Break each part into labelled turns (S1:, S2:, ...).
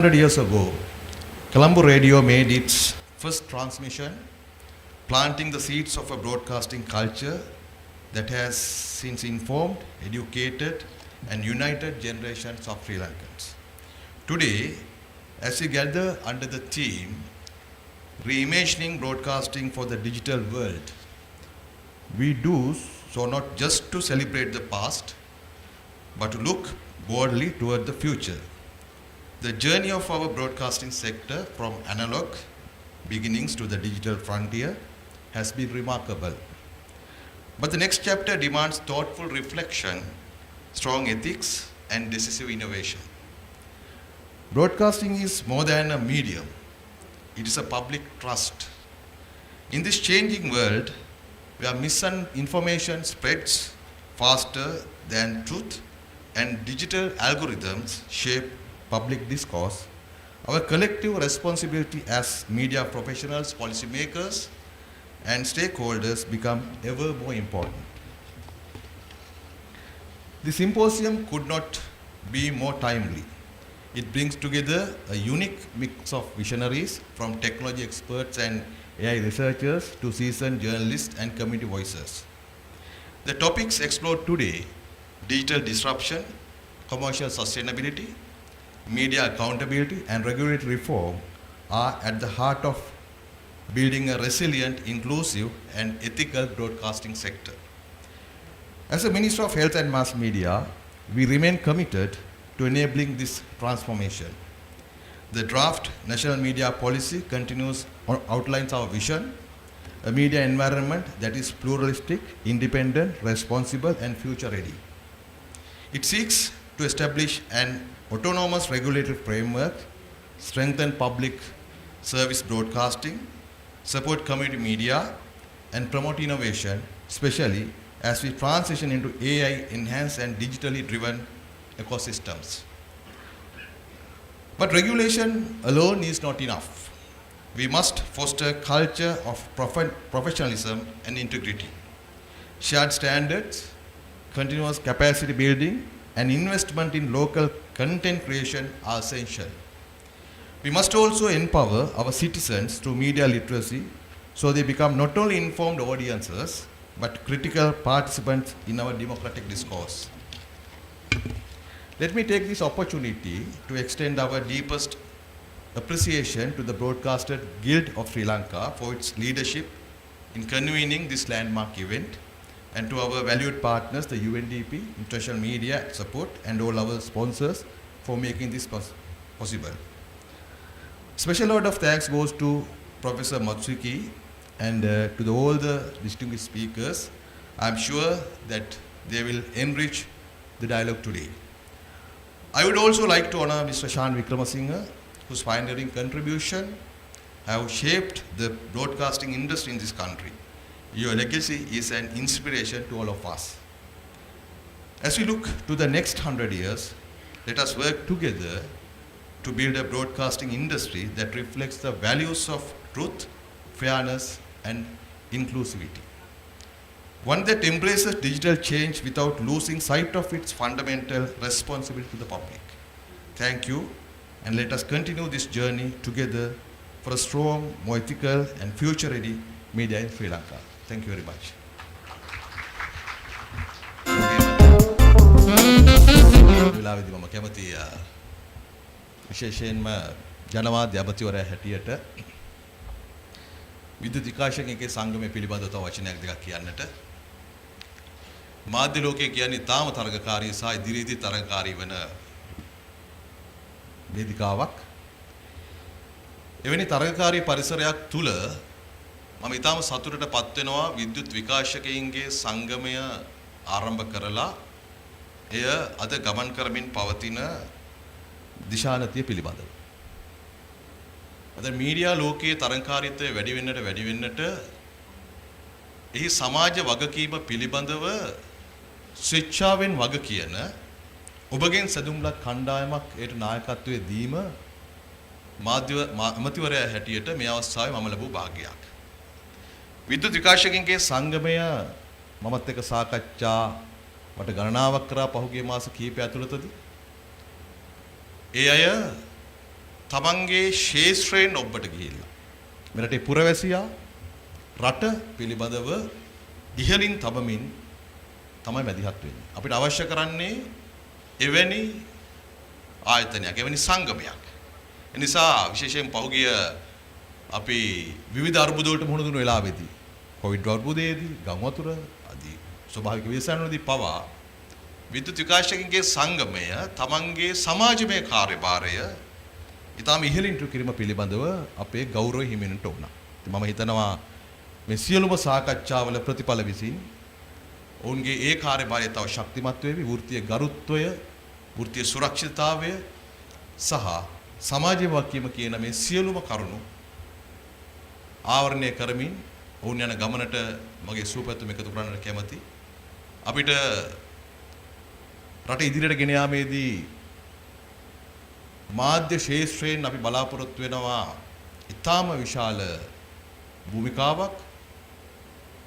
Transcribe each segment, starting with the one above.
S1: 100 years ago, Colombo Radio made its first transmission, planting the seeds of a broadcasting culture that has since informed, educated, and united generations of Sri Lankans. Today, as we gather under the theme, Reimagining Broadcasting for the Digital World, we do so not just to celebrate the past, but to look boldly toward the future. The journey of our broadcasting sector from analog beginnings to the digital frontier has been remarkable. But the next chapter demands thoughtful reflection, strong ethics, and decisive innovation. Broadcasting is more than a medium. It is a public trust. In this changing world, where misinformation spreads faster than truth and digital algorithms shape public discourse, our collective responsibility as media professionals, policymakers, and stakeholders become ever more important. The symposium could not be more timely. It brings together a unique mix of visionaries, from technology experts and AI researchers to seasoned journalists and community voices. The topics explored today: digital disruption, commercial sustainability, media accountability, and regulatory reform are at the heart of building a resilient, inclusive, and ethical broadcasting sector. As a Minister of Health and Mass Media, we remain committed to enabling this transformation. The draft National Media Policy outlines our vision: a media environment that is pluralistic, independent, responsible, and future-ready. It seeks to establish an autonomous regulatory framework, strengthen public service broadcasting, support community media, and promote innovation, especially as we transition into AI-enhanced and digitally driven ecosystems. But regulation alone is not enough. We must foster a culture of professionalism and integrity. Shared standards, continuous capacity building, and investment in local content creation are essential. We must also empower our citizens through media literacy so they become not only informed audiences but critical participants in our democratic discourse. Let me take this opportunity to extend our deepest appreciation to the Broadcaster Guild of Sri Lanka for its leadership in convening this landmark event, and to our valued partners, the UNDP, International Media Support, and all our sponsors for making this possible. Special note of thanks goes to Professor Matsuki and to all the distinguished speakers. I'm sure that they will enrich the dialogue today. I would also like to honor Mr. Shan Wickramasinghe, whose pioneering contribution have shaped the broadcasting industry in this country. Your legacy is an inspiration to all of us. As we look to the next 100 years, let us work together to build a broadcasting industry that reflects the values of truth, fairness, and inclusivity. One that embraces digital change without losing sight of its fundamental responsibility to the public. Thank you, and let us continue this journey together for a strong, more ethical, and future-ready media in Sri Lanka. Thank you very much. වෙලාවේදී මම කැමති විශේෂයෙන්ම ජනවාද්‍ය අමාත්‍යවරයා හැටියට විද්‍යුත් විකාශකයේ සංගමය පිළිබඳව තව වචනයක් දෙකක් කියන්නට. මාධ්‍ය ලෝකයේ කියන්නේ තාම තරගකාරී සහ ඉදිරියේදී තරගකාරී වන වේදිකාවක්. එවැනි තරගකාරී පරිසරයක් තුල මම ඊටාම සතුටටපත් වෙනවා විද්‍යුත් විකාශකයින්ගේ සංගමය ආරම්භ කරලා එය අද ගමන් කරමින් පවතින දිශානතිය පිළිබඳව. අද මීඩියා ලෝකයේ තරංකාරීත්වය වැඩි වෙන්නට එහි සමාජ වගකීම පිළිබඳව ස්වේච්ඡාවෙන් වග කියන ඔබගෙන් සැදුම්ලත් කණ්ඩායමක් ඒට නායකත්වයේ දීම මාධ්‍ය අමාත්‍යවරයා හැටියට මේ අවස්ථාවේ මම ලැබූ වාසනාවක්. විද්‍යුත් විකාශකයින්ගේ සංගමය මමත් එක්ක සාකච්ඡා මට ගණනාවක් කරා පහුගිය මාස කිහිපය ඇතුළතදී. ඒ අය තමන්ගේ ශේෂ්ත්‍රයෙන් ඔබට ගිහිල්ලා මේ රටේ පුරවැසියා රට පිළිබඳව ඉහළින් තබමින් තමයි මැදිහත් වෙන්නේ. අපිට අවශ්‍ය කරන්නේ එවැනි ආයතනයක්, එවැනි සංගමයක්. ඒ නිසා විශේෂයෙන් පහුගිය අපි විවිධ අර්බුද වලට මුහුණ දුන වෙලාවෙදී කොවිඩ් අර්බුදයේදී ගම් වතුර ආදී ස්වභාවික විශ්වාසනවලදී පවා විද්‍යුත් විකාශකයන්ගේ සංගමය තමන්ගේ සමාජමය කාර්යභාරය ඊටම ඉහළින් කිරීම පිළිබඳව අපේ ගෞරවය හිමිනට ඕන. ඉතින් මම හිතනවා මේ සියලුම සාකච්ඡාවල ප්‍රතිඵල විසින් ඔවුන්ගේ ඒ කාර්යභාරය තව ශක්තිමත් වෙවි. වෘත්තීය ගරුත්වය, වෘත්තීය සුරක්ෂිතතාවය සහ සමාජීය වගකීම කියන මේ සියලුම කරුණු ආවරණය කරමින් ඔවුන් යන ගමනට මගේ සුවපැතුම එකතු කරන්නට කැමැති. අපිට රට ඉදිරියට ගෙන යාමේදී මාධ්‍ය ශේෂ්ත්‍රයෙන් අපි බලාපොරොත්තු වෙනවා ඊටාම විශාල භූමිකාවක්.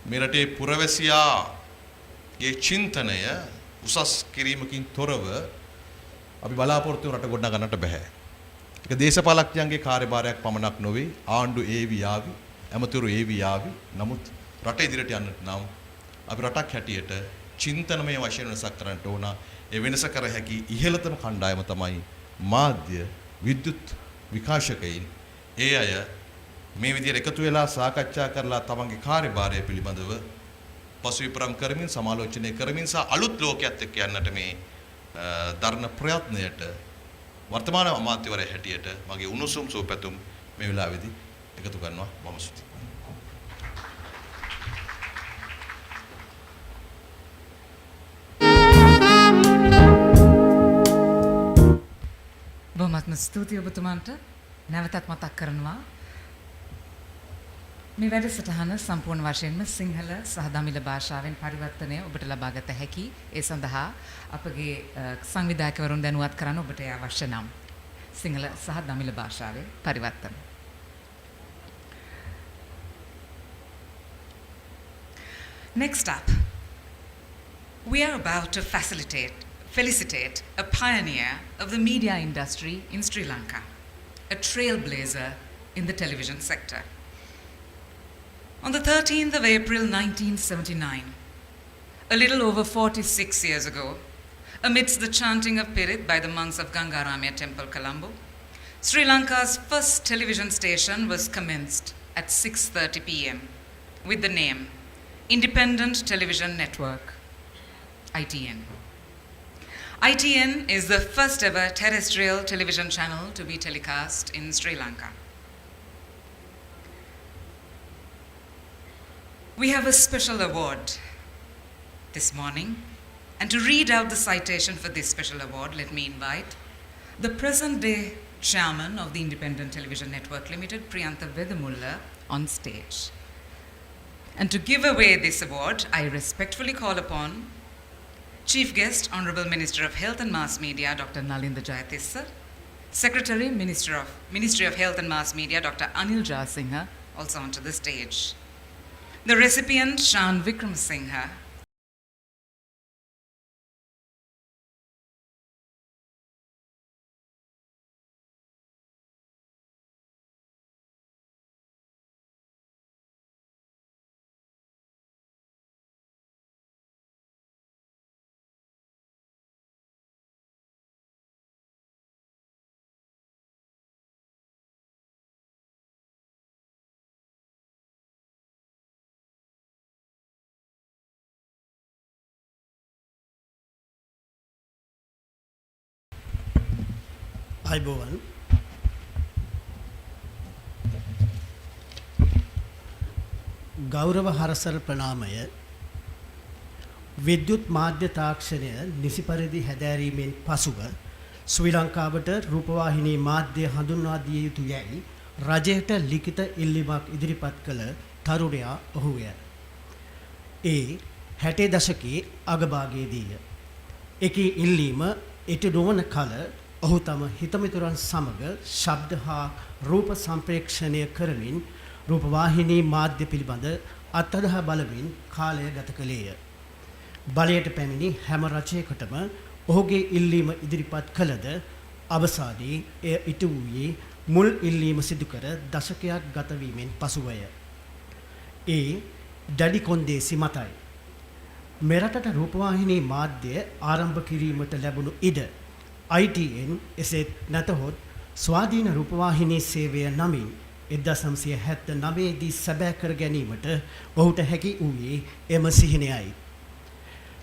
S1: මේ රටේ පුරවැසියාගේ චින්තනය උසස් කිරීමකින් තොරව අපි බලාපොරොත්තු වෙන රට ගොඩනගා ගන්නට බෑ. ඒක දේශපාලඥයන්ගේ කාර්යභාරයක් පමණක් නොවේ. ආණ්ඩු ඒවි යාවි, ඇමතිවරු ඒවි යාවි. නමුත් රට ඉදිරියට යන්නට නම් අපි රටක් හැටියට චින්තනමය වශයෙන් වෙනසක් කරන්නට ඕන. ඒ වෙනස කර හැකි ඉහළතම කණ්ඩායම තමයි මාධ්‍ය විද්‍යුත් විකාශකයින්. ඒ අය මේ විදිහට එකතු වෙලා සාකච්ඡා කරලා තමන්ගේ කාර්යභාරය පිළිබඳව පසුවිපරම් කරමින් සමාලෝචනය කරමින් සහ අලුත් ලෝකයක් එක්ක යන්නට මේ දරණ ප්‍රයත්නයට වර්තමාන අමාත්‍යවරයා හැටියට මගේ උණුසුම් සුවපැතුම් මේ වෙලාවේදී එකතු කරනවා. මම ස්තුතියි.
S2: බොහොමත්ම ස්තුතියි ඔබතුමාන්ට. නැවතත් මතක් කරනවා මේ වැඩසටහන සම්පූර්ණ වශයෙන්ම සිංහල සහ දමිළ භාෂාවෙන් පරිවර්තනය ඔබට ලබාගත හැකි. ඒ සඳහා අපගේ සංවිධායකවරුන් දැනුවත් කරන්න ඔබට අවශ්‍ය නම් සිංහල සහ දමිළ භාෂාවේ පරිවර්තන. Next up, we are about to felicitate a pioneer of the media industry in Sri Lanka, a trailblazer in the television sector. On the 13th of April 1979, a little over 46 years ago, amidst the chanting of Pirit by the monks of Gangaramaya Temple, Colombo, Sri Lanka's first television station was commenced at 6:30 p.m. with the name Independent Television Network, ITN. ITN is the first ever terrestrial television channel to be telecast in Sri Lanka. We have a special award this morning, and to read out the citation for this special award, let me invite the present day chairman of the Independent Television Network Limited, Priyantha Vedamulla, on stage. And to give away this award, I respectfully call upon Chief Guest, Honorable Minister of Health and Mass Media, Dr. Nalinda Jayatissa, Secretary, Ministry of Health and Mass Media, Dr. Anil Jasingha, also onto the stage. The recipient, Shan Vikram Singha.
S3: අයිබෝවන් ගෞරව හරසර ප්‍රණාමය විද්‍යුත් මාධ්‍ය තාක්ෂණය නිසි පරිදි හැදෑරීමෙන් පසුව ශ්‍රී ලංකාවට රූපවාහිනී මාධ්‍ය හඳුන්වා දිය යුතු යැයි රජයට ලිඛිත ඉල්ලීමක් ඉදිරිපත් කළ තරුණයා ඔහුය. ඒ 60 දශකයේ අගභාගයේදීය. එකී ඉල්ලීම ඉටු නොවන කල ඔහු තම හිතමිතුරන් සමග ශබ්ද හා රූප සම්ප්‍රේක්ෂණය කරමින් රූපවාහිනී මාධ්‍ය පිළිබඳ අත්අදහා බලමින් කාලය ගත කළේය. බලයට පැමිණි හැම රචයකටම ඔහුගේ ඉල්ලීම ඉදිරිපත් කළද අවසානයේ එය ඉටු වූයේ මුල් ඉල්ලීම සිදු කර දශකයක් ගත වීමෙන් පසුවය. ඒ දැඩි කොන්දේසි මතයි. මෙරටට රූපවාහිනී මාධ්‍ය ආරම්භ කිරීමට ලැබුණු ඉඩ ITN එසේත් නැතහොත් ස්වාධීන රූපවාහිනී සේවය නමින් 1979 දී සැබෑ කර ගැනීමට ඔහුට හැකි වූයේ එම සිහිනයයි.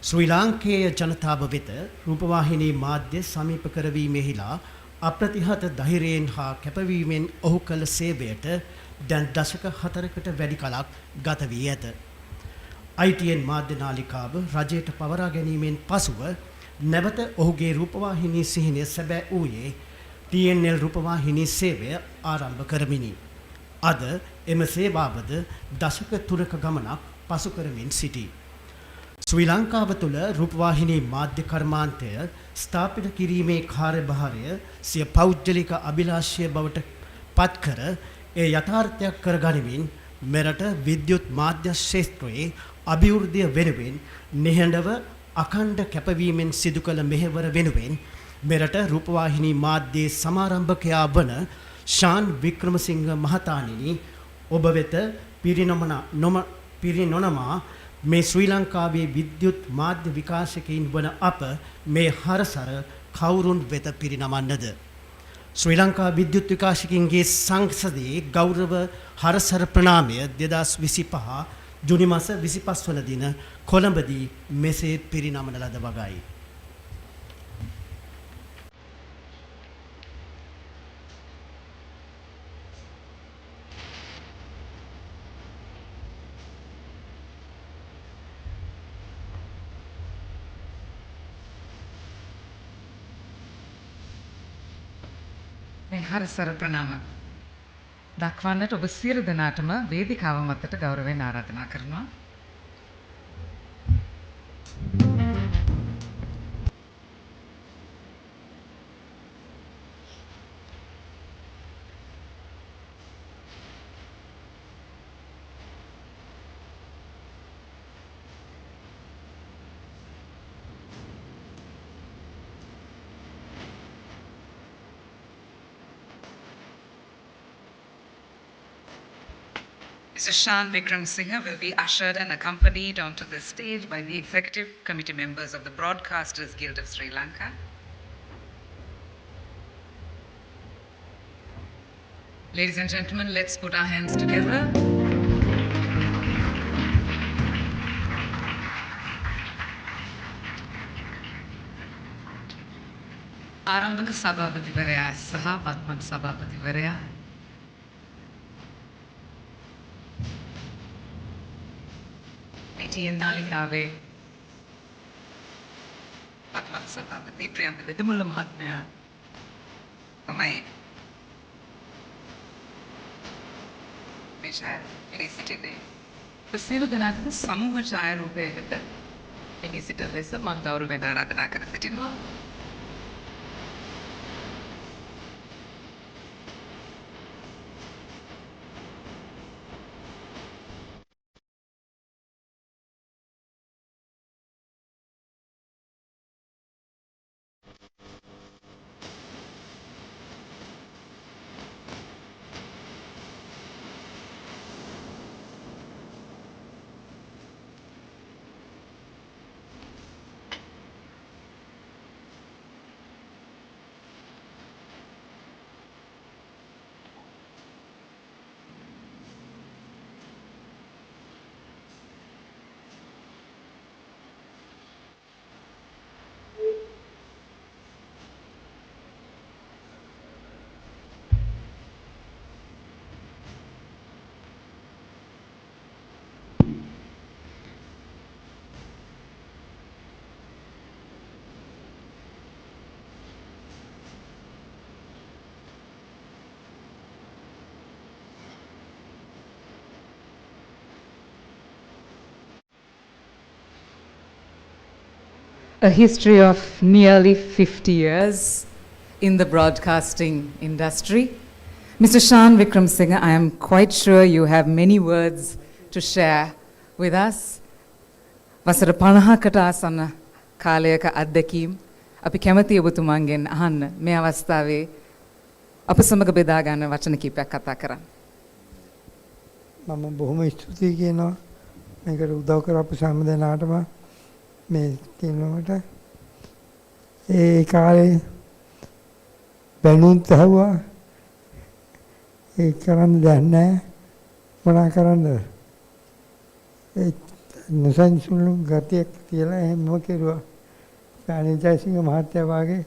S3: ශ්‍රී ලාංකේය ජනතාව වෙත රූපවාහිනී මාධ්‍ය සමීප කරවීමෙහිලා අප්‍රතිහත ධෛර්යයෙන් හා කැපවීමෙන් ඔහු කළ සේවයට දැන් දශක 4කට වැඩි කලක් ගත වී ඇත. ITN මාධ්‍ය නාලිකාව රජයට පවරා ගැනීමෙන් පසුව නැවත ඔහුගේ රූපවාහිනී සිහිනය සැබෑ වූයේ TNL රූපවාහිනී සේවය ආරම්භ කරමිනි. අද එම සේවාවද දශක 3ක ගමනක් පසු කරමින් සිටී. ශ්‍රී ලංකාව තුළ රූපවාහිනී මාධ්‍ය කර්මාන්තය ස්ථාපිත කිරීමේ කාර්යභාරය සිය පෞද්ගලික අභිලාෂය බවට පත්කර ඒ යථාර්ථයක් කරගනිමින් මෙරට විද්‍යුත් මාධ්‍ය ක්ෂේත්‍රයේ අභිවෘද්ධිය වෙනුවෙන් නිහඬව අඛණ්ඩ කැපවීමෙන් සිදු කළ මෙහෙවර වෙනුවෙන් මෙරට රූපවාහිනී මාධ්‍යයේ සමාරම්භකයා වන ශාන් වික්‍රමසිංහ මහතාණෙනි ඔබ වෙත පිරිනොනමා මේ ශ්‍රී ලංකාවේ විද්‍යුත් මාධ්‍ය විකාශකයින් වන අප මේ හරසර කවුරුන් වෙත පිරිනමන්නද? ශ්‍රී ලංකා විද්‍යුත් විකාශකයින්ගේ සංසදයේ ගෞරව හරසර ප්‍රණාමය 2025 ජුනි මාස 25 වන දින කොළඹදී මෙසේ පිරිනමන ලද වගයි.
S2: මේ හරසර ප්‍රණාම දක්වන්නට ඔබ සියලු දෙනාටම වේදිකාව මතට ගෞරවයෙන් ආරාධනා කරනවා. Mr. Shan Vikram Singh will be ushered and accompanied onto the stage by the executive committee members of the Broadcasters Guild of Sri Lanka. Ladies and gentlemen, let's put our hands together. ආරම්භක සභාපතිවරයා සහ වත්මන් සභාපතිවරයා ITN නාලිකාවේ වත්මන් සභාපති ප්‍රියන්ත දෙදමුල්ල මහත්මයා තමයි මේ ඡායාරූපය සිටින්නේ. සියලු දෙනාට සමූහ ඡායාරූපයකට එහි සිට ලෙස මම ගෞරවයෙන් ආරාධනා කර සිටිනවා. A history of nearly 50 years in the broadcasting industry. Mr. Shan Vikram Singh, I am quite sure you have many words to share with us. වසර 50කට ආසන්න කාලයක අත්දැකීම් අපි කැමති ඔබතුමන්ගෙන් අහන්න මේ අවස්ථාවේ අප සමග බෙදා ගන්න වචන කීපයක් කතා කරන්න.
S4: මම බොහොම ස්තුතියි කියනවා මේකට උදව් කරපු හැම දෙනාටම මේ කියනකොට ඒ කාලේ බැනුත් ඇහුවා ඒ කරන්න දෙයක් නැහැ මොනා කරන්නද ඒ නොසන්සුන්ලු ගතියක් තියලා එහෙම කෙරුවා අනිජයසිංහ මහත්තයා වාගේ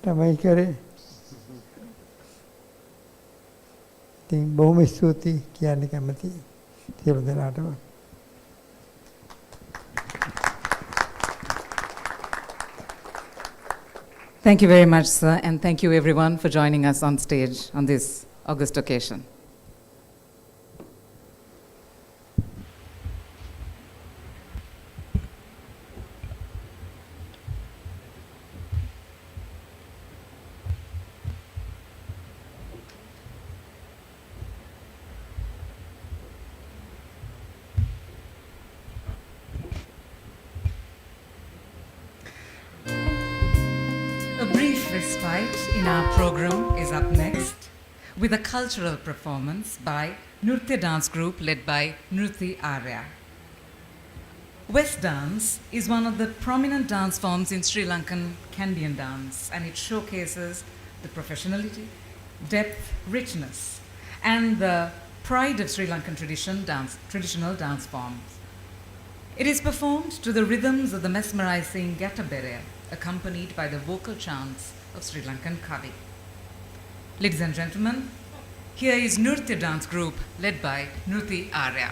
S4: තමයි කරේ ඉතින් බොහොම ස්තුතියි කියන්න කැමතියි සියලු දෙනාටම
S2: Thank you very much, sir, and thank you everyone for joining us on stage on this August occasion. A brief respite in our program is up next with a cultural performance by Nritya dance group led by Nruti Arya. West dance is one of the prominent dance forms in Sri Lankan Kandyan dance, and it showcases the professionality, depth, richness, and the pride of Sri Lankan traditional dance forms. It is performed to the rhythms of the mesmerizing Gattabere, accompanied by the vocal chants of Sri Lankan Kavi. Ladies and gentlemen, here is Nritya dance group led by Nruti Arya.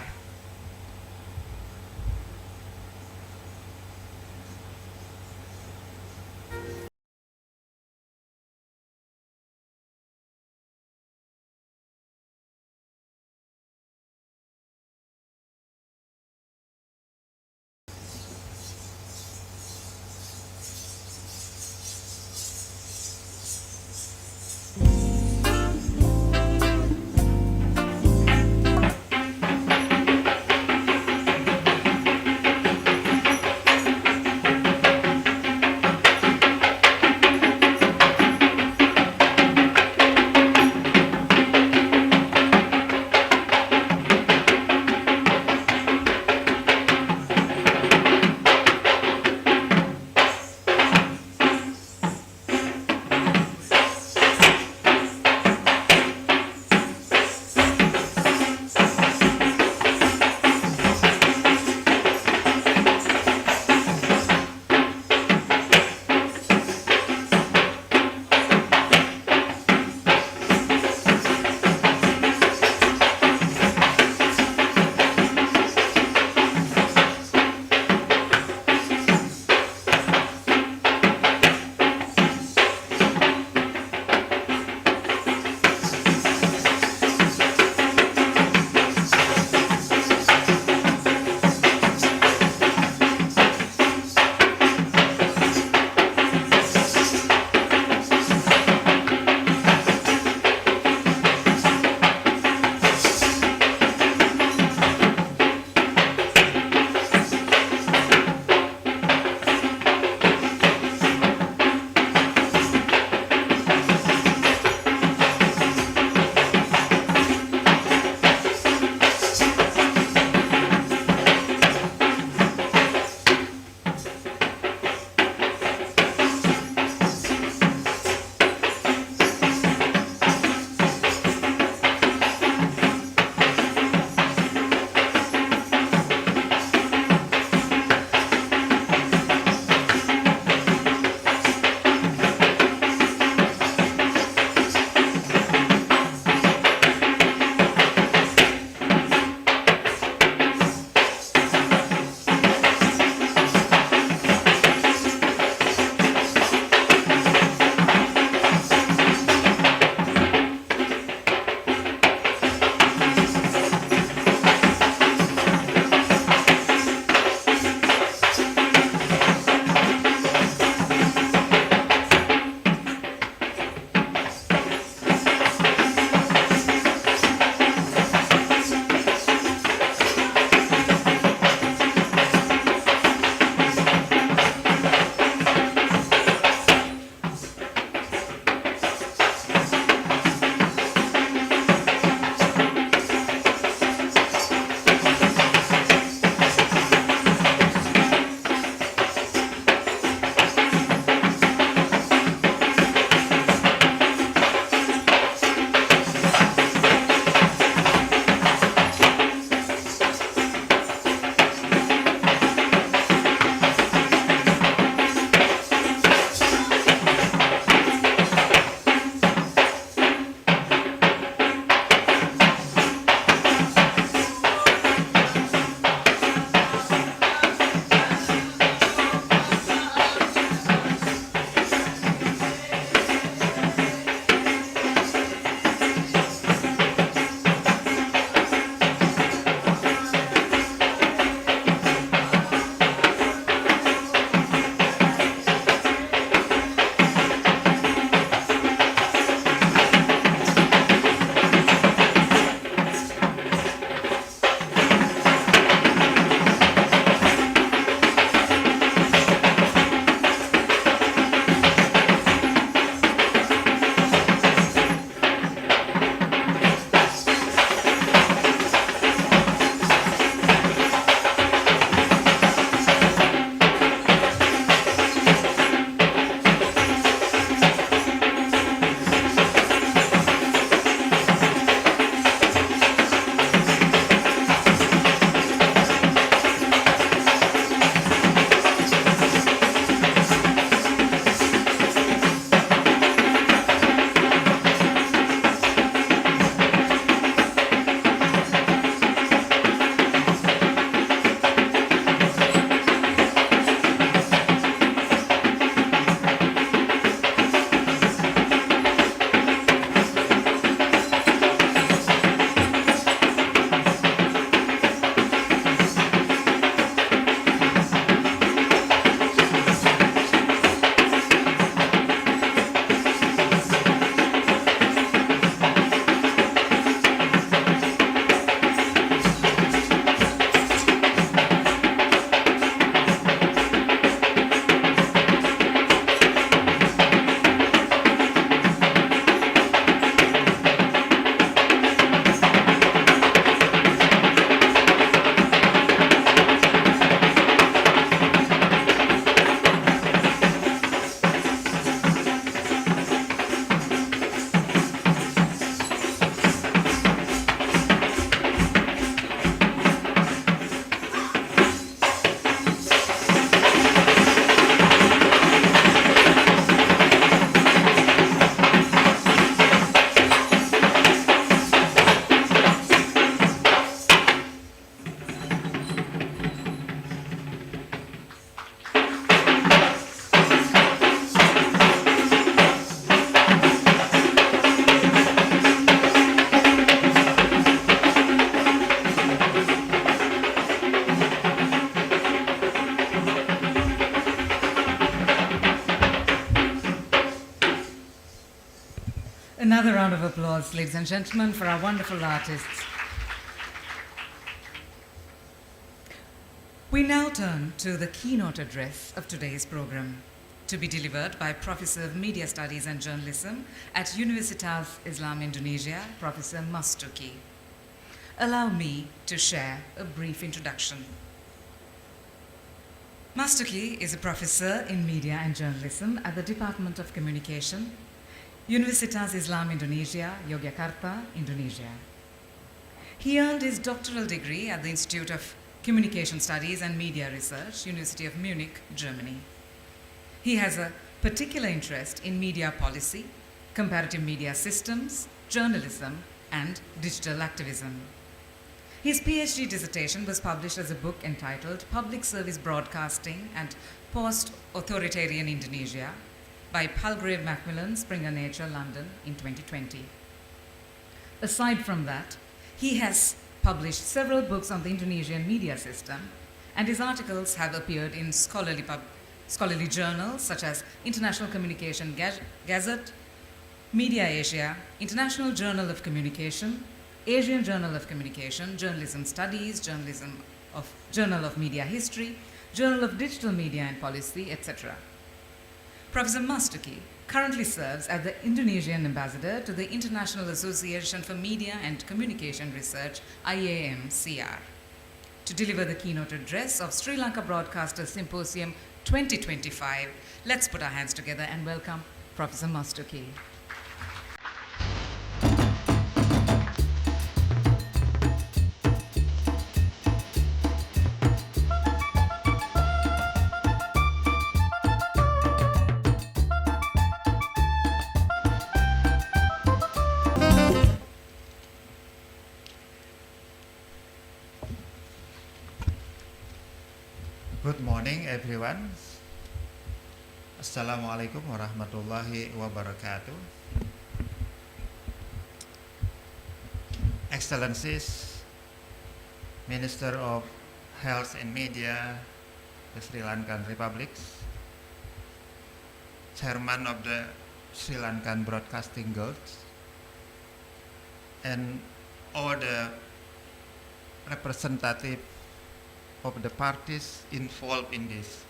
S2: applause, ladies and gentlemen, for our wonderful artists. We now turn to the keynote address of today's program, to be delivered by Professor of Media Studies and Journalism at Universitas Islam Indonesia, Professor Mastuki. Allow me to share a brief introduction. Mastuki is a professor in media and journalism at the Department of Communication, Universitas Islam Indonesia, Yogyakarta, Indonesia. He earned his doctoral degree at the Institute of Communication Studies and Media Research, University of Munich, Germany. He has a particular interest in media policy, comparative media systems, journalism, and digital activism. His PhD dissertation was published as a book entitled Public Service Broadcasting and Post-Authoritarian Indonesia by Palgrave Macmillan, Springer Nature, London in 2020. Aside from that, he has published several books on the Indonesian media system, and his articles have appeared in scholarly journals such as International Communication Gazette, Media Asia, International Journal of Communication, Asian Journal of Communication, Journalism Studies, Journal of Media History, Journal of Digital Media and Policy, etc. Professor Mastuki currently serves as the Indonesian ambassador to the International Association for Media and Communication Research, IAMCR, to deliver the keynote address of Sri Lanka Broadcasters Symposium 2025. Let's put our hands together and welcome Professor Mastuki.
S5: Good morning, everyone. Assalamualaikum warahmatullahi wabarakatuh. Excellencies, Minister of Health and Media, the Sri Lankan Republic, Chairman of the Sri Lankan Broadcasting Guilds, and all the representatives of the parties involved in this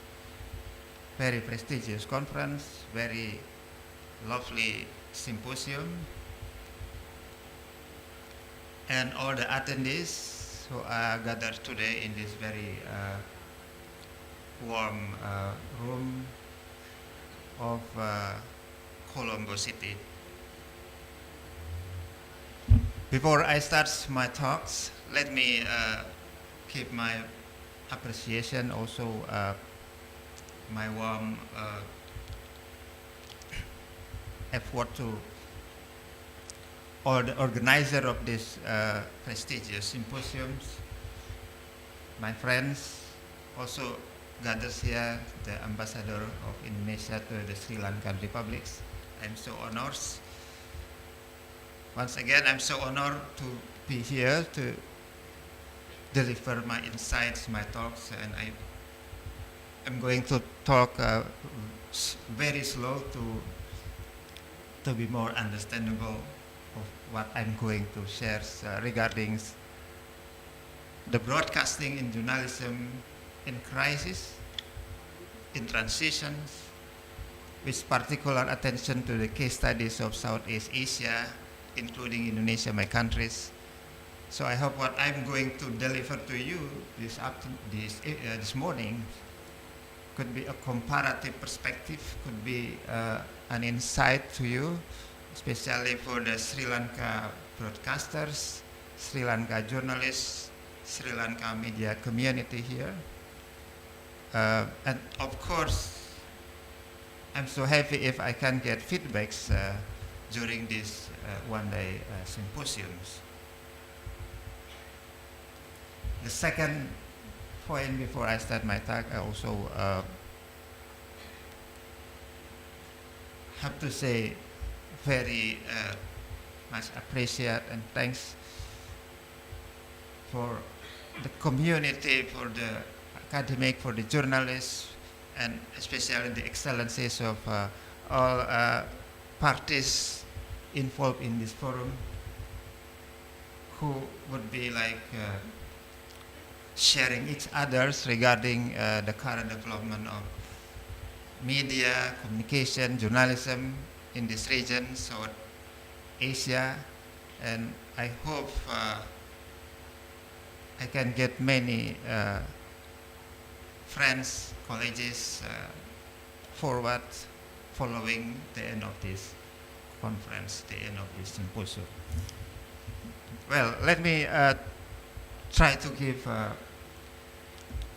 S5: very prestigious conference, very lovely symposium, and all the attendees who are gathered today in this very warm room of Colombo City. Before I start my talks, let me keep my appreciation, also my warm effort to all the organizer of this prestigious symposiums, my friends, also gathers here, the ambassador of Indonesia to the Sri Lankan Republic. I'm so honored. Once again, I'm so honored to be here to deliver my insights, my talks, and I'm going to talk very slow to be more understandable of what I'm going to share regarding the broadcasting in journalism in crisis, in transitions, with particular attention to the case studies of Southeast Asia, including Indonesia, my countries. So I hope what I'm going to deliver to you this morning could be a comparative perspective, could be an insight to you, especially for the Sri Lanka broadcasters, Sri Lanka journalists, Sri Lanka media community here. And of course, I'm so happy if I can get feedbacks during these one-day symposiums. The second point before I start my talk, I also have to say very much appreciate and thanks for the community, for the academic, for the journalists, and especially the excellencies of all parties involved in this forum who would be like sharing each others regarding the current development of media, communication, journalism in this region, South Asia, and I hope I can get many friends, colleagues forward following the end of this conference, the end of this symposium. Well, let me try to give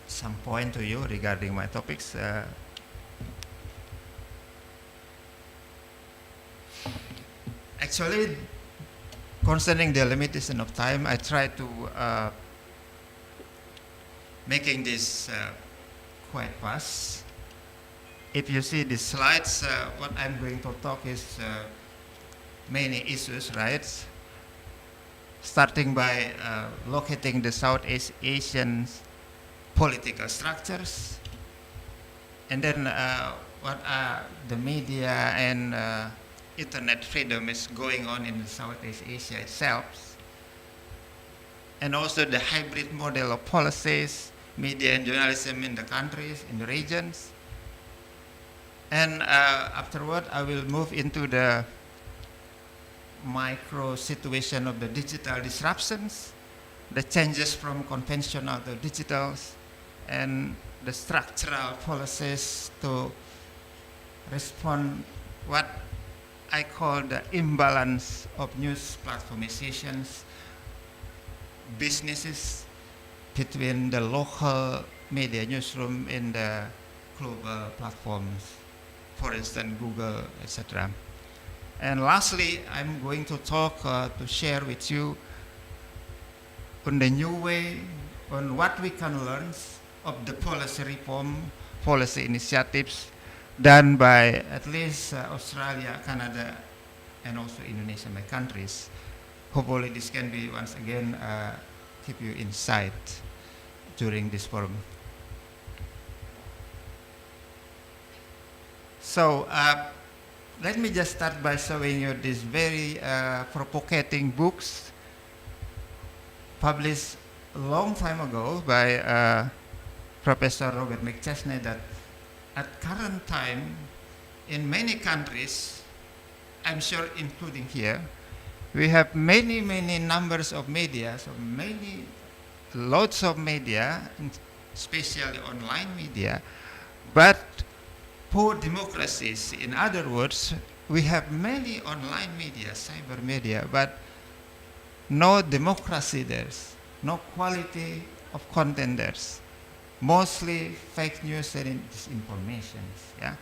S5: some point to you regarding my topics. Actually, concerning the limitation of time, I try to making this quite fast. If you see the slides, what I'm going to talk is many issues, right? Starting by locating the Southeast Asian political structures, and then what the media and internet freedom is going on in Southeast Asia itself, and also the hybrid model of policies, media and journalism in the countries, in the regions. And afterward, I will move into the micro situation of the digital disruptions, the changes from conventional to digitals, and the structural policies to respond what I call the imbalance of news platformizations, businesses between the local media newsroom and the global platforms, for instance, Google, etc. And lastly, I'm going to talk to share with you on the new way, on what we can learn of the policy reform, policy initiatives done by at least Australia, Canada, and also Indonesia, my countries. Hopefully this can be once again keep you insight during this forum. So let me just start by showing you these very provocating books published a long time ago by Professor Robert McChesney, that at current time in many countries, I'm sure including here, we have many numbers of media, so lots of media, especially online media, but poor democracies. In other words, we have many online media, cyber media, but no democracy there's, no quality of content there's. Mostly fake news and disinformation. Yeah?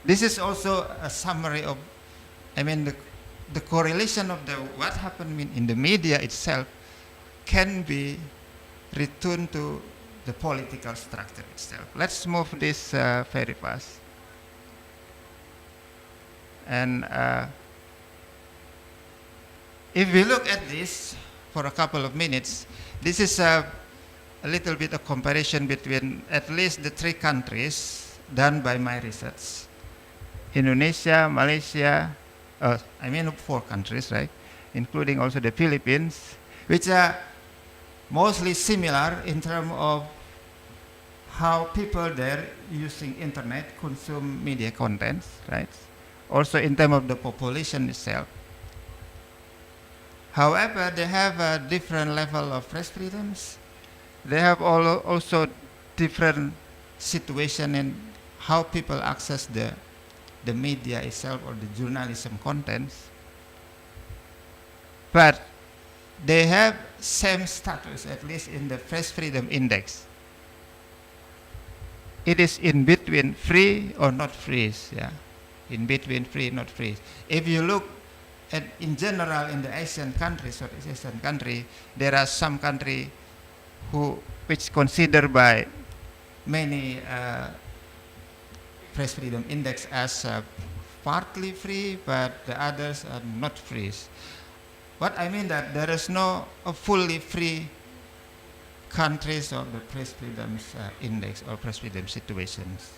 S5: This is also a summary of, the correlation of what happened in the media itself can be returned to the political structure itself. Let's move this very fast. And if we look at this for a couple of minutes, this is a little bit of comparison between at least the three countries done by my research. Indonesia, Malaysia, 4 countries, right? Including also the Philippines, which are mostly similar in terms of how people there using internet consume media contents, right? Also in terms of the population itself. However, they have a different level of press freedoms. They have also different situation in how people access the media itself or the journalism contents. But they have same status, at least in the press freedom index. It is in between free or not free, yeah. In between free, not free. If you look at in general in the Asian countries or Asian country, there are some countries which considered by many press freedom index as partly free, but the others are not free. What I mean that there is no fully free countries of the press freedom index or press freedom situations.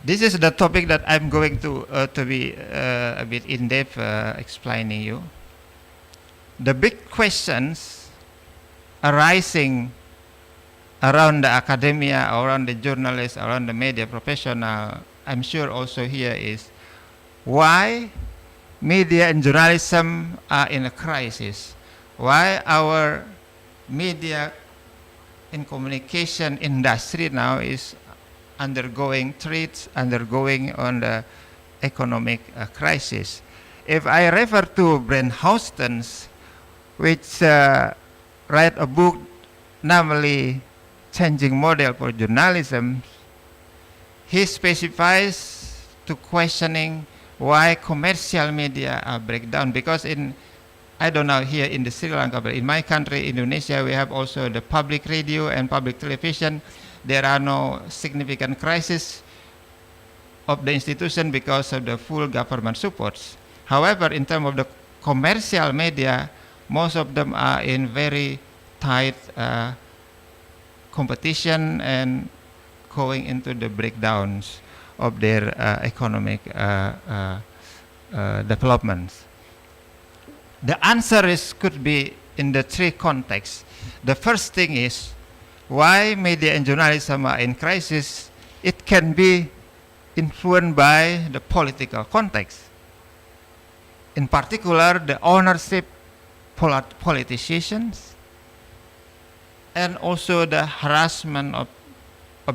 S5: This is the topic that I'm going to be a bit in depth explaining you. The big questions arising around the academia, around the journalists, around the media professional, I'm sure also here is why media and journalism are in a crisis. Why our media and communication industry now is undergoing threats, undergoing on the economic crisis. If I refer to Brent Houston's, which write a book, namely Changing Model for Journalism, he specifies to questioning why commercial media are breakdown. Because in, I don't know here in the Sri Lanka, but in my country, Indonesia, we have also the public radio and public television. There are no significant crisis of the institution because of the full government supports. However, in terms of the commercial media, most of them are in very tight competition and going into the breakdowns of their economic developments. The answer could be in the three contexts. The first thing is why media and journalism are in crisis. It can be influenced by the political context. In particular, the ownership politicians and also the harassment of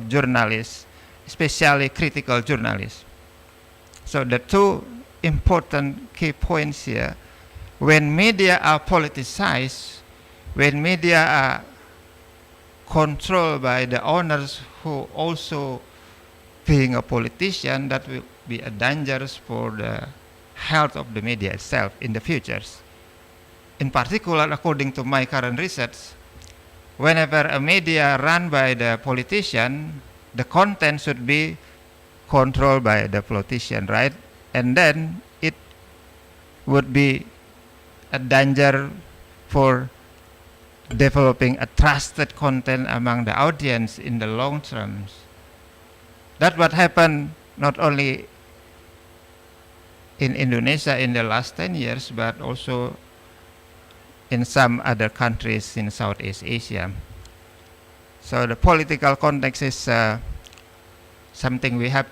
S5: journalists, especially critical journalists. So the two important key points here: when media are politicized, when media are controlled by the owners who also being a politician, that will be a danger for the health of the media itself in the futures. In particular, according to my current research, whenever a media run by the politician, the content should be controlled by the politician, right? And then it would be a danger for developing a trusted content among the audience in the long term. That's what happened not only in Indonesia in the last 10 years, but also in some other countries in Southeast Asia. So the political context is something we have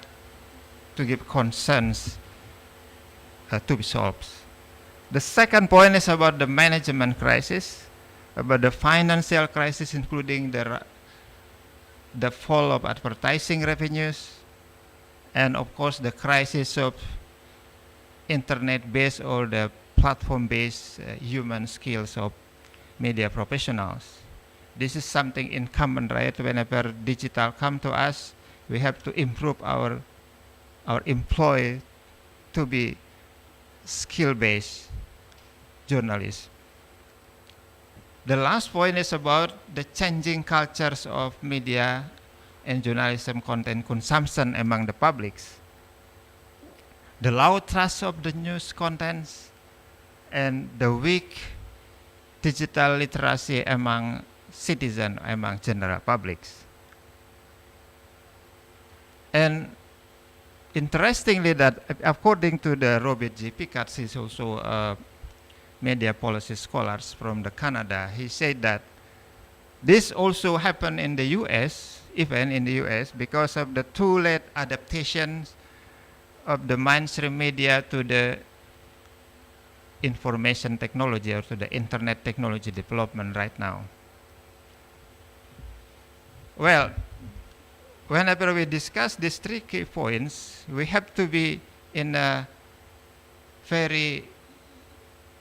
S5: to give concerns to be solved. The second point is about the management crisis, about the financial crisis, including the fall of advertising revenues, and of course the crisis of internet-based or the platform-based human skills of media professionals. This is something in common, right? Whenever digital come to us, we have to improve our employee to be skill-based journalists. The last point is about the changing cultures of media and journalism content consumption among the publics. The low trust of the news contents and the weak digital literacy among citizens, among general publics. And interestingly, that according to the Robert J. Picard, he's also a media policy scholar from the Canada, he said that this also happened in the US, even in the US, because of the too late adaptations of the mainstream media to the information technology or to the internet technology development right now. Well, whenever we discuss these three key points, we have to be in a very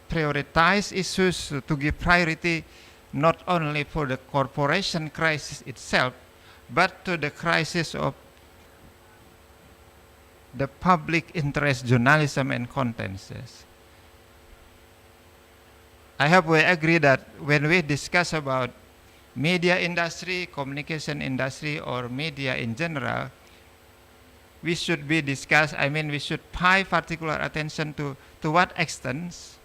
S5: prioritized issues to give priority not only for the corporation crisis itself, but to the crisis of the public interest journalism and contents. I hope we agree that when we discuss about media industry, communication industry, or media in general, we should be discussed, we should pay particular attention to what extent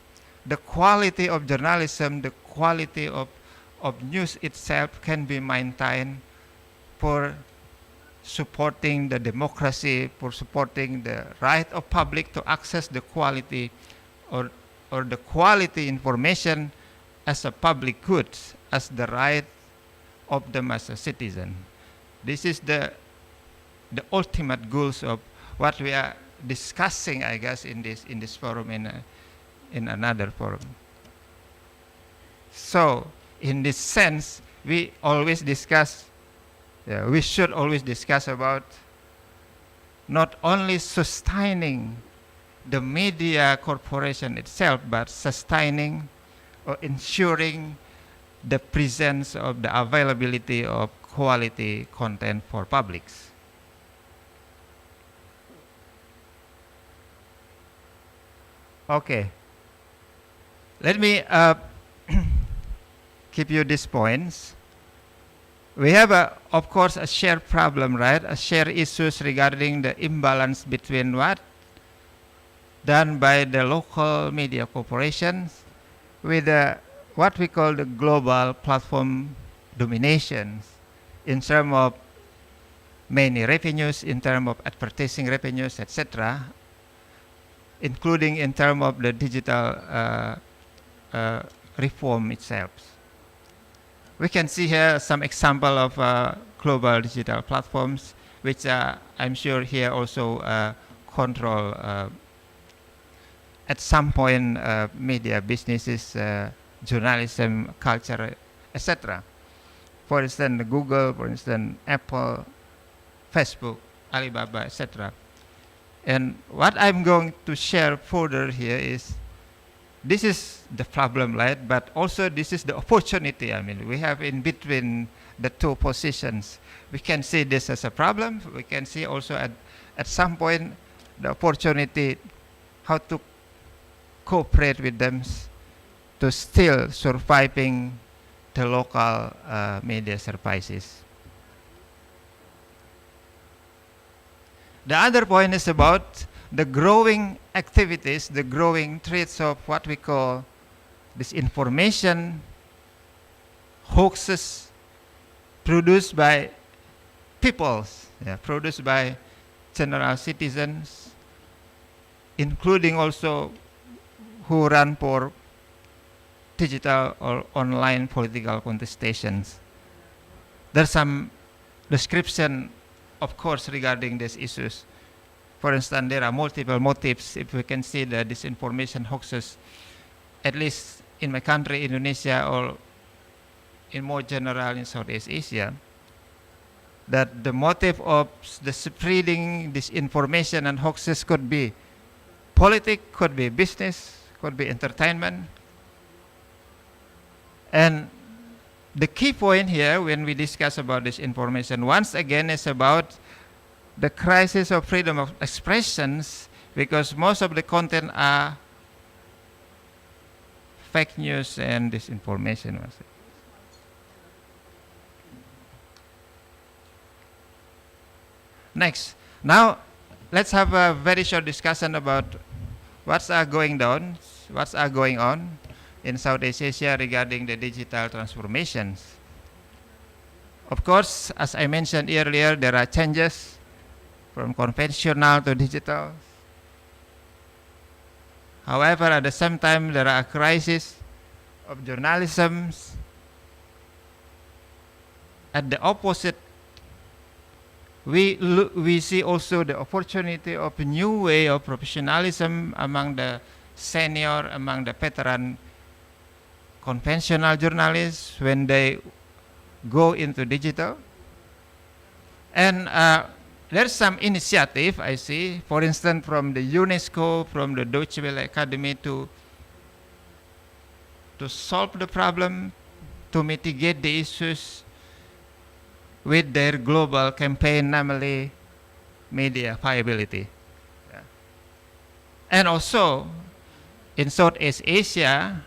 S5: the quality of journalism, the quality of news itself can be maintained for supporting the democracy, for supporting the right of public to access the quality or the quality information as a public good, as the right of them as a citizen. This is the ultimate goals of what we are discussing, I guess, in this forum, in another forum. So, in this sense, we always discuss. We should always discuss about not only sustaining the media corporation itself, but sustaining or ensuring the presence of the availability of quality content for publics. Okay. Let me give you these points. We have, of course, a shared problem, right? A shared issues regarding the imbalance between what done by the local media corporations with what we call the global platform dominations in terms of many revenues, in terms of advertising revenues, etc., including in terms of the digital reform itself. We can see here some example of global digital platforms, which I'm sure here also control at some point media businesses, journalism, culture, etc. For instance, Google, for instance, Apple, Facebook, Alibaba, etc. And what I'm going to share further here is, this is the problem, right? But also this is the opportunity. I mean, we have in between the two positions. We can see this as a problem. We can see also at some point the opportunity how to cooperate with them to still surviving the local media services. The other point is about the growing activities, the growing threats of what we call disinformation, hoaxes produced by peoples, produced by general citizens, including also who run for digital or online political contestations. There's some description, of course, regarding these issues. For instance, there are multiple motives. If we can see the disinformation hoaxes, at least in my country, Indonesia, or in more general in Southeast Asia, that the motive of the spreading disinformation and hoaxes could be politics, could be business, could be entertainment. And the key point here when we discuss about this information, once again, is about the crisis of freedom of expressions, because most of the content are fake news and disinformation. Next, now let's have a very short discussion about what's going on in Southeast Asia regarding the digital transformations. Of course, as I mentioned earlier, there are changes from conventional to digital. However, at the same time, there are a crisis of journalism. At the opposite, we see also the opportunity of a new way of professionalism among the senior, among the veteran conventional journalists when they go into digital. And there's some initiative I see, for instance, from the UNESCO, from the Deutsche Welle Academy to solve the problem, to mitigate the issues with their global campaign, namely media viability. Yeah. And also, in Southeast Asia,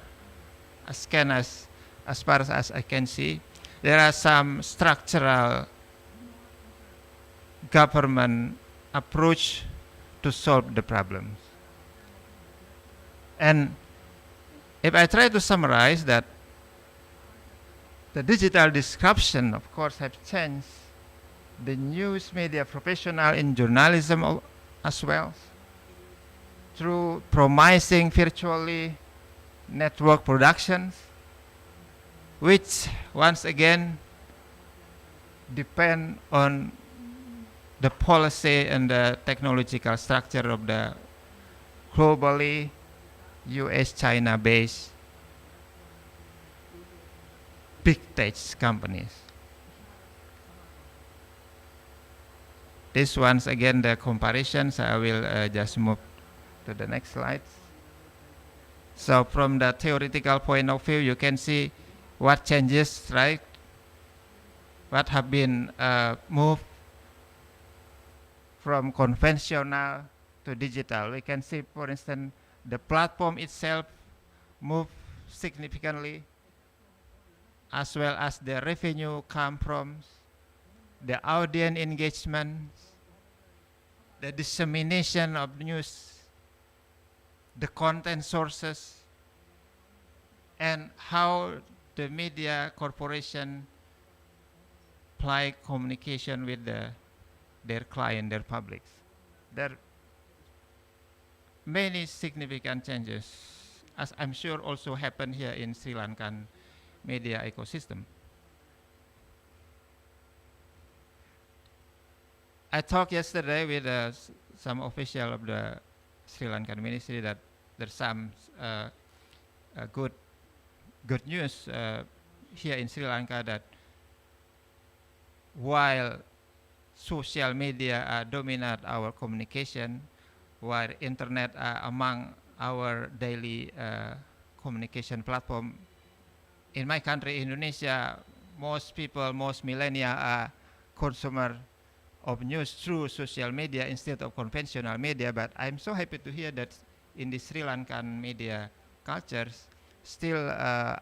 S5: as far as I can see, there are some structural government approach to solve the problems. And if I try to summarize that, the digital disruption, of course, have changed the news media professional in journalism as well, through promising virtually network productions, which once again depend on the policy and the technological structure of the globally US-China based big tech companies. This once again the comparisons. I will just move to the next slide. So from the theoretical point of view, you can see what changes, right? What have been moved from conventional to digital. We can see, for instance, the platform itself moved significantly, as well as the revenue come from the audience engagement, the dissemination of news, the content sources, and how the media corporation apply communication with their client, their publics. There are many significant changes, as I'm sure also happen here in Sri Lankan media ecosystem. I talked yesterday with some official of the Sri Lankan ministry that there's some good news here in Sri Lanka, that while social media dominate our communication, while internet are among our daily communication platform, in my country, Indonesia, most people, most millennia are consumer of news through social media instead of conventional media. But I'm so happy to hear that in the Sri Lankan media cultures, still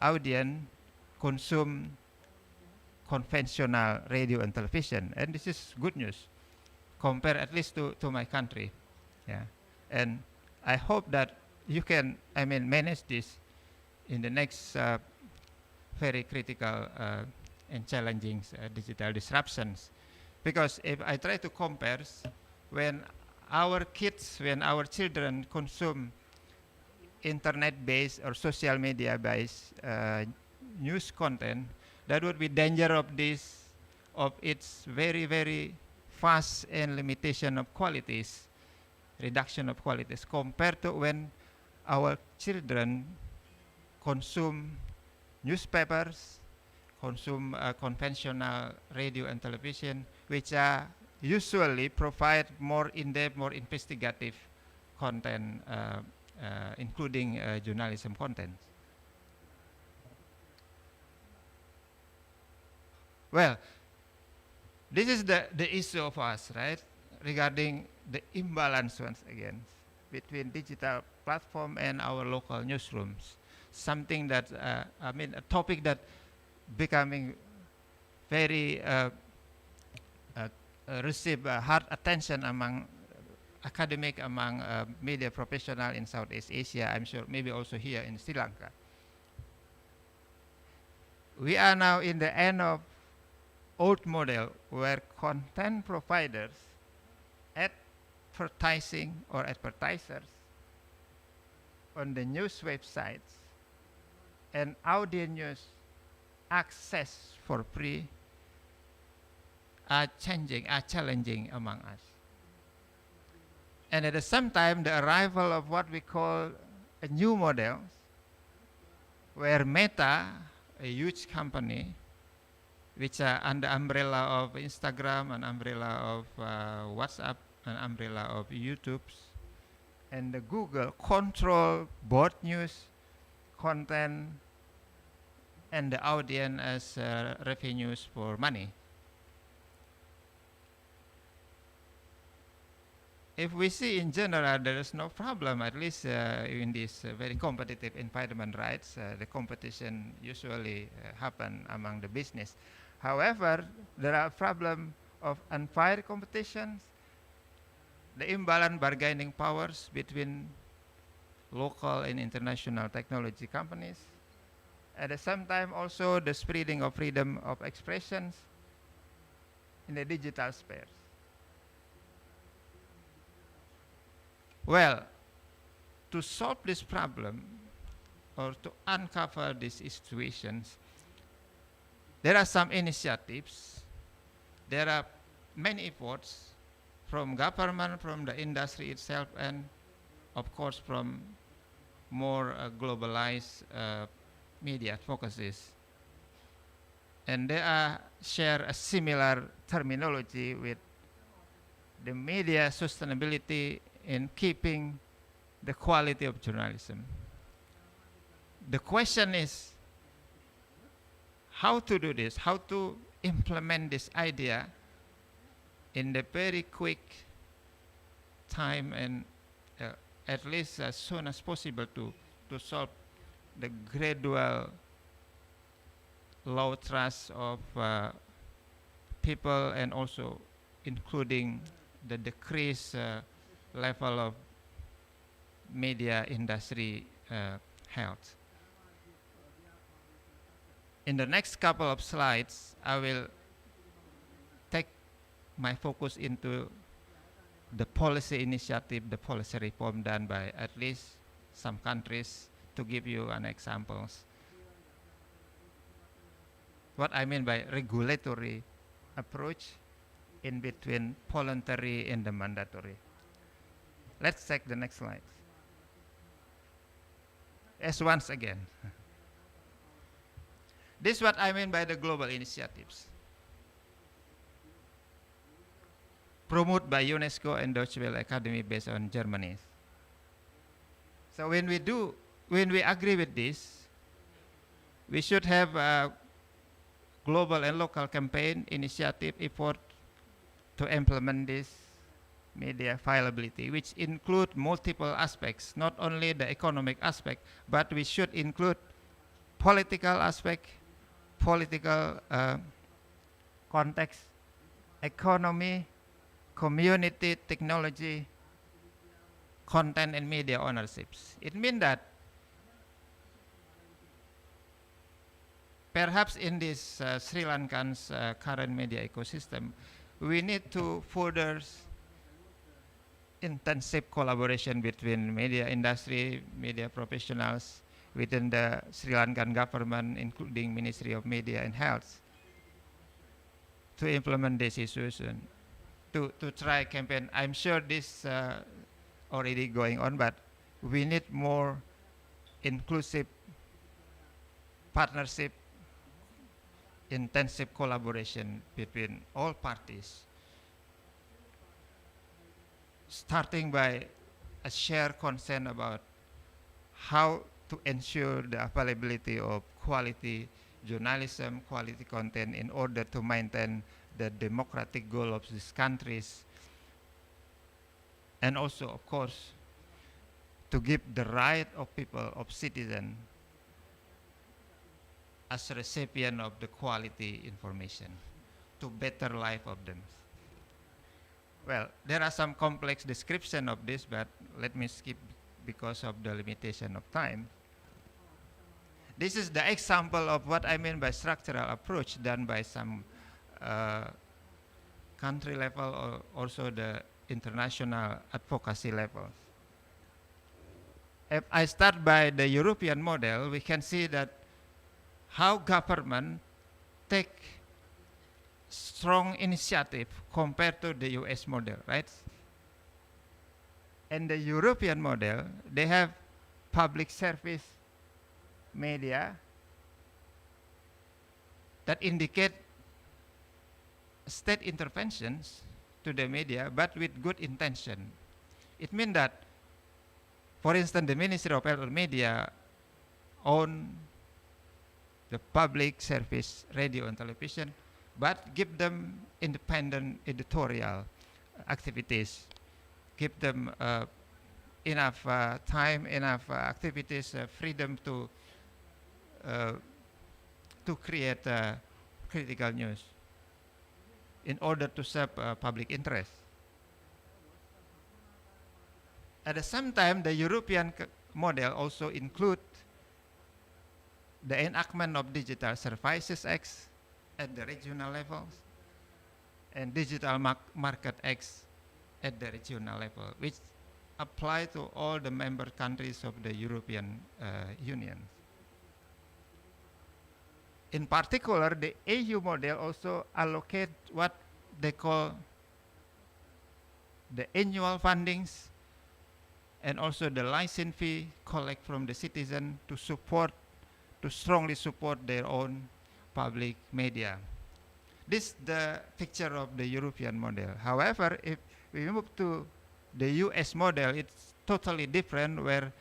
S5: audience consume conventional radio and television, and this is good news compared at least to my country. Yeah, and I hope that you can, manage this in the next very critical and challenging digital disruptions. Because if I try to compare, when our kids, when our children consume internet-based or social media-based news content, that would be danger of its very, very fast and limitation of qualities, reduction of qualities, compared to when our children consume newspapers, consume conventional radio and television, which usually provide more in-depth, more investigative content, including journalism content. Well, this is the issue of us, right? Regarding the imbalance once again between digital platform and our local newsrooms. Something that, a topic that becoming very receive hard attention among academic, among media professional in Southeast Asia, I'm sure maybe also here in Sri Lanka. We are now in the end of old model where content providers, advertising or advertisers on the news websites and audio news access for free are challenging among us. And at the same time, the arrival of what we call a new model, where Meta, a huge company, which are under umbrella of Instagram, an umbrella of WhatsApp, an umbrella of YouTube, and the Google control both news, content, and the audience as revenues for money. If we see in general, there is no problem, at least in this very competitive environment, right? The competition usually happen among the business. However, there are problems of unfair competitions, the imbalance bargaining powers between local and international technology companies. At the same time, also the spreading of freedom of expressions, in the digital space. Well, to solve this problem or to uncover these situations, there are some initiatives, there are many efforts from government, from the industry itself, and of course from more globalized media focuses. And they share a similar terminology with the media sustainability in keeping the quality of journalism. The question is how to do this, how to implement this idea in the very quick time and at least as soon as possible to solve the gradual low trust of people, and also including the decreased level of media industry health. In the next couple of slides, I will take my focus into the policy initiative, the policy reform done by at least some countries, to give you an examples. What I mean by regulatory approach in between voluntary and the mandatory. Let's check the next slide. As once again. This is what I mean by the global initiatives. Promoted by UNESCO and Deutsche Welle Academy based on Germany. So when we agree with this, we should have a global and local campaign initiative effort to implement this media viability, which include multiple aspects, not only the economic aspect, but we should include political aspect, political context, economy, community, technology, content and media ownerships. It means that perhaps in this Sri Lankan's current media ecosystem, we need to further intensive collaboration between media industry, media professionals within the Sri Lankan government, including Ministry of Media and Health, to implement this solution, to try campaign. I'm sure this already going on, but we need more inclusive partnership, intensive collaboration between all parties, starting by a shared concern about how to ensure the availability of quality journalism, quality content in order to maintain the democratic goal of these countries, and also, of course, to give the right of people, of citizens, as a recipient of the quality information to better life of them. Well, there are some complex description of this, but let me skip because of the limitation of time. This is the example of what I mean by structural approach done by some country level or also the international advocacy levels. If I start by the European model, we can see that how government take strong initiative compared to the US model, right? And the European model, they have public service media that indicate state interventions to the media, but with good intention. It means that, for instance, the Ministry of Health and Media own the public service radio and television, but give them independent editorial activities, give them enough time, enough activities, freedom to create critical news in order to serve public interest. At the same time, the European model also include the enactment of Digital Services Act at the regional levels, and digital market acts at the regional level, which apply to all the member countries of the European Union. In particular, the EU model also allocate what they call the annual fundings and also the license fee collect from the citizen to strongly support their own public media. This is the picture of the European model. However, if we move to the US model, it's totally different, where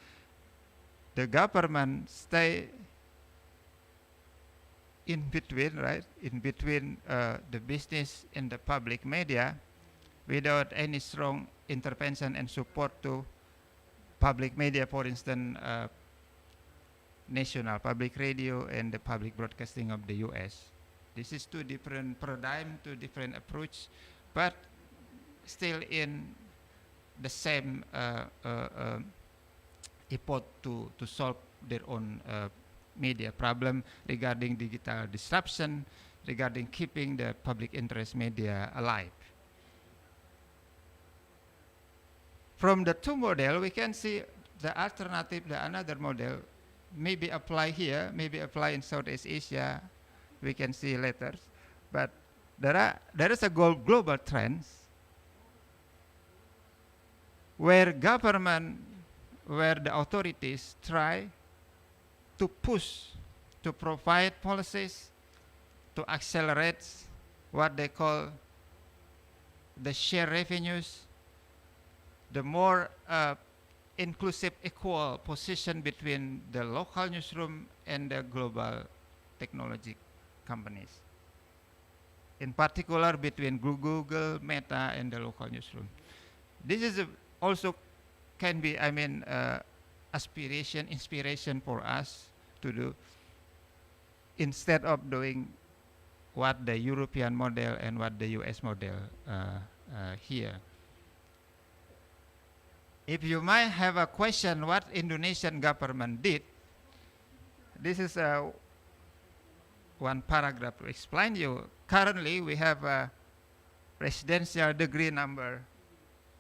S5: the government stay in between, right? In between the business and the public media, without any strong intervention and support to public media, for instance, national public radio and the public broadcasting of the US. This is two different paradigm, two different approach, but still in the same effort to solve their own media problem regarding digital disruption, regarding keeping the public interest media alive. From the two model, we can see the alternative, the another model, maybe apply here, maybe apply in Southeast Asia. We can see later, but there is a global trends where government, where the authorities try to push, to provide policies to accelerate what they call the share revenues, the more inclusive, equal position between the local newsroom and the global technology companies. In particular, between Google, Meta, and the local newsroom. This is also can be, inspiration for us to do, instead of doing what the European model and what the US model here. If you might have a question what Indonesian government did, this is one paragraph to explain you. Currently, we have a presidential decree number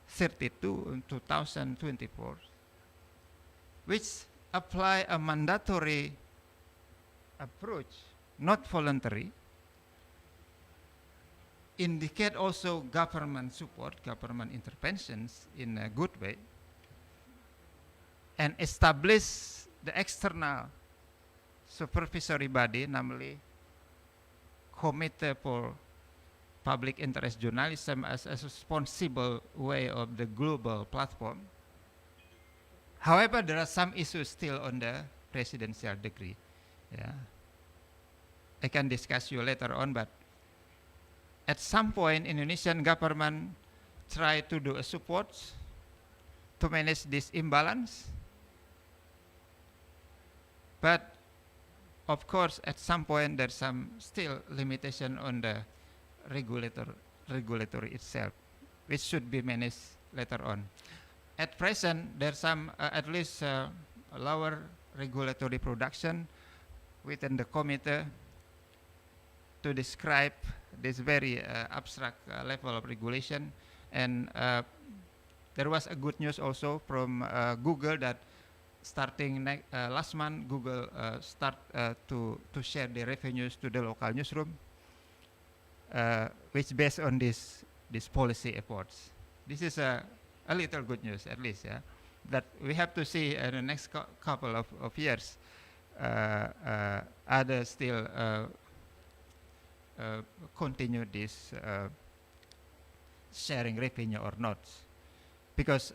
S5: 32 in 2024, which apply a mandatory approach, not voluntary, indicate also government support, government interventions in a good way, and establish the external supervisory body, namely Committee for Public Interest Journalism, as a responsible way of the global platform. However, there are some issues still on the presidential decree. Yeah, I can discuss you later on, but at some point, Indonesian government try to do a support to manage this imbalance. But of course, at some point, there's some still limitation on the regulatory itself, which should be managed later on. At present, there's some at least lower regulatory production within the committee to describe this very abstract level of regulation. And there was a good news also from Google that starting last month, Google start to share the revenues to the local newsroom, which based on this policy efforts. This is a little good news, at least, yeah. That we have to see in the next couple of years, others still continue this sharing revenue or not, because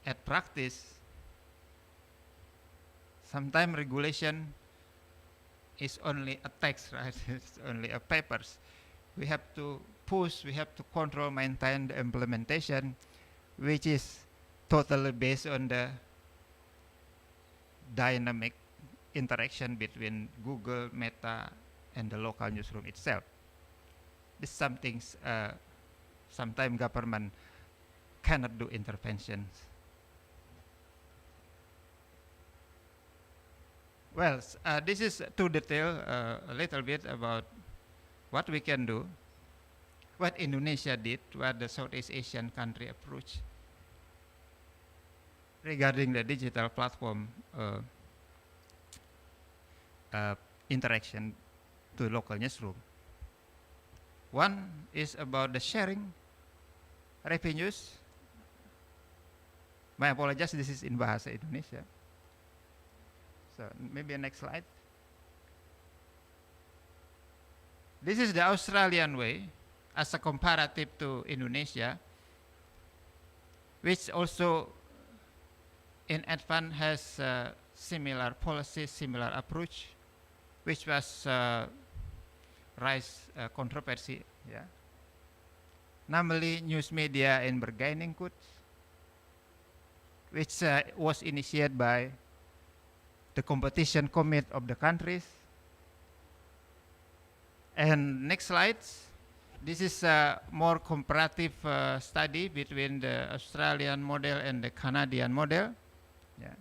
S5: at practice, sometimes regulation is only a text, right? It's only a papers. We have to push, we have to control, maintain the implementation, which is totally based on the dynamic interaction between Google, Meta, and the local newsroom itself. This is some things sometimes government cannot do interventions. Well, this is to detail a little bit about what we can do what Indonesia did, what the Southeast Asian country approach regarding the digital platform interaction to local newsroom. One is about the sharing revenues. My apologies, this is in Bahasa Indonesia. So maybe next slide. This is the Australian way as a comparative to Indonesia, which also in advance has similar policy, similar approach, which was raised controversy, yeah. Namely, news media in bargaining goods, which was initiated by the competition committee of the countries. And next slides. This is a more comparative study between the Australian model and the Canadian model, yeah,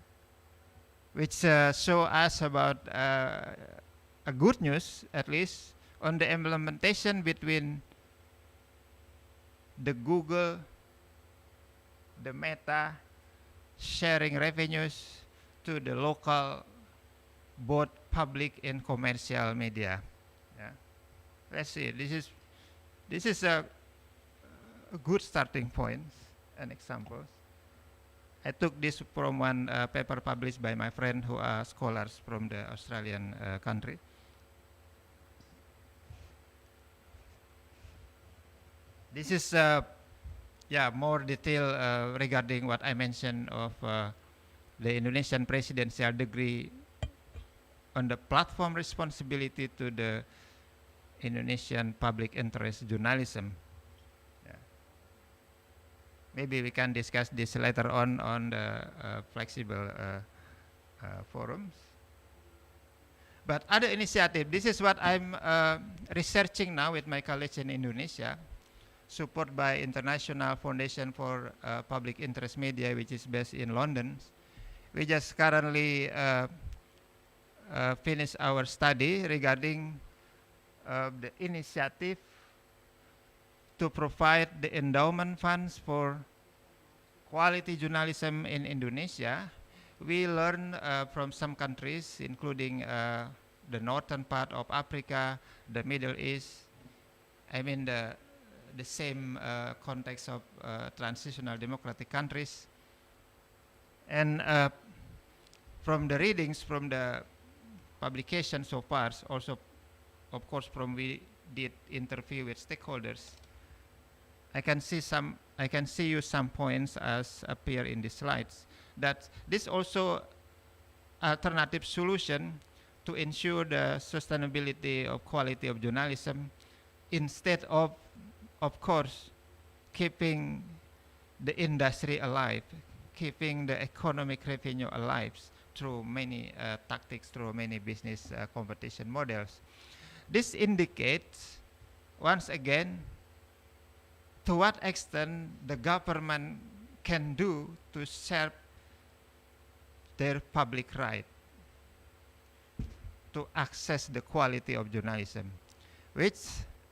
S5: which show us about a good news, at least, on the implementation between the Google, the Meta, sharing revenues to the local, both public and commercial media. Yeah. Let's see. This is a good starting point and examples. I took this from one paper published by my friend who are scholars from the Australian country. This is more detail regarding what I mentioned of the Indonesian presidential degree on the platform responsibility to the Indonesian public interest journalism. Yeah. Maybe we can discuss this later on the flexible forums. But other initiative, this is what I'm researching now with my colleagues in Indonesia, supported by International Foundation for Public Interest Media, which is based in London. We just currently finished our study regarding the initiative to provide the endowment funds for quality journalism in Indonesia. We learn from some countries, including the northern part of Africa, the Middle East. I mean the same context of transitional democratic countries. And from the readings from the publication so far, also of course from we did interview with stakeholders, I can see you some points as appear in the slides, that this also alternative solution to ensure the sustainability of quality of journalism, instead of course keeping the industry alive, keeping the economic revenue alive through many tactics, through many business competition models. This indicates, once again, to what extent the government can do to serve their public right to access the quality of journalism, which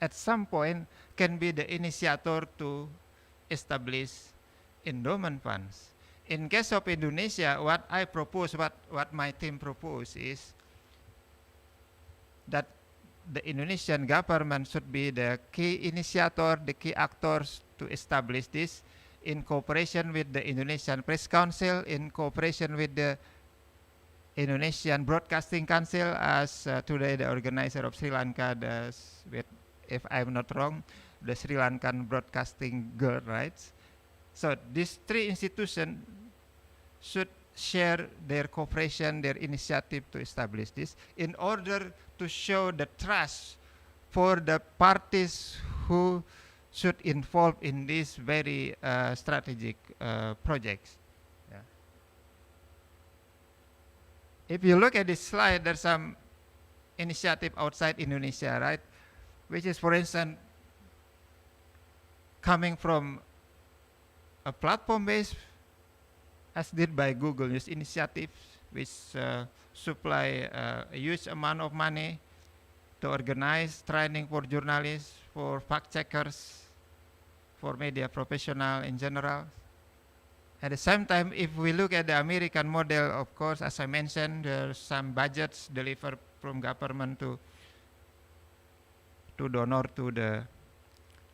S5: at some point can be the initiator to establish endowment funds. In case of Indonesia, what I propose, what my team propose is that the Indonesian government should be the key initiator, the key actors to establish this, in cooperation with the Indonesian Press Council, in cooperation with the Indonesian Broadcasting Council, as today the organizer of Sri Lanka does with, if I'm not wrong, the Sri Lankan Broadcasting Girl Rights. So these three institutions should share their cooperation, their initiative to establish this, in order to show the trust for the parties who should involve in these very strategic projects. Yeah. If you look at this slide, there's some initiative outside Indonesia, right? Which is, for instance, coming from a platform-based, as did by Google News Initiative, which supply a huge amount of money to organize training for journalists, for fact-checkers, for media professional in general. At the same time, if we look at the American model, of course, as I mentioned, there are some budgets delivered from government to donor to the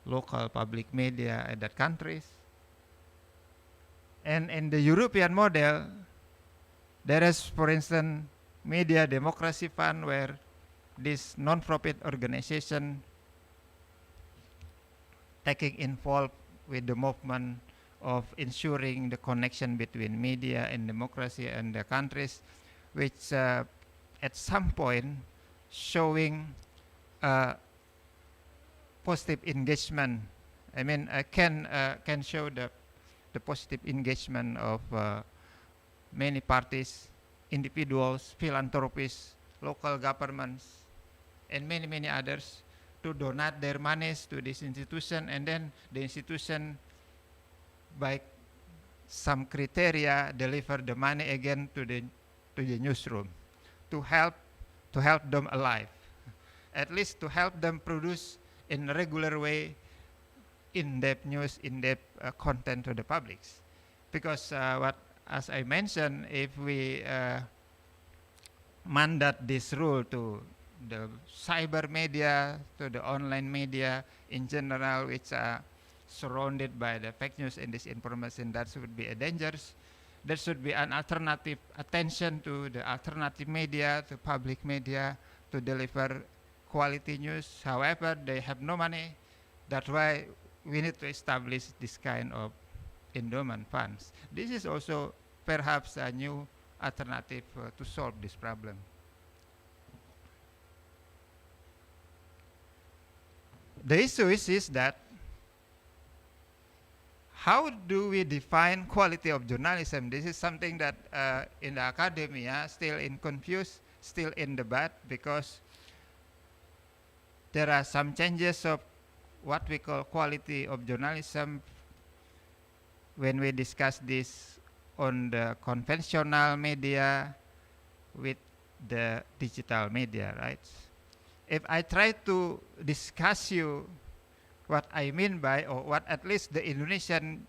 S5: local public media in that countries. And in the European model, there is, for instance, media democracy fund, where this non-profit organization taking involved with the movement of ensuring the connection between media and democracy and the countries, which at some point showing positive engagement. I mean, can show the positive engagement of many parties, individuals, philanthropists, local governments, and many others to donate their monies to this institution, and then the institution, by some criteria, deliver the money again to the newsroom to help them alive, at least to help them produce in a regular way in-depth news, in-depth content to the public. Because as I mentioned, if we mandate this rule to the cyber media, to the online media in general, which are surrounded by the fake news and disinformation, that would be a dangerous. There should be an alternative attention to the alternative media, to public media, to deliver quality news. However, they have no money. That's why we need to establish this kind of endowment funds. This is also perhaps a new alternative to solve this problem. The issue is that how do we define quality of journalism? This is something that in the academia still in confused, still in debate, because there are some changes of what we call quality of journalism when we discuss this on the conventional media with the digital media, right? If I try to discuss you what I mean by, or what at least the Indonesian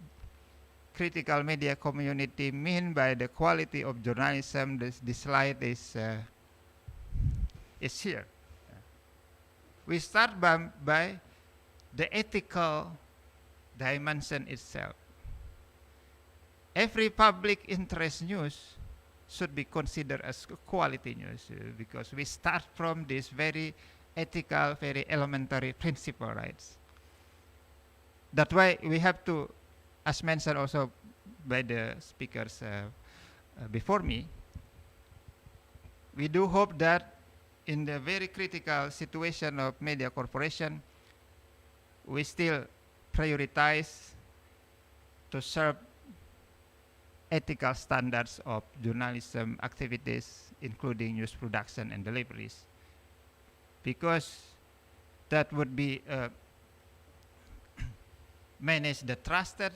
S5: critical media community mean by the quality of journalism, this slide is here. We start by the ethical dimension itself. Every public interest news should be considered as quality news because we start from this very ethical, very elementary principle, right? That's why we have to, as mentioned also by the speakers before me, we do hope that in the very critical situation of media corporation, we still prioritize to serve ethical standards of journalism activities, including news production and deliveries, because that would be manage the trusted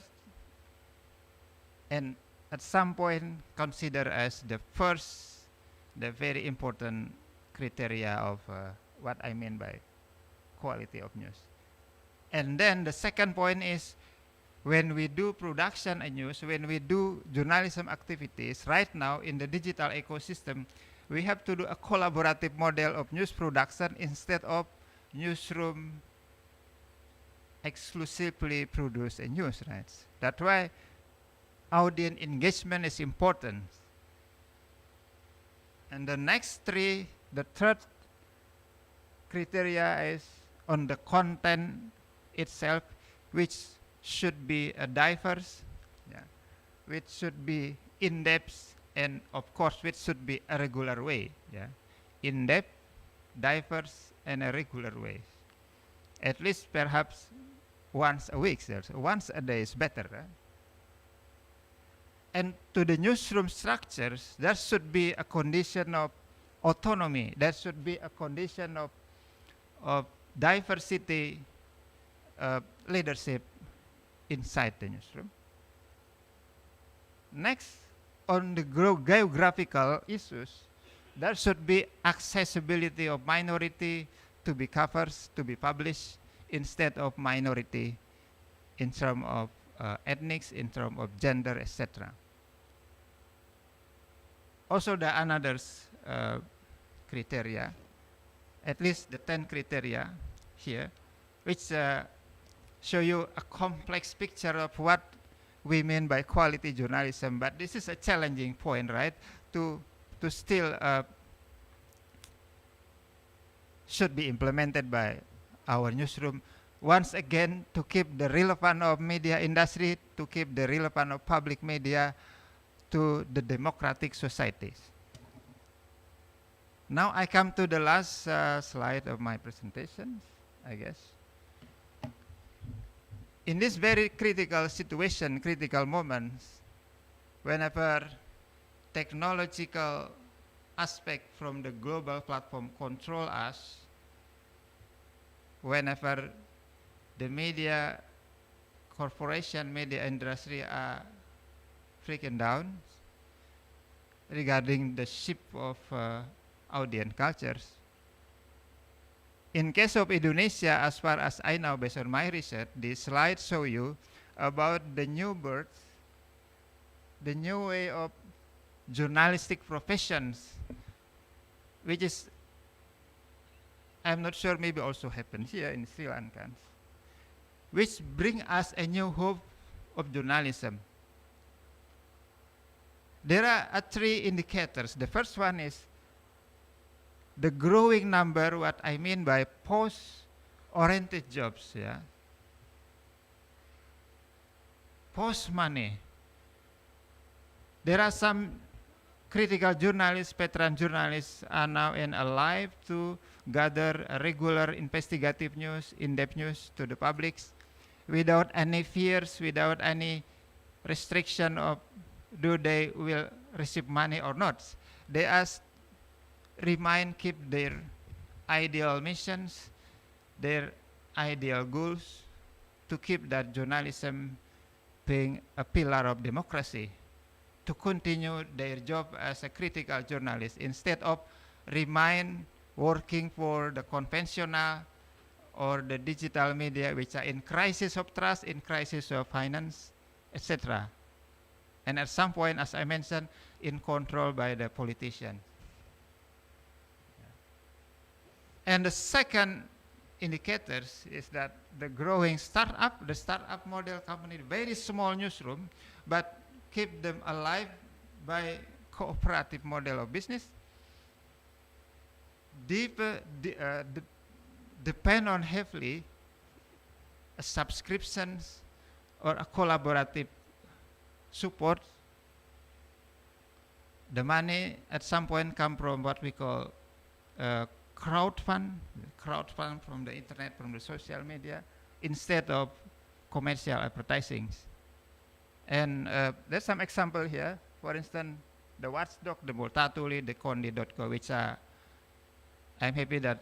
S5: and at some point consider as the very important criteria of what I mean by quality of news. And then the second point is, when we do production and news, when we do journalism activities, right now in the digital ecosystem, we have to do a collaborative model of news production instead of newsroom exclusively produce a news, right? That's why audience engagement is important. And the third criteria is on the content itself, which should be diverse, which should be in-depth, and of course which should be a regular way, in-depth, diverse, and a regular way. At least perhaps once a week, so once a day is better. And to the newsroom structures, there should be a condition of autonomy. There should be a condition of diversity, leadership inside the newsroom. Next, on the geographical issues, there should be accessibility of minority to be covered, to be published, instead of minority in terms of ethnics, in terms of gender, etc. Also, there are another criteria, at least the 10 criteria here, which show you a complex picture of what we mean by quality journalism. But this is a challenging point, right? To still should be implemented by our newsroom. Once again, to keep the relevance of media industry, to keep the relevance of public media to the democratic societies. Now I come to the last slide of my presentation, I guess. In this very critical situation, critical moments, whenever technological aspect from the global platform control us, whenever the media corporation, media industry are freaking down regarding the shift of audience cultures. In case of Indonesia, as far as I know, based on my research, this slide show you about the new birth, the new way of journalistic professions, which is, I'm not sure, maybe also happened here in Sri Lanka, which bring us a new hope of journalism. There are 3 indicators. The first one is the growing number, what I mean by post-oriented jobs, yeah. Post-money. There are some critical journalists, veteran journalists are now alive to gather regular investigative news, in-depth news to the public without any fears, without any restriction of do they will receive money or not. They keep their ideal missions, their ideal goals, to keep that journalism being a pillar of democracy, to continue their job as a critical journalist instead of remain working for the conventional or the digital media, which are in crisis of trust, in crisis of finance, etc. And at some point, as I mentioned, in control by the politician. And the second indicators is that the growing startup, the startup model company, very small newsroom, but keep them alive by cooperative model of business, depend on heavily subscriptions or a collaborative support. The money at some point come from what we call crowdfund from the internet, from the social media, instead of commercial advertising. And there's some example here. For instance, the Watchdog, the Multatuli, the Kondi.co, which are, I'm happy that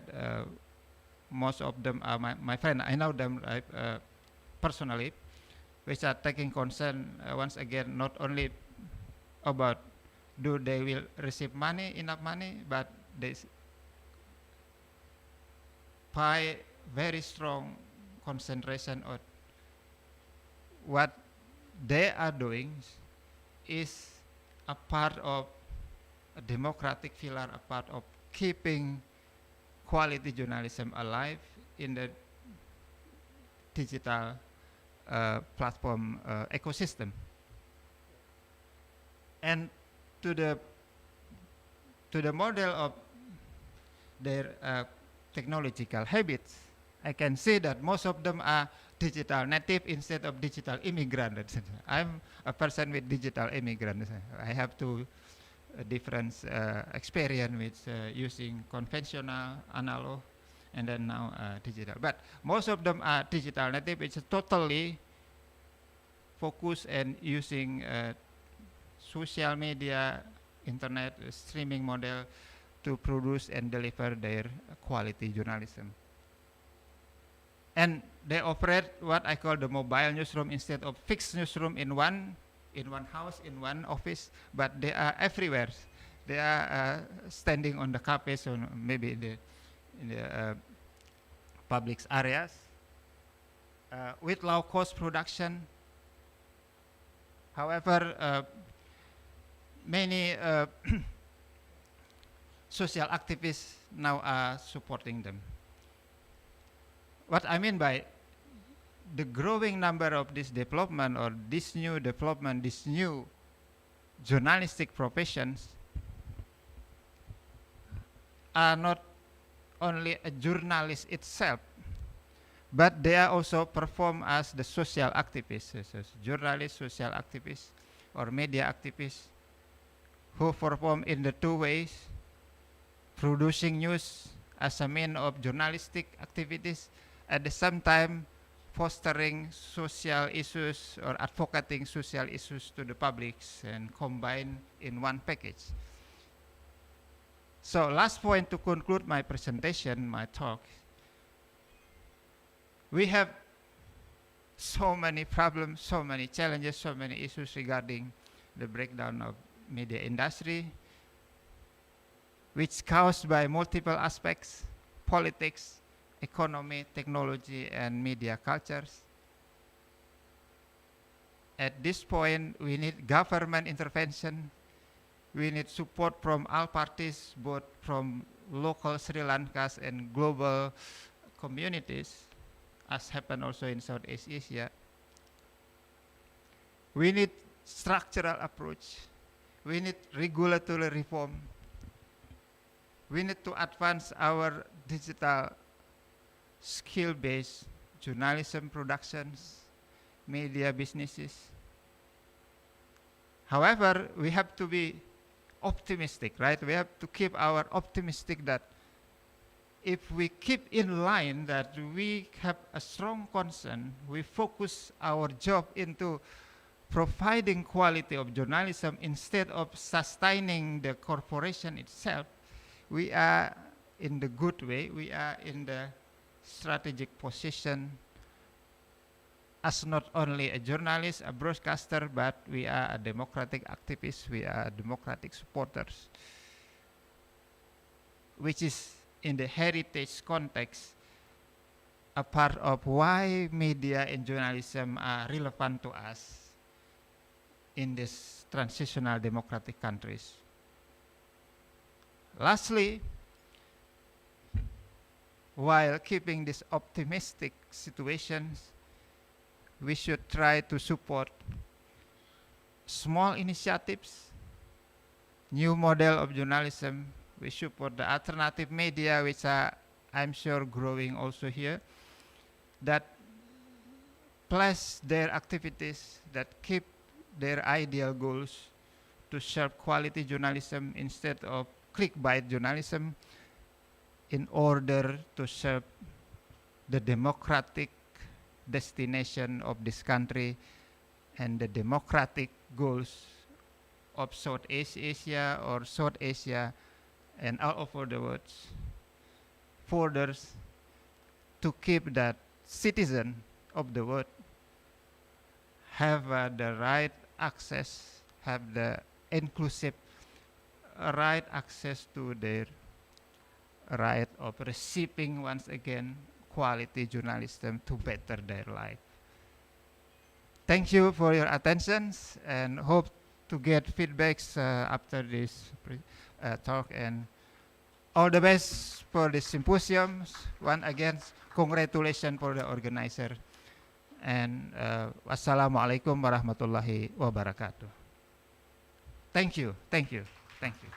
S5: most of them are my friend. I know them personally, which are taking concern once again, not only about do they will receive money, enough money, but they pay very strong concentration on what they are doing is a part of a democratic pillar, a part of keeping quality journalism alive in the digital platform ecosystem. And to the model of their technological habits, I can see that most of them are digital native instead of digital immigrant. I'm a person with digital immigrant. I have two different experience with using conventional, analog, and then now digital. But most of them are digital native. It's totally focused and using social media, internet, streaming model to produce and deliver their quality journalism. And they operate what I call the mobile newsroom instead of fixed newsroom in one house, in one office, but they are everywhere. They are standing on the cafes or maybe in the public areas. with low cost production. However, many social activists now are supporting them. What I mean by the growing number of this development or this new development, these new journalistic professions are not only a journalist itself, but they are also perform as the social activists, as journalists, social activists, or media activists, who perform in the two ways, producing news as a mean of journalistic activities, at the same time fostering social issues or advocating social issues to the publics and combine in one package. So last point to conclude my presentation, my talk, we have so many problems, so many challenges, so many issues regarding the breakdown of media industry, which caused by multiple aspects: politics, economy, technology, and media cultures. At this point, we need government intervention. We need support from all parties, both from local Sri Lankas and global communities, as happened also in Southeast Asia. We need structural approach. We need regulatory reform. We need to advance our digital skill-based journalism productions, media businesses. However, we have to be optimistic, right? We have to keep our optimistic that if we keep in line that we have a strong concern, we focus our job into providing quality of journalism instead of sustaining the corporation itself, we are in the good way, we are in the strategic position as not only a journalist, a broadcaster, but we are a democratic activist, we are democratic supporters, which is in the heritage context a part of why media and journalism are relevant to us in these transitional democratic countries. Lastly, while keeping these optimistic situations, we should try to support small initiatives, new model of journalism. We support the alternative media, which are, I'm sure, growing also here, that place their activities, that keep their ideal goals to serve quality journalism instead of clickbait journalism, in order to serve the democratic destination of this country and the democratic goals of Southeast Asia or South Asia and all over the world, further to keep that citizen of the world have the right access, have the inclusive right access to their right of receiving once again quality journalism to better their life. Thank you for your attention and hope to get feedbacks after this talk, and all the best for the symposiums. Once again, congratulations for the organizer, and wassalamualaikum warahmatullahi wabarakatuh. Thank you, thank you, thank you.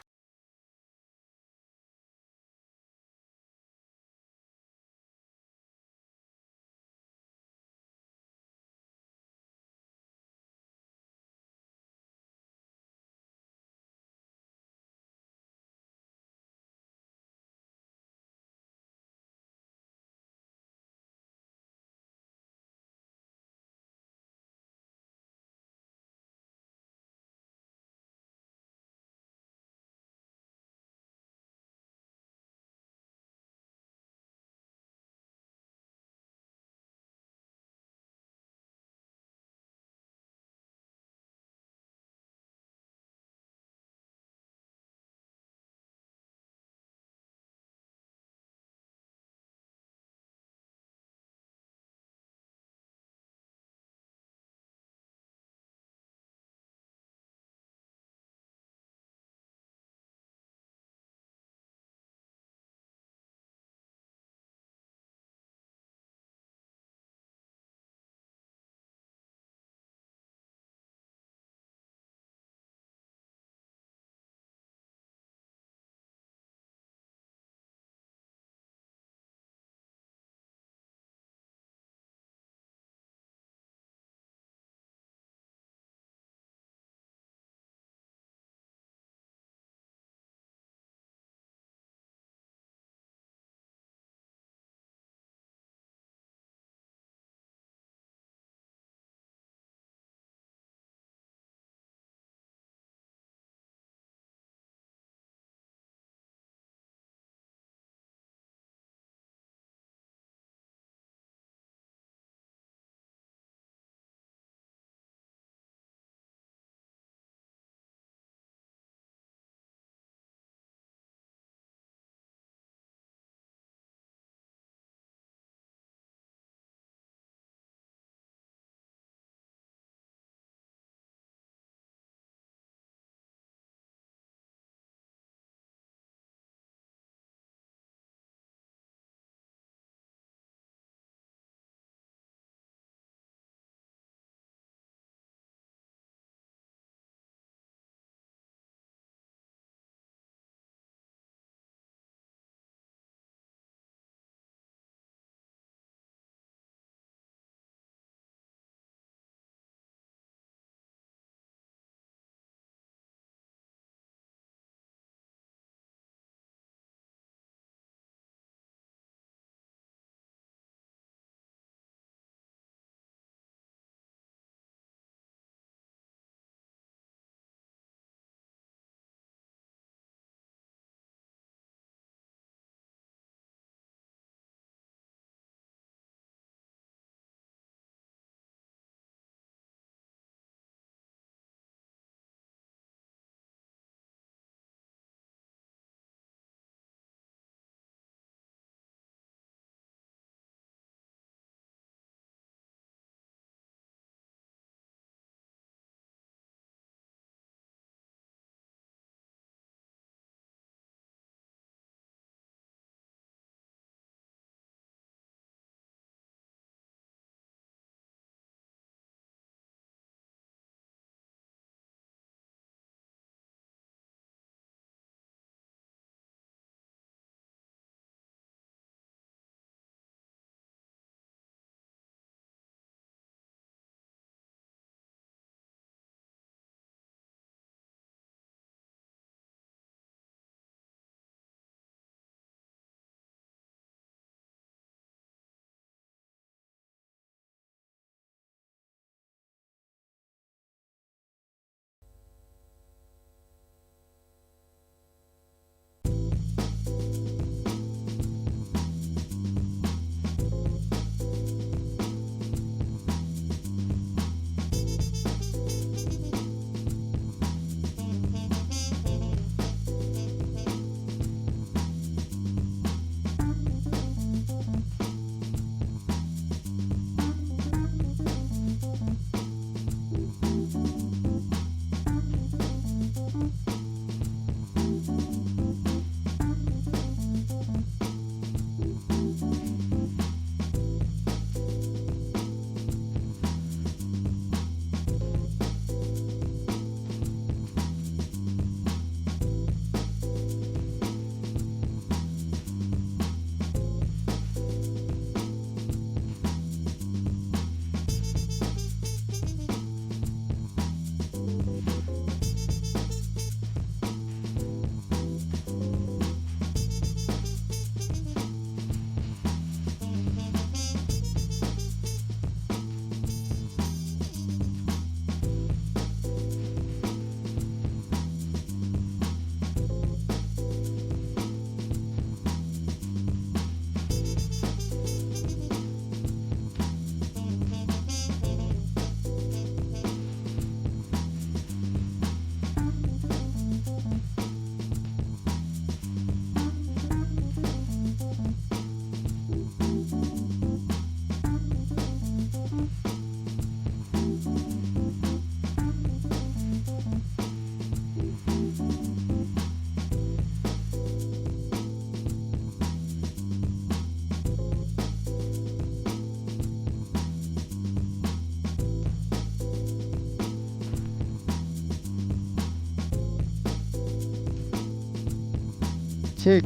S4: check.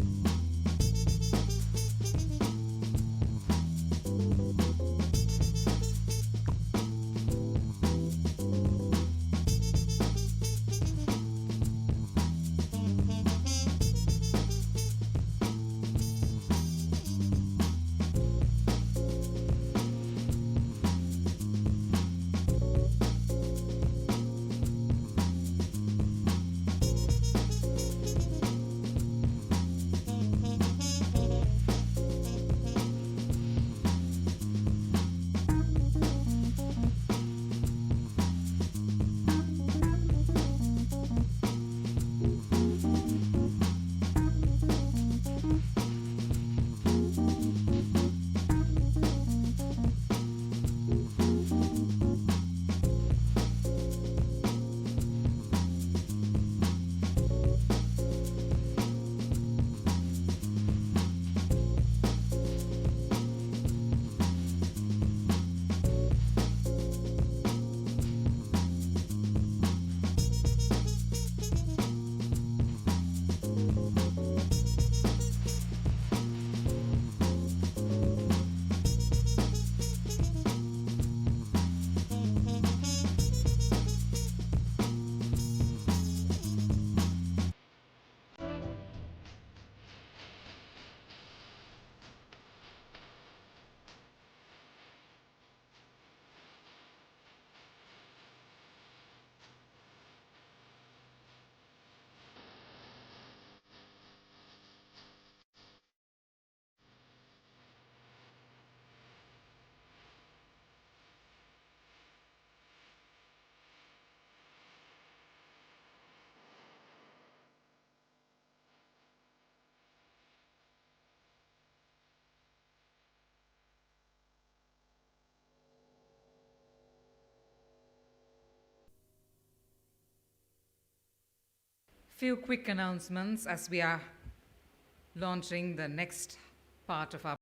S2: Few quick announcements as we are launching the next part of our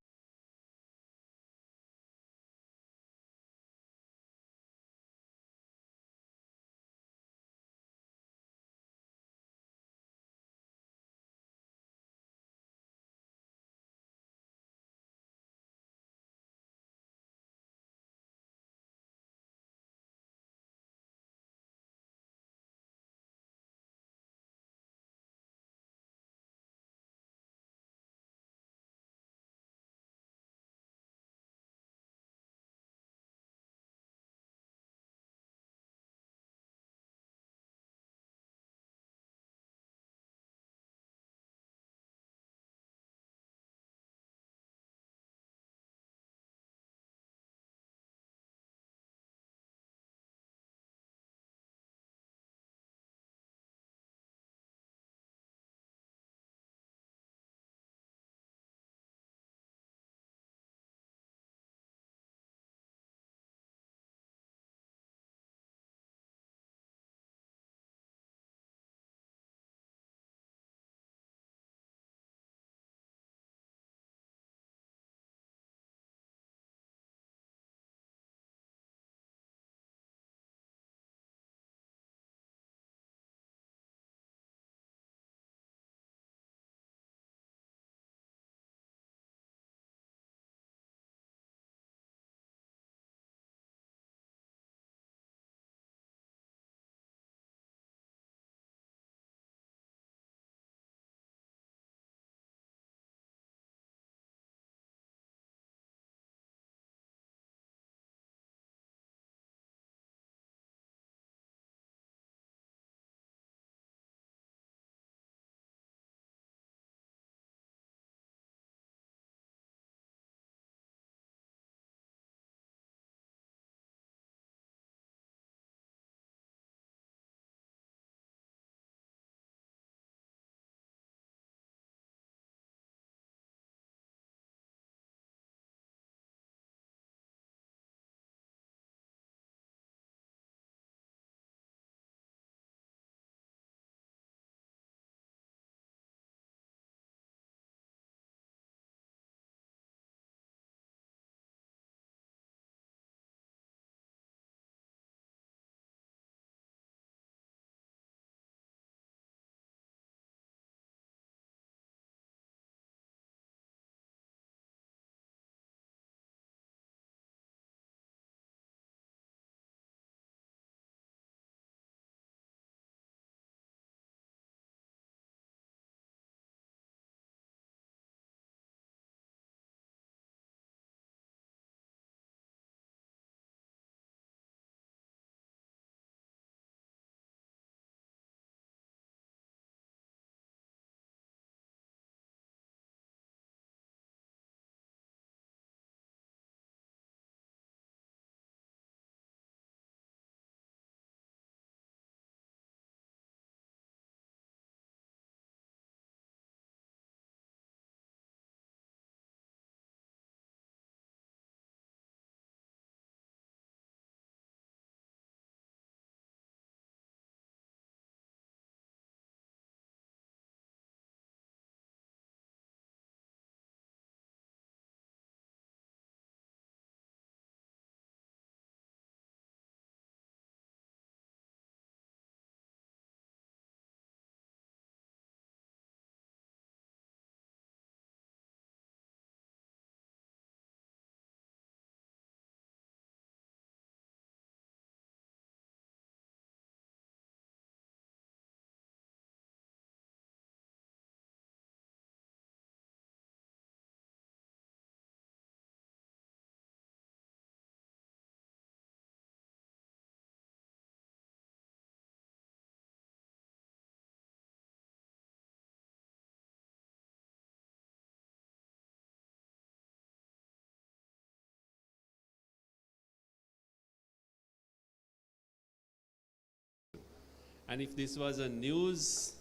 S6: And if this was a news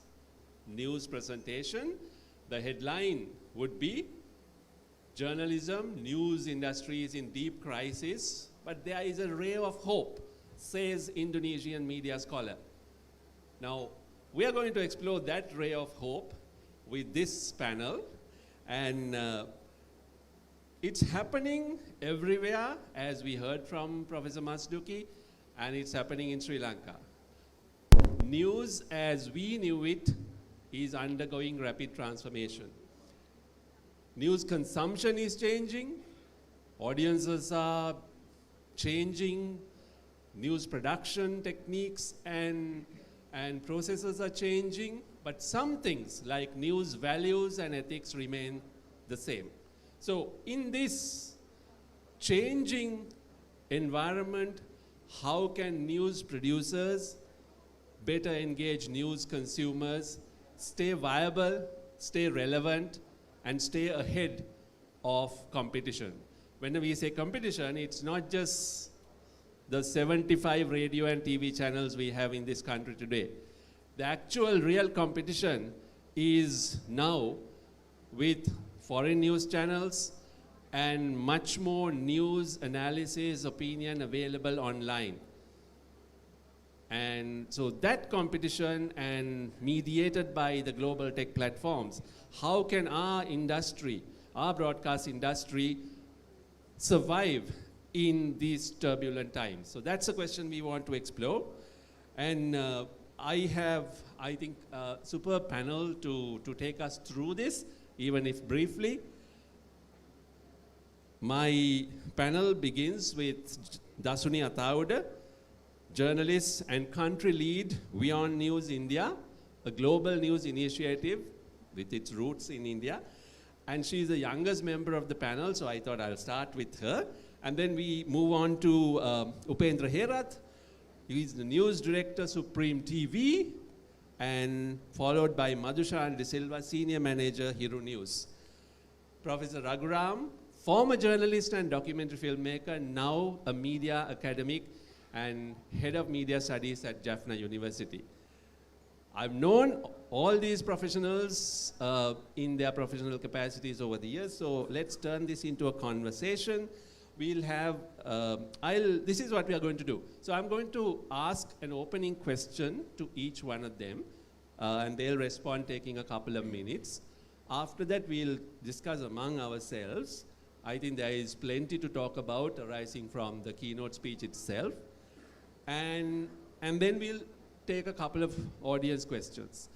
S6: presentation, the headline would be journalism, news industry is in deep crisis, but there is a ray of hope, says Indonesian media scholar. Now, we are going to explore that ray of hope with this panel, and it's happening everywhere, as we heard from Professor Masduki, and it's happening in Sri Lanka. News as we knew it is undergoing rapid transformation. News consumption is changing, audiences are changing, news production techniques and processes are changing, but some things like news values and ethics remain the same. So in this changing environment, how can news producers better engage news consumers, stay viable, stay relevant, and stay ahead of competition? When we say competition, it's not just the 75 radio and TV channels we have in this country today. The actual real competition is now with foreign news channels and much more news, analysis, opinion available online. And so that competition and mediated by the global tech platforms, how can our industry, our broadcast industry, survive in these turbulent times? So that's a question we want to explore. And I have, I think, a superb panel to take us through this, even if briefly. My panel begins with Dasuni Atauda, journalist and country lead Beyond News India, a global news initiative with its roots in India. And she's the youngest member of the panel, so I thought I'll start with her. And then we move on to Upendra Herath. He's the news director, Supreme TV, and followed by Madhushan De Silva, senior manager, Hiru News. Professor Raghuram, former journalist and documentary filmmaker, now a media academic and head of media studies at Jaffna University. I've known all these professionals in their professional capacities over the years, so let's turn this into a conversation. We'll have, this is what we are going to do. So I'm going to ask an opening question to each one of them, and they'll respond taking a couple of minutes. After that, we'll discuss among ourselves. I think there is plenty to talk about arising from the keynote speech itself. And then we'll take a couple of audience questions.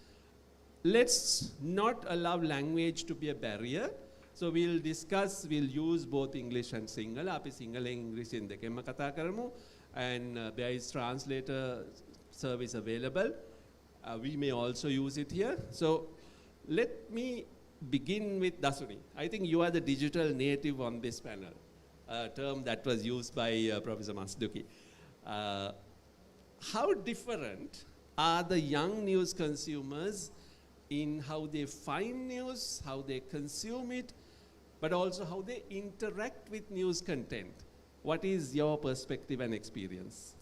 S6: Let's not allow language to be a barrier. So we'll discuss, we'll use both English and Sinhala. Api Sinhala English in dekema kata karamu, and there is translator service available. We may also use it here. So let me begin with Dasuni. I think you are the digital native on this panel, a term that was used by Professor Masduki. How different are the young news consumers in how they find news, how they consume it, but also how they interact with news content? What is your perspective and experience?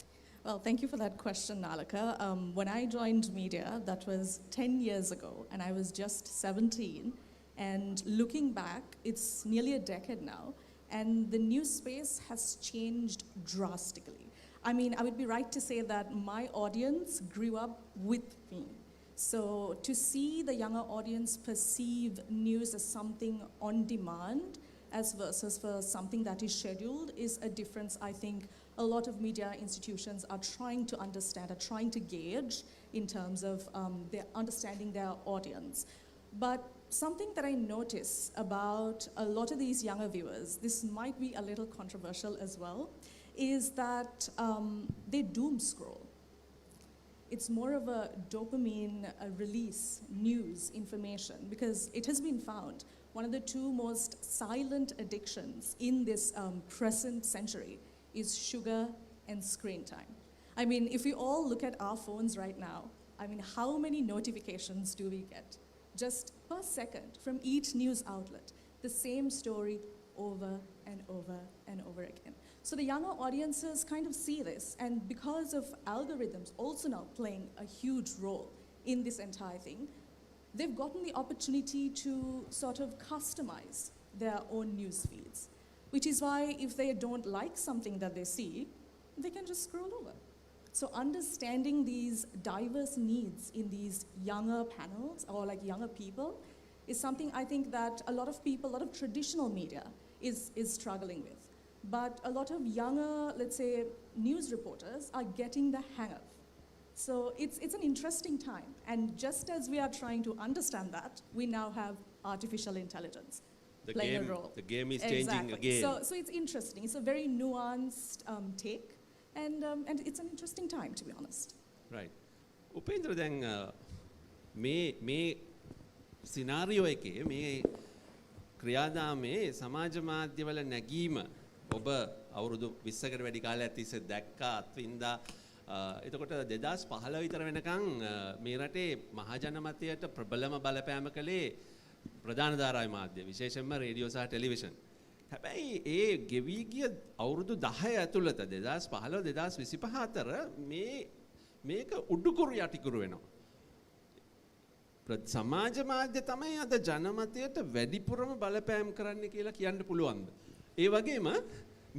S7: Well, thank you for that question, Nalaka. When I joined media, that was 10 years ago, and I was just 17. And looking back, it's nearly a decade now, and the news space has changed drastically. I mean, I would be right to say that my audience grew up with me. So to see the younger audience perceive news as something on demand as versus for something that is scheduled is a difference I think a lot of media institutions are trying to understand, are trying to gauge in terms of their understanding their audience. But something that I notice about a lot of these younger viewers, this might be a little controversial as well, is that they doom scroll. It's more of a dopamine release, news, information, because it has been found one of the two most silent addictions in this present century is sugar and screen time. I mean, if we all look at our phones right now, I mean, how many notifications do we get? Just per second from each news outlet, the same story over and over and over again. So the younger audiences kind of see this, and because of algorithms also now playing a huge role in this entire thing, they've gotten the opportunity to sort of customize their own news feeds, which is why if they don't like something that they see, they can just scroll over. So understanding these diverse needs in these younger panels or like younger people is something I think that a lot of people, a lot of traditional media is struggling with. But a lot of younger, let's say, news reporters are getting the hang of. So it's an interesting time. And just as we are trying to understand that, we now have artificial intelligence playing a role.
S6: The game is changing again.
S7: So it's interesting. It's a very nuanced take. And it's an interesting time, to be honest.
S6: Right. උපේන්ද්‍ර දැන් මේ සිනාරියෝ එකේ මේ ක්‍රියාදාමේ සමාජ මාධ්‍යවල නැගීම ඔබ අවුරුදු 20කට වැඩි කාලයක් තිස්සේ දැක්කා අත්විඳා එතකොට 2015 විතර වෙනකන් මේ රටේ මහජන මතයට ප්‍රබලම බලපෑම කළේ ප්‍රධාන ධාරාවේ මාධ්‍ය විශේෂයෙන්ම රේඩියෝ සහ ටෙලිවිෂන්. හැබැයි ඒ ගෙවි ගිය අවුරුදු 10 ඇතුළත 2015 2025 අතර මේක උඩුකුරු යටිකුරු වෙනවා. සමාජ මාධ්‍ය තමයි අද ජනමතයට වැඩිපුරම බලපෑම් කරන්න කියලා කියන්න පුළුවන්ද? ඒ වගේම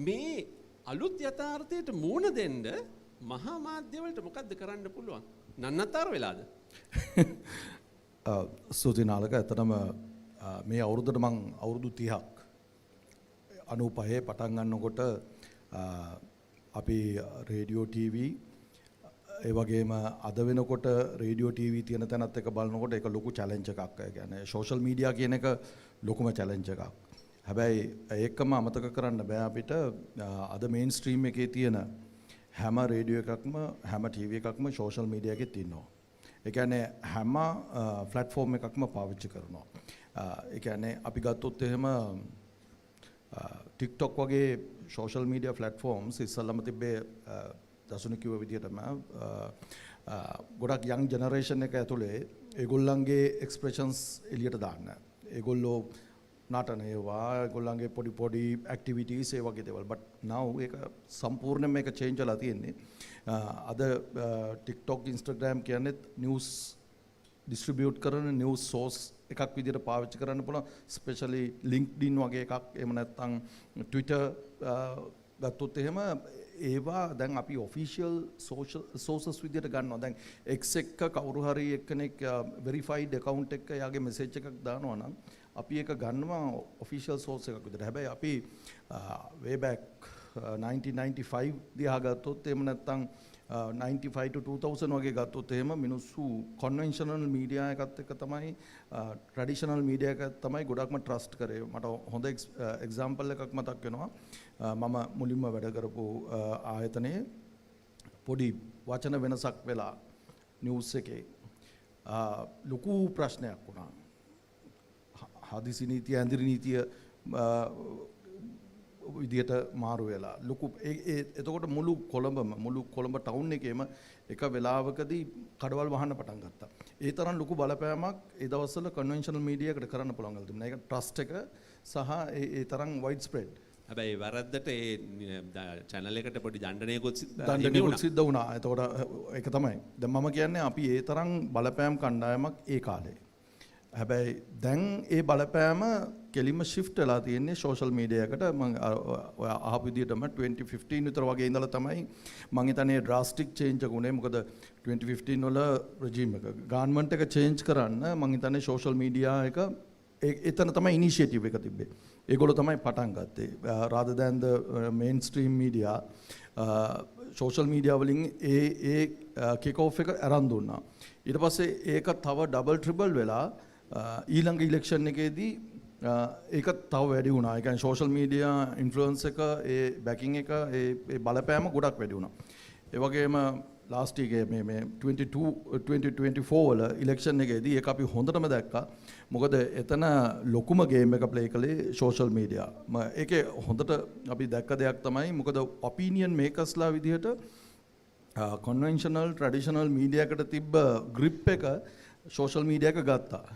S6: මේ අලුත් යථාර්ථයට මූණ දෙන්න මහා මාධ්‍ය වලට මොකද්ද කරන්න පුළුවන්? නන්නතර වෙලාද?
S8: සුදිනාලක ඇත්තටම මේ අවුරුද්දට මං අවුරුදු 30ක් 95 පටන් ගන්නකොට අපි රේඩියෝ ටීවී ඒ වගේම අද වෙනකොට රේඩියෝ ටීවී තියෙන තැනත් එක බලනකොට ඒක ලොකු චැලෙන්ජ් එකක්. ඒ කියන්නේ සෝෂල් මීඩියා කියන එක ලොකුම චැලෙන්ජ් එකක්. හැබැයි ඒකම අමතක කරන්න බෑ අපිට අද මේන් ස්ට්‍රීම් එකේ තියෙන හැම රේඩියෝ එකක්ම හැම ටීවී එකක්ම සෝෂල් මීඩියා එකේ තියෙනවා. ඒ කියන්නේ හැම ප්ලැට්ෆෝම් එකක්ම පාවිච්චි කරනවා. ඒ කියන්නේ අපි ගත්තොත් එහෙම TikTok වගේ සෝෂල් මීඩියා ප්ලැට්ෆෝම්ස් ඉස්සල්ලාම තිබ්බේ දසුන කිව්ව විදිහටම ගොඩක් යං ජෙනරේෂන් එක ඇතුලේ ඒගොල්ලන්ගේ එක්ස්ප්‍රෙෂන්ස් එළියට දාන්න. ඒගොල්ලෝ නටන ඒවා ඒගොල්ලන්ගේ පොඩි ඇක්ටිවිටීස් ඒ වගේ දේවල්. but now ඒක සම්පූර්ණයෙන් මේක චේන්ජ් වෙලා තියෙන්නේ. අද TikTok Instagram කියන්නේ නිවුස් ඩිස්ට්‍රිබියුට් කරන නිවුස් සෝස් එකක් විදිහට පාවිච්චි කරන්න පුළුවන්. ස්පෙෂලි LinkedIn වගේ එකක් එහෙම නැත්නම් Twitter ගත්තොත් එහෙම ඒවා දැන් අපි ඔෆිෂියල් සෝසස් විදිහට ගන්නවා. දැන් X එක කවුරු හරි එක්කෙනෙක් වෙරිෆයිඩ් account එක යාගේ මැසේජ් එකක් දානවා නම් අපි ඒක ගන්නවා ඔෆිෂියල් සෝස් එකක් විදිහට. හැබැයි අපි way back 1995 දිහා ගත්තොත් එහෙම නැත්නම් 95 to 2000 වගේ ගත්තොත් එහෙම මිනිස්සු conventional media එකත් එක්ක තමයි traditional media එකත් තමයි ගොඩක්ම trust කරේ. මට හොඳ example එකක් මතක් වෙනවා. මම මුලින්ම වැඩ කරපු ආයතනයේ පොඩි වචන වෙනසක් වෙලා නිවුස් එකේ ලොකු ප්‍රශ්නයක් වුණා. හදිසි නීතිය ඇඳිරි නීතිය විදියට මාරු වෙලා ලොකු එතකොට මුළු කොළඹ ටවුන් එකේම එක වෙලාවකදී කඩවල් වහන්න පටන් ගත්තා. ඒ තරම් ලොකු බලපෑමක් ඒ දවස්වල කන්වෙන්ෂනල් මීඩියා එකට කරන්න පුළුවන් ගල් තිබුණා. ඒක ට්‍රස්ට් එක සහ ඒ තරම් වයිඩ් ස්ප්‍රෙඩ්.
S6: හැබැයි වැරද්දට ඒ channel එකට පොඩි දණ්ඩනයකුත්
S8: සිද්ධ වුණා. එතකොට ඒක තමයි. දැන් මම කියන්නේ අපි ඒ තරම් බලපෑම් කණ්ඩායමක් ඒ කාලේ. හැබැයි දැන් ඒ බලපෑම කෙලින්ම shift වෙලා තියෙන්නේ social media එකට. මම ඔය අහපු විදිහටම 2015 විතර වගේ ඉඳලා තමයි මම හිතන්නේ drastic change එක උනේ. මොකද 2015 වල regime එක government එක change කරන්න මම හිතන්නේ social media එක එතන තමයි initiative එක තිබ්බේ. ඒගොල්ලෝ තමයි පටන් ගත්තේ. rather than the mainstream media social media වලින් ඒ kick off එක අරන් දුන්නා. ඊට පස්සේ ඒක තව double triple වෙලා ඊළඟ ඉලෙක්ෂන් එකේදී ඒක තව වැඩි වුණා. ඒ කියන්නේ සෝෂල් මීඩියා ඉන්ෆ්ලුවන්ස් එක ඒ බැකින් එක ඒ බලපෑම ගොඩක් වැඩි වුණා. ඒ වගේම ලාස්ට් එකේ මේ 2024 වල ඉලෙක්ෂන් එකේදී ඒක අපි හොඳටම දැක්කා. මොකද එතන ලොකුම ගේම් එක ප්ලේ කළේ සෝෂල් මීඩියා. ඒකේ හොඳට අපි දැක්ක දෙයක් තමයි මොකද ඔපිනියන් මේකර්ස්ලා විදිහට කන්වෙන්ෂනල් ට්‍රැඩිෂනල් මීඩියා එකට තිබ්බ ග්‍රිප් එක සෝෂල් මීඩියා එක ගත්තා.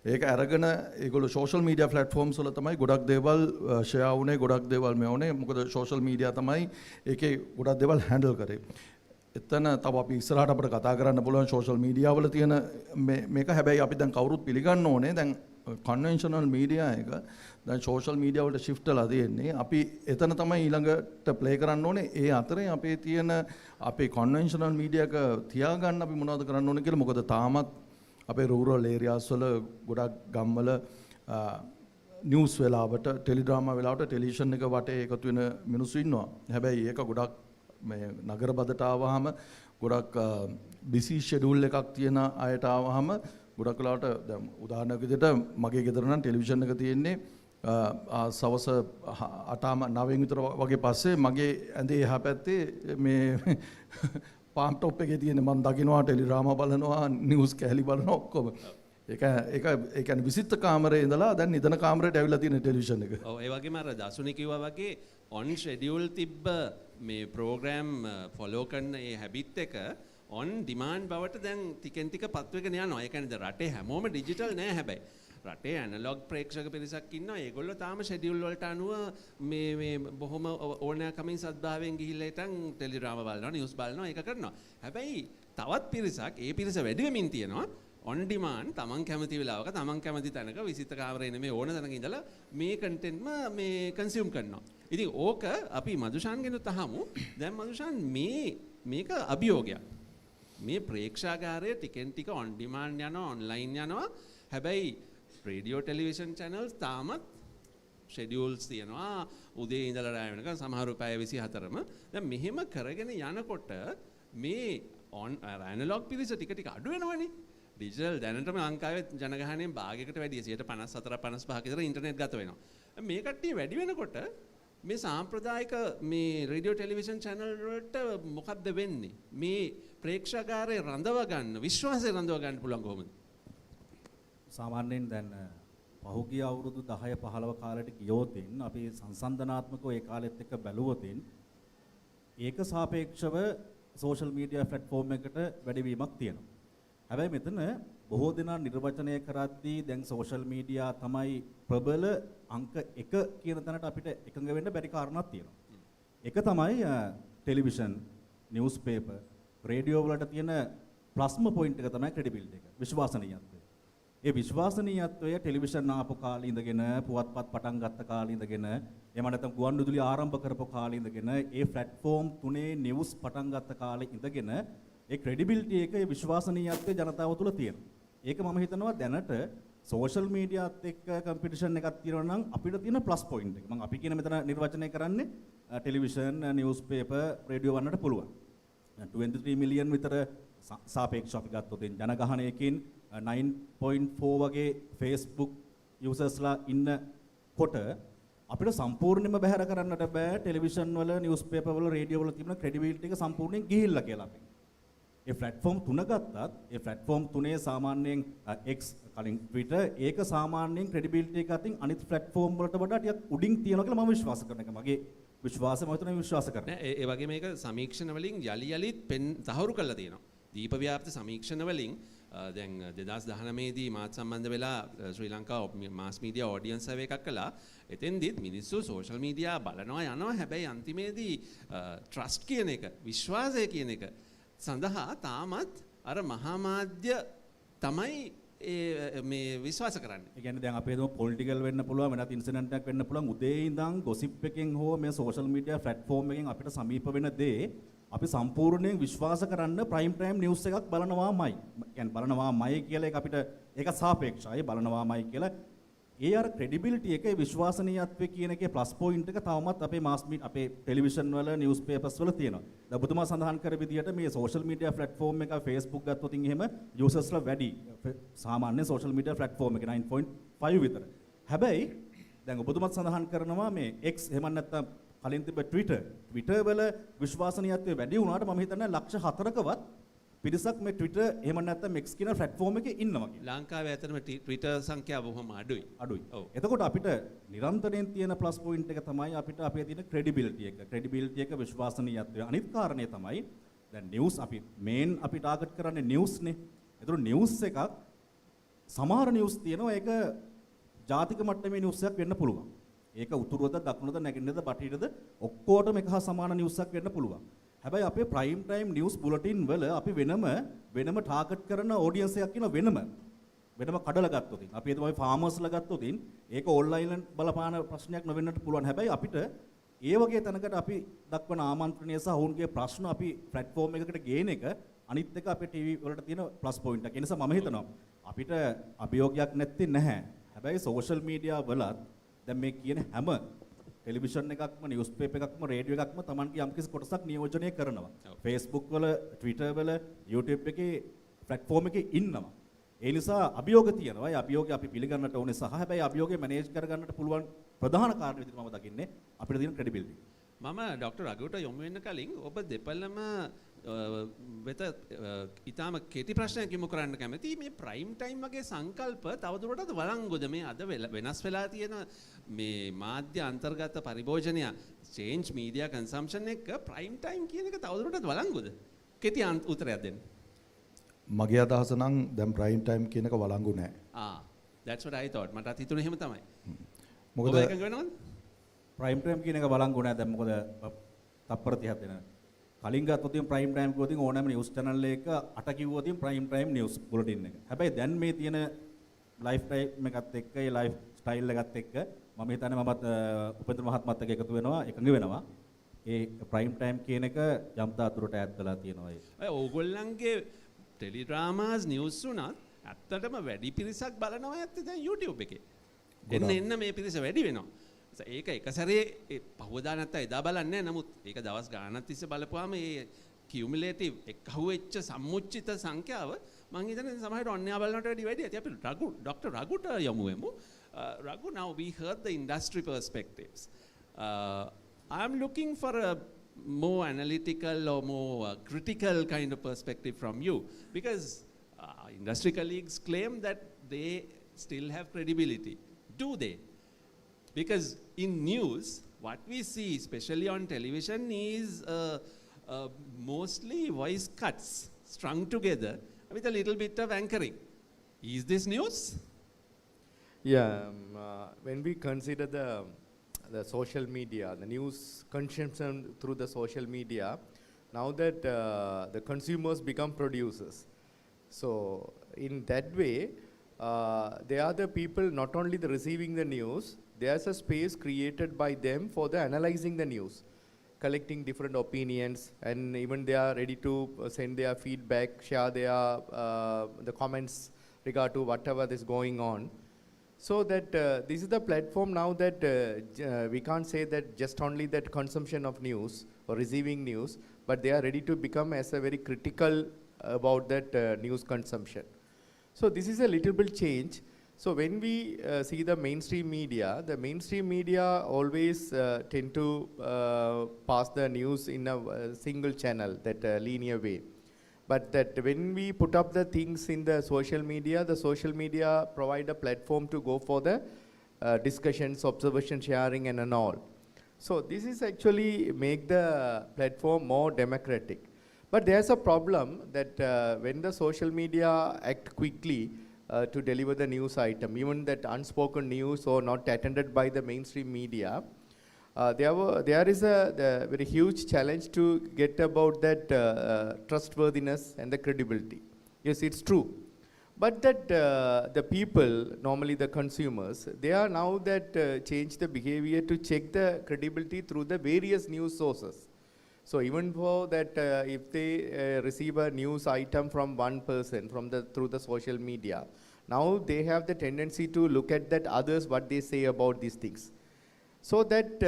S8: ඒක අරගෙන ඒගොල්ලෝ social media platforms වල තමයි ගොඩක් දේවල් share වුනේ, ගොඩක් දේවල් මේ වුනේ. මොකද social media තමයි ඒකේ ගොඩක් දේවල් handle කරේ. එතන තව අපි ඉස්සරහට අපිට කතා කරන්න පුළුවන් social media වල තියෙන මේක. හැබැයි අපි දැන් කවුරුත් පිළිගන්න ඕනේ දැන් conventional media එක දැන් social media වලට shift වෙලා තියෙන්නේ. අපි එතන තමයි ඊළඟට play කරන්න ඕනේ. ඒ අතරේ අපේ තියෙන අපේ conventional media එක තියාගන්න අපි මොනවද කරන්න ඕනේ කියලා. මොකද තාමත් අපේ rural areas වල ගොඩක් ගම්වල නිවුස් වෙලාවට ටෙලිඩ්‍රාමා වෙලාවට ටෙලිවිෂන් එක වටේ එකතු වෙන මිනිස්සු ඉන්නවා. හැබැයි ඒක ගොඩක් මේ නගර බදට ආවහම ගොඩක් බිසි ෂෙඩියුල් එකක් තියෙන අයට ආවහම ගොඩක් වෙලාවට දැන් උදාහරණයක් විදිහට මගේ ගෙදර නම් ටෙලිවිෂන් එක තියෙන්නේ සවස් 8:09 විතර වගේ පස්සේ මගේ ඇඳේ එහා පැත්තේ මේ පාම් টොප් එකේ තියෙන මම දකින්නවා ටෙලිඩ්‍රාමා බලනවා නිවුස් කැලි බලනවා ඔක්කොම. ඒක ඒ කියන්නේ විසිත කාමරේ ඉඳලා දැන් නිදන කාමරේට ඇවිල්ලා තියෙන ටෙලිවිෂන් එක.
S6: ඔව් ඒ වගේම අර දසුනි කිව්වා වගේ on schedule තිබ්බ මේ program follow කරන ඒ habit එක on demand බවට දැන් ටිකෙන් ටික පත්වෙගෙන යනවා. ඒ කියන්නේ රටේ හැමෝම digital නෑ හැබැයි. රටේ ඇනලොග් ප්‍රේක්ෂක පිරිසක් ඉන්නවා. ඒගොල්ලෝ තාම schedule වලට අනුව මේ බොහොම ඕනෑකමින් සද්භාවයෙන් ගිහිල්ලා හිටන් ටෙලිඩ්‍රාමා බලනවා, නිවුස් බලනවා, ඒක කරනවා. හැබැයි තවත් පිරිසක් ඒ පිරිස වැඩි වෙමින් තියෙනවා. on demand තමන් කැමති වෙලාවක තමන් කැමති තැනක විසිත කාමරේ නෙමෙයි ඕන තැනක ඉඳලා මේ කන්ටෙන්ට්ම මේ කන්සියුම් කරනවා. ඉතින් ඕක අපි මදුෂාන්ගෙනුත් අහමු. දැන් මදුෂාන් මේක අභියෝගයක්. මේ ප්‍රේක්ෂාගාරය ටිකෙන් ටික on demand යනවා, online යනවා. හැබැයි රේඩියෝ ටෙලිවිෂන් channels තාමත් schedules තියෙනවා. උදේ ඉඳලා රාත්‍රී වෙනකන් සමහරු පැය 24ම. දැන් මෙහෙම කරගෙන යනකොට මේ ඇනලොග් පිරිස ටික ටික අඩු වෙනවනේ. ඩිජිටල් දැනටම ලංකාවේ ජනගහනයෙන් භාගයකට වැඩිය 54-55 විතර ඉන්ටර්නෙට් ගත වෙනවා. මේ කට්ටිය වැඩි වෙනකොට මේ සාම්ප්‍රදායික මේ රේඩියෝ ටෙලිවිෂන් channel වලට මොකක්ද වෙන්නේ? මේ ප්‍රේක්ෂකාරය රඳව ගන්න, විශ්වාසය රඳව ගන්න පුළුවන් කොහොමද?
S9: සාමාන්‍යයෙන් දැන් පහුගිය අවුරුදු 10-15 කාලෙට ගියොතින් අපි සංසන්දනාත්මකව ඒ කාලෙත් එක්ක බැලුවොතින් ඒක සාපේක්ෂව සෝෂල් මීඩියා ප්ලැට්ෆෝම් එකට වැඩිවීමක් තියෙනවා. හැබැයි මෙතන බොහෝ දෙනා නිර්වචනය කරද්දී දැන් සෝෂල් මීඩියා තමයි ප්‍රබල අංක 1 කියන තැනට අපිට එකඟ වෙන්න බැරි කාරණාවක් තියෙනවා. එක තමයි ටෙලිවිෂන්, නිවුස් පේපර්, රේඩියෝ වලට තියෙන ප්ලස්ම පොයින්ට් එක තමයි ක්‍රෙඩිබිලිටි එක, විශ්වාසනීයත්වය. ඒ විශ්වාසනීයත්වය ටෙලිවිෂන් ආපු කාලේ ඉඳගෙන පුවත්පත් පටන් ගත්ත කාලේ ඉඳගෙන එහෙම නැත්නම් ගුවන්විදුලි ආරම්භ කරපු කාලේ ඉඳගෙන ඒ ප්ලැට්ෆෝම් තුනේ නිවුස් පටන් ගත්ත කාලේ ඉඳගෙන ඒ ක්‍රෙඩිබිලිටි එක ඒ විශ්වාසනීයත්වය ජනතාව තුළ තියෙනවා. ඒක මම හිතනවා දැනට සෝෂල් මීඩියාත් එක්ක කම්පිටිෂන් එකක් තියෙනවා නම් අපිට තියෙන ප්ලස් පොයින්ට් එක. මම අපි කියන මෙතන නිර්වචනය කරන්නේ ටෙලිවිෂන්, නිවුස් පේපර්, රේඩියෝ වන්නට පුළුවන්. 23 මිලියන් විතර සාපේක්ෂව අපි ගත්තොත් ජනගහනයකින් 9.4 වගේ Facebook users ලා ඉන්නකොට අපිට සම්පූර්ණයෙන්ම බැහැර කරන්නට බෑ ටෙලිවිෂන් වල, නිවුස් පේපර් වල, රේඩියෝ වල තිබෙන ක්‍රෙඩිබිලිටි එක සම්පූර්ණයෙන් ගිහිල්ලා කියලා අපි. ඒ ප්ලැට්ෆෝම් තුන ගත්තත් ඒ ප්ලැට්ෆෝම් තුනේ සාමාන්‍යයෙන් X කලින් Twitter ඒක සාමාන්‍යයෙන් ක්‍රෙඩිබිලිටි එක අතින් අනිත් ප්ලැට්ෆෝම් වලට වඩා ටිකක් උඩින් තියෙනවා කියලා මම විශ්වාස කරන එක. මගේ විශ්වාසය මම හිතනවා විශ්වාස කරනවා.
S6: ඒ වගේ මේක සමීක්ෂණ වලින් යලිත් තහවුරු කරලා තියෙනවා. දීප ව්‍යාප්ත සමීක්ෂණ වලින් දැන් 2019 දී මාත් සම්බන්ධ වෙලා ශ්‍රී ලංකා මාස් මීඩියා ඔඩියන්ස් සර්වේ එකක් කළා. එතෙන්දිත් මිනිස්සු සෝෂල් මීඩියා බලනවා යනවා. හැබැයි අන්තිමේදී ට්‍රස්ට් කියන එක, විශ්වාසය කියන එක සඳහා තාමත් අර මහා මාධ්‍ය තමයි මේ විශ්වාස කරන්නේ.
S9: ඒ කියන්නේ දැන් අපේ දුම පොලිටිකල් වෙන්න පුළුවන්, වෙනත් ඉන්සිඩන්ට් එකක් වෙන්න පුළුවන්. උදේ ඉඳන් ගොසිප් එකෙන් හෝ මේ සෝෂල් මීඩියා ප්ලැට්ෆෝම් එකෙන් අපිට සමීප වෙන දේ අපි සම්පූර්ණයෙන් විශ්වාස කරන්න ප්‍රයිම් ටයිම් නිවුස් එකක් බලනවාමයි. කියන්නේ බලනවාමයි කියලා එක අපිට ඒක සාපේක්ෂයි බලනවාමයි කියලා. ඒ අර ක්‍රෙඩිබිලිටි එකේ විශ්වාසනීයත්වය කියන එකේ ප්ලස් පොයින්ට් එක තවමත් අපේ මාස් මීඩියා අපේ ටෙලිවිෂන් වල, නිවුස් පේපර්ස් වල තියෙනවා. දැන් ඔබතුමා සඳහන් කර විදිහට මේ සෝෂල් මීඩියා ප්ලැට්ෆෝම් එක Facebook ගත්තොත් එහෙම යූසර්ස්ලා වැඩි. සාමාන්‍ය සෝෂල් මීඩියා ප්ලැට්ෆෝම් එක 9.5 විතර. හැබැයි දැන් ඔබතුමාත් සඳහන් කරනවා මේ X එහෙම නැත්නම් කලින් තිබ්බ Twitter වල විශ්වාසනීයත්වය වැඩි වුණාට මම හිතන්නේ ලක්ෂ 4කවත් පිරිසක් මේ Twitter එහෙම නැත්නම් X කියන ප්ලැට්ෆෝම් එකේ ඉන්නවා කියලා.
S6: ලංකාවේ ඇත්තටම Twitter සංඛ්‍යාව බොහොම අඩුයි.
S9: ඔව්. එතකොට අපිට නිරන්තරයෙන් තියෙන ප්ලස් පොයින්ට් එක තමයි අපිට අපේ තියෙන ක්‍රෙඩිබිලිටි එක. ක්‍රෙඩිබිලිටි එක විශ්වාසනීයත්වය. අනිත් කාරණේ තමයි දැන් නිවුස් අපි මේන් අපි ටාගට් කරන්නේ නිවුස් නේ. ඒතර නිවුස් එකක් සමහර නිවුස් තියෙනවා ඒක ජාතික මට්ටමේ නිවුස් එකක් වෙන්න පුළුවන්. ඒක උතුරුවද දකුණුවද නැගෙනහිරද බටහිරද ඔක්කොටම එක හා සමාන නිවුස් එකක් වෙන්න පුළුවන්. හැබැයි අපේ ප්‍රයිම් ටයිම් නිවුස් බුලටින් වල අපි වෙනම ටාගට් කරන ඔඩියන්ස් එකක් කියන වෙනම කඩලා ගත්තොත් අපි හිතමු අපි ෆාමර්ස්ලා ගත්තොත් ඒක ඕන්ලයින් බලපාන ප්‍රශ්නයක් නොවෙන්නත් පුළුවන්. හැබැයි අපිට ඒ වගේ තැනකට අපි දක්වන ආමන්ත්‍රණය සහ ඔවුන්ගේ ප්‍රශ්න අපි ප්ලැට්ෆෝම් එකකට ගේන එක අනිත් එක අපේ ටීවී වලට තියෙන ප්ලස් පොයින්ට් එක. ඒ නිසා මම හිතනවා අපිට අභියෝගයක් නැත්තේ නැහැ. හැබැයි සෝෂල් මීඩියා වලත් දැන් මේ කියන හැම ටෙලිවිෂන් එකක්ම නිවුස් පේපර් එකක්ම රේඩියෝ එකක්ම Tamanගේ යම්කිසි කොටසක් නියෝජනය කරනවා. Facebook වල, Twitter වල, YouTube එකේ ප්ලැට්ෆෝම් එකේ ඉන්නවා. ඒ නිසා අභියෝග තියෙනවා. ඒ අභියෝගය අපි පිළිගන්නට ඕනේ සහ හැබැයි අභියෝගය මැනේජ් කරගන්නට පුළුවන් ප්‍රධාන කාරණේ විදිහට මම දකින්නේ අපිට තියෙන ක්‍රෙඩිබිලිටි.
S6: මම ඩොක්ටර් රඝුට යොමු වෙන්න කලින් ඔබ දෙපළම වෙත ඊටාම කෙටි ප්‍රශ්නයක් යොමු කරන්න කැමතියි. මේ ප්‍රයිම් ටයිම් වගේ සංකල්ප තවදුරටත් වළංගුද මේ අද වෙනස් වෙලා තියෙන මේ මාධ්‍ය අන්තර්ගත පරිභෝජනය චේන්ජ් මීඩියා කන්සම්ප්ෂන් එක ප්‍රයිම් ටයිම් කියන එක තවදුරටත් වළංගුද? කෙටි උත්තරයක් දෙන්න.
S8: මගේ අදහස නම් දැන් ප්‍රයිම් ටයිම් කියන එක වළංගු නැහැ.
S6: That's what I thought. මටත් හිතුනේ එහෙම තමයි.
S8: මොකද
S6: ඔබ එකඟ වෙනවද?
S9: ප්‍රයිම් ටයිම් කියන එක වළංගු නැහැ. දැන් මොකද තප්පර 30ක් දෙන කලින් ගත්තොත් ප්‍රයිම් ටයිම් කිව්වොත් ඕනෑම නිවුස් channel එක 8 කිව්වොත් ප්‍රයිම් ටයිම් නිවුස් බුලටින් එක. හැබැයි දැන් මේ තියෙන ලයිෆ් ටයිම් එකත් එක්ක ඒ ලයිෆ් ස්ටයිල් එකත් එක්ක මම හිතන්නේ මමත් උපේන්ද්‍ර මහත්මයාත් එක්ක එකතු වෙනවා එකඟ වෙනවා. ඒ ප්‍රයිම් ටයිම් කියන එක යම් තාතුරට ඈත් වෙලා තියෙනවා.
S6: ඕගොල්ලන්ගේ ටෙලිඩ්‍රාමාස් නිවුස් උනත් ඇත්තටම වැඩි පිරිසක් බලනවා ඇත්තේ දැන් YouTube එකේ. එන්න මේ පිරිස වැඩි වෙනවා. ඒක එක සැරේ පහුවදා නැත්නම් එදා බලන්නේ නැහැ. නමුත් ඒක දවස් ගාණක් තිස්සේ බලපුවාම මේ කියුමුලේටිව් එක්කහුවෙච්ච සම්මුච්චිත සංඛ්‍යාව මම හිතන්නේ සමහරවිට ඔන්යා බලනට වැඩි වැඩි ඇති. අපි ඩොක්ටර් රඝුට යමු වෙමු. Raghu, now we heard the industry perspectives. I'm looking for a more analytical or more critical kind of perspective from you, because industry colleagues claim that they still have credibility. Do they? Because in news, what we see, especially on television, is mostly voice cuts strung together with a little bit of anchoring. Is this news?
S10: Yeah, when we consider the social media, the news consumption through the social media, now that the consumers become producers. So in that way, they are the people not only the receiving the news, there's a space created by them for the analyzing the news, collecting different opinions, and even they are ready to send their feedback, share their the comments regard to whatever is going on. So that this is the platform now that we can't say that just only that consumption of news or receiving news, but they are ready to become as a very critical about that news consumption. So this is a little bit change. So when we see the mainstream media always tend to pass the news in a single channel, that linear way. But that when we put up the things in the social media provide a platform to go for the discussions, observation sharing and all. So this is actually make the platform more democratic. But there's a problem that when the social media act quickly to deliver the news item, even that unspoken news or not attended by the mainstream media, there is a very huge challenge to get about that trustworthiness and the credibility. Yes, it's true. But that the people, normally the consumers, they are now that change the behavior to check the credibility through the various news sources. So even for that, if they receive a news item from one person through the social media, now they have the tendency to look at that others what they say about these things. So that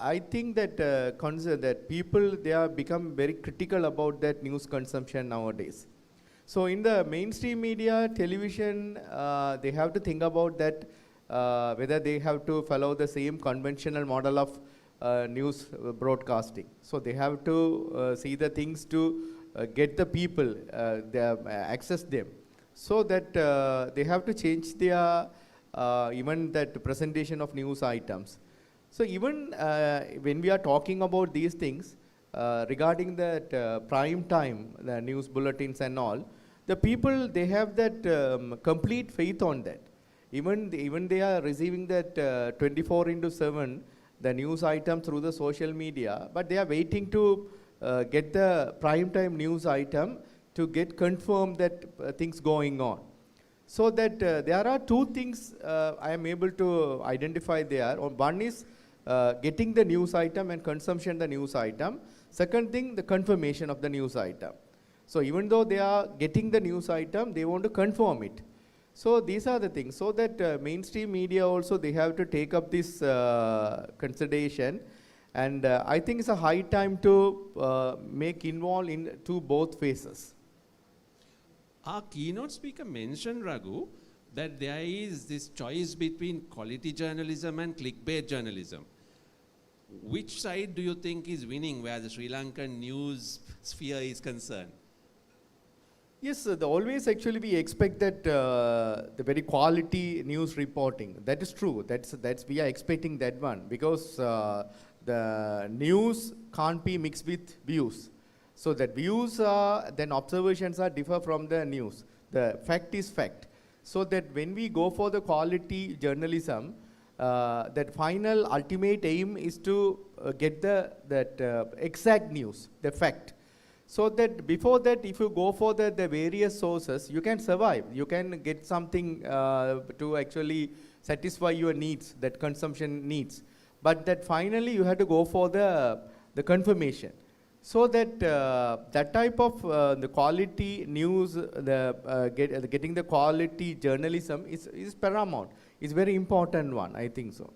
S10: I think that that people, they are become very critical about that news consumption nowadays. So in the mainstream media, television, they have to think about that whether they have to follow the same conventional model of news broadcasting. So they have to see the things to get the people, access them. So that they have to change their even that presentation of news items. So even when we are talking about these things regarding that prime time, the news bulletins and all, the people, they have that complete faith on that. Even they are receiving that 24/7, the news item through the social media, but they are waiting to get the prime time news item to get confirmed that things going on. So that there are two things I am able to identify there. One is getting the news item and consumption the news item. Second thing, the confirmation of the news item. So even though they are getting the news item, they want to confirm it. So these are the things. So that mainstream media also, they have to take up this consideration. And I think it's a high time to make involved into both phases.
S6: Our keynote speaker mentioned, Raghu, that there is this choice between quality journalism and clickbait journalism. Which side do you think is winning where the Sri Lankan news sphere is concerned?
S10: Yes, always actually we expect that the very quality news reporting. That is true. That's we are expecting that one, because the news can't be mixed with views. So that views are, then observations are differ from the news. The fact is fact. So that when we go for the quality journalism, that final ultimate aim is to get that exact news, the fact. So that before that, if you go for the various sources, you can survive. You can get something to actually satisfy your needs, that consumption needs. But that finally you have to go for the confirmation. So that that type of the quality news, getting the quality journalism is paramount. It's very important one, I think so.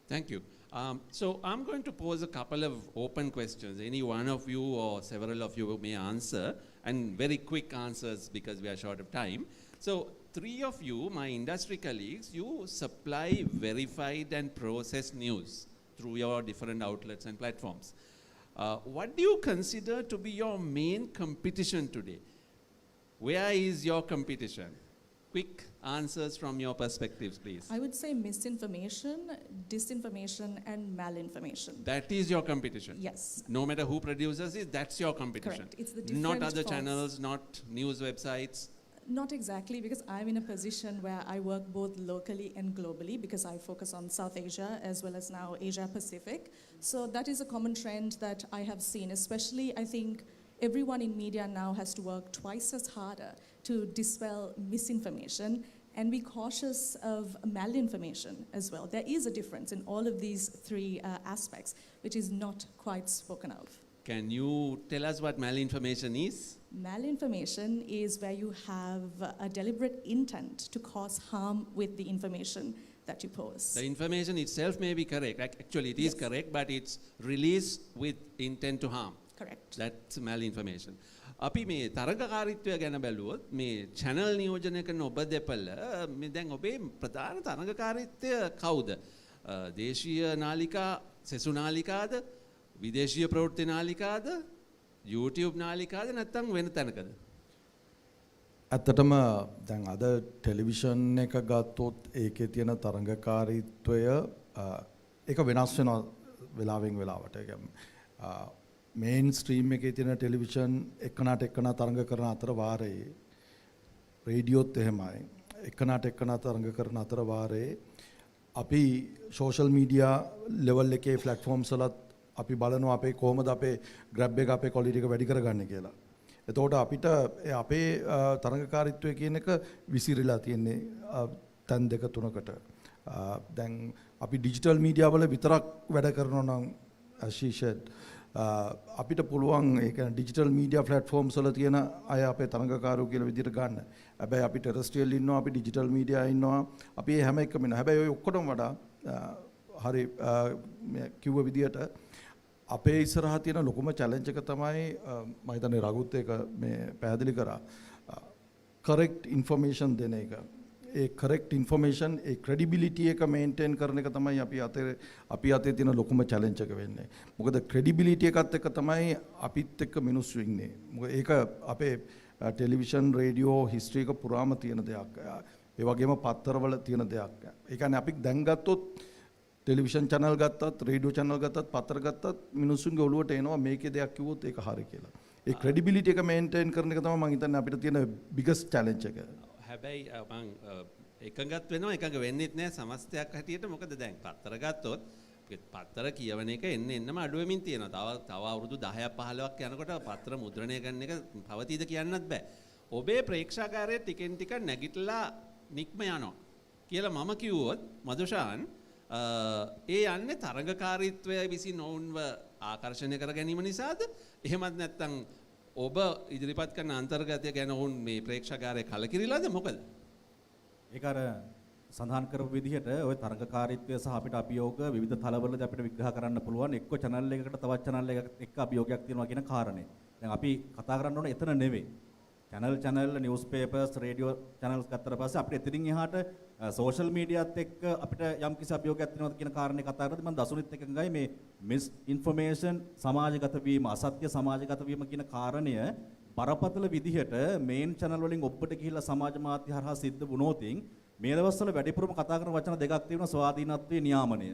S6: Thank you. So I'm going to pose a couple of open questions. Any one of you or several of you may answer, and very quick answers because we are short of time. So 3 of you, my industry colleagues, you supply verified and processed news through your different outlets and platforms. What do you consider to be your main competition today? Where is your competition? Quick answers from your perspectives, please.
S7: I would say misinformation, disinformation, and malinformation.
S6: That is your competition?
S7: Yes.
S6: No matter who produces it, that's your competition?
S7: Correct. It's the different
S6: not other
S7: false.
S6: channels, not news websites?
S7: Not exactly, because I'm in a position where I work both locally and globally, because I focus on South Asia as well as now Asia Pacific. So that is a common trend that I have seen, especially I think everyone in media now has to work twice as harder to dispel misinformation and be cautious of malinformation as well. There is a difference in all of these 3 aspects, which is not quite spoken of.
S6: Can you tell us what malinformation is?
S7: Malinformation is where you have a deliberate intent to cause harm with the information that you post.
S6: The information itself may be correct. Actually, it is correct, but it's released with intent to harm.
S7: Correct.
S6: That's malinformation. අපි මේ තරඟකාරීත්වය ගැන බැලුවොත් මේ channel නියෝජනය කරන ඔබ දෙපළ මේ දැන් ඔබේ ප්‍රධාන තරඟකාරීත්වය කවුද? දේශීය නාලිකා, සෙසු නාලිකාද, විදේශීය ප්‍රවෘත්ති නාලිකාද, YouTube නාලිකාද නැත්නම් වෙන තැනකද?
S8: ඇත්තටම දැන් අද ටෙලිවිෂන් එක ගත්තොත් ඒකේ තියෙන තරඟකාරීත්වය ඒක වෙනස් වෙනවා වෙලාවෙන් වෙලාවට. මේන් ස්ට්‍රීම් එකේ තියෙන ටෙලිවිෂන් එකනට එකන තරඟ කරන අතර වාරයේ රේඩියෝත් එහෙමයි. එකනට එකන තරඟ කරන අතර වාරයේ අපි සෝෂල් මීඩියා ලෙවල් එකේ ප්ලැට්ෆෝම්ස් වලත් අපි බලනවා අපේ කොහොමද අපේ ග්‍රැබ් එක අපේ ක්වොලිටි එක වැඩි කරගන්නේ කියලා. එතකොට අපිට අපේ තරඟකාරීත්වය කියන එක විසිරලා තියෙන්නේ තැන් 2-3කට. දැන් අපි ඩිජිටල් මීඩියා වල විතරක් වැඩ කරනවා නම් අශීෂත් අපිට පුළුවන් ඒ කියන්නේ ඩිජිටල් මීඩියා ප්ලැට්ෆෝම්ස් වල තියෙන අය අපේ තරඟකාරයෝ කියලා විදිහට ගන්න. හැබැයි අපි ටෙරස්ට්‍රියල් ඉන්නවා, අපි ඩිජිටල් මීඩියා ඉන්නවා. අපි මේ හැම එකම ඉන්නවා. හැබැයි ඔය ඔක්කොටම වඩා හරි කිව්ව විදිහට අපේ ඉස්සරහා තියෙන ලොකුම චැලෙන්ජ් එක තමයි මම හිතන්නේ රගුත් එක මේ පැහැදිලි කරා. correct information දෙන එක. ඒ correct information ඒ credibility එක maintain කරන එක තමයි අපි අතේ තියෙන ලොකුම challenge එක වෙන්නේ. මොකද credibility එකත් එක්ක තමයි අපිත් එක්ක මිනිස්සු ඉන්නේ. මොකද ඒක අපේ ටෙලිවිෂන් රේඩියෝ හිස්ටරි එක පුරාම තියෙන දෙයක්. ඒ වගේම පත්තරවල තියෙන දෙයක්. ඒ කියන්නේ අපි දැන් ගත්තොත් ටෙලිවිෂන් channel ගත්තත්, රේඩියෝ channel ගත්තත්, පත්තර ගත්තත් මිනිස්සුන්ගේ ඔළුවට එනවා මේකේ දෙයක් කිව්වොත් ඒක හරි කියලා. ඒ ක්‍රෙඩිබිලිටි එක මේන්ටේන් කරන එක තමයි මම හිතන්නේ අපිට තියෙන biggest challenge එක.
S6: හැබැයි මං එකඟත් වෙනවා එකඟ වෙන්නෙත් නෑ සමස්තයක් හැටියට. මොකද දැන් පත්තර ගත්තොත් පත්තර කියවන එක එන්නම අඩු වෙමින් තියෙනවා. තව අවුරුදු 10ක් 15ක් යනකොට පත්තර මුද්‍රණය කරන එක පවතීද කියන්නත් බෑ. ඔබේ ප්‍රේක්ෂාකාරයේ ටිකෙන් ටික නැගිටලා නික්ම යනවා කියලා මම කිව්වොත් මදුෂාන් ඒ යන්නේ තරඟකාරීත්වය විසින් ඔවුන්ව ආකර්ෂණය කර ගැනීම නිසාද? එහෙමත් නැත්නම් ඔබ ඉදිරිපත් කරන අන්තර්ගතය ගැන ඔවුන් මේ ප්‍රේක්ෂාකාරය කලකිරිලාද මොකද?
S9: ඒක අර සඳහන් කරපු විදිහට ওই තරඟකාරීත්වය සහ අපිට අභියෝග විවිධ තලවලදී අපිට විග්‍රහ කරන්න පුළුවන්. එක්ක channel එකකට තවත් channel එකකට එක්ක අභියෝගයක් තියෙනවා කියන කාරණේ. දැන් අපි කතා කරන්න ඕනේ එතන නෙවෙයි. channel newspapers radio channels ගත්තට පස්සේ අපිට එතනින් එහාට social mediaත් එක්ක අපිට යම් කිසි අභියෝගයක් තියෙනවද කියන කාරණේ කතා කරද්දී මම දසුනිත් එකඟයි මේ misinformation සමාජගත වීම අසත්‍ය සමාජගත වීම කියන කාරණය බරපතල විදිහට මේන් channel වලින් ඔබට ගිහිල්ලා සමාජ මාධ්‍ය හරහා සිද්ධ වුණොතින් මේ දවස්වල වැඩිපුරම කතා කරන වචන දෙකක් තියෙනවා ස්වාධීනත්වයේ නියාමනය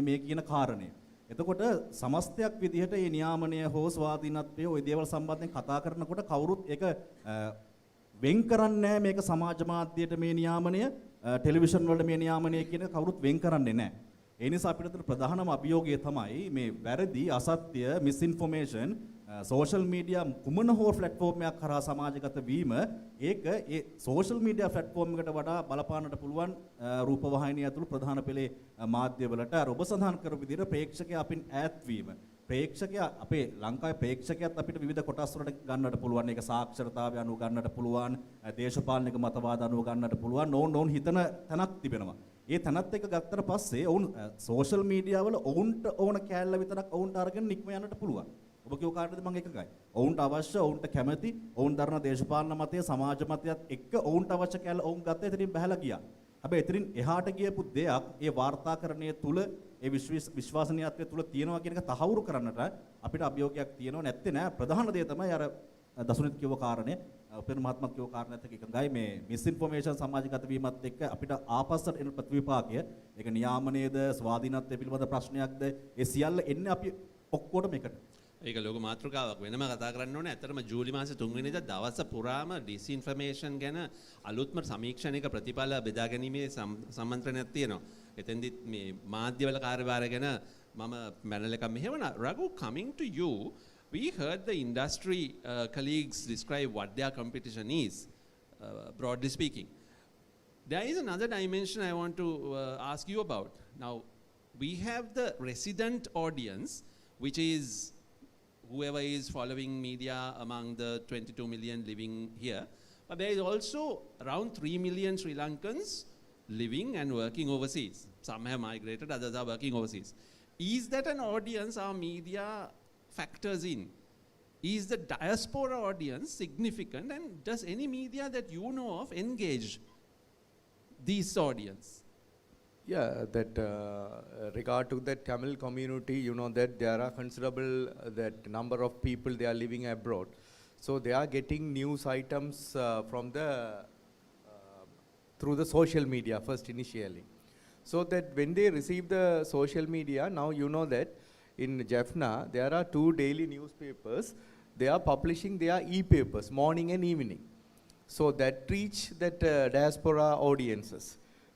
S9: මේ කියන කාරණය. එතකොට සමස්තයක් විදිහට මේ නියාමනය හෝ ස්වාධීනත්වයේ ওই දේවල් සම්බන්ධයෙන් කතා කරනකොට කවුරුත් ඒක වෙන් කරන්නේ නැහැ මේක සමාජ මාධ්‍යයට මේ නියාමනය ටෙලිවිෂන් වලට මේ නියාමනය කියන කවුරුත් වෙන් කරන්නේ නැහැ. ඒ නිසා අපිට ප්‍රධානම අභියෝගය තමයි මේ වැරදි අසත්‍ය මිස්ඉන්ෆෝමේෂන් සෝෂල් මීඩියා කුමන හෝ ප්ලැට්ෆෝම් එකක් කරා සමාජගත වීම ඒක ඒ සෝෂල් මීඩියා ප්ලැට්ෆෝම් එකට වඩා බලපාන්නට පුළුවන් රූපවාහිනිය ඇතුළු ප්‍රධාන පෙළේ මාධ්‍යවලට අර ඔබ සඳහන් කරපු විදිහට ප්‍රේක්ෂකයා අපින් ඈත් වීම ප්‍රේක්ෂකයා අපේ ලංකාවේ ප්‍රේක්ෂකයාත් අපිට විවිධ කොටස් වලට ගන්නට පුළුවන්. ඒක සාක්ෂරතාවය අනුව ගන්නට පුළුවන්, දේශපාලනික මතවාද අනුව ගන්නට පුළුවන්. ඕන් හිතන තැනක් තිබෙනවා. ඒ තැනත් එක ගත්තට පස්සේ ඔවුන් සෝෂල් මීඩියා වල ඔවුන්ට ඕන කෑල්ල විතරක් ඔවුන්ට අරගෙන නික්ම යන්නට පුළුවන්. ඔබ කියව කාටද මම එකගයි. ඔවුන්ට අවශ්‍ය, ඔවුන්ට කැමති, ඔවුන් දරන දේශපාලන මතය, සමාජ මතයත් එක්ක ඔවුන්ට අවශ්‍ය කෑල්ල ඔවුන් ගත්තා. එතනින් බහැලා ගියා. හැබැයි එතනින් එහාට ගියපු දෙයක් ඒ වාර්තාකරණය තුල ඒ විශ්වාසනීයත්වය තුල තියෙනවා කියන එක තහවුරු කරන්නට අපිට අභියෝගයක් තියෙනවා. නැත්තේ නෑ. ප්‍රධාන දේ තමයි අර දසුනිත් කියව කාරණේ උපේන මහත්මයා කියව කාරණේත් එක්ක එකඟයි. මේ මිස්ඉන්ෆෝමේෂන් සමාජගත වීමත් එක්ක අපිට ආපස්සට එන ප්‍රතිවිපාකය ඒක නියාමනයේද ස්වාධීනත්වයේ පිළිබඳ ප්‍රශ්නයක්ද ඒ සියල්ල එන්නේ අපි ඔක්කොටම එකට.
S6: ඒක ලෝක මාතෘකාවක් වෙනම කතා කරන්න ඕනේ. ඇත්තටම ජූලි මාසේ 3 වෙනිදා දවස පුරාම ඩිස්ඉන්ෆර්මේෂන් ගැන අලුත්ම සමීක්ෂණයක ප්‍රතිඵල බෙදා ගැනීමේ සම්මන්ත්‍රණයක් තියෙනවා. එතෙන්දිත් මේ මාධ්‍යවල කාර්යභාරය ගැන මම පැනල් එකක් මෙහෙවනා. Raghu, coming to you, we heard the industry colleagues describe what their competition is, broadly speaking. There is another dimension I want to ask you about. Now, we have the resident audience, which is whoever is following media among the 22 million living here. But there is also around 3 million Sri Lankans living and working overseas. Some have migrated, others are working overseas. Is that an audience our media factors in? Is the diaspora audience significant, and does any media that you know of engage this audience?
S10: Yeah, that regard to that Tamil community, you know that there are considerable that number of people they are living abroad. So they are getting news items from the through the social media first initially. So that when they receive the social media, now you know that in Jaffna there are 2 daily newspapers. They are publishing their e-papers morning and evening. So that reach that diaspora audiences.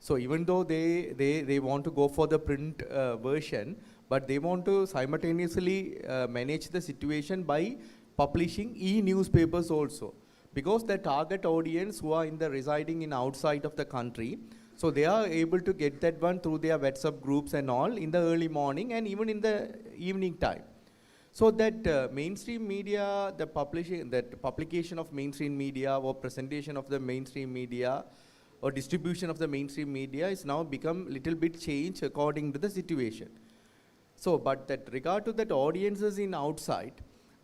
S10: So even though they want to go for the print version, but they want to simultaneously manage the situation by publishing e-newspapers also. Because the target audience who are residing in outside of the country, so they are able to get that one through their WhatsApp groups and all in the early morning and even in the evening time. So that mainstream media, the publication of mainstream media or presentation of the mainstream media or distribution of the mainstream media is now become little bit changed according to the situation. So, but that regard to that audiences in outside,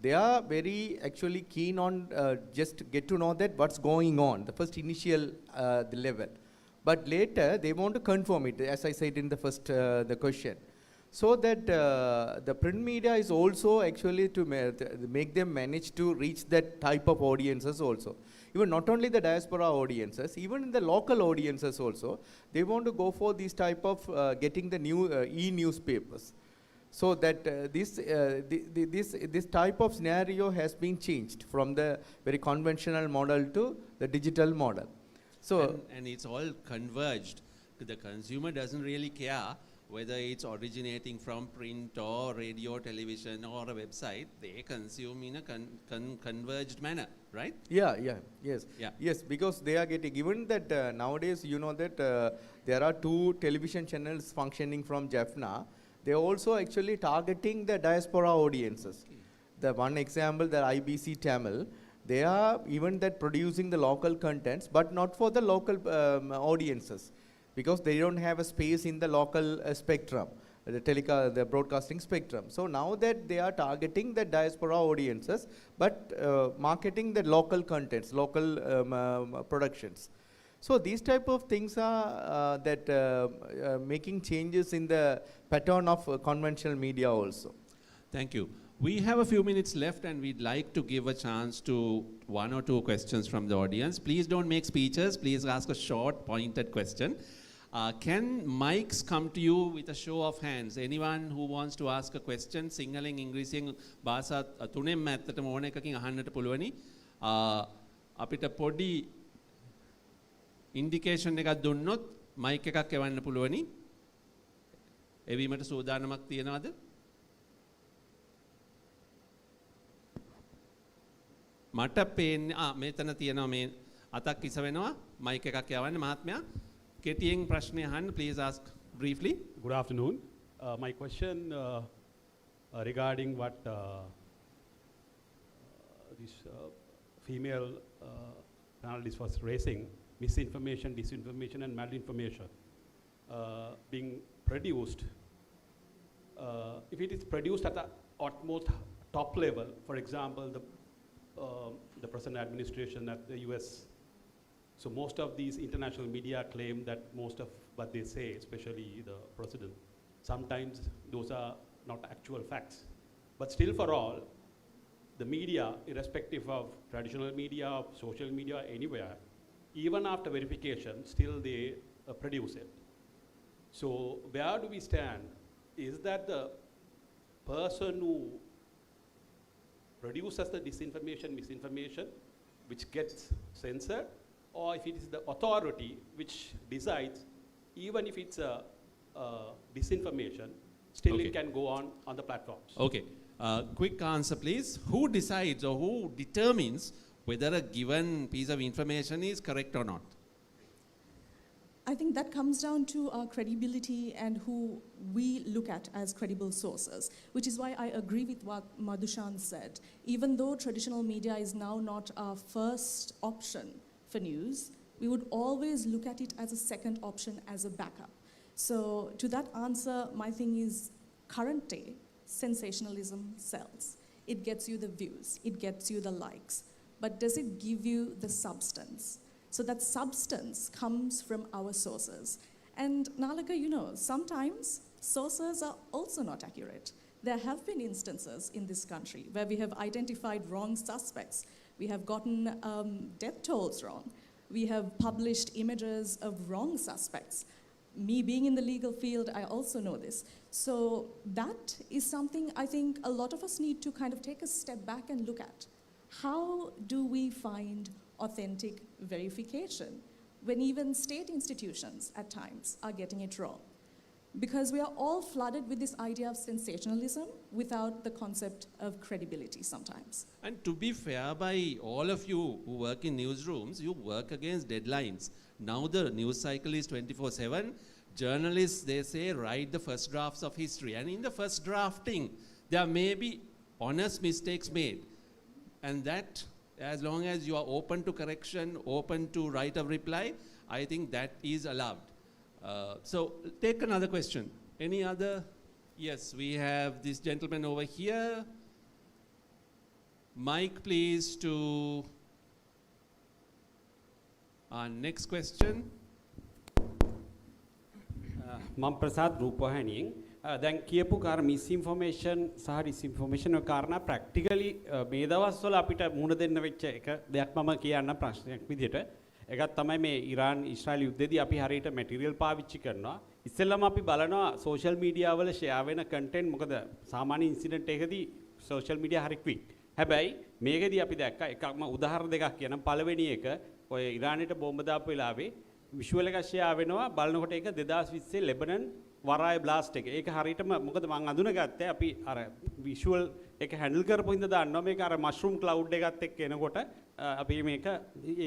S10: they are very actually keen on just get to know that what's going on, the first initial the level. But later they want to confirm it, as I said in the first the question. So that the print media is also actually to make them manage to reach that type of audiences also. Even not only the diaspora audiences, even in the local audiences also, they want to go for these type of getting the new e-newspapers. So that this type of scenario has been changed from the very conventional model to the digital model. So
S6: and it's all converged. The consumer doesn't really care whether it's originating from print or radio, television or a website. They consume in a converged manner, right?
S10: Yes, because they are getting, given that nowadays you know that there are 2 television channels functioning from Jaffna. They are also actually targeting the diaspora audiences. The one example, the IBC Tamil, they are even that producing the local contents, but not for the local audiences, because they don't have a space in the local spectrum, the broadcasting spectrum. So now that they are targeting the diaspora audiences, but marketing the local contents, local productions. So these type of things are making changes in the pattern of conventional media also.
S6: Thank you. We have a few minutes left and we'd like to give a chance to 1 or 2 questions from the audience. Please don't make speeches. Please ask a short, pointed question. Can mics come to you with a show of hands? Anyone who wants to ask a question, Singaling, Englishing, Basa, තුනෙන් ඇත්තටම ඕන එකකින් අහන්නට පුළුවනි. අපිට පොඩි indication එකක් දුන්නොත් මයික් එකක් එවන්න පුළුවනි. එවීමට සූදානමක් තියනවද? මට පේන්නේ මෙතන තියෙනවා මේ අතක් ඉස වෙනවා මයික් එකක් යවන්න මහත්මයා. කෙටියෙන් ප්‍රශ්නය අහන්න, please ask briefly.
S11: Good afternoon. My question regarding what this female panelist was raising, misinformation, disinformation and malinformation being produced. If it is produced at the utmost top level, for example, the present administration at the US, so most of these international media claim that most of what they say, especially the president, sometimes those are not actual facts. But still for all, the media, irrespective of traditional media, social media, anywhere, even after verification, still they produce it. So where do we stand? Is that the person who produces the disinformation, misinformation, which gets censored, or if it is the authority which decides, even if it's a disinformation, still it can go on the platforms?
S6: Okay. Quick answer, please. Who decides or who determines whether a given piece of information is correct or not?
S7: I think that comes down to our credibility and who we look at as credible sources, which is why I agree with what Madhushan said. Even though traditional media is now not our first option for news, we would always look at it as a second option, as a backup. So to that answer, my thing is current day, sensationalism sells. It gets you the views, it gets you the likes, but does it give you the substance? So that substance comes from our sources. And Nalaka, you know, sometimes sources are also not accurate. There have been instances in this country where we have identified wrong suspects. We have gotten death tolls wrong. We have published images of wrong suspects. Me being in the legal field, I also know this. So that is something I think a lot of us need to kind of take a step back and look at. How do we find authentic verification when even state institutions at times are getting it wrong? Because we are all flooded with this idea of sensationalism without the concept of credibility sometimes.
S6: And to be fair, by all of you who work in newsrooms, you work against deadlines. Now the news cycle is 24/7. Journalists, they say, write the first drafts of history. And in the first drafting, there may be honest mistakes made. And that, as long as you are open to correction, open to right of reply, I think that is allowed. So take another question. Any other? Yes, we have this gentleman over here. Mic, please, to our next question.
S12: මම ප්‍රසාද් රූපවාහිනියෙන් දැන් කියපු කාර මිස්ඉන්ෆෝමේෂන් සහ ඩිස්ඉන්ෆෝමේෂන් ඔය කාරණා practically මේ දවස්වල අපිට මුහුණ දෙන්න වෙච්ච එක දෙයක් මම කියන්න ප්‍රශ්නයක් විදිහට එකක් තමයි මේ ඉරාන් ඊශ්‍රායල් යුද්ධෙදී අපි හරියට මැටීරියල් පාවිච්චි කරනවා. ඉස්සෙල්ලාම අපි බලනවා සෝෂල් මීඩියා වල ෂෙයා වෙන කන්ටෙන්ට් මොකද සාමාන්‍ය ඉන්සිඩන්ට් එකකදී සෝෂල් මීඩියා හරි ක්වික්. හැබැයි මේකෙදී අපි දැක්කා එකක්ම උදාහරණ දෙකක් කියනම් පළවෙනි එක ඔය ඉරානෙට බෝම්බ දාපු වෙලාවේ විෂුවල් එකක් ෂෙයා වෙනවා බලනකොට ඒක 2020 ලෙබනන් වරාය බ්ලාස්ට් එක. ඒක හරියටම මොකද මම අඳුනගත්තේ අපි අර විෂුවල් එක හැන්ඩල් කරපු හින්දා දාන්නවා මේක අර මෂ්රූම් ක්ලවුඩ් එකත් එක්ක එනකොට අපි මේක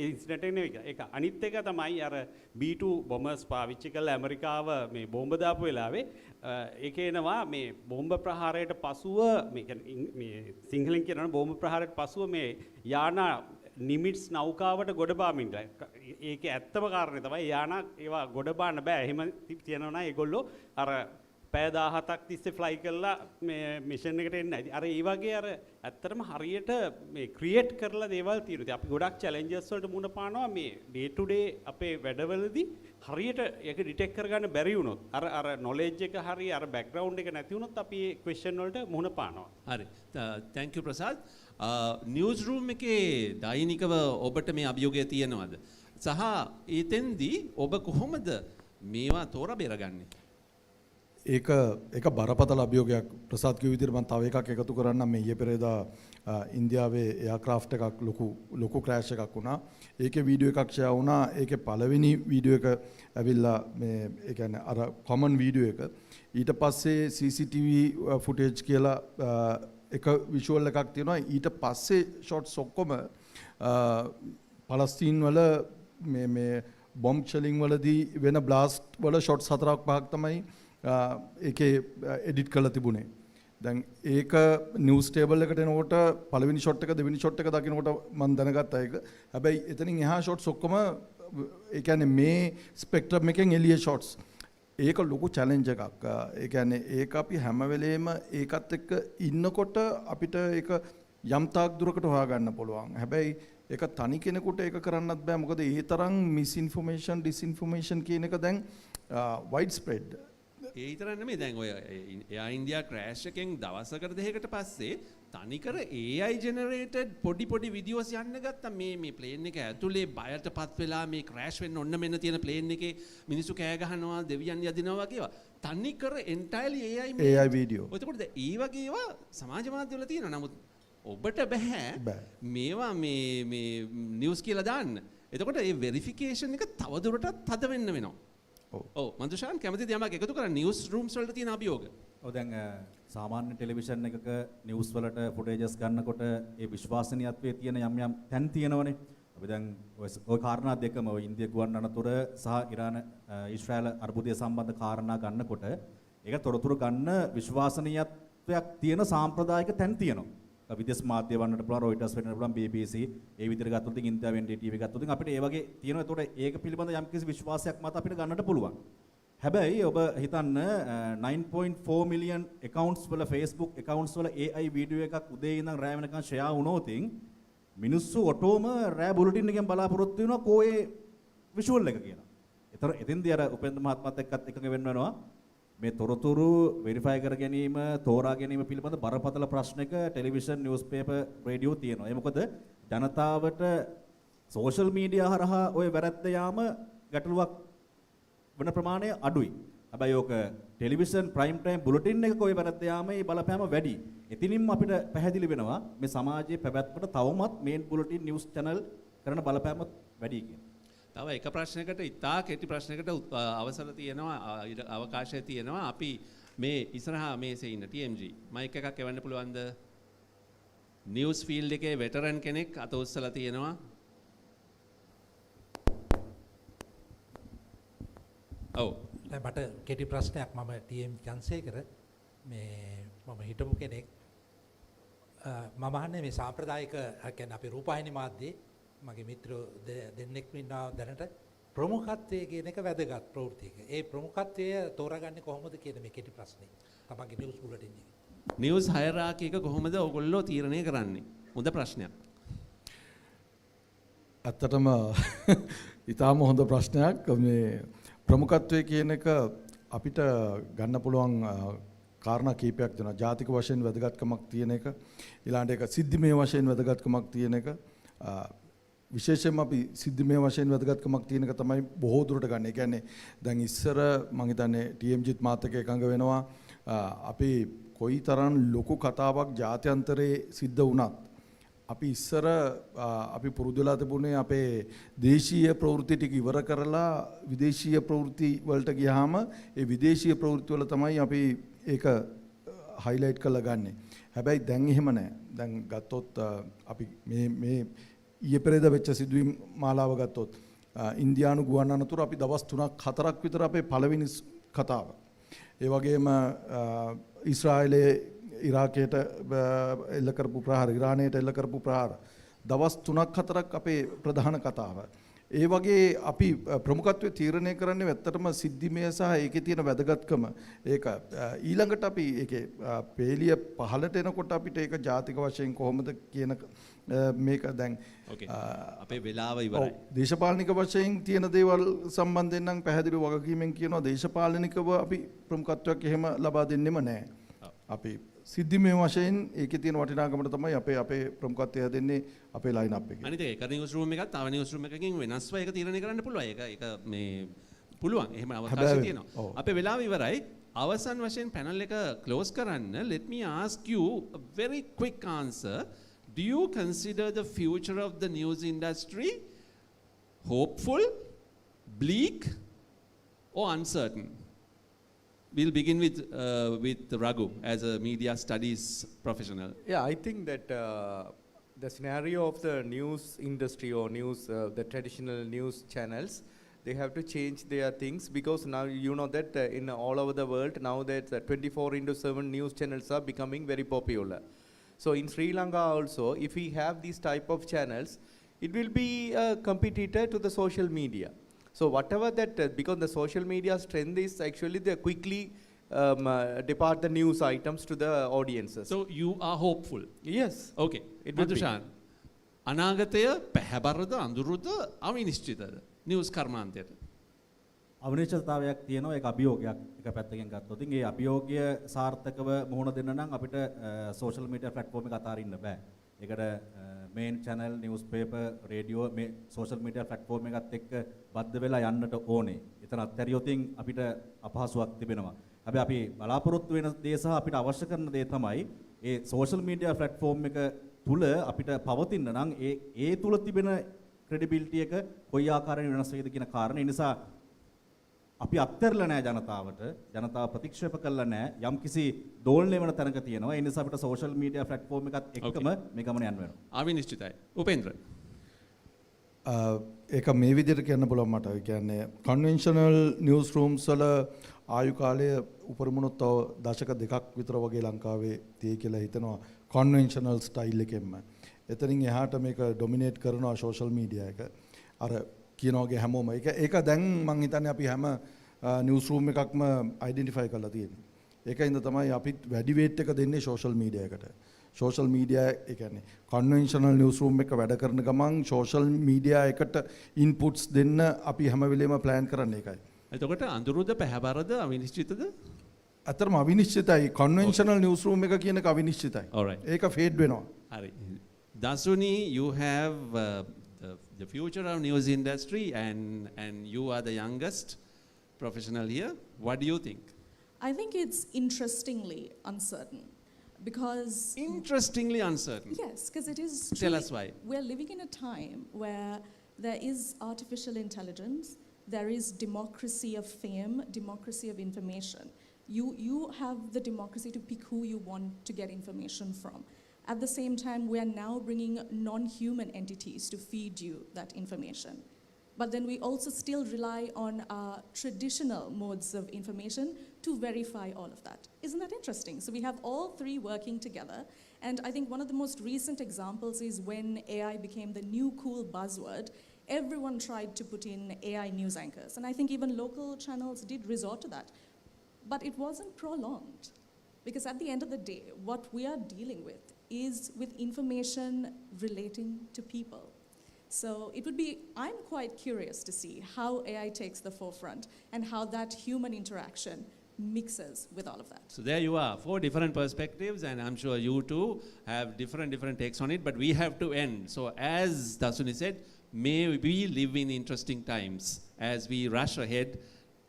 S12: ඉන්සිඩන්ට් එක නෙවෙයි. ඒක අනිත් එක තමයි අර B2 බොමර්ස් පාවිච්චි කරලා ඇමරිකාව මේ බෝම්බ දාපු වෙලාවේ ඒක එනවා මේ බෝම්බ ප්‍රහාරයට පසුව මේ සිංහලෙන් කියනවා බෝම්බ ප්‍රහාරයට පසුව මේ යානා නිමිට්ස් නෞකාවට ගොඩ බාමින්ට ඒක ඇත්තම කාරණේ තමයි යානා ඒවා ගොඩ බාන්න බෑ. එහෙම තියනවා නම් ඒගොල්ලෝ අර පැය 17ක් තිස්සේ ෆ්ලයි කරලා මේ මිෂන් එකට එන්නේ නැහැ. අර ඒ වගේ අර ඇත්තටම හරියට මේ ක්‍රියේට් කරලා දේවල් තියෙනවා. අපි ගොඩක් චැලෙන්ජස් වලට මුහුණ පානවා මේ ඩේ ටු ඩේ අපේ වැඩවලදී හරියට ඒක ඩිටෙක්ට් කරගන්න බැරි වුණොත් අර නොලෙජ් එක හරිය අර බෑග්ග්‍රවුන්ඩ් එක නැති වුණොත් අපි මේ ක්වෙස්චන් වලට මුහුණ පානවා.
S6: හරි. thank you Prasad. News room එකේ දෛනිකව ඔබට මේ අභියෝගය තියෙනවද? සහ ඒතෙන්දී ඔබ කොහොමද මේවා තෝරා බේරගන්නේ?
S8: ඒක බරපතල අභියෝගයක්. ප්‍රසාද් කිව්ව විදිහට මම තව එකක් එකතු කරන්නම්. මේ ඊයේ පෙරේදා ඉන්දියාවේ එයාක්‍රාෆ්ට් එකක් ලොකු ක්‍රෑෂ් එකක් වුණා. ඒකේ වීඩියෝ එකක් ෂෙයා වුණා. ඒකේ පළවෙනි වීඩියෝ එක ඇවිල්ලා මේ ඒ කියන්නේ අර කොමන් වීඩියෝ එක. ඊට පස්සේ CCTV ෆුටේජ් කියලා එක විෂුවල් එකක් තියෙනවා. ඊට පස්සේ ෂොට්ස් ඔක්කොම පලස්තීන් වල මේ බොම්බ් ෂෙලින් වලදී වෙන බ්ලාස්ට් වල ෂොට්ස් 4-5ක් තමයි ඒකේ එඩිට් කරලා තිබුණේ. දැන් ඒක නිවුස් ටේබල් එකට එනකොට පළවෙනි ෂොට් එක දෙවෙනි ෂොට් එක දකින්නකොට මම දැනගත්තා ඒක. හැබැයි එතනින් එහා ෂොට්ස් ඔක්කොම ඒ කියන්නේ මේ ස්පෙක්ට්‍රම් එකෙන් එළිය ෂොට්ස්. ඒක ලොකු චැලෙන්ජ් එකක්. ඒ කියන්නේ ඒක අපි හැම වෙලේම ඒකත් එක්ක ඉන්නකොට අපිට ඒක යම් තාක් දුරකට හොයාගන්න පුළුවන්. හැබැයි ඒක තනි කෙනෙකුට ඒක කරන්නත් බෑ. මොකද ඒ තරම් මිස් ඉන්ෆර්මේෂන් ඩිස්ඉන්ෆර්මේෂන් කියන එක දැන් වයිඩ් ස්ප්‍රෙඩ්.
S6: ඒ විතර නෙමෙයි දැන් ඔය එයා ඉන්දියා ක්‍රෑෂ් එකෙන් දවසකට දෙකකට පස්සේ තනිකර AI ජෙනරේටඩ් පොඩි වීඩියෝස් යන්න ගත්තා. මේ ප්ලේන් එක ඇතුලේ බයටපත් වෙලා මේ ක්‍රෑෂ් වෙන්න ඔන්න මෙන්න තියෙන ප්ලේන් එකේ මිනිස්සු කෑ ගහනවා දෙවියන් යදිනවා වගේ ඒවා. තනිකර එන්ටයර්ලි AI
S8: වීඩියෝ.
S6: ඔතකොට ඒ වගේ ඒවා සමාජ මාධ්‍යවල තියෙනවා. නමුත් ඔබට බෑ මේවා මේ නිවුස් කියලා දාන්න. එතකොට මේ වෙරිෆිකේෂන් එක තවදුරටත් තද වෙන්න වෙනවා. ඔව් මන්දුෂාන් කැමතිද යමක් එකතු කරන්න නිවුස් රූම්ස් වලට තියෙන අභියෝග?
S9: ඔව් දැන් සාමාන්‍ය ටෙලිවිෂන් එකක නිවුස් වලට ෆුටේජස් ගන්නකොට ඒ විශ්වාසනීයත්වයේ තියෙන යම් තැන් තියෙනවනේ. අපි දැන් ওই කාරණා දෙකම ඔය ඉන්දිය ගුවන් අනතුර සහ ඉරාන ඊශ්‍රායල් අර්බුදය සම්බන්ධ කාරණා ගන්නකොට ඒක තොරතුරු ගන්න විශ්වාසනීයත්වයක් තියෙන සාම්ප්‍රදායික තැන් තියෙනවා. විදේශ මාධ්‍ය වන්නට පුළුවන් රොයිටර්ස් වෙන්නට පුළුවන් BBC ඒ විදිහට ගත්තොත් ඉන්දියාවෙන් NDTV ගත්තොත් අපිට ඒ වගේ තියෙනවා. ඒතකොට ඒක පිළිබඳ යම්කිසි විශ්වාසයක් මත අපිට ගන්නට පුළුවන්. හැබැයි ඔබ හිතන්න 9.4 මිලියන් accounts වල Facebook accounts වල AI වීඩියෝ එකක් උදේ ඉඳන් රෑ වෙනකන් ෂෙයා වුණොත් මිනිස්සු ඔටෝම රෑ බුලටින් එකෙන් බලාපොරොත්තු වෙනවා කෝ ඒ විෂුවල් එක කියලා. ඒතර එතෙන්දී අර උපේන්ද්‍ර මහත්මයාත් එක්කත් එකඟ වෙන්න වෙනවා. මේ තොරතුරු වෙරිෆයි කර ගැනීම තෝරා ගැනීම පිළිබඳ බරපතල ප්‍රශ්නයක ටෙලිවිෂන් නිවුස් පේපර් රේඩියෝ තියෙනවා. ඒ මොකද ජනතාවට සෝෂල් මීඩියා හරහා ওই වැරද්ද යාම ගැටලුවක් වෙන ප්‍රමාණය අඩුයි. හැබැයි ඕක ටෙලිවිෂන් ප්‍රයිම් ටයිම් බුලටින් එකක ওই වැරද්ද යාමේ බලපෑම වැඩි. එතිනින්ම අපිට පැහැදිලි වෙනවා මේ සමාජයේ පැවැත්මට තවමත් මේන් බුලටින් නිවුස් channel කරන බලපෑම වැඩි කියලා.
S6: තව එක ප්‍රශ්නයකට ඉතා කෙටි ප්‍රශ්නයකට අවසර තියෙනවා අවකාශය තියෙනවා. අපි මේ ඉස්සරහා මේසේ ඉන්න TMG මයික් එකක් එවන්න පුළුවන්ද? නිවුස් ෆීල්ඩ් එකේ වෙටරන් කෙනෙක් අත උස්සලා තියෙනවා. ඔව්
S13: දැන් මට කෙටි ප්‍රශ්නයක්. මම TM චන්සේකර මේ මම හිටපු කෙනෙක්. මම අහන්නේ මේ සාම්ප්‍රදායික කියන්නේ අපේ රූපවාහිනී මාධ්‍යයේ මගේ මිත්‍රයෝ දෙන්නෙක් ඉන්නවා දැනට ප්‍රමුඛත්වයේ කියන එක වැදගත් ප්‍රවෘත්තියක. ඒ ප්‍රමුඛත්වය තෝරාගන්නේ කොහොමද කියන මේ කෙටි ප්‍රශ්නේ. තමන්ගේ නිවුස් බුලටින් එකේ.
S6: නිවුස් හයරාකි එක කොහොමද ඔයගොල්ලෝ තීරණය කරන්නේ? හොඳ ප්‍රශ්නයක්.
S8: ඇත්තටම ඊටාම හොඳ ප්‍රශ්නයක්. මේ ප්‍රමුඛත්වයේ කියන එක අපිට ගන්න පුළුවන් කාරණා කීපයක් තියෙනවා. ජාතික වශයෙන් වැදගත්කමක් තියෙන එක. ඊළඟට ඒක සිද්ධිමය වශයෙන් වැදගත්කමක් තියෙන එක. විශේෂයෙන්ම අපි සිද්ධිමය වශයෙන් වැදගත්කමක් තියෙන එක තමයි බොහෝ දුරට ගන්න. ඒ කියන්නේ දැන් ඉස්සර මම හිතන්නේ TMGත් මාත් එක්ක එකඟ වෙනවා අපි කොයිතරම් ලොකු කතාවක් ජාත්‍යන්තරේ සිද්ධ වුණත් අපි ඉස්සර අපි පුරුදු වෙලා තිබුණේ අපේ දේශීය ප්‍රවෘත්ති ටික ඉවර කරලා විදේශීය ප්‍රවෘත්ති වලට ගියාම ඒ විදේශීය ප්‍රවෘත්ති වල තමයි අපි ඒක highlight කරලා ගන්නෙ. හැබැයි දැන් එහෙම නැහැ. දැන් ගත්තොත් අපි මේ ඊයේ පෙරේද වෙච්ච සිදුවීම් මාලාව ගත්තොත් ඉන්දියානු ගුවන් අනතුර අපි දවස් 3ක් 4ක් විතර අපේ පළවෙනි කතාව. ඒ වගේම ඊශ්‍රායලයේ ඉරාකයට එල්ල කරපු ප්‍රහාර, ඉරානයට එල්ල කරපු ප්‍රහාර දවස් 3ක් 4ක් අපේ ප්‍රධාන කතාව. ඒ වගේ අපි ප්‍රමුඛත්වයේ තීරණය කරන්නේ ඇත්තටම සිද්ධිමය සහ ඒකේ තියෙන වැදගත්කම. ඒක ඊළඟට අපි ඒකේ පේලිය පහළට එනකොට අපිට ඒක ජාතික වශයෙන් කොහොමද කියන මේක දැන්
S6: අපේ වෙලාව ඉවරයි.
S8: දේශපාලනික වශයෙන් තියෙන දේවල් සම්බන්ධයෙන් නම් පැහැදිලිව වගකීමෙන් කියනවා දේශපාලනිකව අපි ප්‍රමුඛත්වයක් එහෙම ලබා දෙන්නෙම නැහැ. අපි සිද්ධිමය වශයෙන් ඒකේ තියෙන වටිනාකමට තමයි අපේ ප්‍රමුඛත්වය හැදෙන්නේ අපේ ලයින් අප් එකේ.
S6: අනිත් එක නිවුස් රූම් එකත් තව නිවුස් රූම් එකකින් වෙනස්ව ඒක තීරණය කරන්න පුළුවන්. ඒක මේ පුළුවන්. එහෙම අවකාශය තියෙනවා. අපේ වෙලාව ඉවරයි. අවසන් වශයෙන් පැනල් එක ක්ලෝස් කරන්න let me ask you a very quick answer. Do you consider the future of the news industry hopeful, bleak or uncertain? We'll begin with Raghu as a media studies professional.
S10: Yeah, I think that the scenario of the news industry or news, the traditional news channels, they have to change their things because now you know that in all over the world now that 24/7 news channels are becoming very popular. So in Sri Lanka also, if we have these type of channels, it will be a competitor to the social media. So whatever that, because the social media strength is actually they quickly depart the news items to the audiences.
S6: So you are hopeful?
S10: Yes.
S6: Okay. Madhushan, අනාගතය පැහැබරද අඳුරුද අවිනිශ්චිතද news කර්මාන්තයට?
S9: අවිනිශ්චිතතාවයක් තියෙනවා. ඒක අභියෝගයක් එක පැත්තකින් ගත්තොත්. ඉතින් ඒ අභියෝගය සාර්ථකව මුහුණ දෙන්න නම් අපිට සෝෂල් මීඩියා ප්ලැට්ෆෝම් එක අතාරින්න බෑ. ඒකට මේන් channel, newspaper, radio මේ social media platform එකත් එක්ක බද්ධ වෙලා යන්නට ඕනේ. එතන අත්හැරියොතින් අපිට අපහසුයක් තිබෙනවා. හැබැයි අපි බලාපොරොත්තු වෙන දේ සහ අපිට අවශ්‍ය කරන දේ තමයි ඒ social media platform එක තුල අපිට පවතින්න නම් ඒ තුල තිබෙන credibility එක කොයි ආකාරයෙන් වෙනස් වෙයිද කියන කාරණේ. ඒ නිසා අපි අත්හැරලා නැහැ ජනතාවට. ජනතාව ප්‍රතික්ෂේප කළා නැහැ. යම්කිසි දෝලණය වෙන තැනක තියෙනවා. ඒ නිසා අපිට social media platform එකත් එක්කම මේ ගමන යන්න වෙනවා.
S6: අවිනිශ්චිතයි. උපේන්ද්‍ර.
S8: ඒක මේ විදිහට කියන්න පුළුවන් මට. ඒ කියන්නේ conventional news rooms වල ආයු කාලය උපරිමනොත් තව දශක දෙකක් විතර වගේ ලංකාවේ තියෙයි කියලා හිතනවා conventional style එකෙන්ම. එතනින් එහාට මේක dominate කරනවා social media එක. අර කියනවාගේ හැමෝම ඒක දැන් මං හිතන්නේ අපි හැම නිවුස් රූම් එකක්ම අයිඩෙන්ටිෆයි කරලා තියෙන්නේ. ඒකින්ද තමයි අපිත් වැඩි වේට් එක දෙන්නේ සෝෂල් මීඩියා එකට. සෝෂල් මීඩියා ඒ කියන්නේ කන්වෙන්ෂනල් නිවුස් රූම් එක වැඩ කරන ගමන් සෝෂල් මීඩියා එකට ඉන්පුට්ස් දෙන්න අපි හැම වෙලේම ප්ලෑන් කරන්නේ ඒකයි.
S6: එතකොට අඳුරුද පැහැබරද අවිනිශ්චිතද?
S8: අතරම අවිනිශ්චිතයි. කන්වෙන්ෂනල් නිවුස් රූම් එක කියන එක අවිනිශ්චිතයි. ඒක ෆේඩ් වෙනවා.
S6: හරි. Dasuni, you have the future of news industry and you are the youngest professional here. What do you think?
S7: I think it's interestingly uncertain because...
S6: Interestingly uncertain?
S7: Yes, because it is...
S6: Tell us why.
S7: We're living in a time where there is artificial intelligence, there is democracy of fame, democracy of information. You have the democracy to pick who you want to get information from. At the same time, we are now bringing non-human entities to feed you that information. But then we also still rely on our traditional modes of information to verify all of that. Isn't that interesting? So we have all three working together. And I think one of the most recent examples is when AI became the new cool buzzword, everyone tried to put in AI news anchors. And I think even local channels did resort to that. But it wasn't prolonged. Because at the end of the day, what we are dealing with is with information relating to people. So it would be, I'm quite curious to see how AI takes the forefront and how that human interaction mixes with all of that.
S6: So there you are, 4 different perspectives, and I'm sure you too have different takes on it, but we have to end. So as Dasuni said, may we live in interesting times as we rush ahead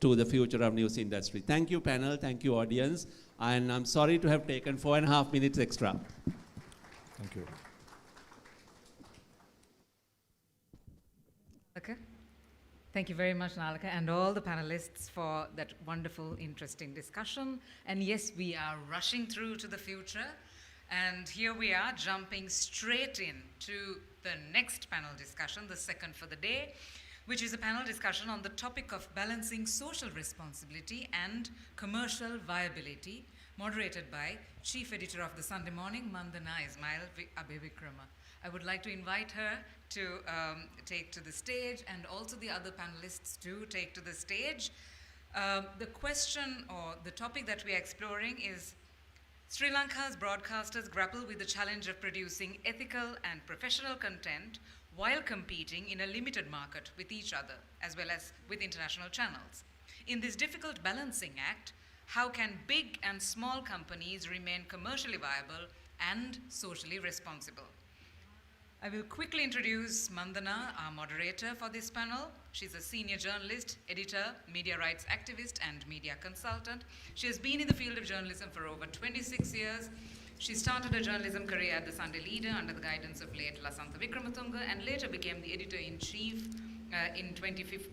S6: to the future of news industry. Thank you, panel. Thank you, audience. And I'm sorry to have taken 4.5 minutes extra.
S8: Thank you.
S2: Okay. Thank you very much, Nalaka, and all the panelists for that wonderful, interesting discussion. And yes, we are rushing through to the future. And here we are, jumping straight in to the next panel discussion, the second for the day, which is a panel discussion on the topic of balancing social responsibility and commercial viability, moderated by Chief Editor of the Sunday Morning, Mandana Ismail Abevikrama. I would like to invite her to take to the stage, and also the other panelists to take to the stage. The question or the topic that we are exploring is Sri Lanka's broadcasters grapple with the challenge of producing ethical and professional content while competing in a limited market with each other, as well as with international channels. In this difficult balancing act, how can big and small companies remain commercially viable and socially responsible? I will quickly introduce Mandana, our moderator for this panel. She's a senior journalist, editor, media rights activist, and media consultant. She has been in the field of journalism for over 26 years. She started her journalism career at the Sunday Leader under the guidance of late Lasantha Wickramatunge, and later became the editor-in-chief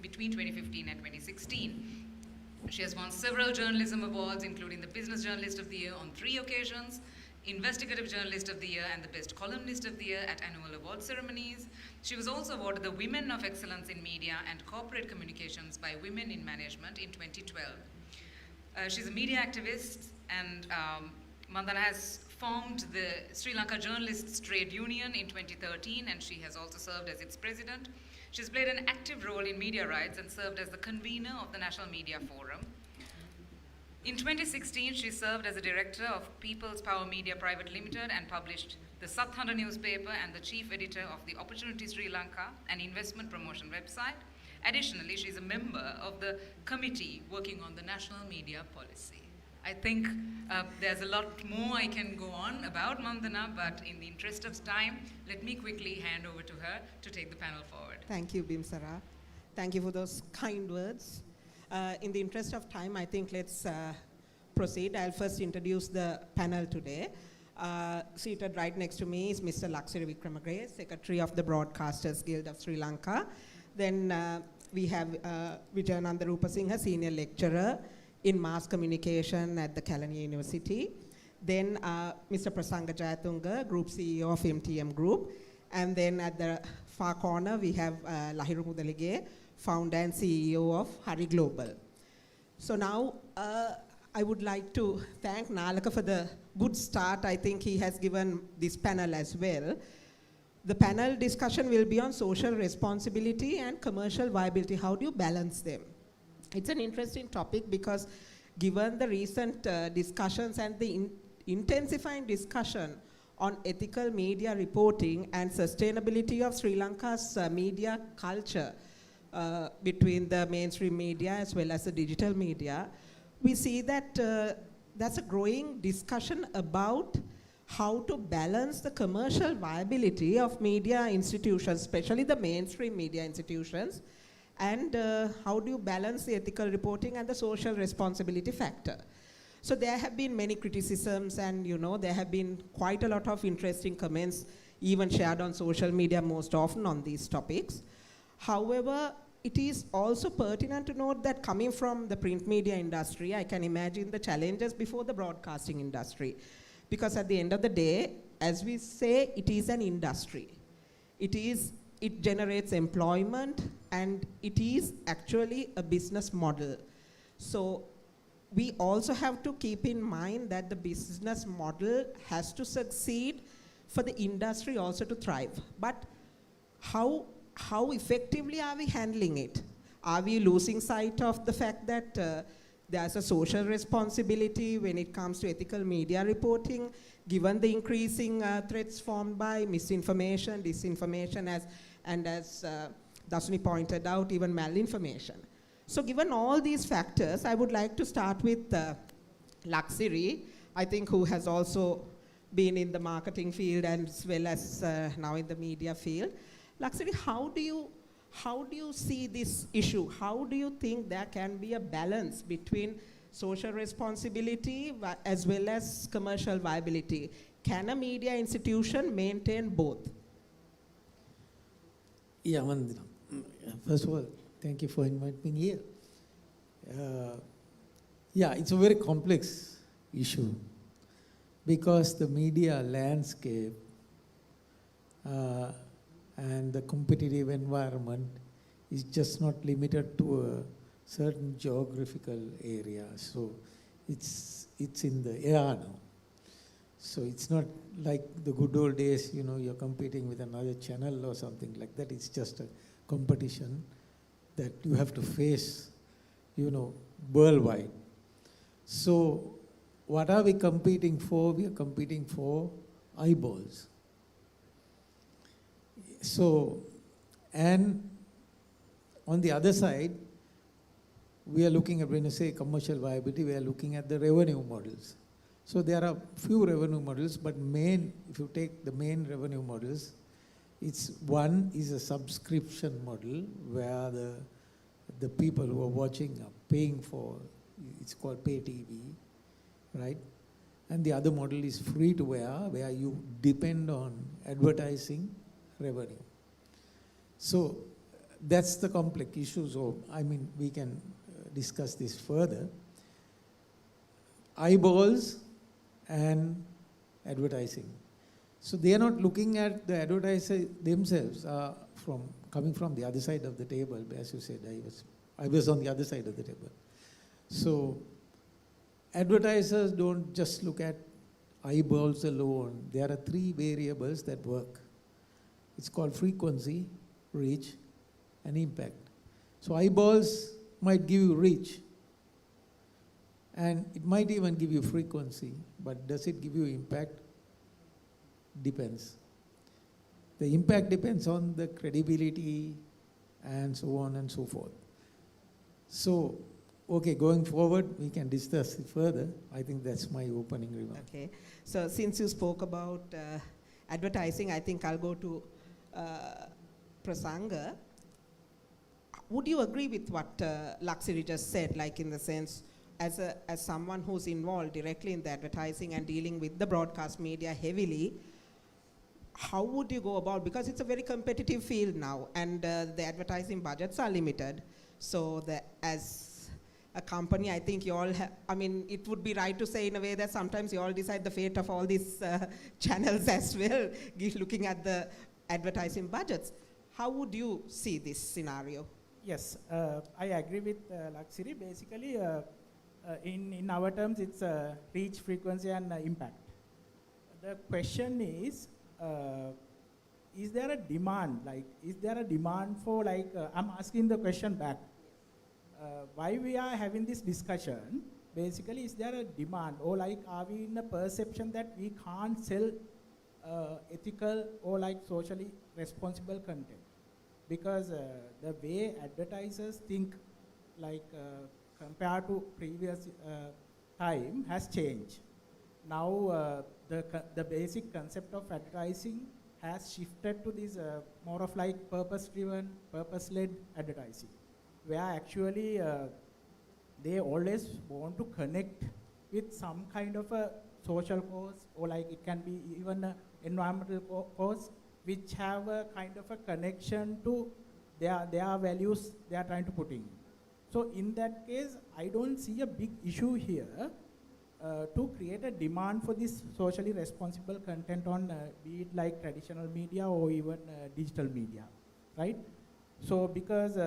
S2: between 2015 and 2016. She has won several journalism awards, including the Business Journalist of the Year on 3 occasions, Investigative Journalist of the Year, and the Best Columnist of the Year at annual award ceremonies. She was also awarded the Women of Excellence in Media and Corporate Communications by Women in Management in 2012. She's a media activist, and Mandana has formed the Sri Lanka Journalists Trade Union in 2013, and she has also served as its president. She's played an active role in media rights and served as the convener of the National Media Forum. In 2016, she served as a director of People's Power Media Private Limited and published the Sathanda newspaper and the chief editor of the Opportunity Sri Lanka, an investment promotion website. Additionally, she's a member of the committee working on the national media policy. I think there's a lot more I can go on about Mandana, but in the interest of time, let me quickly hand over to her to take the panel forward.
S14: Thank you, Bimsara. Thank you for those kind words. In the interest of time, I think let's proceed. I'll first introduce the panel today. Seated right next to me is Mr. Laksiri Wickramagrace, Secretary of the Broadcasters Guild of Sri Lanka. Then we have Vijayananda Rupasinghe, Senior Lecturer in Mass Communication at the Kelaniya University. Then Mr. Prasanga Jayatunga, Group CEO of MTM Group. And then at the far corner, we have Lahiru Mudalige, Founder and CEO of Hari Global. So now I would like to thank Nalaka for the good start I think he has given this panel as well. The panel discussion will be on social responsibility and commercial viability. How do you balance them? It's an interesting topic because given the recent discussions and the intensifying discussion on ethical media reporting and sustainability of Sri Lanka's media culture, between the mainstream media as well as the digital media, we see that that's a growing discussion about how to balance the commercial viability of media institutions, especially the mainstream media institutions, and how do you balance the ethical reporting and the social responsibility factor. So there have been many criticisms, and there have been quite a lot of interesting comments even shared on social media most often on these topics. However, it is also pertinent to note that coming from the print media industry, I can imagine the challenges before the broadcasting industry. Because at the end of the day, as we say, it is an industry. It generates employment, and it is actually a business model. So we also have to keep in mind that the business model has to succeed for the industry also to thrive. But how effectively are we handling it? Are we losing sight of the fact that there's a social responsibility when it comes to ethical media reporting, given the increasing threats formed by misinformation, disinformation, as Dasuni pointed out, even malinformation? So given all these factors, I would like to start with Laksiri, I think, who has also been in the marketing field as well as now in the media field. Laksari, how do you see this issue? How do you think there can be a balance between social responsibility as well as commercial viability? Can a media institution maintain both?
S15: Yeah, Vandana. First of all, thank you for inviting me here. Yeah, it's a very complex issue because the media landscape and the competitive environment is just not limited to a certain geographical area. So it's in the air now. So it's not like the good old days, you know, you're competing with another channel or something like that. It's just a competition that you have to face, you know, worldwide. So what are we competing for? We are competing for eyeballs. So, and on the other side, we are looking at, when you say commercial viability, we are looking at the revenue models. So there are few revenue models, but if you take the main revenue models, one is a subscription model where the people who are watching are paying for, it's called pay TV, right? And the other model is free to air, where you depend on advertising revenue. So that's the complex issue. So I mean, we can discuss this further. Eyeballs and advertising. So they are not looking at the advertisers themselves coming from the other side of the table. As you said, I was on the other side of the table. So advertisers don't just look at eyeballs alone. There are three variables that work. It's called frequency, reach, and impact. So eyeballs might give you reach, and it might even give you frequency, but does it give you impact? Depends. The impact depends on the credibility and so on and so forth. So, okay, going forward, we can discuss it further. I think that's my opening remark.
S14: Okay, so since you spoke about advertising, I think I'll go to Prasanga. Would you agree with what Laksiri just said, like in the sense, as someone who's involved directly in the advertising and dealing with the broadcast media heavily, how would you go about, because it's a very competitive field now and the advertising budgets are limited. So as a company, I think you all it would be right to say in a way that sometimes you all decide the fate of all these channels as well, looking at the advertising budgets. How would you see this scenario?
S16: Yes, I agree with Laksiri. Basically, in our terms, it's reach, frequency, and impact. The question is there a demand? Like, is there a demand for, like, I'm asking the question back. Why we are having this discussion? Basically, is there a demand, or like, are we in a perception that we can't sell ethical or like socially responsible content? Because the way advertisers think, like compared to previous time, has changed. Now the basic concept of advertising has shifted to this more of like purpose-driven, purpose-led advertising, where actually they always want to connect with some kind of a social cause, or like it can be even an environmental cause, which have a kind of a connection to their values they are trying to put in. So in that case, I don't see a big issue here to create a demand for this socially responsible content on be it like traditional media or even digital media, right? So because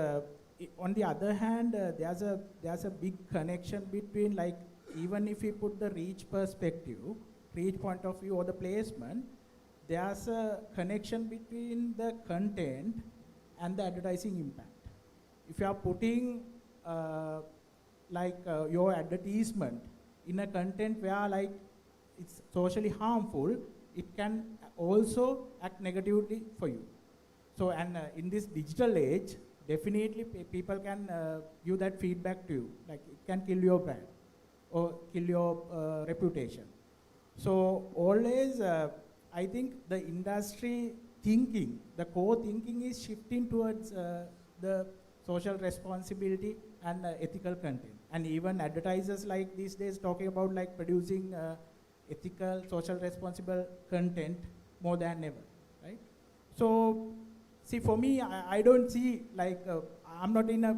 S16: on the other hand, there's a big connection between, like, even if we put the reach perspective, reach point of view or the placement, there's a connection between the content and the advertising impact. If you are putting your advertisement in a content where like it's socially harmful, it can also act negatively for you. So, and in this digital age, definitely people can give that feedback to you, like it can kill your brand or kill your reputation. So always, I think the industry thinking, the core thinking is shifting towards the social responsibility and ethical content. And even advertisers like these days talking about like producing ethical, social responsible content more than ever, right? So, see, for me, I don't see like, I'm not in a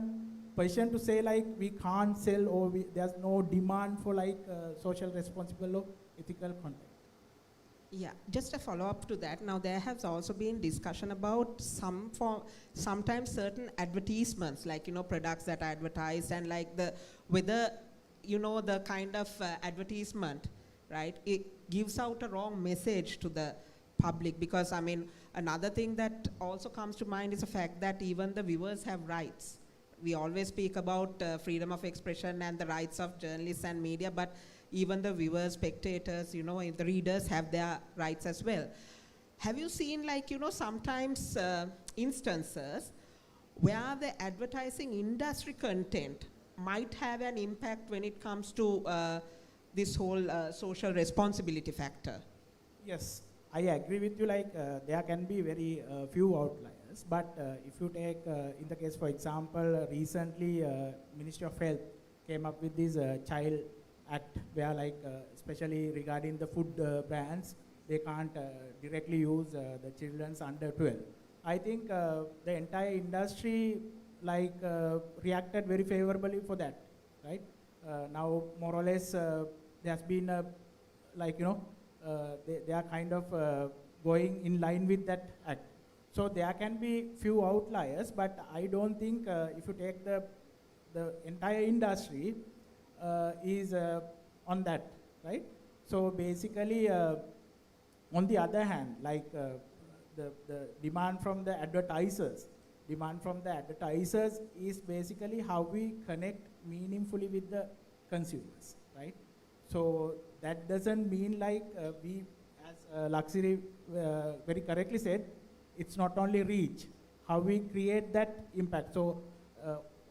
S16: position to say like we can't sell or there's no demand for like social responsible or ethical content.
S14: Yeah, just a follow-up to that. Now, there has also been discussion about sometimes certain advertisements, like, you know, products that are advertised and like whether, you know, the kind of advertisement, right, it gives out a wrong message to the public. Because, I mean, another thing that also comes to mind is the fact that even the viewers have rights. We always speak about freedom of expression and the rights of journalists and media, but even the viewers, spectators, you know, the readers have their rights as well. Have you seen, like, you know, sometimes instances where the advertising industry content might have an impact when it comes to this whole social responsibility factor?
S16: Yes, I agree with you, like there can be very few outliers, but if you take, in the case, for example, recently Ministry of Health came up with this child act where like, especially regarding the food brands, they can't directly use the children's under 12. I think the entire industry like reacted very favorably for that, right? Now, more or less, there's been a, like, you know, they are kind of going in line with that act. So there can be few outliers, but I don't think if you take the entire industry is on that, right? So basically, on the other hand, like the demand from the advertisers is basically how we connect meaningfully with the consumers, right? So that doesn't mean like we, as Laksiri very correctly said, it's not only reach, how we create that impact. So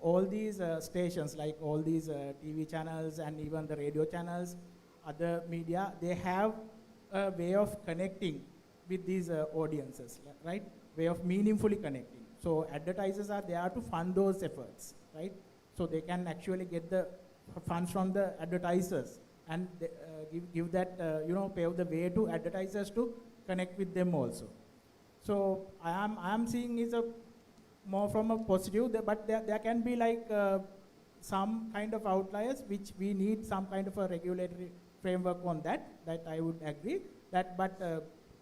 S16: all these stations, like all these TV channels and even the radio channels, other media, they have a way of connecting with these audiences, right? Way of meaningfully connecting. So advertisers are there to fund those efforts, right? So they can actually get the funds from the advertisers and give that, you know, pave the way to advertisers to connect with them also. So I am seeing is a more from a positive, but there can be like some kind of outliers which we need some kind of a regulatory framework on that I would agree that, but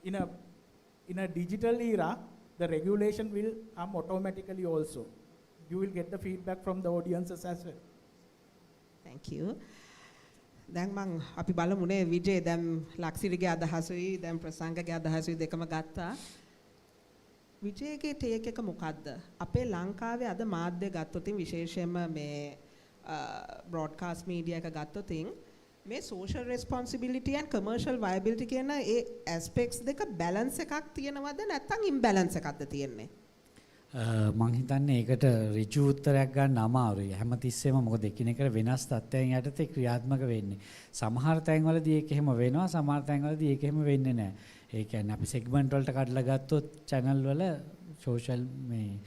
S16: in a digital era, the regulation will come automatically also. You will get the feedback from the audiences as well.
S14: Thank you. දැන් මං අපි බලමුනේ විජේ දැන් ලක්සිරිගේ අදහසුයි දැන් ප්‍රසංගගේ අදහසුයි දෙකම ගත්තා. විජේගේ take එක මොකද්ද? අපේ ලංකාවේ අද මාධ්‍ය ගත්තොත් විශේෂයෙන්ම මේ බ්‍රෝඩ්කාස්ට් මීඩියා එක ගත්තොත් මේ social responsibility and commercial viability කියන ඒ aspects දෙක balance එකක් තියෙනවද නැත්නම් imbalance එකක්ද තියෙන්නේ?
S17: මං හිතන්නේ ඒකට ඍජු උත්තරයක් ගන්න අමාරුයි. හැමතිස්සෙම මොකද එකිනෙකට වෙනස් තත්ත්වයන් යටතේ ක්‍රියාත්මක වෙන්නේ. සමහර තැන්වලදී ඒක එහෙම වෙනවා, සමහර තැන්වලදී ඒක එහෙම වෙන්නේ නැහැ. ඒ කියන්නේ අපි සෙග්මන්ට් වලට කඩලා ගත්තොත් channel වල social මේ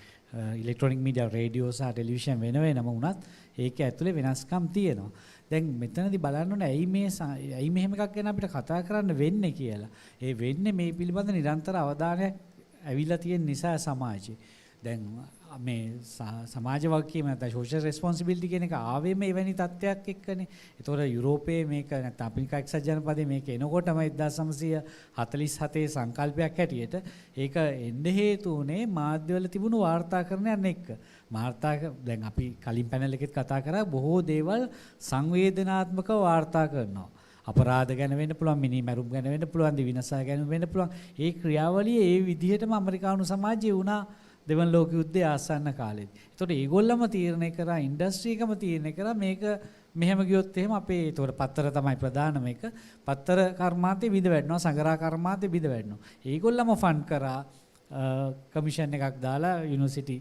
S17: ඉලෙක්ට්‍රොනික මීඩියා රේඩියෝ සහ ටෙලිවිෂන් වෙනම වුණත් ඒක ඇතුලේ වෙනස්කම් තියෙනවා. දැන් මෙතනදී බලන්න ඕනේ ඇයි මෙහෙම එකක් ගැන අපිට කතා කරන්න වෙන්නේ කියලා. ඒ වෙන්නේ මේ පිළිබඳ නිරන්තර අවධානයක් ඇවිල්ලා තියෙන නිසා සමාජයේ. දැන් මේ සමාජ වගකීම නැත්නම් social responsibility කියන එක ආවේම එවැනි තත්ත්වයක් එක්කනේ. ඒතකොට යුරෝපයේ මේක නැත්නම් අප්‍රිකා එක්සත් ජනපදයේ මේක එනකොටම 1947 සංකල්පයක් හැටියට ඒක එන්න හේතු උනේ මාධ්‍යවල තිබුණු වාර්තාකරණයන් එක්ක. දැන් අපි කලින් පැනල් එකෙත් කතා කරා බොහෝ දේවල් සංවේදනාත්මකව වාර්තා කරනවා. අපරාධ ගැන වෙන්න පුළුවන්, මිනිමැරුම් ගැන වෙන්න පුළුවන්, දිවිනසා ගැන වෙන්න පුළුවන්. ඒ ක්‍රියාවලිය ඒ විදිහටම ඇමරිකානු සමාජයේ වුණා දෙවන ලෝක යුද්ධයේ ආසන්න කාලෙදී. ඒතකොට ඒගොල්ලම තීරණය කරා, ඉන්ඩස්ට්‍රි එකම තීරණය කරා මේක මෙහෙම ගියොත් එහෙම අපේ ඒතකොට පත්තර තමයි ප්‍රධානම එක. පත්තර කර්මාන්තේ බිඳ වැටෙනවා, සංගරා කර්මාන්තේ බිඳ වැටෙනවා. ඒගොල්ලම ෆන්ඩ් කරා කමිෂන් එකක් දාලා යුනිවර්සිටි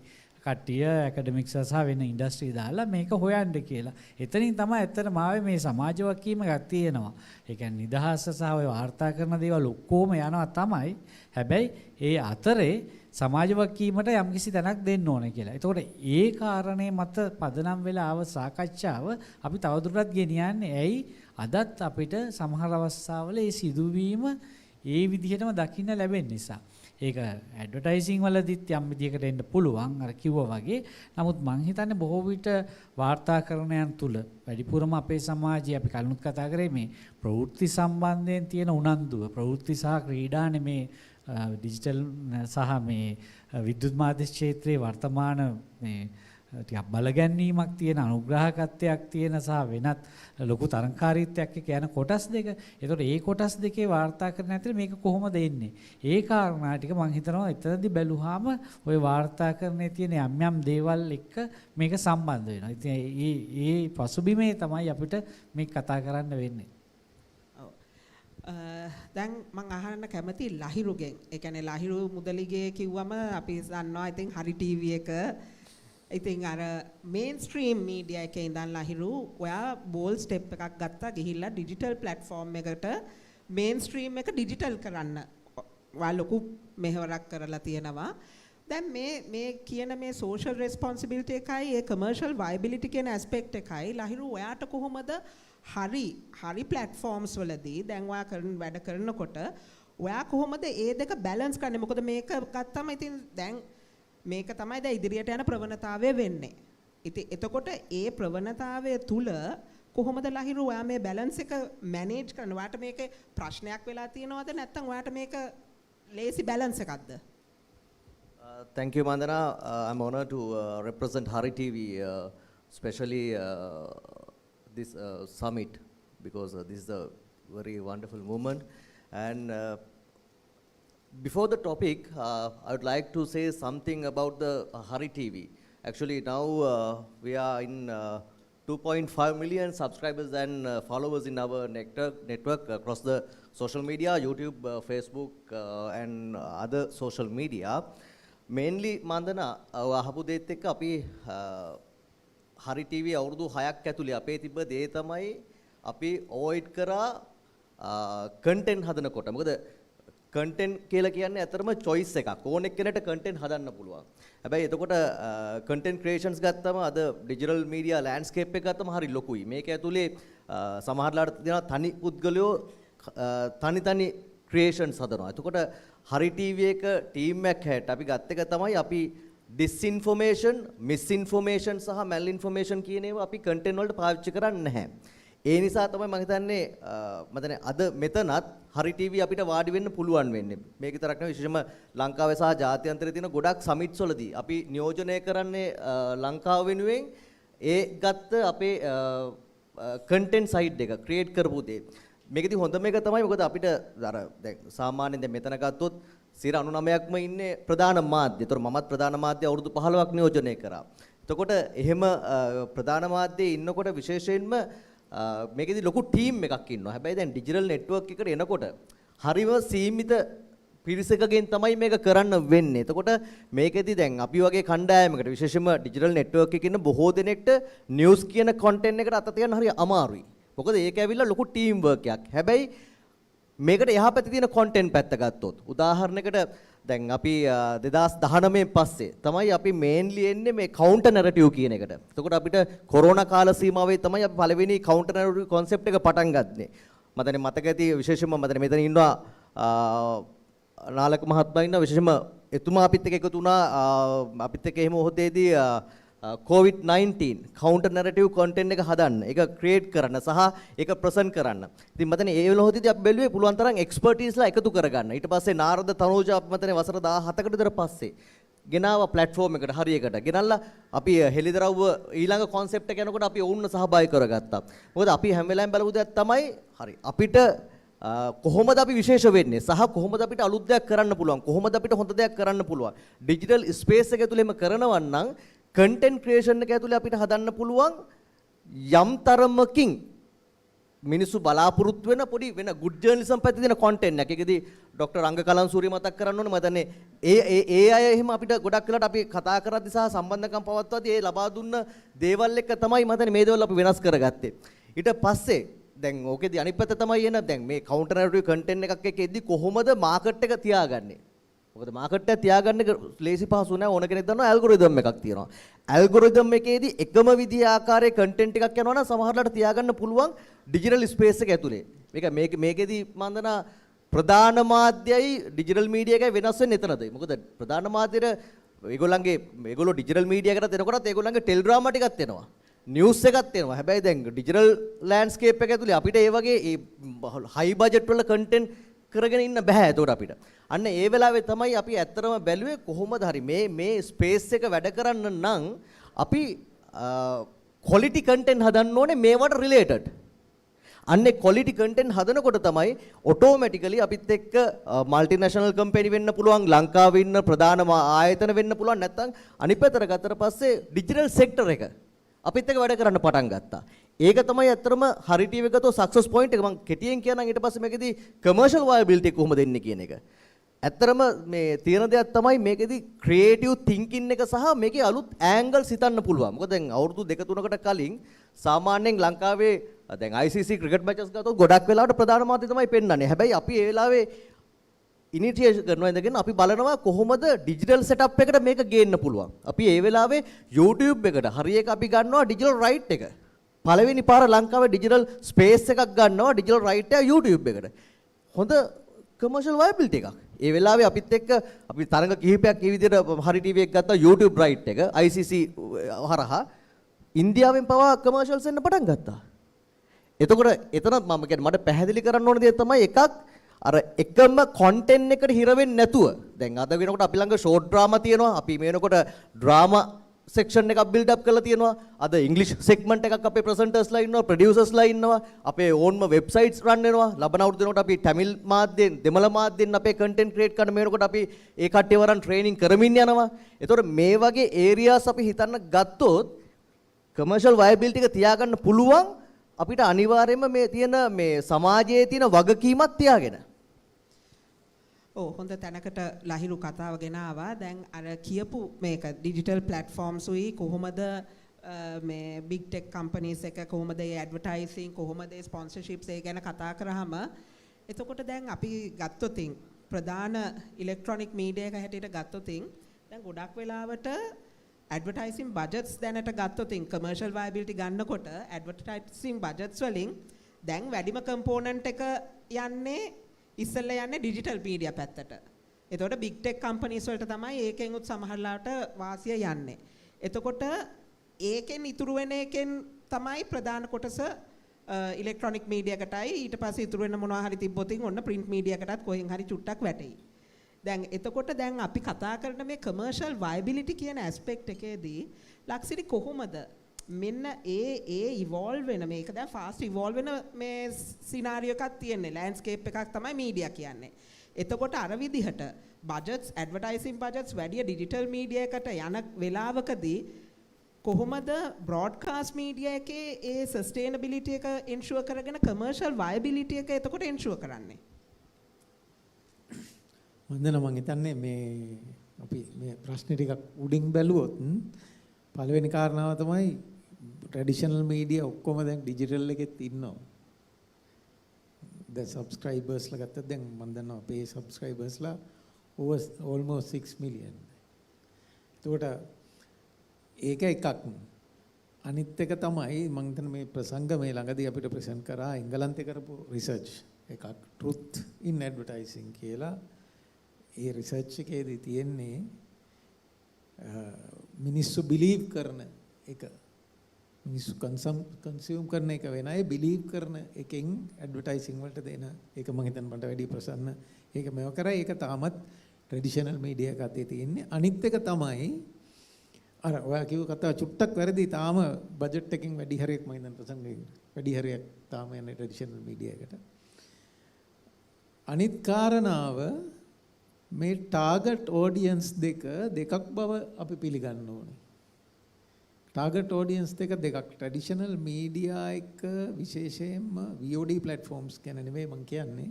S17: කට්ටිය ඇකඩමික්ස් සහ වෙන ඉන්ඩස්ට්‍රි දාලා මේක හොයන්න කියලා. එතනින් තමයි ඇත්තටම ආවේ මේ සමාජ වගකීම එකක් තියෙනවා. ඒ කියන්නේ නිදහස සහ ඔය වාර්තා කරන දේවල් ඔක්කොම යනවා තමයි. හැබැයි ඒ අතරේ සමාජ වගකීමට යම්කිසි තැනක් දෙන්න ඕනේ කියලා. ඒතකොට ඒ කාරණේ මත පදනම් වෙලා ආව සාකච්ඡාව අපි තවදුරටත් ගෙනියන්නේ ඇයි අදත් අපිට සමහර අවස්ථාවල මේ සිදුවීම ඒ විදිහටම දකින්න ලැබෙන නිසා. ඒක ඇඩ්වර්ටයිසිං වලදීත් යම් විදිහකට එන්න පුළුවන් අර කිව්වා වගේ. නමුත් මං හිතන්නේ බොහෝ විට වාර්තාකරණයන් තුල වැඩිපුරම අපේ සමාජයේ අපි කලිනුත් කතා කරේ මේ ප්‍රවෘත්ති සම්බන්ධයෙන් තියෙන උනන්දුව ප්‍රවෘත්ති සහ ක්‍රීඩානේ මේ ඩිජිටල් සහ මේ විද්‍යුත් මාධ්‍ය ක්ෂේත්‍රයේ වර්තමාන මේ ටිකක් බලගැන්වීමක් තියෙන අනුග්‍රහකත්වයක් තියෙන සහ වෙනත් ලොකු තරංකාරීත්වයක් එක්ක යන කොටස් දෙක. ඒතකොට ඒ කොටස් දෙකේ වාර්තා කරන ඇතුලේ මේක කොහොමද එන්නේ? ඒ කාරණා ටික මම හිතනවා එතනදී බැලුවාම ওই වාර්තාකරණයේ තියෙන යම් යම් දේවල් එක්ක මේක සම්බන්ධ වෙනවා. ඉතින් ඒ පසුබිමේ තමයි අපිට මේක කතා කරන්න වෙන්නේ.
S14: දැන් මම අහන්න කැමති ලහිරුගෙන්. ඒ කියන්නේ ලහිරු මුදලිගේ කිව්වම අපි දන්නවා ඉතින් හරි ටීවී එක ඉතින් අර මේන්ස්ට්‍රීම් මීඩියා එකේ ඉඳන් ලහිරු ඔයා බෝල් ස්ටෙප් එකක් ගත්තා ගිහිල්ලා ඩිජිටල් ප්ලැට්ෆෝම් එකට මේන්ස්ට්‍රීම් එක ඩිජිටල් කරන්න ඔයා ලොකු මෙහෙවරක් කරලා තියෙනවා. දැන් මේ කියන මේ සෝෂල් රෙස්පොන්සිබිලිටි එකයි ඒ කමර්ෂල් වයබිලිටි කියන ඇස්පෙක්ට් එකයි ලහිරු ඔයාට කොහොමද හරි ප්ලැට්ෆෝම්ස් වලදී දැන් ඔයා වැඩ කරනකොට ඔයා කොහොමද ඒ දෙක බැලන්ස් කරන්නේ? මොකද මේක ගත්තම ඉතින් දැන් මේක තමයි දැන් ඉදිරියට යන ප්‍රවණතාවය වෙන්නේ. ඉතින් එතකොට ඒ ප්‍රවණතාවය තුල කොහොමද ලහිරු ඔයා මේ බැලන්ස් එක මැනේජ් කරන්න? ඔයාට මේක ප්‍රශ්නයක් වෙලා තියෙනවද නැත්නම් ඔයාට මේක ලේසි බැලන්ස් එකක්ද?
S18: Thank you, Mandana. I'm honored to represent Hari TV, especially this summit, because this is a very wonderful movement. And before the topic, I would like to say something about the Hari TV. Actually, now we are in 2.5 million subscribers and followers in our network across the social media, YouTube, Facebook, and other social media. Mainly, Mandana, අහපු දේත් එක්ක අපි Hari TV අවුරුදු 6ක් ඇතුලේ අපේ තිබ්බ දේ තමයි අපි අවොයිඩ් කරා content හදනකොට. මොකද content කියලා කියන්නේ අතරම choice එකක්. ඕන එක්කෙනෙක්ට content හදන්න පුළුවන්. හැබැයි එතකොට content creations ගත්තම අද digital media landscape එක ගත්තම හරි ලොකුයි. මේක ඇතුලේ සමහරලාට දෙනවා තනි පුද්ගලයෝ තනි creations හදනවා. එතකොට Hari TV එක team එකක් හැට අපි ගත්ත එක තමයි අපි disinformation, misinformation සහ malinformation කියන ඒවා අපි content වලට පාවිච්චි කරන්නේ නැහැ. ඒ නිසා තමයි මම හිතන්නේ අද මෙතනත් Hari TV අපිට වාඩි වෙන්න පුළුවන් වෙන්නේ. මේක විතරක් නෙවෙයි විශේෂම ලංකාවේ සහ ජාත්‍යන්තරයේ තියෙන ගොඩක් සමිට්ස් වලදී අපි නියෝජනය කරන්නේ ලංකාව වෙනුවෙන් ඒ ගත්ත අපේ content side එක create කරපු දේ. මේකදී හොඳම එක තමයි මොකද අපිට අර දැන් සාමාන්‍යයෙන් දැන් මෙතන ගත්තොත් 99%ක්ම ඉන්නේ ප්‍රධාන මාධ්‍ය. ඒතර මමත් ප්‍රධාන මාධ්‍ය අවුරුදු 15ක් නියෝජනය කරා. එතකොට එහෙම ප්‍රධාන මාධ්‍යයේ ඉන්නකොට විශේෂයෙන්ම මේකෙදි ලොකු ටීම් එකක් ඉන්නවා. හැබැයි දැන් ඩිජිටල් නෙට්වර්ක් එකට එනකොට හරිම සීමිත පිරිසකගෙන් තමයි මේක කරන්න වෙන්නේ. එතකොට මේකෙදි දැන් අපි වගේ කණ්ඩායමකට විශේෂයෙන්ම ඩිජිටල් නෙට්වර්ක් එකේ ඉන්න බොහෝ දෙනෙක්ට නිවුස් කියන කන්ටෙන්ට් එකට අත තියන්න හරි අමාරුයි. මොකද ඒක ඇවිල්ලා ලොකු ටීම් වර්ක් එකක්. හැබැයි මේකට එහා පැත්තේ තියෙන කන්ටෙන්ට් පැත්ත ගත්තොත් උදාහරණයකට දැන් අපි 2019 පස්සේ තමයි අපි මේන්ලි එන්නේ මේ කවුන්ටර් නැරටිව් කියන එකට. එතකොට අපිට කොරෝනා කාල සීමාවේ තමයි අපි පළවෙනි කවුන්ටර් නැරටිව් concept එක පටන් ගත්තේ. මම මතක ඇති විශේෂයෙන්ම මම මෙතන ඉන්නවා නාලක මහත්මයා ඉන්නවා විශේෂයෙන්ම එතුමා අපිත් එක්ක එකතු වුණා අපිත් එක්ක එහෙම හොතේදී COVID-19 counter narrative content එක හදන්න ඒක create කරන්න සහ ඒක present කරන්න. ඉතින් මතනේ ඒ වෙලාවෙදී අපි බැලුවේ පුළුවන් තරම් expertise ලා එකතු කරගන්න. ඊට පස්සේ නාරද තනෝජ අපි මතනේ වසර 17කට විතර පස්සේ ගෙනාව platform එකට හරියකට ගෙනල්ලා අපි හෙලිදරව්ව ඊළඟ concept එක යනකොට අපි ඔවුන්ව සහභාගී කරගත්තා. මොකද අපි හැම වෙලාවෙම බලපු දෙයක් තමයි හරි අපිට කොහොමද අපි විශේෂ වෙන්නේ සහ කොහොමද අපිට අලුත් දෙයක් කරන්න පුළුවන් කොහොමද අපිට හොඳ දෙයක් කරන්න පුළුවන්. digital space එක ඇතුළේම කරනවා නම් content creation එක ඇතුලේ අපිට හදන්න පුළුවන් යම් තරමකින් මිනිස්සු බලාපොරොත්තු වෙන පොඩි වෙන good journalism පැත්තේ දෙන content එකක්. ඒකෙදි ડોક્ટર අංග කලන්සූරිය මතක් කරන්න ඕනේ. මම දන්නේ ඒ අය එහෙම අපිට ගොඩක් වෙලාට අපි කතා කරද්දි සහ සම්බන්ධකම් පවත්වද්දී ඒ ලබා දුන්න දේවල් එක්ක තමයි මම දන්නේ මේ දේවල් අපි වෙනස් කරගත්තේ. ඊට පස්සේ දැන් ඕකෙදි අනිත් පැත්ත තමයි එන දැන් මේ counter narrative content එකක් එක්ක එද්දි කොහොමද මාකට් එක තියාගන්නේ? මොකද මාකට් එක තියාගන්න එක ලේසි පහසු නෑ. ඕන කෙනෙක් දන්නවා ඇල්ගොරිතම් එකක් තියෙනවා. ඇල්ගොරිතම් එකේදී එකම විදිහේ ආකාරයේ කන්ටෙන්ට් එකක් යනවා නම් සමහරවිට තියාගන්න පුළුවන් ඩිජිටල් ස්පේස් එක ඇතුලේ. මේකෙදී මම දන්නා ප්‍රධාන මාධ්‍යයයි ඩිජිටල් මීඩියා එකයි වෙනස් වෙන්නේ එතනද. මොකද ප්‍රධාන මාධ්‍යෙට ඒගොල්ලෝ ඩිජිටල් මීඩියා එකට එනකොටත් ඒගොල්ලන්ගේ ටෙලිග්‍රාම් ටිකක් එනවා. නිවුස් එකක් එනවා. හැබැයි දැන් ඩිජිටල් ලෑන්ඩ්ස්කේප් එක ඇතුලේ අපිට ඒ වගේ හයි බජට් වල කන්ටෙන්ට් කරගෙන ඉන්න බෑ ඒකට අපිට. අන්න ඒ වෙලාවේ තමයි අපි ඇත්තටම බැලුවේ කොහොමද හරි මේ ස්පේස් එක වැඩ කරන්න නම් අපි quality content හදන්න ඕනේ මේවට related. අන්නේ quality content හදනකොට තමයි automatically අපිත් එක්ක multinational company වෙන්න පුළුවන්, ලංකාවේ ඉන්න ප්‍රධාන ආයතන වෙන්න පුළුවන්, නැත්නම් අනිත් පැත්තට ගත්තට පස්සේ digital sector එක අපිත් එක්ක වැඩ කරන්න පටන් ගත්තා. ඒක තමයි ඇත්තටම හරි ටීවී එක ගත්තොත් සක්සස් පොයින්ට් එක. මම කෙටියෙන් කියනනම් ඊට පස්සේ මේකෙදි කමර්ෂල් වයබිලිටි කොහොමද එන්නේ කියන එක. ඇත්තටම මේ තියෙන දෙයක් තමයි මේකෙදි ක්‍රියේටිව් තින්කින් එක සහ මේකේ අලුත් ඇන්ගල්ස් හිතන්න පුළුවන්. මොකද දැන් අවුරුදු 2-3කට කලින් සාමාන්‍යයෙන් ලංකාවේ දැන් ICC ක්‍රිකට් මැචස් ගත්තොත් ගොඩක් වෙලාවට ප්‍රධාන මාධ්‍ය තමයි පෙන්වන්නේ. හැබැයි අපි ඒ වෙලාවේ ඉනිෂියේෂන් කරනවා ඉඳගෙන අපි බලනවා කොහොමද ඩිජිටල් සෙටප් එකට මේක ගේන්න පුළුවන්. අපි ඒ වෙලාවේ YouTube එකට හරි එක අපි ගන්නවා ඩිජිටල් රයිට් එක. පළවෙනි පාර ලංකාවේ ඩිජිටල් ස්පේස් එකක් ගන්නවා ඩිජිටල් රයිට් එක YouTube එකට. හොඳ කමර්ෂල් වයබිලිටි එකක්. ඒ වෙලාවේ අපිත් එක්ක අපි තරඟ කිහිපයක් මේ විදිහට හරි ටීවී එක ගත්තා YouTube රයිට් එක ICC හරහා ඉන්දියාවෙන් පවා කමර්ෂල්ස් එන්න පටන් ගත්තා. එතකොට එතනත් මම කියන්නේ මට පැහැදිලි කරන්න ඕන දේ තමයි එකක් අර එකම content එකට හිර වෙන්නේ නැතුව දැන් අද වෙනකොට අපි ළඟ short drama තියෙනවා. අපි මේ වෙනකොට drama section එකක් build up කරලා තියෙනවා. අද English segment එකක් අපේ presenters ලා ඉන්නවා, producers ලා ඉන්නවා. අපේ ownම websites run වෙනවා. ලබන අවුරුදු වෙනකොට අපි Tamil මාධ්‍යෙන්, දෙමළ මාධ්‍යෙන් අපේ content create කරන මේ වෙනකොට අපි ඒ කට්ටිය වරන් training කරමින් යනවා. ඒතකොට මේ වගේ areas අපි හිතන්න ගත්තොත් commercial viability එක තියාගන්න පුළුවන් අපිට අනිවාර්යයෙන්ම මේ තියෙන මේ සමාජයේ තියෙන වගකීමක් තියාගෙන.
S14: හොඳ තැනකට ලහිරු කතාව ගෙන ආවා. දැන් අර කියපු මේක ඩිජිටල් ප්ලැට්ෆෝම්ස් උයි කොහොමද මේ big tech companies එක කොහොමද ඒ ඇඩ්වර්ටයිසින් කොහොමද ඒ ස්පොන්සර්ෂිප්ස් ඒ ගැන කතා කරාම එතකොට දැන් අපි ගත්තොත් ප්‍රධාන ඉලෙක්ට්‍රොනික මීඩියා එක හැටියට ගත්තොත් දැන් ගොඩක් වෙලාවට ඇඩ්වර්ටයිසින් බජට්ස් දැනට ගත්තොත් කමර්ෂල් වයබිලිටි ගන්නකොට ඇඩ්වර්ටයිසින් බජට්ස් වලින් දැන් වැඩිම කම්පෝනන්ට් එක යන්නේ ඉස්සෙල්ලා යන්නේ ඩිජිටල් මීඩියා පැත්තට. එතකොට big tech companies වලට තමයි ඒකෙන් උත් සමහරලාට වාසිය යන්නේ. එතකොට ඒකෙන් ඉතුරු වෙන එකෙන් තමයි ප්‍රධාන කොටස ඉලෙක්ට්‍රොනික මීඩියා එකටයි ඊට පස්සේ ඉතුරු වෙන මොනවා හරි තිබ්බොත් ඔන්න print media එකටත් කොහෙන් හරි චුට්ටක් වැටෙයි. දැන් එතකොට දැන් අපි කතා කරන මේ commercial viability කියන aspect එකේදී ලක්සිරි කොහොමද මෙන්න ඒ evolve වෙන මේක දැන් fast evolve වෙන මේ scenario එකක් තියෙන්නේ landscape එකක් තමයි media කියන්නේ. එතකොට අර විදිහට budgets advertising budgets වැඩි digital media එකට යන වෙලාවකදී කොහොමද broadcast media එකේ ඒ sustainability එක ensure කරගෙන commercial viability එක එතකොට ensure කරන්නේ?
S15: වන්දන මං හිතන්නේ මේ අපි මේ ප්‍රශ්න ටිකක් උඩින් බැලුවොත් පළවෙනි කාරණාව තමයි ට්‍රැඩිෂනල් මීඩියා ඔක්කොම දැන් ඩිජිටල් එකෙත් ඉන්නවා. දැන් සබ්ස්ක්‍රයිබර්ස් ලා ගත්තත් දැන් මම දන්නවා අපේ සබ්ස්ක්‍රයිබර්ස් ලා over almost 6 million. එතකොට ඒක එකක්. අනිත් එක තමයි මම හිතන මේ ප්‍රසංග මේ ළඟදී අපිට ප්‍රසන්ට් කරා එංගලන්තේ කරපු රිසර්ච් එකක් truth in advertising කියලා. ඒ රිසර්ච් එකේදී තියෙන්නේ මිනිස්සු බිලීව් කරන එක මිනිස්සු කන්සියුම් කරන එක වෙන අය බිලීව් කරන එකෙන් ඇඩ්වර්ටයිසින් වලට දෙන ඒක මම හිතන්නේ මට වැඩි ප්‍රසන්න ඒක මේව කරා ඒක තාමත් ට්‍රැඩිෂනල් මීඩියා එක අතේ තියෙන්නේ අනිත් එක තමයි අර ඔයා කිව්ව කතාව චුට්ටක් වැරදි තාම බජට් එකකින් වැඩි හරියක් මම හිතන්නේ ප්‍රසංගයෙන් වැඩි හරියක් තාම යන්නේ ට්‍රැඩිෂනල් මීඩියා එකට අනිත් කාරණාව මේ ටාගට් ඔඩියන්ස් දෙකක් බව අපි පිළිගන්න ඕනේ. ටාගට් ඔඩියන්ස් දෙකක් ට්‍රැඩිෂනල් මීඩියා එක විශේෂයෙන්ම VOD platforms ගැන නෙමෙයි මම කියන්නේ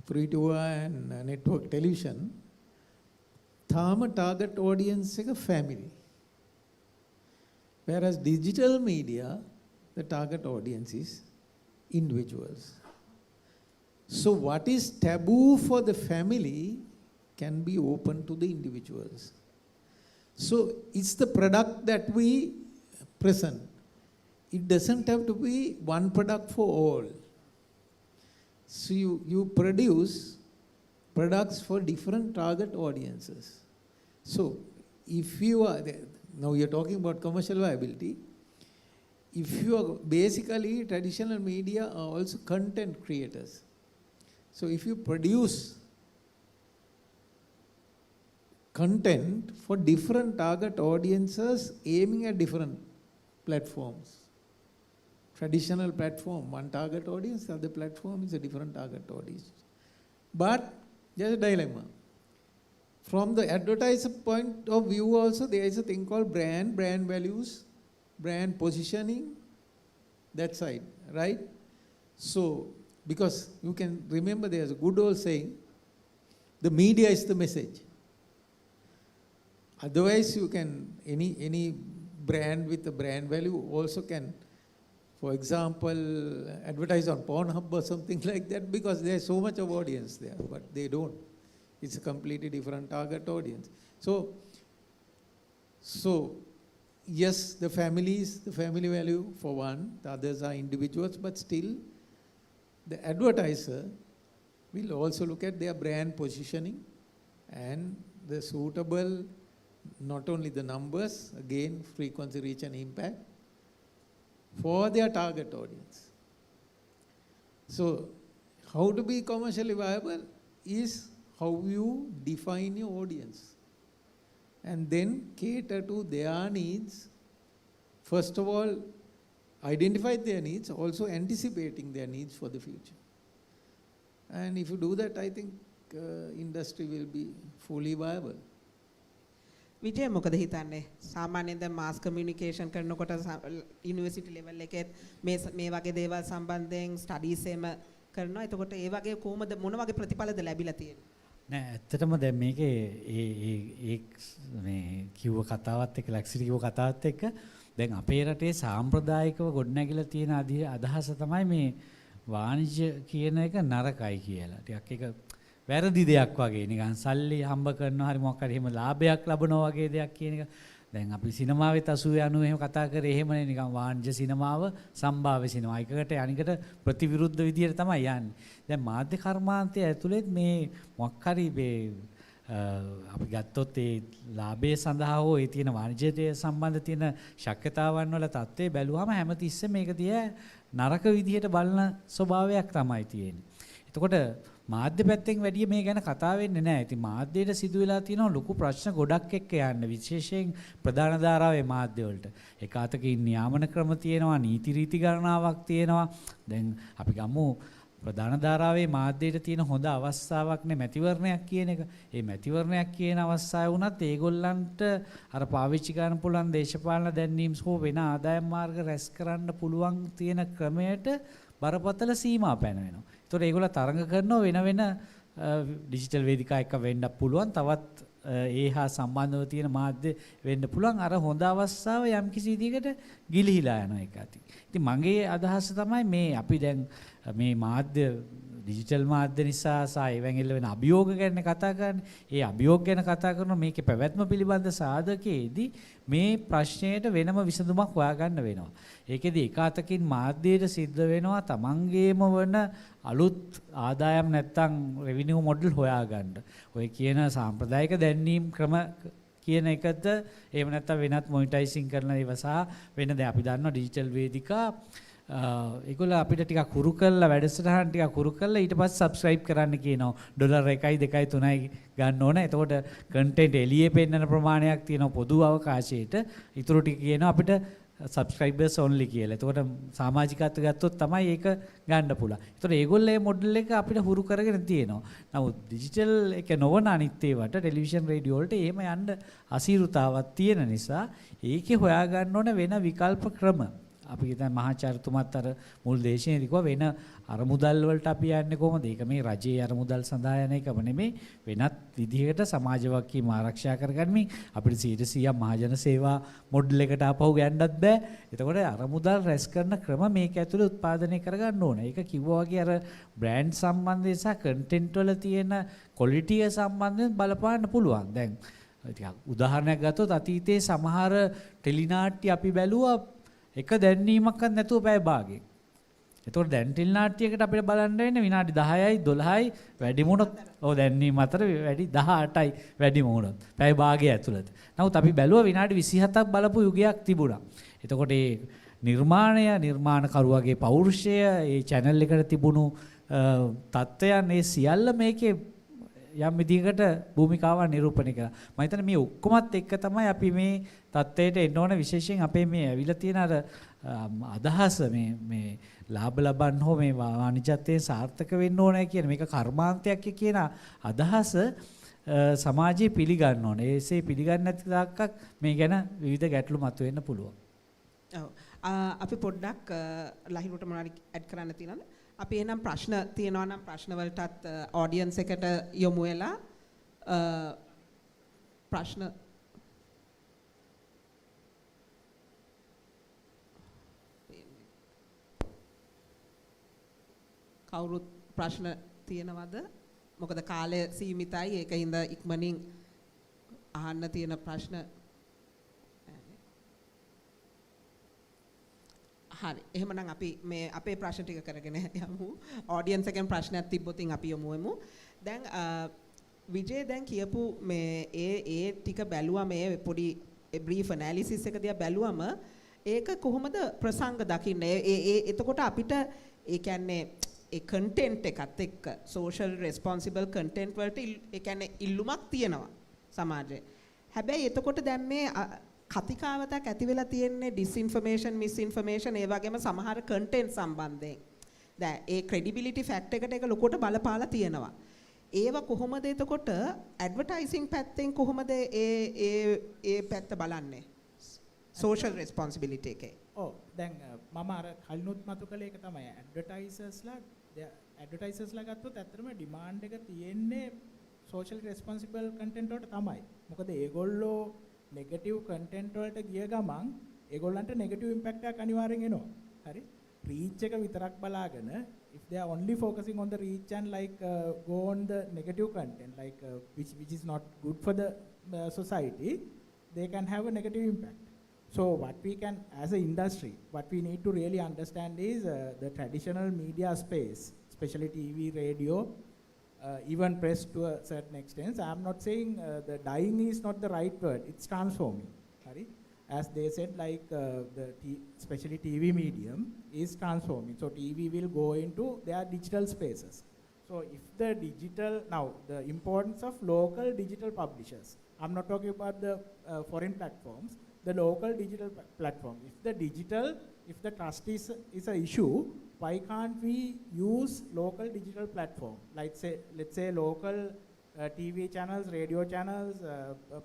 S15: free to air and network television තාම ටාගට් ඔඩියන්ස් එක family. Whereas digital media the target audience is individuals. So what is taboo for the family can be open to the individuals. So it's the product that we present. It doesn't have to be one product for all. So you produce products for different target audiences. So if you are, now you're talking about commercial viability, if you are basically traditional media are also content creators. So if you produce content for different target audiences aiming at different platforms. Traditional platform, one target audience, the other platform is a different target audience. But there's a dilemma. From the advertiser point of view also, there is a thing called brand values, brand positioning, that side, right? So, because you can remember there's a good old saying, the media is the message. Otherwise you can, any brand with a brand value also can, for example, advertise on Pornhub or something like that because there's so much of audience there, but they don't. It's a completely different target audience. So yes, the family value for one, the others are individuals, but still the advertiser will also look at their brand positioning and the suitable, not only the numbers, again, frequency, reach and impact for their target audience. So how to be commercially viable is how you define your audience and then cater to their needs. First of all, identify their needs, also anticipating their needs for the future. And if you do that, I think industry will be fully viable.
S14: විජය මොකද හිතන්නේ සාමාන්‍යයෙන් දැන් මාස් communication කරනකොට university level එකේ මේ වගේ දේවල් සම්බන්ධයෙන් ස්ටඩීස් එහෙම කරනවා. එතකොට ඒ වගේ කොහොමද මොන වගේ ප්‍රතිඵලද ලැබිලා තියෙන්නේ?
S17: නෑ ඇත්තටම දැන් මේකේ ඒ මේ කිව්ව කතාවත් එක්ක ලැක්සිරි කිව්ව කතාවත් එක්ක දැන් අපේ රටේ සාම්ප්‍රදායිකව ගොඩනැගිලා තියෙන අදහස තමයි මේ වාණිජ්‍ය කියන එක නරකයි කියලා. ටිකක් ඒක වැරදි දෙයක් වගේ නිකන් සල්ලි හම්බ කරනවා හරි මොකක් හරි එහෙම ලාභයක් ලබනවා වගේ දෙයක් කියන එක. දැන් අපි සිනමාවෙත් 80 90 එහෙම කතා කරේ එහෙමනේ නිකන් වාණිජ්‍ය සිනමාව සම්භාව්‍ය සිනමා. එකකට අනිකට ප්‍රතිවිරුද්ධ විදියට තමයි යන්නේ. දැන් මාධ්‍ය කර්මාන්තය ඇතුළේ මේ මොකක් හරි මේ අපි ගත්තොත් ඒ ලාභය සඳහා හෝ ඒ තියෙන වාණිජ්‍යයට සම්බන්ධ තියෙන ශක්්‍යතාවන් වල தත්ත්වය බැලුවාම හැමතිස්සෙම මේක දිහා නරක විදියට බලන ස්වභාවයක් තමයි තියෙන්නේ. එතකොට මාධ්‍ය පැත්තෙන් වැඩිය මේ ගැන කතා වෙන්නේ නැහැ. ඉතින් මාධ්‍යයට සිදු වෙලා තියෙන ලොකු ප්‍රශ්න ගොඩක් එක්ක යන්න විශේෂයෙන් ප්‍රධාන ධාරාවේ මාධ්‍ය වලට. එක අතකින් නියාමන ක්‍රම තියෙනවා, නීති රීති ගණනාවක් තියෙනවා. දැන් අපි ගමු ප්‍රධාන ධාරාවේ මාධ්‍යයට තියෙන හොඳ අවස්ථාවක් නේ මැතිවරණයක් කියන එක. මේ මැතිවරණයක් කියන අවස්ථාවේ වුණත් ඒගොල්ලන්ට අර පාවිච්චි කරන්න පුළුවන් දේශපාලන දැන්වීම් හෝ වෙන ආදායම් මාර්ග රැස් කරන්න පුළුවන් තියෙන ක්‍රමයට බරපතල සීමා පැනවෙනවා. ඒතකොට ඒගොල්ලෝ තරඟ කරනවා වෙන වෙන ඩිජිටල් වේදිකා එක වෙන්නත් පුළුවන්. තවත් ඒ හා සම්බන්ධව තියෙන මාධ්‍ය වෙන්න පුළුවන්. අර හොඳ අවස්ථාව යම් කිසි විදිහකට ගිලිහිලා යන එක ඇති. ඉතින් මගේ අදහස තමයි මේ අපි දැන් මේ මාධ්‍ය ඩිජිටල් මාධ්‍ය නිසා සායවෙන් එල්ල වෙන අභියෝග ගැන කතා කරන්නේ. ඒ අභියෝග ගැන කතා කරන මේකේ පැවැත්ම පිළිබඳ සාධකයේදී මේ ප්‍රශ්නයට වෙනම විසඳුමක් හොයාගන්න වෙනවා. ඒකෙදි එක අතකින් මාධ්‍යයට සිද්ධ වෙනවා තමන්ගේම වන අලුත් ආදායම් නැත්තම් රෙවිනියු මොඩල් හොයාගන්න. ඔය කියන සාම්ප්‍රදායික දැන්වීම් ක්‍රම කියන එකද එහෙම නැත්තම් වෙනත් මොනිටයිසින් කරන ඒවා සහ වෙන දැන් අපි දන්නවා ඩිජිටල් වේදිකා ඒගොල්ලෝ අපිට ටිකක් හුරු කරලා වැඩසටහන් ටිකක් හුරු කරලා ඊට පස්සේ subscribe කරන්න කියනවා. $1 1යි 2යි 3යි ගන්න ඕන. එතකොට content එළියේ පෙන්නන ප්‍රමාණයක් තියෙනවා පොදු අවකාශයේට. ඊටු ටික කියනවා අපිට subscribers only කියලා. එතකොට සමාජිකත්වය ගත්තොත් තමයි ඒක ගන්න පුළුවන්. ඒතකොට ඒගොල්ලෝ මේ මොඩල් එක අපිට හුරු කරගෙන තියෙනවා. නමුත් ඩිජිටල් එක නොවන අනිත් ඒවාට ටෙලිවිෂන් රේඩියෝ වලට එහෙම යන්න අසීරුතාවක් තියෙන නිසා ඒකේ හොයාගන්න ඕන වෙන විකල්ප ක්‍රම. අපි හිතන්නේ මහාචාර්යතුමත් අර මුල් දේශේදී කිව්වා වෙන අරමුදල් වලට අපි යන්නේ කොහොමද? ඒක මේ රජයේ අරමුදල් සඳහා යන එකම නෙමෙයි වෙනත් විදිහකට සමාජ වගකීම ආරක්ෂා කරගන්නමින් අපිට 100% මහජන සේවා මොඩල් එකට ආපහු ගන්නත් බෑ. එතකොට අරමුදල් රැස් කරන ක්‍රම මේක ඇතුලේ උත්පාදනය කරගන්න ඕන. ඒක කිව්වා වගේ අර බ්‍රෑන්ඩ් සම්බන්ධය සහ කන්ටෙන්ට් වල තියෙන ක්වොලිටිය සම්බන්ධයෙන් බලපාන්න පුළුවන්. දැන් ටිකක් උදාහරණයක් ගත්තොත් අතීතයේ සමහර ටෙලිනාට්‍ය අපි බැලුවා එක දැන්වීමක්වත් නැතුව පැය භාගයක්. එතකොට දැන් ටෙලි නාට්‍යයකට අපිට බලන්න වෙන්නේ විනාඩි 10යි 12යි වැඩි වුණොත් ඔව් දැන්වීම අතර වැඩි 18යි වැඩි වුණොත් පැය භාගය ඇතුළත. නමුත් අපි බැලුවා විනාඩි 27ක් බලපු යුගයක් තිබුණා. එතකොට මේ නිර්මාණකරුවගේ පෞරුෂය, ඒ channel එකට තිබුණු තත්ත්වයන් මේ සියල්ල මේකේ යම් විදිහකට භූමිකාවක් නිරූපණය කරා. මම හිතන්නේ මේ ඔක්කොමත් එක්ක තමයි අපි මේ තත්ත්වයට එන්න ඕන. විශේෂයෙන් අපේ මේ ඇවිල්ලා තියෙන අර අදහස මේ ලාභ ලබන්න හෝ මේ වාණිජත්වයෙන් සාර්ථක වෙන්න ඕනේ කියන මේක කර්මාන්තයක් කියන අදහස සමාජයේ පිළිගන්න ඕනේ. ඒසේ පිළිගන්නේ නැති තාක්කක් මේ ගැන විවිධ ගැටලු මතුවෙන්න පුළුවන්.
S14: ඔව්. අපි පොඩ්ඩක් ලහිරුට මොනවාරි ඇඩ් කරන්න තියෙනවද? අපි එහෙනම් ප්‍රශ්න තියෙනවා නම් ප්‍රශ්න වලටත් ඔඩියන්ස් එකට යොමු වෙලා ප්‍රශ්න කවුරුත් ප්‍රශ්න තියෙනවද? මොකද කාලය සීමිතයි. ඒකින්ද ඉක්මනින් අහන්න තියෙන ප්‍රශ්න හරි. එහෙමනම් අපි මේ අපේ ප්‍රශ්න ටික කරගෙන යමු. ඔඩියන්ස් එකෙන් ප්‍රශ්නයක් තිබ්බොත් අපි යමු. දැන් විජේ දැන් කියපු මේ ඒ ටික බැලුවා මේ පොඩි බ්‍රීෆ් ඇනලිසිස් එක දිහා බැලුවම ඒක කොහොමද ප්‍රසංග දකින්නේ? එතකොට අපිට ඒ කියන්නේ ඒ කන්ටෙන්ට් එකත් එක්ක සෝෂල් රෙස්පොන්සිබල් කන්ටෙන්ට් වලට ඒ කියන්නේ ඉල්ලුමක් තියෙනවා සමාජයේ. හැබැයි එතකොට දැන් මේ කතිකාවතක් ඇති වෙලා තියෙන්නේ ඩිස්ඉන්ෆර්මේෂන් මිස්ඉන්ෆර්මේෂන් ඒ වගේම සමහර කන්ටෙන්ට් සම්බන්ධයෙන්. දැන් ඒ ක්‍රෙඩිබිලිටි ෆැක්ට් එකට ඒක ලොකුට බලපාලා තියෙනවා. ඒව කොහොමද එතකොට ඇඩ්වර්ටයිසින් පැත්තෙන් කොහොමද ඒ පැත්ත බලන්නේ? සෝෂල් රෙස්පොන්සිබිලිටි එකේ.
S16: ඔව් දැන් මම අර කලිනුත් මතු කළේ ඒක තමයි ඇඩ්වර්ටයිසර්ස්ලා ගත්තොත් ඇත්තටම ඩිමාන්ඩ් එක තියෙන්නේ සෝෂල් රෙස්පොන්සිබල් කන්ටෙන්ට් වලට තමයි. මොකද ඒගොල්ලෝ නෙගටිව් කන්ටෙන්ට් වලට ගිය ගමන් ඒගොල්ලන්ට නෙගටිව් ඉම්පැක්ට් එකක් අනිවාර්යෙන් එනවා. හරි? රීච් එක විතරක් බලාගෙන if they are only focusing on the reach and like go on the negative content like which is not good for the society, they can have a negative impact. So what we can as an industry, what we need to really understand is the traditional media space, especially TV, radio, even press to a certain extent. I'm not saying the dying is not the right word, it's transforming. Right? As they said, like especially TV medium is transforming. So TV will go into their digital spaces. So if the digital, now the importance of local digital publishers, I'm not talking about the foreign platforms, the local digital platform. If the trust is an issue, why can't we use local digital platform? Like let's say local TV channels, radio channels,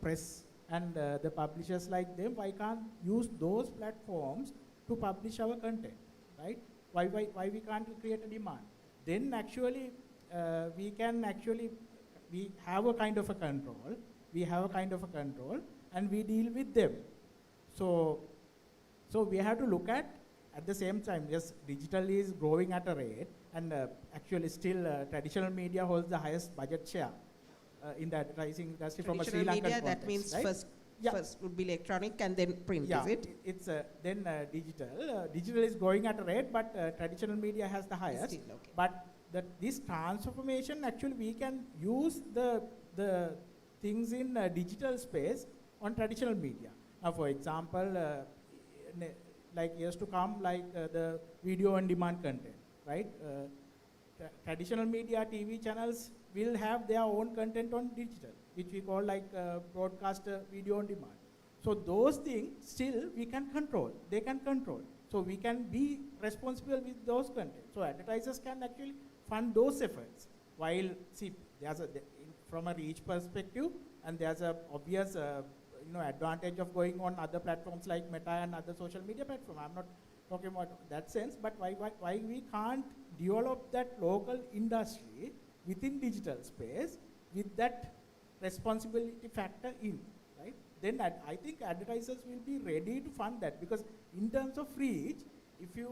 S16: press, and the publishers like them, why can't use those platforms to publish our content, right? Why we can't create a demand? Then actually we have a kind of a control. And we deal with them. So we have to look at the same time, yes, digital is growing at a rate, and actually still traditional media holds the highest budget share in the advertising industry from a Sri Lankan
S14: media,
S16: context,
S14: that means
S16: right?
S14: first would be electronic and then print,
S16: yeah,
S14: is it?
S16: It's then digital. Digital is growing at a rate, but traditional media has the highest.
S14: Still, okay.
S16: But this transformation, actually, we can use the things in digital space on traditional media. Now, for example, like years to come, like the video on demand content, right? Traditional media TV channels will have their own content on digital, which we call like broadcast video on demand. So those things still we can control, they can control. So we can be responsible with those content. So advertisers can actually fund those efforts. While, see, there's from a reach perspective, and there's a obvious advantage of going on other platforms like Meta and other social media platforms. I'm not talking about that sense, but why we can't develop that local industry within digital space with that responsibility factor in, right? Then I think advertisers will be ready to fund that, because in terms of reach, if you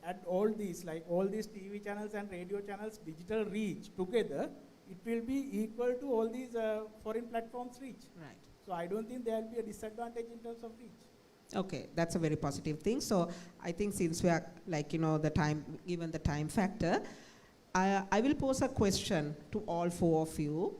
S16: add all these TV channels and radio channels, digital reach together, it will be equal to all these foreign platforms' reach.
S14: Right.
S16: So I don't think there will be a disadvantage in terms of reach.
S14: Okay, that's a very positive thing. So I think since we are given the time factor, I will pose a question to all four of you.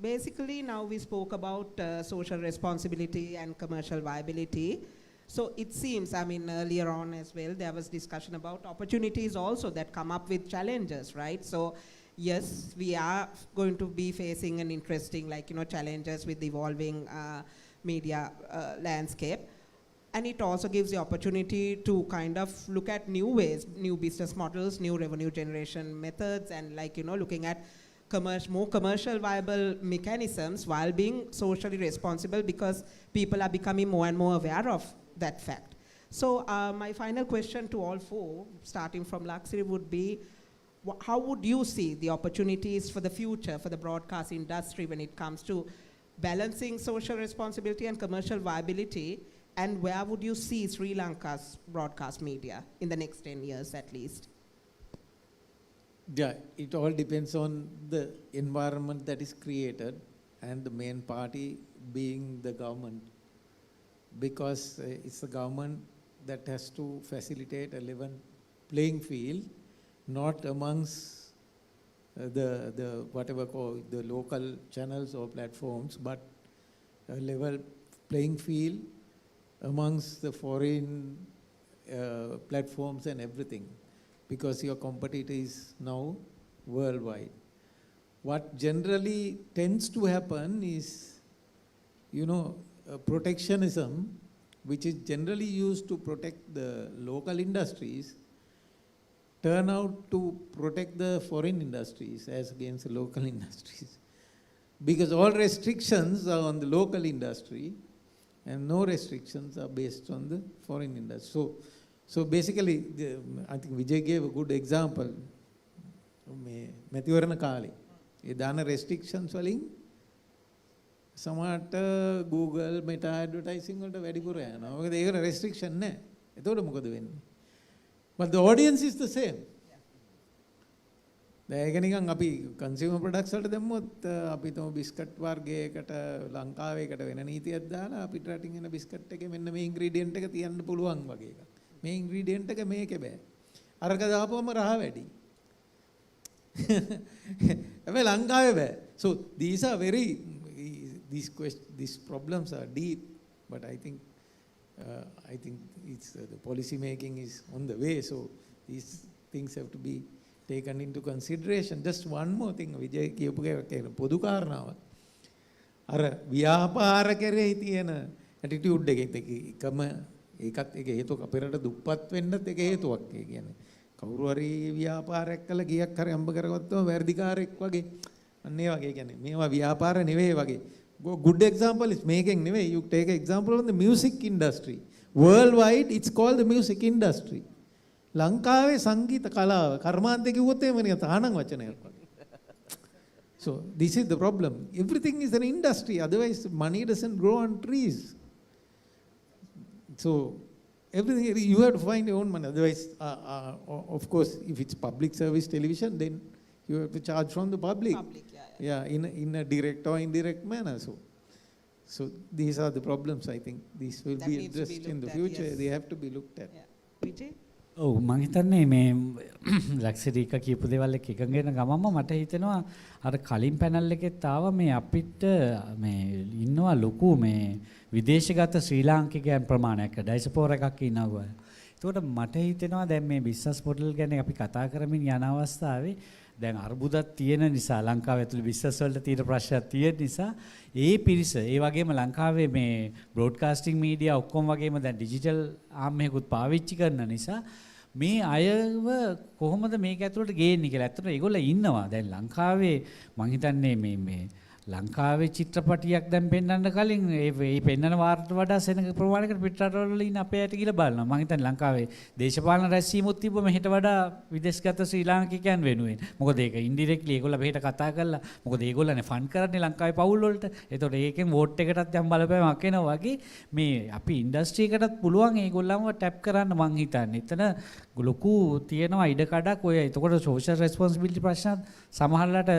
S14: Basically, now we spoke about social responsibility and commercial viability. So it seems, earlier on as well, there was discussion about opportunities also that come up with challenges, right? So yes, we are going to be facing an interesting, challenges with the evolving media landscape. And it also gives the opportunity to kind of look at new ways, new business models, new revenue generation methods, and looking at more commercial viable mechanisms while being socially responsible, because people are becoming more and more aware of that fact. So my final question to all four, starting from Laksiri, would be, how would you see the opportunities for the future for the broadcast industry when it comes to balancing social responsibility and commercial viability, and where would you see Sri Lanka's broadcast media in the next 10 years at least?
S15: Yeah, it all depends on the environment that is created, and the main party being the government, because it's the government that has to facilitate a level playing field, not amongst the whatever called the local channels or platforms, but a level playing field amongst the foreign platforms and everything, because your competitor is now worldwide. What generally tends to happen is, protectionism, which is generally used to protect the local industries, turn out to protect the foreign industries as against the local industries. Because all restrictions are on the local industry and no restrictions are based on the foreign industry. So basically, I think Vijay gave a good example. මැතිවරණ කාලේ ඒ දාන restrictions වලින් සමහරට Google Meta advertising වලට වැඩිපුර යනවා. මොකද ඒකට restriction නැහැ. එතකොට මොකද වෙන්නේ? But the audience is the same. දැන් ඒක නිකන් අපි consumer products වලට දැම්මොත් අපි තම බිස්කට් වර්ගයකට ලංකාවේකට වෙන නීතියක් දාලා අපිට රටින් එන බිස්කට් එකේ මෙන්න මේ ingredient එක තියන්න පුළුවන් වගේ එකක්. මේ ingredient එක මේකේ බෑ. අරක දාපුවම රහ වැඩි. හැබැයි ලංකාවේ බෑ. So these are very these problems are deep, but I think it's the policy making is on the way, so these things have to be taken into consideration. Just one more thing, Vijay කියපු පොදු කාරණාවක්. අර ව්‍යාපාර කෙරෙහි තියෙන attitude එකම ඒකත් එක හේතුවක් අපේරට දුප්පත් වෙන්නත් එක හේතුවක්. ඒ කියන්නේ කවුරු හරි ව්‍යාපාරයක් කළා ගියක් හරි අම්බ කරගත්තම වැඩිකාරයෙක් වගේ අන්න ඒ වගේ කියන්නේ මේවා ව්‍යාපාර නෙවෙයි වගේ. Good example is making නෙවෙයි. You take an example of the music industry. Worldwide it's called the music industry. ලංකාවේ සංගීත කලාව කර්මාන්තය කිව්වොත් එහෙම නිකන් තහනම් වචනයක් වගේ. So this is the problem. Everything is an industry, otherwise money doesn't grow on trees. So everything you have to find your own money. Otherwise, of course, if it's public service television, then you have to charge from the public. Yeah, in a direct or indirect manner. So these are the problems. I think these will be addressed in the future. Yes. They have to be looked at.
S14: Vijay?
S17: ඔව් මම හිතන්නේ මේ ලක්ෂරීක කියපු දේවල් එක එකගෙන ගමම්ම මට හිතෙනවා අර කලින් පැනල් එකෙත් ආවා මේ අපිට මේ ඉන්නවා ලොකු මේ විදේශගත ශ්‍රී ලාංකිකයන් ප්‍රමාණයක් ඩයිස්පෝරා එකක් ඉන්නවා. එතකොට මට හිතෙනවා දැන් මේ බිස්නස් මොඩල් ගැන අපි කතා කරමින් යන අවස්ථාවේ දැන් අර්බුදක් තියෙන නිසා ලංකාව ඇතුළේ බිස්නස් වලට තියෙන ප්‍රශ්නයක් තියෙන නිසා ඒ පිරිස ඒ වගේම ලංකාවේ මේ බ්‍රෝඩ්කාස්ටිං මීඩියා ඔක්කොම වගේම දැන් ඩිජිටල් ආම් එකකුත් පාවිච්චි කරන නිසා මේ අයව කොහොමද මේක ඇතුළට ගේන්නේ කියලා. ඇත්තට ඒගොල්ලෝ ඉන්නවා. දැන් ලංකාවේ මං හිතන්නේ මේ ලංකාවේ චිත්‍රපටියක් දැන් පෙන්වන්න කලින් ඒ පෙන්වන වාර්තාවට වඩා සෙනඟ ප්‍රමාණයකට පිටරටවල ඉන්න අපේ ඇයට කියලා බලනවා. මම හිතන්නේ ලංකාවේ දේශපාලන රැස්වීමුත් තිබ්බම හෙට වඩා විදේශගත ශ්‍රී ලාංකිකයන් වෙනුවෙන්. මොකද ඒක ඉන්ඩිරෙක්ට්ලි ඒගොල්ලෝ මෙහෙට කතා කරලා මොකද ඒගොල්ලෝනේ ෆන් කරන්නේ ලංකාවේ පවුල් වලට. ඒතකොට ඒකෙන් වෝට් එකටත් යම් බලපෑමක් එනවා වගේ මේ අපි ඉන්ඩස්ට්‍රි එකටත් පුළුවන් ඒගොල්ලන්ව ටැප් කරන්න මං හිතන්නේ. එතන ලොකු තියෙනවා ඉඩ කඩක් ඔය. එතකොට සෝෂල් රෙස්පොන්සිබිලිටි ප්‍රශ්න සමහරලාට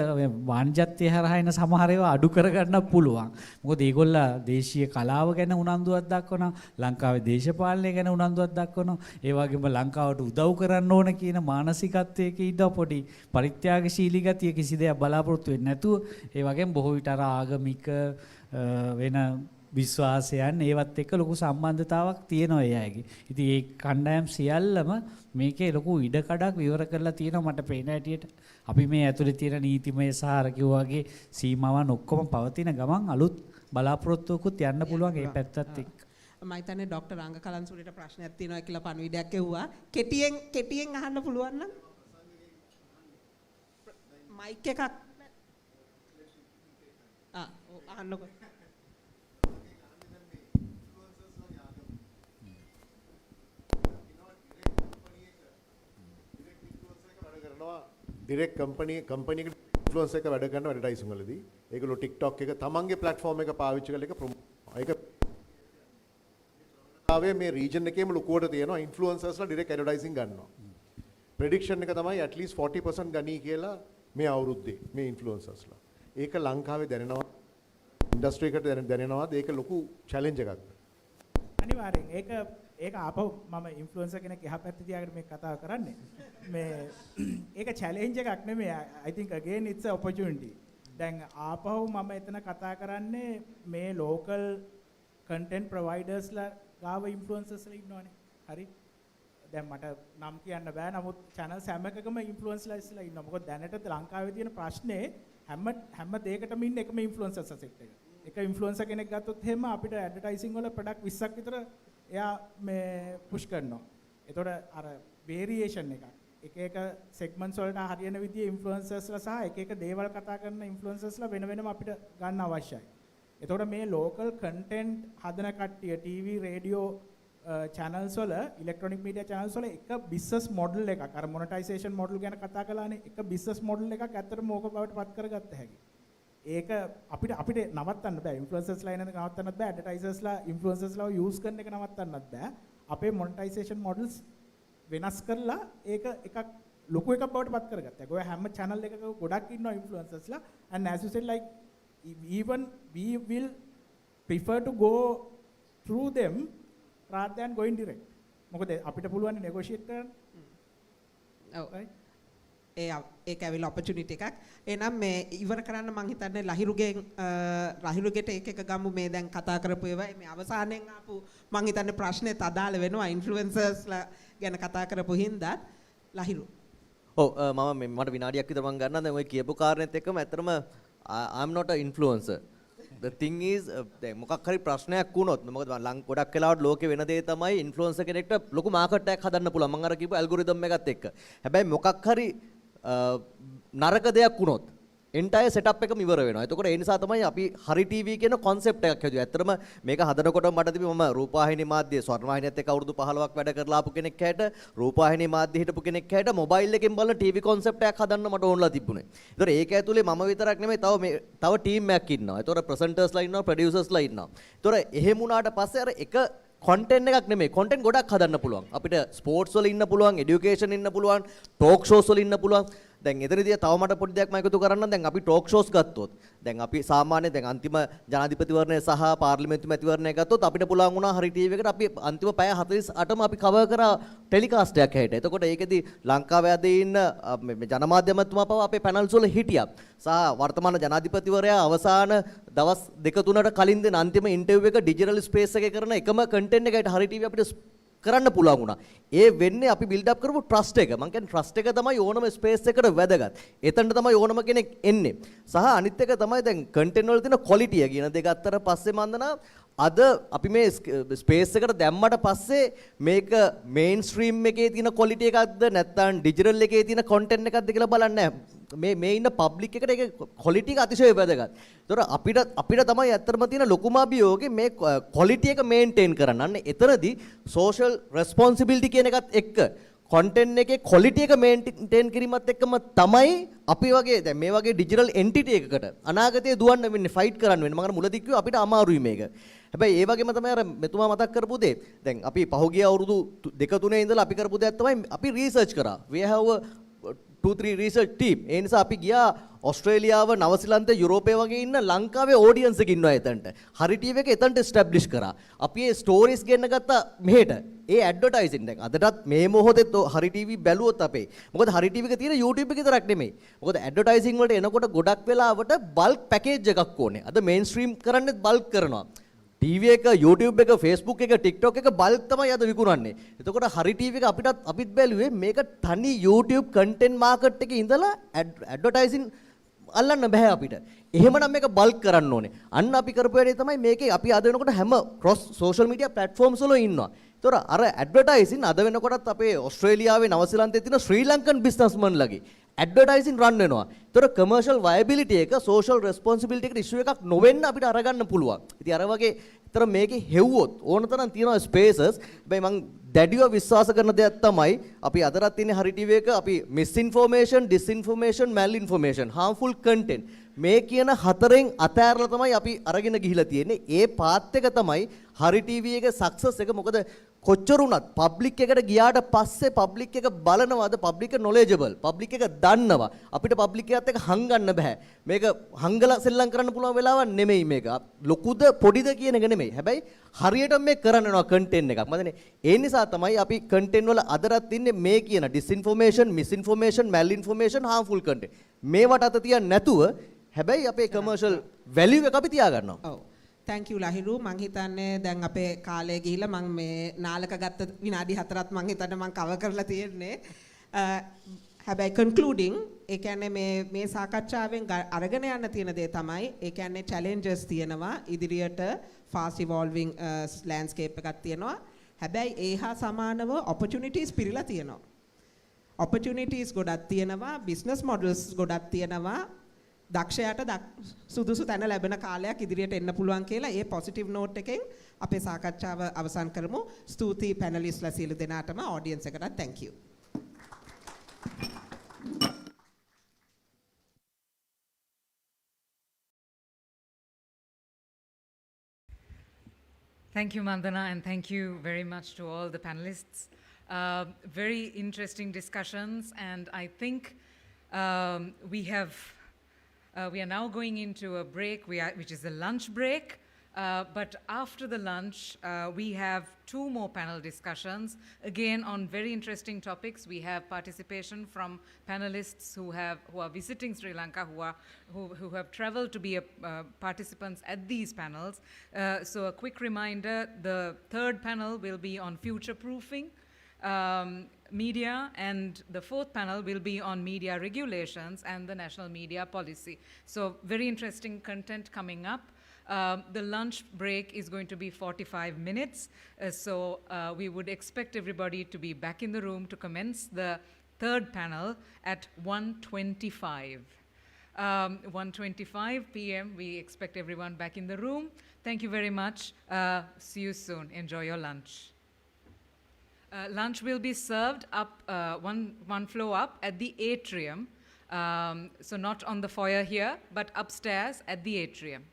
S17: වාණිජත්වයේ හරහා එන සමහර ඒවා අඩු කරගන්න පුළුවන්. මොකද ඒගොල්ලා දේශීය කලාව ගැන උනන්දුවක් දක්වනවා, ලංකාවේ දේශපාලනය ගැන උනන්දුවක් දක්වනවා, ඒ වගේම ලංකාවට උදව් කරන්න ඕන කියන මානසිකත්වයක ඉඳලා පොඩි පරිත්‍යාගශීලී ගතිය කිසි දෙයක් බලාපොරොත්තු වෙන්නේ නැතුව ඒ වගේම බොහෝ විට අර ආගමික වෙන විශ්වාසයන් ඒවත් එක්ක ලොකු සම්බන්ධතාවක් තියෙනවා ඒ අයගේ. ඉතින් ඒ කණ්ඩායම් සියල්ලම මේකේ ලොකු ඉඩ කඩක් විවර කරලා තියෙනවා මට පේන හැටියට. අපි මේ ඇතුලේ තියෙන නීතිමය සහ අර කිව්වාගේ සීමාවන් ඔක්කොම පවතින ගමන් අලුත් බලාපොරොත්තුවකුත් යන්න පුළුවන් ඒ පැත්තත් එක්ක.
S14: මම හිතන්නේ ડોક્ટર රංග කලන්සූරියට ප්‍රශ්නයක් තියෙනවා කියලා පණිවිඩයක් එව්වා. කෙටියෙන් අහන්න පුළුවන් නම් මයික් එකක් අහන්නකො.
S19: ඩිරෙක්ට් කම්පැනි එකට ඉන්ෆ්ලුවන්ස් එක වැඩ කරන ඇඩ්වර්ටයිසින් වලදී ඒගොල්ලෝ TikTok එක තමන්ගේ platform එක පාවිච්චි කරලා ඒක ආවේ මේ region එකේම ලොකුවට තියෙනවා ඉන්ෆ්ලුවන්සර්ස්ලා ඩිරෙක්ට් ඇඩ්වර්ටයිසින් ගන්නවා. ප්‍රෙඩික්ෂන් එක තමයි at least 40% ගනී කියලා මේ අවුරුද්දේ මේ ඉන්ෆ්ලුවන්සර්ස්ලා. ඒක ලංකාවේ දැනෙනවා ඉන්ඩස්ට්‍රි එකට දැනෙනවාද ඒක ලොකු චැලෙන්ජ් එකක්.
S16: අනිවාර්යෙන් ඒක ආපහු මම ඉන්ෆ්ලුවෙන්සර් කෙනෙක් එහා පැත්තේ තියාගෙන මේ කතාව කරන්නේ. මේ ඒක චැලෙන්ජ් එකක් නෙමෙයි. I think again it's an opportunity. දැන් ආපහු මම එතන කතා කරන්නේ මේ local content providers ලා ගාව ඉන්ෆ්ලුවෙන්සර්ස්ලා ඉන්නවනේ. හරි. දැන් මට නම් කියන්න බෑ. නමුත් channels හැම එකකම ඉන්ෆ්ලුවෙන්සර්ස්ලා ඉන්නවා. මොකද දැනට ලංකාවේ තියෙන ප්‍රශ්නේ හැම දෙයකටම ඉන්න එකම ඉන්ෆ්ලුවෙන්සර් සෙට් එක. එක ඉන්ෆ්ලුවෙන්සර් කෙනෙක් ගත්තොත් එහෙම අපිට ඇඩ්වර්ටයිසින් වල ප්‍රොඩක්ට් 20ක් විතර එයා මේ පුෂ් කරනවා. එතකොට අර වේරියේෂන් එකක්. එක සෙග්මන්ට්ස් වලට හරියන විදිහේ ඉන්ෆ්ලුවෙන්සර්ස්ලා සහ එක දේවල් කතා කරන ඉන්ෆ්ලුවෙන්සර්ස්ලා වෙන වෙනම අපිට ගන්න අවශ්‍යයි. එතකොට මේ ලෝකල් කන්ටෙන්ට් හදන කට්ටිය ටීවී, රේඩියෝ channels වල, ඉලෙක්ට්‍රොනික මීඩියා channels වල එක බිස්නස් මොඩල් එකක් අර මොනටයිසේෂන් මොඩල් ගැන කතා කළානේ. එක බිස්නස් මොඩල් එකක් ඇත්තටම ඕක බවට පත් කරගත්ත හැකි. ඒක අපිට නවත්තන්න බෑ. ඉන්ෆ්ලුවෙන්සර්ස්ලා එනක නවත්තන්නත් බෑ. ඇඩ්වර්ටයිසර්ස්ලා ඉන්ෆ්ලුවෙන්සර්ස්ලා යූස් කරන එක නවත්තන්නත් බෑ. අපේ මොනටයිසේෂන් මොඩල්ස් වෙනස් කරලා ඒක එකක් ලොකු එකක් බවට පත් කරගත්තා. ඔය හැම channel එකක ගොඩක් ඉන්නවා ඉන්ෆ්ලුවෙන්සර්ස්ලා and as you said like even we will prefer to go through them rather than going direct. මොකද අපිට පුළුවන් negotiate කරන්න.
S14: ඔව්. ඒක ඇවිල්ලා opportunity එකක්. එහෙනම් මේ ඉවර කරන්න මම හිතන්නේ ලහිරුගෙට එක ගමු මේ දැන් කතා කරපු ඒවා මේ අවසානයෙන් ආපු මම හිතන්නේ ප්‍රශ්නෙත් අදාළ වෙනවා ඉන්ෆ්ලුවෙන්සර්ස්ලා ගැන කතා කරපු හින්දා ලහිරු.
S18: ඔව් මම මට විනාඩියක් විතර මම ගන්නවා දැන් ඔය කියපු කාරණේත් එක්කම ඇත්තටම I'm not a influencer. The thing is දැන් මොකක් හරි ප්‍රශ්නයක් වුණොත් මොකද ගොඩක් වෙලාවට ලෝකේ වෙන දේ තමයි ඉන්ෆ්ලුවෙන්සර් කෙනෙක්ට ලොකු මාකට් එකක් හදන්න පුළුවන්. මම අර කියපු ඇල්ගොරිතම් එකත් එක්ක. හැබැයි මොකක් හරි නරක දෙයක් වුණොත් entire setup එකම ඉවර වෙනවා. එතකොට ඒ නිසා තමයි අපි හරි TV කියන concept එකක් හදුවේ. ඇත්තටම මේක හදනකොට මට තිබි මම රූපවාහිනී මාධ්‍යයේ ස්වර්ණවාහිනියත් එක්ක අවුරුදු 15ක් වැඩ කරලා ආපු කෙනෙක් හැට රූපවාහිනී මාධ්‍යයේ හිටපු කෙනෙක් හැට මොබයිල් එකෙන් බලන TV concept එකක් හදන්න මට ඕනලා තිබුණේ. ඒතකොට ඒක ඇතුලේ මම විතරක් නෙමෙයි තව team එකක් ඉන්නවා. ඒතකොට presenters-ලා ඉන්නවා, producers-ලා ඉන්නවා. ඒතකොට එහෙම වුණාට පස්සේ අර එක content එකක් නෙමෙයි content ගොඩක් හදන්න පුළුවන්. අපිට sports වල ඉන්න පුළුවන්, education ඉන්න පුළුවන්, talk shows වල ඉන්න පුළුවන්. දැන් එතනදී තව මට පොඩි දෙයක් මම එකතු කරන්න. දැන් අපි talk shows ගත්තොත් දැන් අපි සාමාන්‍ය දැන් අන්තිම ජනාධිපතිවරණය සහ පාර්ලිමේන්තු මැතිවරණය ගත්තොත් අපිට පුළුවන් වුණා හරි ටීවී එකට අපි අන්තිම පැය 48ම අපි කවර් කරා ටෙලිකාස්ට් එකක් හැටියට. එතකොට ඒකෙදි ලංකාවේ අද ඉන්න ජනමාධ්‍ය මැතිතුමා පවා අපේ පැනල්ස් වල හිටියා. සහ වර්තමාන ජනාධිපතිවරයා අවසාන දවස් 2-3ට කලින් දෙන අන්තිම ඉන්ටර්විව් එක ඩිජිටල් ස්පේස් එකේ කරන එකම කන්ටෙන්ට් එකකට හරි ටීවී අපිට කරන්න පුළුවන් වුණා. ඒ වෙන්නේ අපි build up කරපු trust එක. මම කියන්නේ trust එක තමයි ඕනම space එකකට වැදගත්. එතනට තමයි ඕනම කෙනෙක් එන්නේ. සහ අනිත් එක තමයි දැන් content වල තියෙන quality කියන දෙක අතර පස්සේ මන්දනා අද අපි මේ ස්පේස් එකට දැම්මට පස්සේ මේක මේන්ස්ට්‍රීම් එකේ තියෙන quality එකක්ද නැත්නම් ඩිජිටල් එකේ තියෙන content එකක්ද කියලා බලන්නේ නැහැ. මේ ඉන්න පබ්ලික් එකට ඒක quality එක අතිශය වැදගත්. ඒතොර අපිට තමයි ඇත්තටම තියෙන ලොකුම අභියෝගේ මේ quality එක maintain කරන්න. අන්න එතනදී social responsibility කියන එකත් එක්ක content එකේ quality එක maintain කිරීමත් එක්කම තමයි අපි වගේ දැන් මේ වගේ digital entity එකකට අනාගතයේ දුවන්න වෙන්නේ fight කරන්න වෙන්නේ. මම මුලදී කිව්වා අපිට අමාරුයි මේක. හැබැයි ඒ වගේම තමයි අර මෙතුමා මතක් කරපු දේ. දැන් අපි පහුගිය අවුරුදු 2-3 ඉඳලා අපි කරපු දෙයක් තමයි අපි research කරා. We have a 2-3 research team. ඒ නිසා අපි ගියා ඕස්ට්‍රේලියාව, නවසීලන්තය, යුරෝපය වගේ ඉන්න ලංකාවේ audience එක ඉන්නවා එතනට. හරි TV එක එතනට establish කරා. අපි ඒ stories ගෙන්න ගත්තා මෙහෙට. ඒ ඇඩ්වර්ටයිසින් දැන් අදටත් මේ මොහොතේ හරි TV බැලුවොත් අපේ. මොකද හරි TV එක තියෙන YouTube එක විතරක් නෙමෙයි. මොකද ඇඩ්වර්ටයිසින් වලට එනකොට ගොඩක් වෙලාවට බල්ක් පැකේජ් එකක් ඕනේ. අද මේන්ස්ට්‍රීම් කරන්නේ බල්ක් කරනවා. TV එක, YouTube එක, Facebook එක, TikTok එක බල්ක් තමයි අද විකුණන්නේ. එතකොට හරි TV එක අපිත් බැලුවේ මේක තනි YouTube content market එකේ ඉඳලා ඇඩ්වර්ටයිසින් අල්ලන්න බෑ අපිට. එහෙමනම් මේක බල්ක් කරන්න ඕනේ. අන්න අපි කරපු වැඩේ තමයි මේකේ අපි අද වෙනකොට හැම cross social media platforms වල ඉන්නවා. ඒතොර අර ඇඩ්වර්ටයිසින් අද වෙනකොටත් අපේ ඕස්ට්‍රේලියාවේ නවසීලන්තයේ තියෙන ශ්‍රී ලංකන් බිස්නස්මන් ලගේ ඇඩ්වර්ටයිසින් රන් වෙනවා. ඒතොර commercial viability එක social responsibility එකට issue එකක් නොවෙන්න අපිට අරගන්න පුළුවන්. ඉතින් අර වගේ ඒතර මේකේ හෙව්වොත් ඕන තරම් තියෙනවා spaces. හැබැයි මං දැඩිව විශ්වාස කරන දෙයක් තමයි අපි අදටත් ඉන්නේ හරි TV එක අපි misinformation, disinformation, malinformation, harmful content මේ කියන හතරෙන් අතෑරලා තමයි අපි අරගෙන ගිහිලා තියෙන්නේ. ඒ පාත් එක තමයි හරි TV එකේ සක්සස් එක. මොකද කොච්චර වුණත් පබ්ලික් එකට ගියාට පස්සේ පබ්ලික් එක බලනවාද, පබ්ලික් එක knowledgeable, පබ්ලික් එක දන්නවා. අපිට පබ්ලික් එකත් එක්ක හංගන්න බෑ. මේක හංගලා සෙල්ලම් කරන්න පුළුවන් වෙලාවක් නෙමෙයි මේක. ලොකුද පොඩිද කියන එක නෙමෙයි. හැබැයි හරියට මේ කරන්න යනවා content එකක්. මම ඒ නිසා තමයි අපි content වල අදටත් ඉන්නේ මේ කියන disinformation, misinformation, malinformation, harmful content. මේවට අත තියන්නේ නැතුව හැබැයි අපේ commercial value එක අපි තියාගන්නවා.
S14: ඔව්. thank you Lahiru. මං හිතන්නේ දැන් අපේ කාලය ගිහිල්ලා මං මේ නාලක ගත්ත විනාඩි 4ක් මං හිතන්නේ මං කවර් කරලා තියෙන්නේ. හැබැයි concluding ඒ කියන්නේ මේ සාකච්ඡාවෙන් අරගෙන යන්න තියෙන දේ තමයි ඒ කියන්නේ challenges තියෙනවා ඉදිරියට fast evolving landscape එකක් තියෙනවා. හැබැයි ඒ හා සමානව opportunities පිරিলা තියෙනවා. opportunities ගොඩක් තියෙනවා, business models ගොඩක් තියෙනවා. දක්ෂයාට සුදුසු තැන ලැබෙන කාලයක් ඉදිරියට එන්න පුළුවන් කියලා ඒ පොසිටිව් නෝට් එකෙන් අපේ සාකච්ඡාව අවසන් කරමු. ස්තුතියි පැනලිස්ට්ලා සියලු දෙනාටම, ඔඩියන්ස් එකටත් thank you.
S2: Thank you, Mandana, and thank you very much to all the panelists. Very interesting discussions, and I think we are now going into a break, which is a lunch break. But after the lunch, we have 2 more panel discussions, again on very interesting topics. We have participation from panelists who are visiting Sri Lanka, who have traveled to be participants at these panels. So a quick reminder, the 3rd panel will be on future-proofing media, and the 4th panel will be on media regulations and the national media policy. So very interesting content coming up. The lunch break is going to be 45 minutes. So we would expect everybody to be back in the room to commence the 3rd panel at 1:25. 1:25 p.m. We expect everyone back in the room. Thank you very much. See you soon. Enjoy your lunch. Lunch will be served up one floor up at the atrium. So not on the foyer here, but upstairs at the atrium.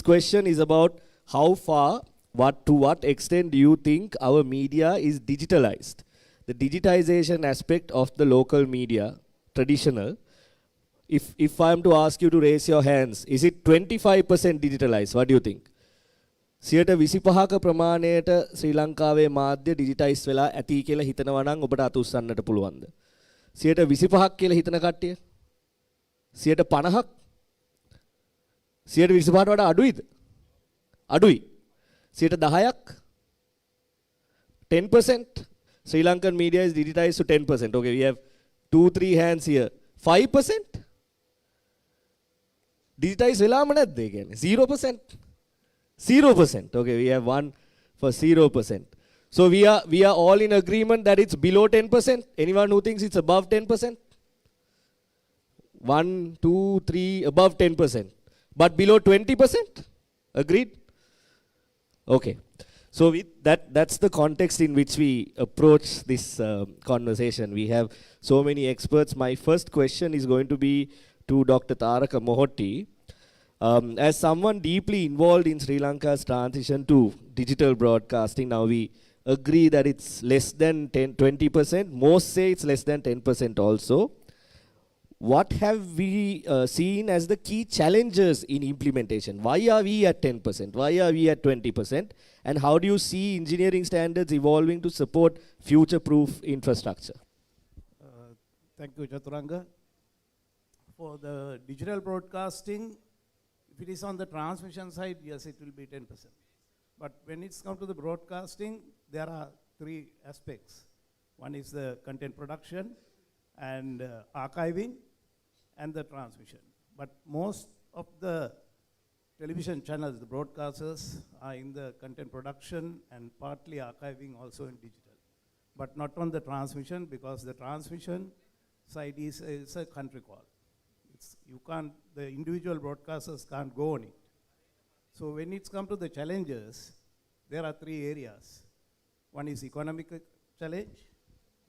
S20: question is about how far, to what extent do you think our media is digitalized? The digitization aspect of the local media, traditional. If I am to ask you to raise your hands, is it 25% digitalized? What do you think? 25ක ප්‍රමාණයට ශ්‍රී ලංකාවේ මාධ්‍ය digitise වෙලා ඇති කියලා හිතනවා නම් ඔබට අත උස්සන්නට පුළුවන්ද? 25ක් කියලා හිතන කට්ටිය? 50ක්? 25ට වඩා අඩුයිද? අඩුයි. 10ක්? 10%? Sri Lankan media is digitized to 10%. Okay, we have 2-3 hands here. 5%? Digitized වෙලාම නැද්ද ඒ කියන්නේ? 0%? 0%. Okay, we have one for 0%. So we are all in agreement that it's below 10%. Anyone who thinks it's above 10%? 1, 2, 3, above 10%. But below 20%? Agreed? Okay. So with that's the context in which we approach this conversation. We have so many experts. My first question is going to be to Dr. Taraka Mohotti. As someone deeply involved in Sri Lanka's transition to digital broadcasting, now we agree that it's less than 20%. Most say it's less than 10% also. What have we seen as the key challenges in implementation? Why are we at 10%? Why are we at 20%? And how do you see engineering standards evolving to support future-proof infrastructure?
S21: Thank you, Chaturanga. For the digital broadcasting, if it is on the transmission side, yes, it will be 10%. But when it's come to the broadcasting, there are 3 aspects. One is the content production and archiving and the transmission. But most of the television channels, the broadcasters, are in the content production and partly archiving also in digital. But not on the transmission, because the transmission side is a country call. The individual broadcasters can't go on it. So when it's come to the challenges, there are 3 areas. One is economic challenge,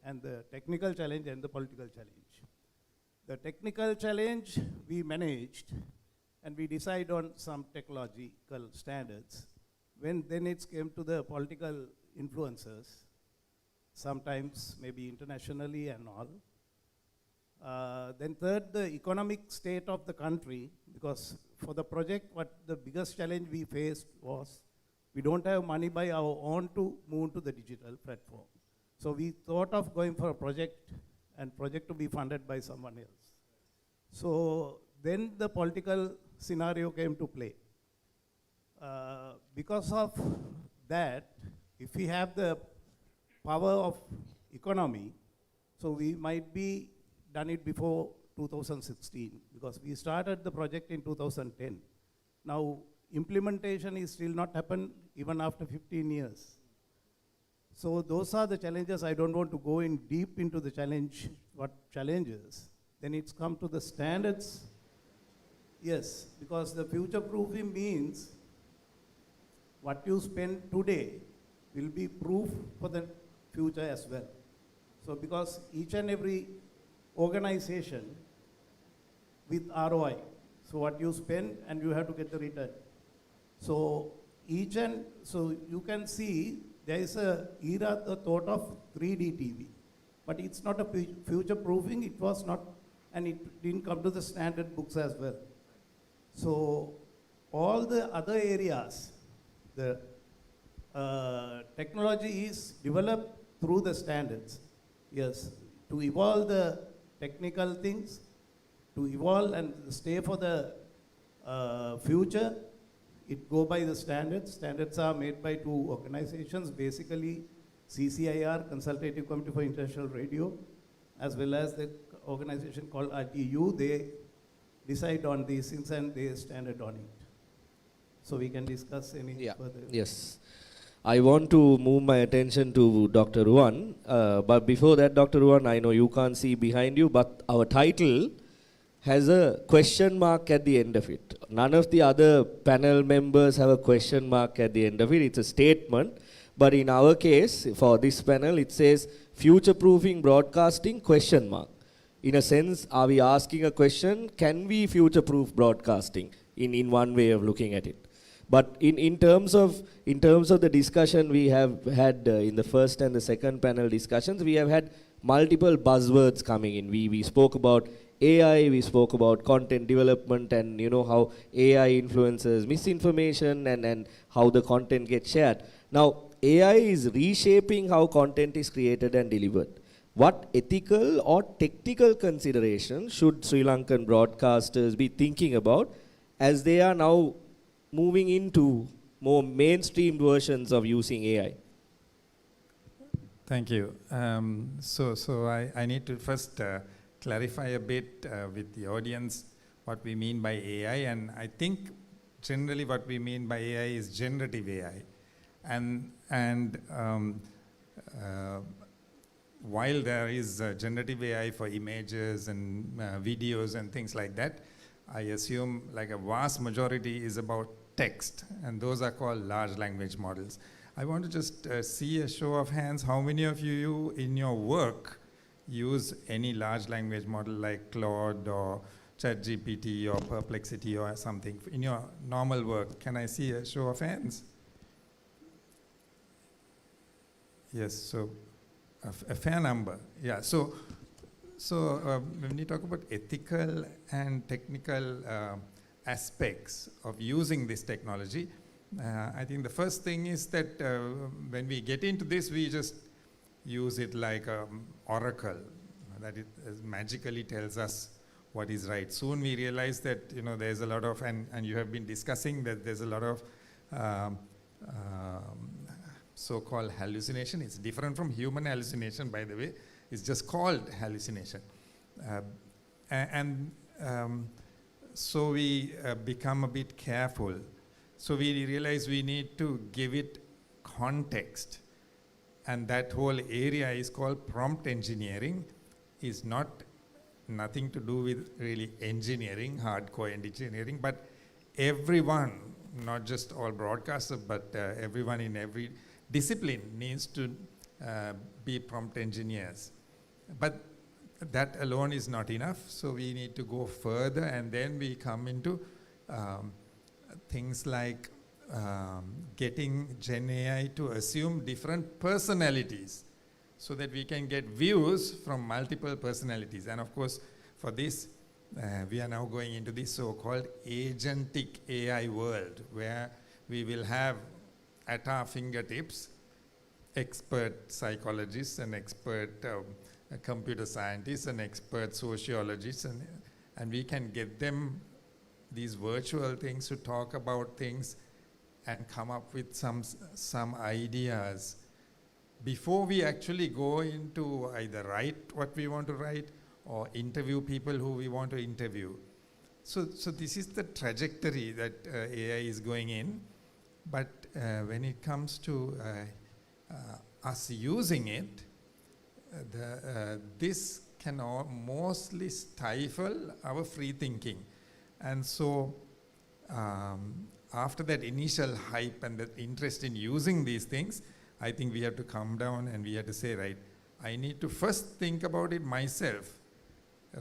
S21: and the technical challenge, and the political challenge. The technical challenge we managed, and we decide on some technological standards. Then it came to the political influences, sometimes maybe internationally and all. Then third, the economic state of the country, because for the project, what the biggest challenge we faced was we don't have money by our own to move to the digital platform. So we thought of going for a project, and project to be funded by someone else. So then the political scenario came to play. Because of that, if we have the power of economy, so we might be done it before 2016, because we started the project in 2010. Now, implementation is still not happened even after 15 years. So those are the challenges. I don't want to go in deep into the challenge, what challenges. Then it's come to the standards. Yes, because the future proofing means what you spend today will be proof for the future as well. So because each and every organization with ROI, so what you spend and you have to get the return. So so you can see there is a era, the thought of 3D TV, but it's not a future proofing. It was not, and it didn't come to the standard books as well. So all the other areas, the technology is developed through the standards. Yes, to evolve the technical things, to evolve and stay for the future, it go by the standards. Standards are made by 2 organizations, basically CCIR, Consultative Committee for International Radio, as well as the organization called ITU. They decide on these things and they standard on it. So we can discuss any further.
S20: Yes. I want to move my attention to Dr. Ruan. But before that, Dr. Ruan, I know you can't see behind you, but our title has a question mark at the end of it. None of the other panel members have a question mark at the end of it. It's a statement. But in our case, for this panel, it says future-proofing broadcasting question mark. In a sense, are we asking a question, can we future-proof broadcasting in one way of looking at it? But in terms of the discussion we have had in the first and the second panel discussions, we have had multiple buzzwords coming in. We spoke about AI, we spoke about content development, and how AI influences misinformation and how the content gets shared. Now, AI is reshaping how content is created and delivered. What ethical or technical considerations should Sri Lankan broadcasters be thinking about as they are now moving into more mainstream versions of using AI?
S1: Thank you. So I need to first clarify a bit with the audience what we mean by AI, and I think generally what we mean by AI is generative AI. And while there is generative AI for images and videos and things like that, I assume like a vast majority is about text, and those are called large language models. I want to just see a show of hands. How many of you in your work use any large language model like Claude or ChatGPT or Perplexity or something in your normal work? Can I see a show of hands? Yes, so a fair number. Yeah, so when you talk about ethical and technical aspects of using this technology, I think the first thing is that when we get into this, we just use it like an oracle, that it magically tells us what is right. Soon we realize that there's a lot of, and you have been discussing that there's a lot of so-called hallucination. It's different from human hallucination, by the way. It's just called hallucination. So we become a bit careful. So we realize we need to give it context. And that whole area is called prompt engineering. It's nothing to do with really engineering, hardcore engineering, but everyone, not just all broadcasters, but everyone in every discipline needs to be prompt engineers. But that alone is not enough, so we need to go further, and then we come into things like getting Gen AI to assume different personalities so that we can get views from multiple personalities. And of course, for this, we are now going into this so-called agentic AI world, where we will have at our fingertips expert psychologists and expert computer scientists and expert sociologists, and we can get them these virtual things to talk about things and come up with some ideas before we actually go into either write what we want to write or interview people who we want to interview. So this is the trajectory that AI is going in. But when it comes to us using it, this can mostly stifle our free thinking. And so after that initial hype and the interest in using these things, I think we have to calm down and we have to say, right, I need to first think about it myself,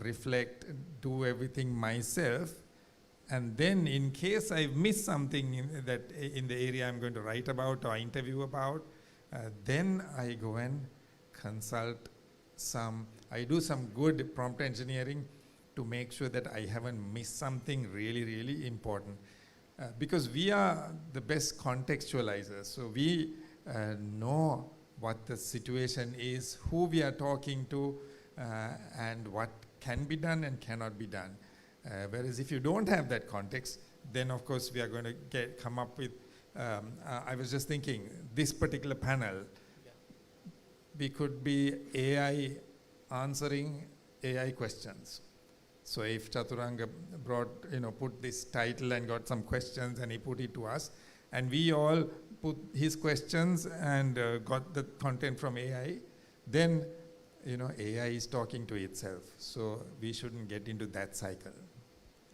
S1: reflect, do everything myself, and then in case I've missed something in the area I'm going to write about or interview about, then I go and consult I do some good prompt engineering to make sure that I haven't missed something really, really important. Because we are the best contextualizers, so we know what the situation is, who we are talking to, and what can be done and cannot be done. Whereas if you don't have that context, then of course we are going to come up with, I was just thinking, this particular panel, we could be AI answering AI questions. So if Chaturanga put this title and got some questions and he put it to us, and we all put his questions and got the content from AI, then AI is talking to itself. So we shouldn't get into that cycle.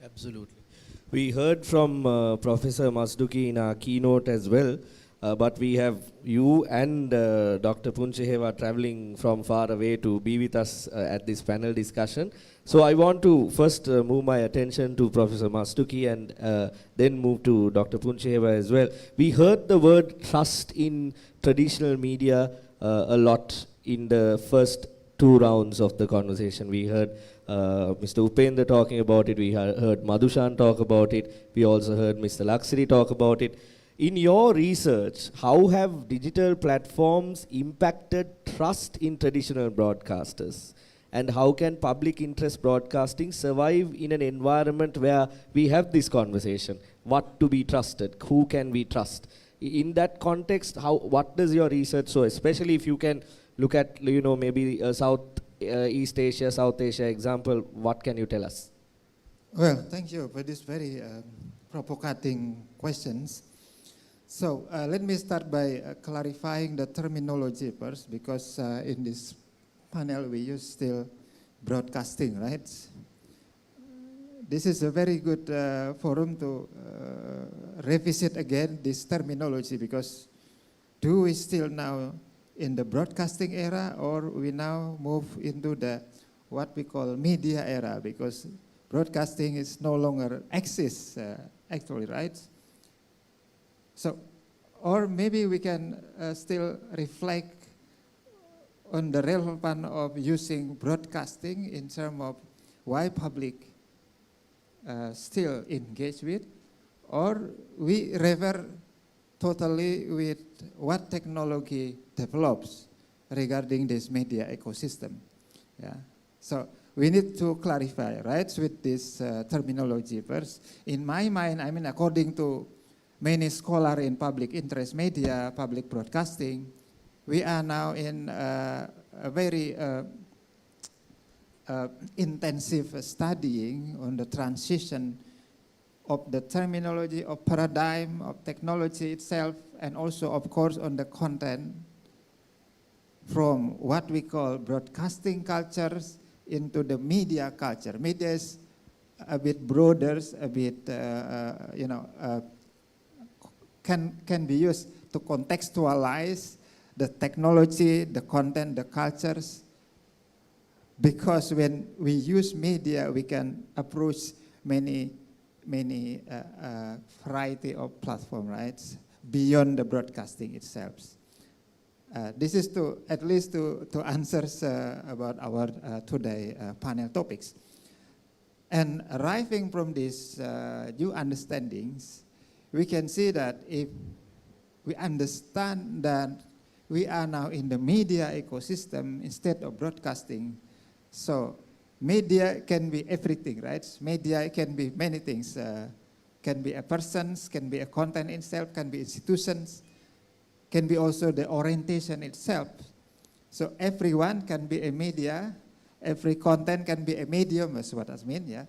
S20: Absolutely. We heard from Professor Masduki in our keynote as well But we have you and Dr. Puncheheva traveling from far away to be with us at this panel discussion. So I want to first move my attention to Professor Mastuki and then move to Dr. Puncheheva as well. We heard the word trust in traditional media a lot in the first 2 rounds of the conversation. We heard Mr. Upendra talking about it, we heard Madhushan talk about it, we also heard Mr. Laksiri talk about it. In your research, how have digital platforms impacted trust in traditional broadcasters? And how can public interest broadcasting survive in an environment where we have this conversation? What to be trusted? Who can we trust? In that context, what does your research show? Especially if you can look at, maybe South East Asia, South Asia example, what can you tell us?
S3: Well, thank you for this very provocating questions. So let me start by clarifying the terminology first, because in this panel we use still broadcasting, right? This is a very good forum to revisit again this terminology, because do we still now in the broadcasting era, or we now move into the what we call media era, because broadcasting is no longer exists actually, right? So, or maybe we can still reflect on the relevance of using broadcasting in terms of why public still engage with, or we revert totally with what technology develops regarding this media ecosystem. Yeah. So we need to clarify, right, with this terminology first. In my mind, I mean, according to many scholars in public interest media, public broadcasting, we are now in a very intensive studying on the transition of the terminology, of paradigm, of technology itself, and also, of course, on the content from what we call broadcasting cultures into the media culture. Media is a bit broader, a bit, can be used to contextualize the technology, the content, the cultures, because when we use media, we can approach many variety of platform, right, beyond the broadcasting itself. This is to at least to answer about our today panel topics. And arriving from these new understandings, we can see that if we understand that we are now in the media ecosystem instead of broadcasting, so media can be everything, right? Media can be many things. Can be a person, can be a content itself, can be institutions, can be also the orientation itself. So everyone can be a media, every content can be a medium, is what I mean, yeah.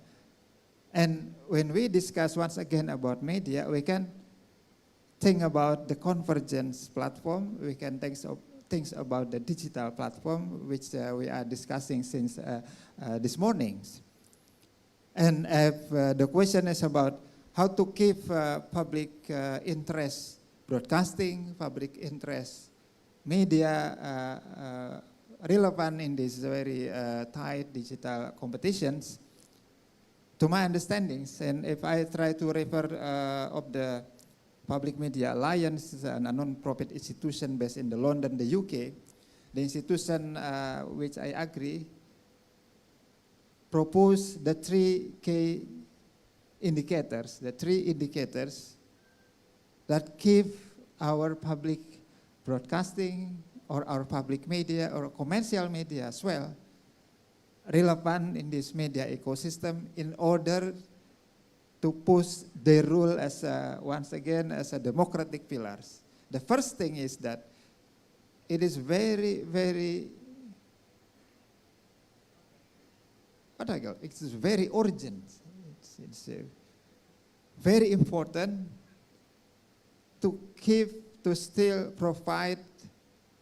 S3: And when we discuss once again about media, we can think about the convergence platform, we can think about the digital platform, which we are discussing since this morning. And if the question is about how to keep public interest broadcasting, public interest media relevant in these very tight digital competitions, to my understandings, and if I try to refer of the Public Media Alliance, a non-profit institution based in London, the UK, the institution which I agree propose the 3 key indicators, the 3 indicators that keep our public broadcasting or our public media or commercial media as well relevant in this media ecosystem in order to push their role as once again as a democratic pillars. The first thing is that it is very, very it's very urgent. It's very important to still provide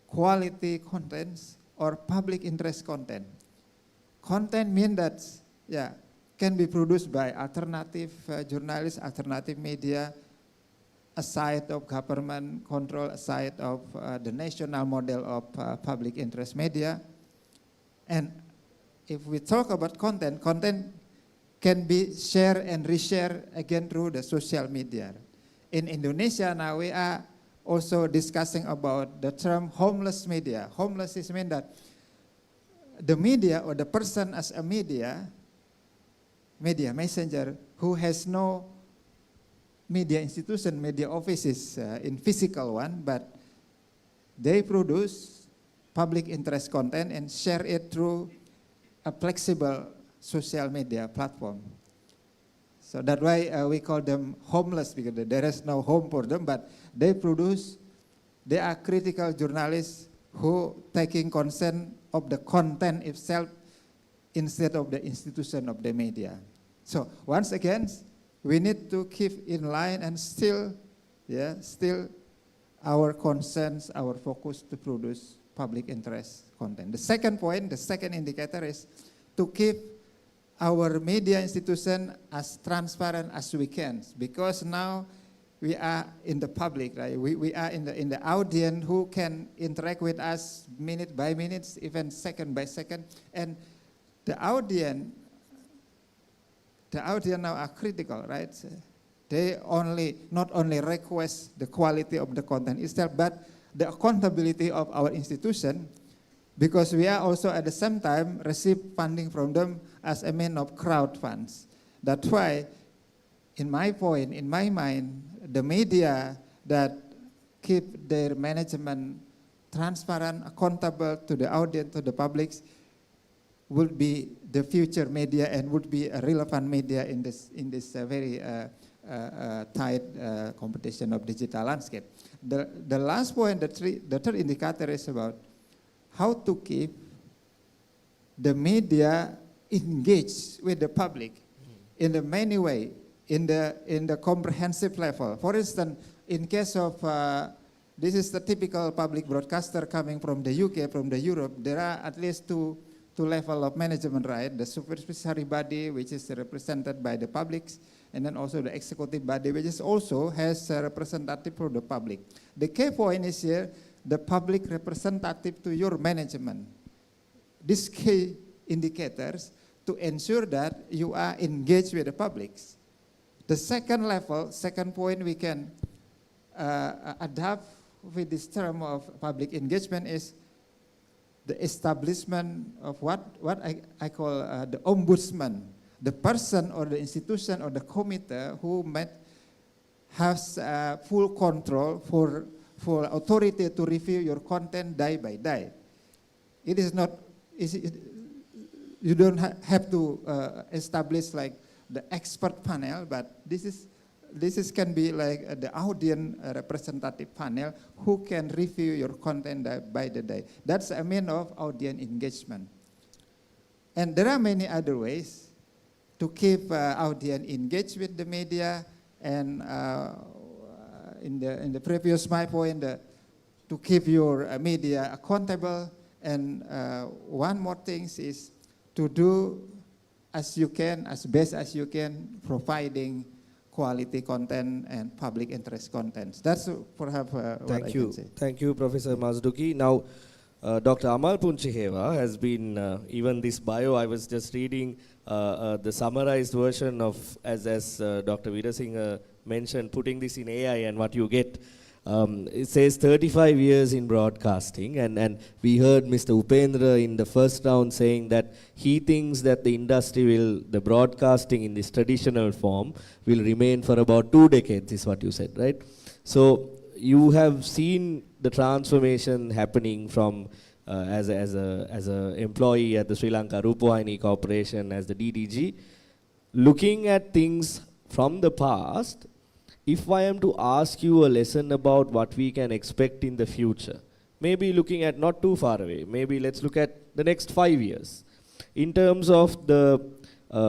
S3: quality contents or public interest content. Content means that, yeah, can be produced by alternative journalists, alternative media, aside of government control, aside of the national model of public interest media. And if we talk about content, content can be shared and reshared again through the social media. In Indonesia now we are also discussing about the term homeless media. Homeless is mean that the media or the person as a media messenger who has no media institution, media offices in physical one, but they produce public interest content and share it through a flexible social media platform. So that's why we call them homeless, because there is no home for them, but they are critical journalists who taking concern of the content itself instead of the institution of the media. So once again, we need to keep in line and still our concerns, our focus to produce public interest content. The second point, the second indicator is to keep our media institution as transparent as we can, because now we are in the public, right? We are in the audience who can interact with us minute by minute, even second by second, and the audience now are critical, right? They not only request the quality of the content itself, but the accountability of our institution, because we are also at the same time receive funding from them as a mean of crowd funds. That's why, in my mind, the media that keep their management transparent, accountable to the audience, to the public, would be the future media and would be a relevant media in this very tight competition of digital landscape. The last point, the third indicator is about how to keep the media engaged with the public in the many way, in the comprehensive level. For instance, in case of this is the typical public broadcaster coming from the UK, from the Europe, there are at least two levels of management, right? The supervisory body, which is represented by the public, and then also the executive body, which is also has a representative for the public. The key point is here, the public representative to your management. These key indicators to ensure that you are engaged with the public. The second level, second point we can adapt with this term of public engagement is the establishment of what I call the ombudsman, the person or the institution or the committee who has full control for authority to review your content day by day. It is not, you don't have to establish like the expert panel, but this can be like the audience representative panel who can review your content day by the day. That's a mean of audience engagement. And there are many other ways to keep audience engaged with the media, and in the previous my point, to keep your media accountable, and one more thing is to do as you can, as best as you can, providing quality content and public interest content. That's perhaps what I can say.
S20: Thank you, Professor Mazduki. Now, Dr. Amal Punchiheva has been, even this bio, I was just reading the summarized version of, as Dr. Veerasinghe mentioned, putting this in AI and what you get. It says 35 years in broadcasting, and we heard Mr. Upendra in the first round saying that he thinks that the broadcasting in this traditional form will remain for about 2 decades, is what you said, right? So you have seen the transformation happening from as a employee at the Sri Lanka Rupawahini Corporation, as the DDG, looking at things from the past. If I am to ask you a lesson about what we can expect in the future, maybe looking at not too far away, maybe let's look at the next 5 years, in terms of the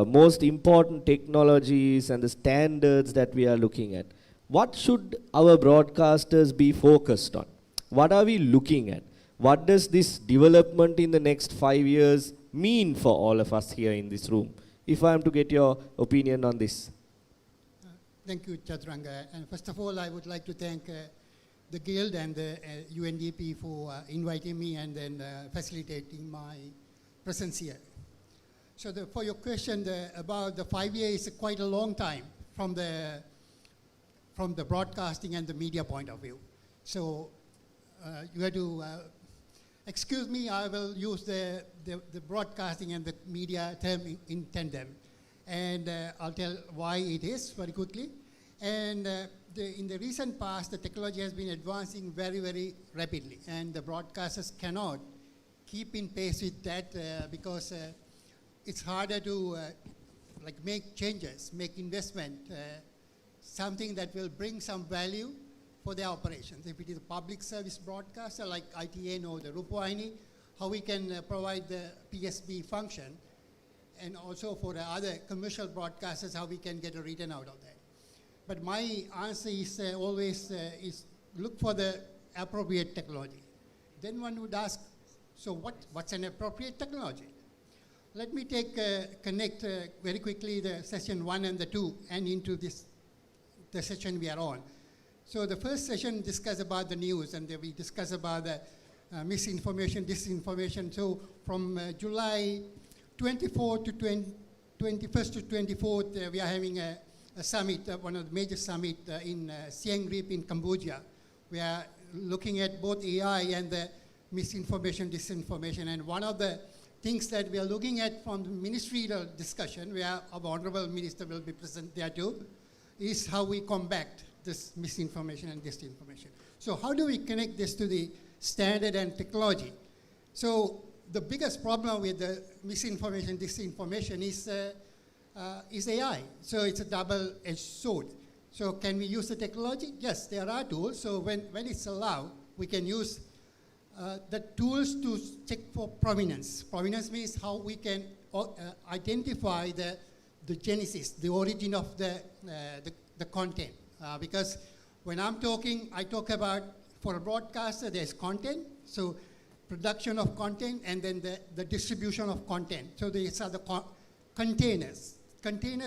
S20: most important technologies and the standards that we are looking at, what should our broadcasters be focused on? What are we looking at? What does this development in the next 5 years mean for all of us here in this room? If I am to get your opinion on this.
S5: Thank you, Chaturanga. And first of all, I would like to thank the Guild and the UNDP for inviting me and then facilitating my presence here. So for your question about the 5 years is quite a long time from the broadcasting and the media point of view. So you have to excuse me, I will use the broadcasting and the media term in tandem. And I'll tell why it is very quickly. And in the recent past, the technology has been advancing very, very rapidly. And the broadcasters cannot keep in pace with that because it's harder to make changes, make investment, something that will bring some value for their operations. If it is a public service broadcaster like ITN or the Rupawahini, how we can provide the PSB function, and also for the other commercial broadcasters, how we can get a return out of that. But my answer is always is look for the appropriate technology. Then one would ask, so what's an appropriate technology? Let me connect very quickly the session 1 and the 2 and into the session we are on. So the first session discussed about the news, and then we discussed about the misinformation, disinformation. So from July 24 to 21st to 24th, we are having a summit, one of the major summits in Siem Reap in Cambodia. We are looking at both AI and the misinformation, disinformation. And one of the things that we are looking at from the ministerial discussion, where our Honorable Minister will be present there too, is how we combat this misinformation and disinformation. So how do we connect this to the standard and technology? So the biggest problem with the misinformation, disinformation is AI. So it's a double-edged sword. So can we use the technology? Yes, there are tools. So when it's allowed, we can use the tools to check for provenance. Provenance means how we can identify the genesis, the origin of the content. Because when I'm talking, I talk about, for a broadcaster, there's content. So production of content and then the distribution of content. So these are the containers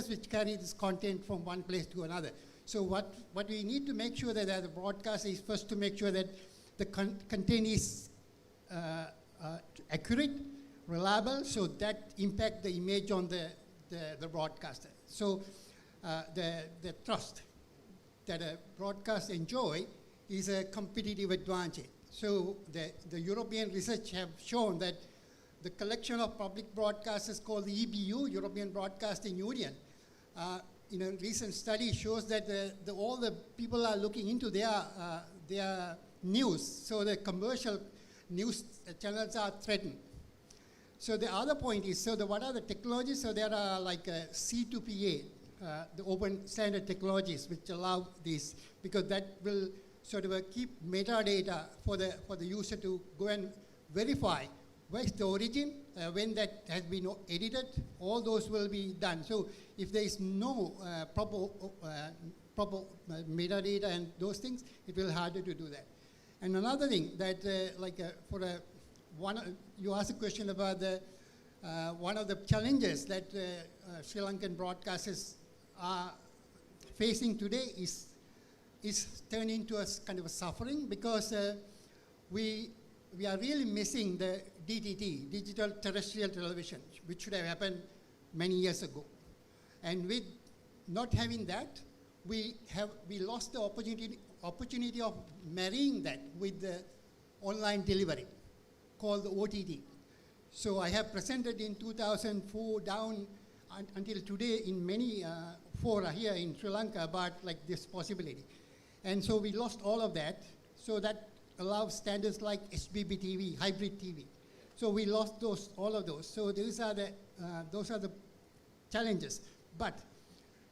S5: which carry this content from one place to another. So what we need to make sure that the broadcaster is first to make sure that the content is accurate, reliable, so that impact the image on the broadcaster. So the trust that a broadcaster enjoy is a competitive advantage. So the European research have shown that the collection of public broadcasters called the EBU, European Broadcasting Union, in a recent study shows that all the people are looking into their news. So the commercial news channels are threatened. So the other point is, what are the technologies? So there are like C2PA, the open standard technologies which allow this, because that will sort of keep metadata for the user to go and verify where is the origin, when that has been edited, all those will be done. So if there is no proper metadata and those things, it will be harder to do that. And another thing that you asked a question about one of the challenges that Sri Lankan broadcasters are facing today is turned into a kind of a suffering, because we are really missing the DTT, digital terrestrial television, which should have happened many years ago. And with not having that, we lost the opportunity of marrying that with the online delivery called the OTT. So I have presented in 2004 down until today in many fora here in Sri Lanka about this possibility. And so we lost all of that. So that allows standards like SBB TV, hybrid TV. So we lost all of those. So those are the challenges. But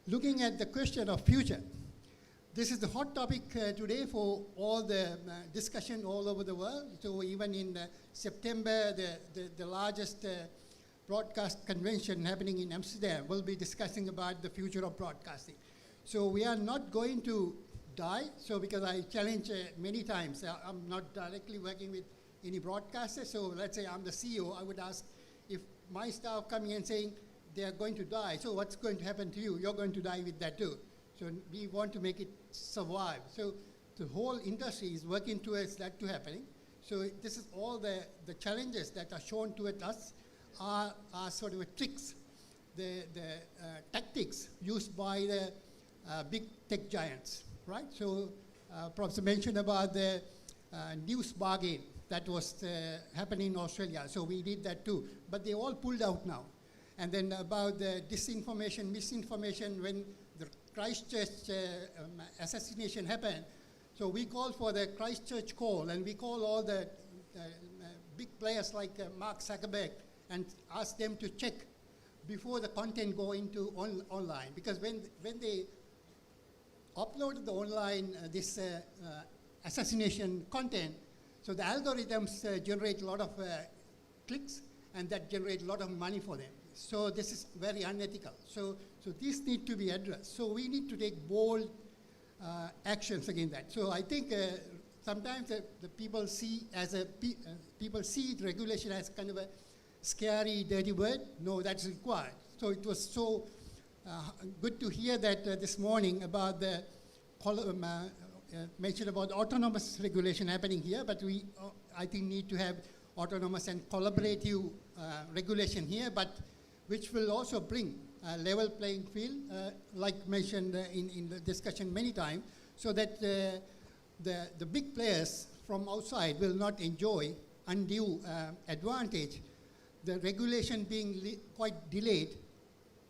S5: looking at the question of future, this is the hot topic today for all the discussion all over the world. So even in September, the largest broadcast convention happening in Amsterdam will be discussing about the future of broadcasting. So we are not going to die. So because I challenge many times, I'm not directly working with any broadcaster. So let's say I'm the CEO, I would ask if my staff coming and saying they are going to die, so what's going to happen to you? You're going to die with that too. So we want to make it survive. So the whole industry is working towards that to happening. So this is all the challenges that are shown to us are sort of tricks, the tactics used by the big tech giants, right? So Professor mentioned about the news bargain that was happening in Australia. So we did that too, but they all pulled out now. And then about the disinformation, misinformation, when the Christchurch assassination happened, so we called for the Christchurch call, and we call all the big players like Mark Zuckerberg and ask them to check before the content go into online. Because when they uploaded the online this assassination content, so the algorithms generate a lot of clicks, and that generate a lot of money for them. So this is very unethical. So these need to be addressed. So we need to take bold actions against that. So I think sometimes the people see regulation as kind of a scary, dirty word. No, that's required. So it was so good to hear that this morning about the mention about autonomous regulation happening here, but we I think need to have autonomous and collaborative regulation here, but which will also bring a level playing field, like mentioned in the discussion many times, so that the big players from outside will not enjoy undue advantage, the regulation being quite delayed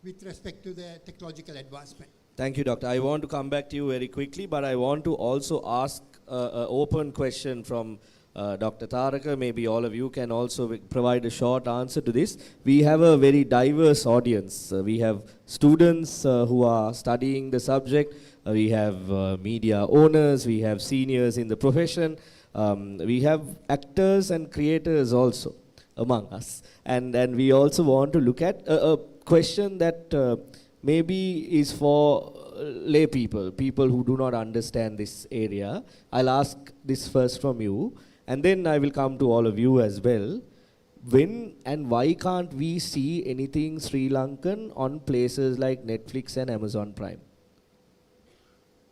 S5: with respect to the technological advancement.
S20: Thank you, Doctor. I want to come back to you very quickly, but I want to also ask an open question from Dr. Taraka. Maybe all of you can also provide a short answer to this. We have a very diverse audience. We have students who are studying the subject. We have media owners. We have seniors in the profession. We have actors and creators also among us. And we also want to look at a question that maybe is for lay people who do not understand this area. I'll ask this first from you, and then I will come to all of you as well. When and why can't we see anything Sri Lankan on places like Netflix and Amazon Prime?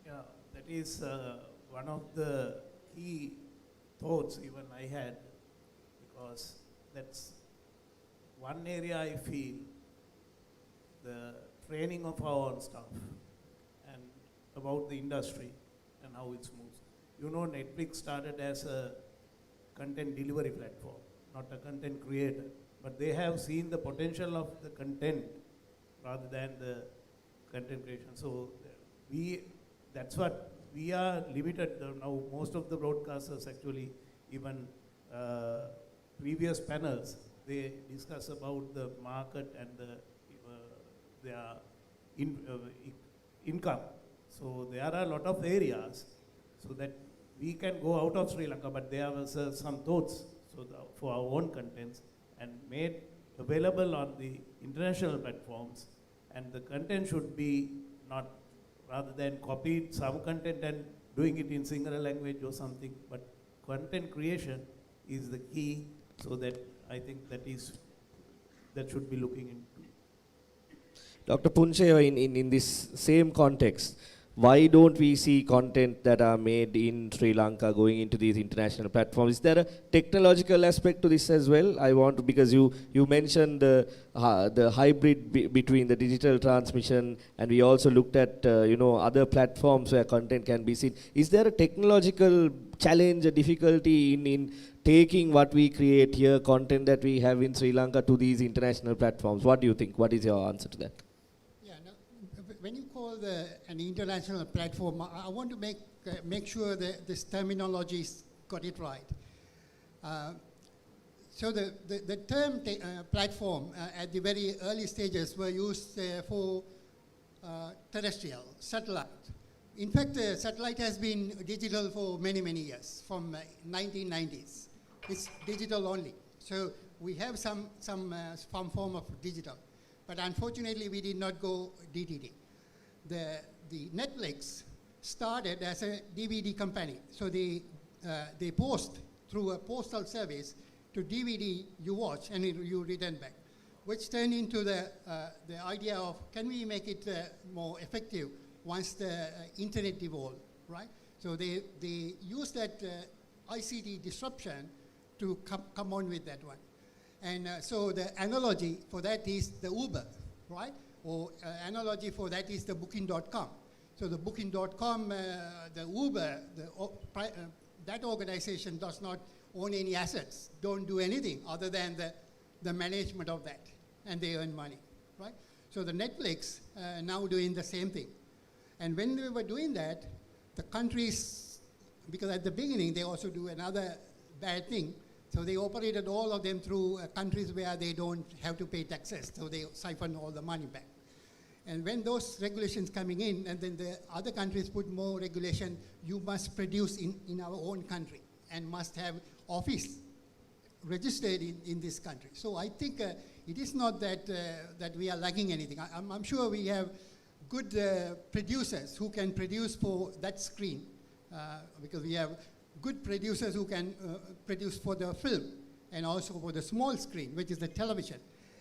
S21: Yeah, that is one of the key thoughts even I had, because that's one area I feel the training of our own staff and about the industry and how it moves. You know, Netflix started as a content delivery platform, not a content creator, but they have seen the potential of the content rather than the content creation. So that's what we are limited now. Most of the broadcasters actually, even previous panels, they discuss about the market and their income. So there are a lot of areas so that we can go out of Sri Lanka, but there was some thoughts for our own contents and made available on the international platforms, and the content should be not rather than copied some content and doing it in Sinhala language or something, but content creation is the key, so that I think that should be looking into.
S20: Dr. Punchaya, in this same context, why don't we see content that are made in Sri Lanka going into these international platforms? Is there a technological aspect to this as well? I want to, because you mentioned the hybrid between the digital transmission, and we also looked at other platforms where content can be seen. Is there a technological challenge, a difficulty in taking what we create here, content that we have in Sri Lanka, to these international platforms? What do you think? What is your answer to that?
S5: When you call an international platform, I want to make sure that this terminology's got it right. So the term platform at the very early stages were used for terrestrial, satellite. In fact, satellite has been digital for many, many years, from 1990s. It's digital only. So we have some form of digital. But unfortunately, we did not go DTD. The Netflix started as a DVD company. So they post through a postal service to DVD you watch and you return back, which turned into the idea of, can we make it more effective once the internet evolved, right? So they use that ICT disruption to come on with that one. And so the analogy for that is the Uber, right? Or analogy for that is the booking.com. So the booking.com, the Uber, that organization does not own any assets, don't do anything other than the management of that, and they earn money, right? So the Netflix now doing the same thing. And when we were doing that, the countries, because at the beginning they also do another bad thing, so they operated all of them through countries where they don't have to pay taxes, so they siphon all the money back. And when those regulations coming in, and then the other countries put more regulation, you must produce in our own country and must have office registered in this country. So I think it is not that that we are lacking anything. I'm sure we have good producers who can produce for that screen, because we have good producers who can produce for the film and also for the small screen, which is the television.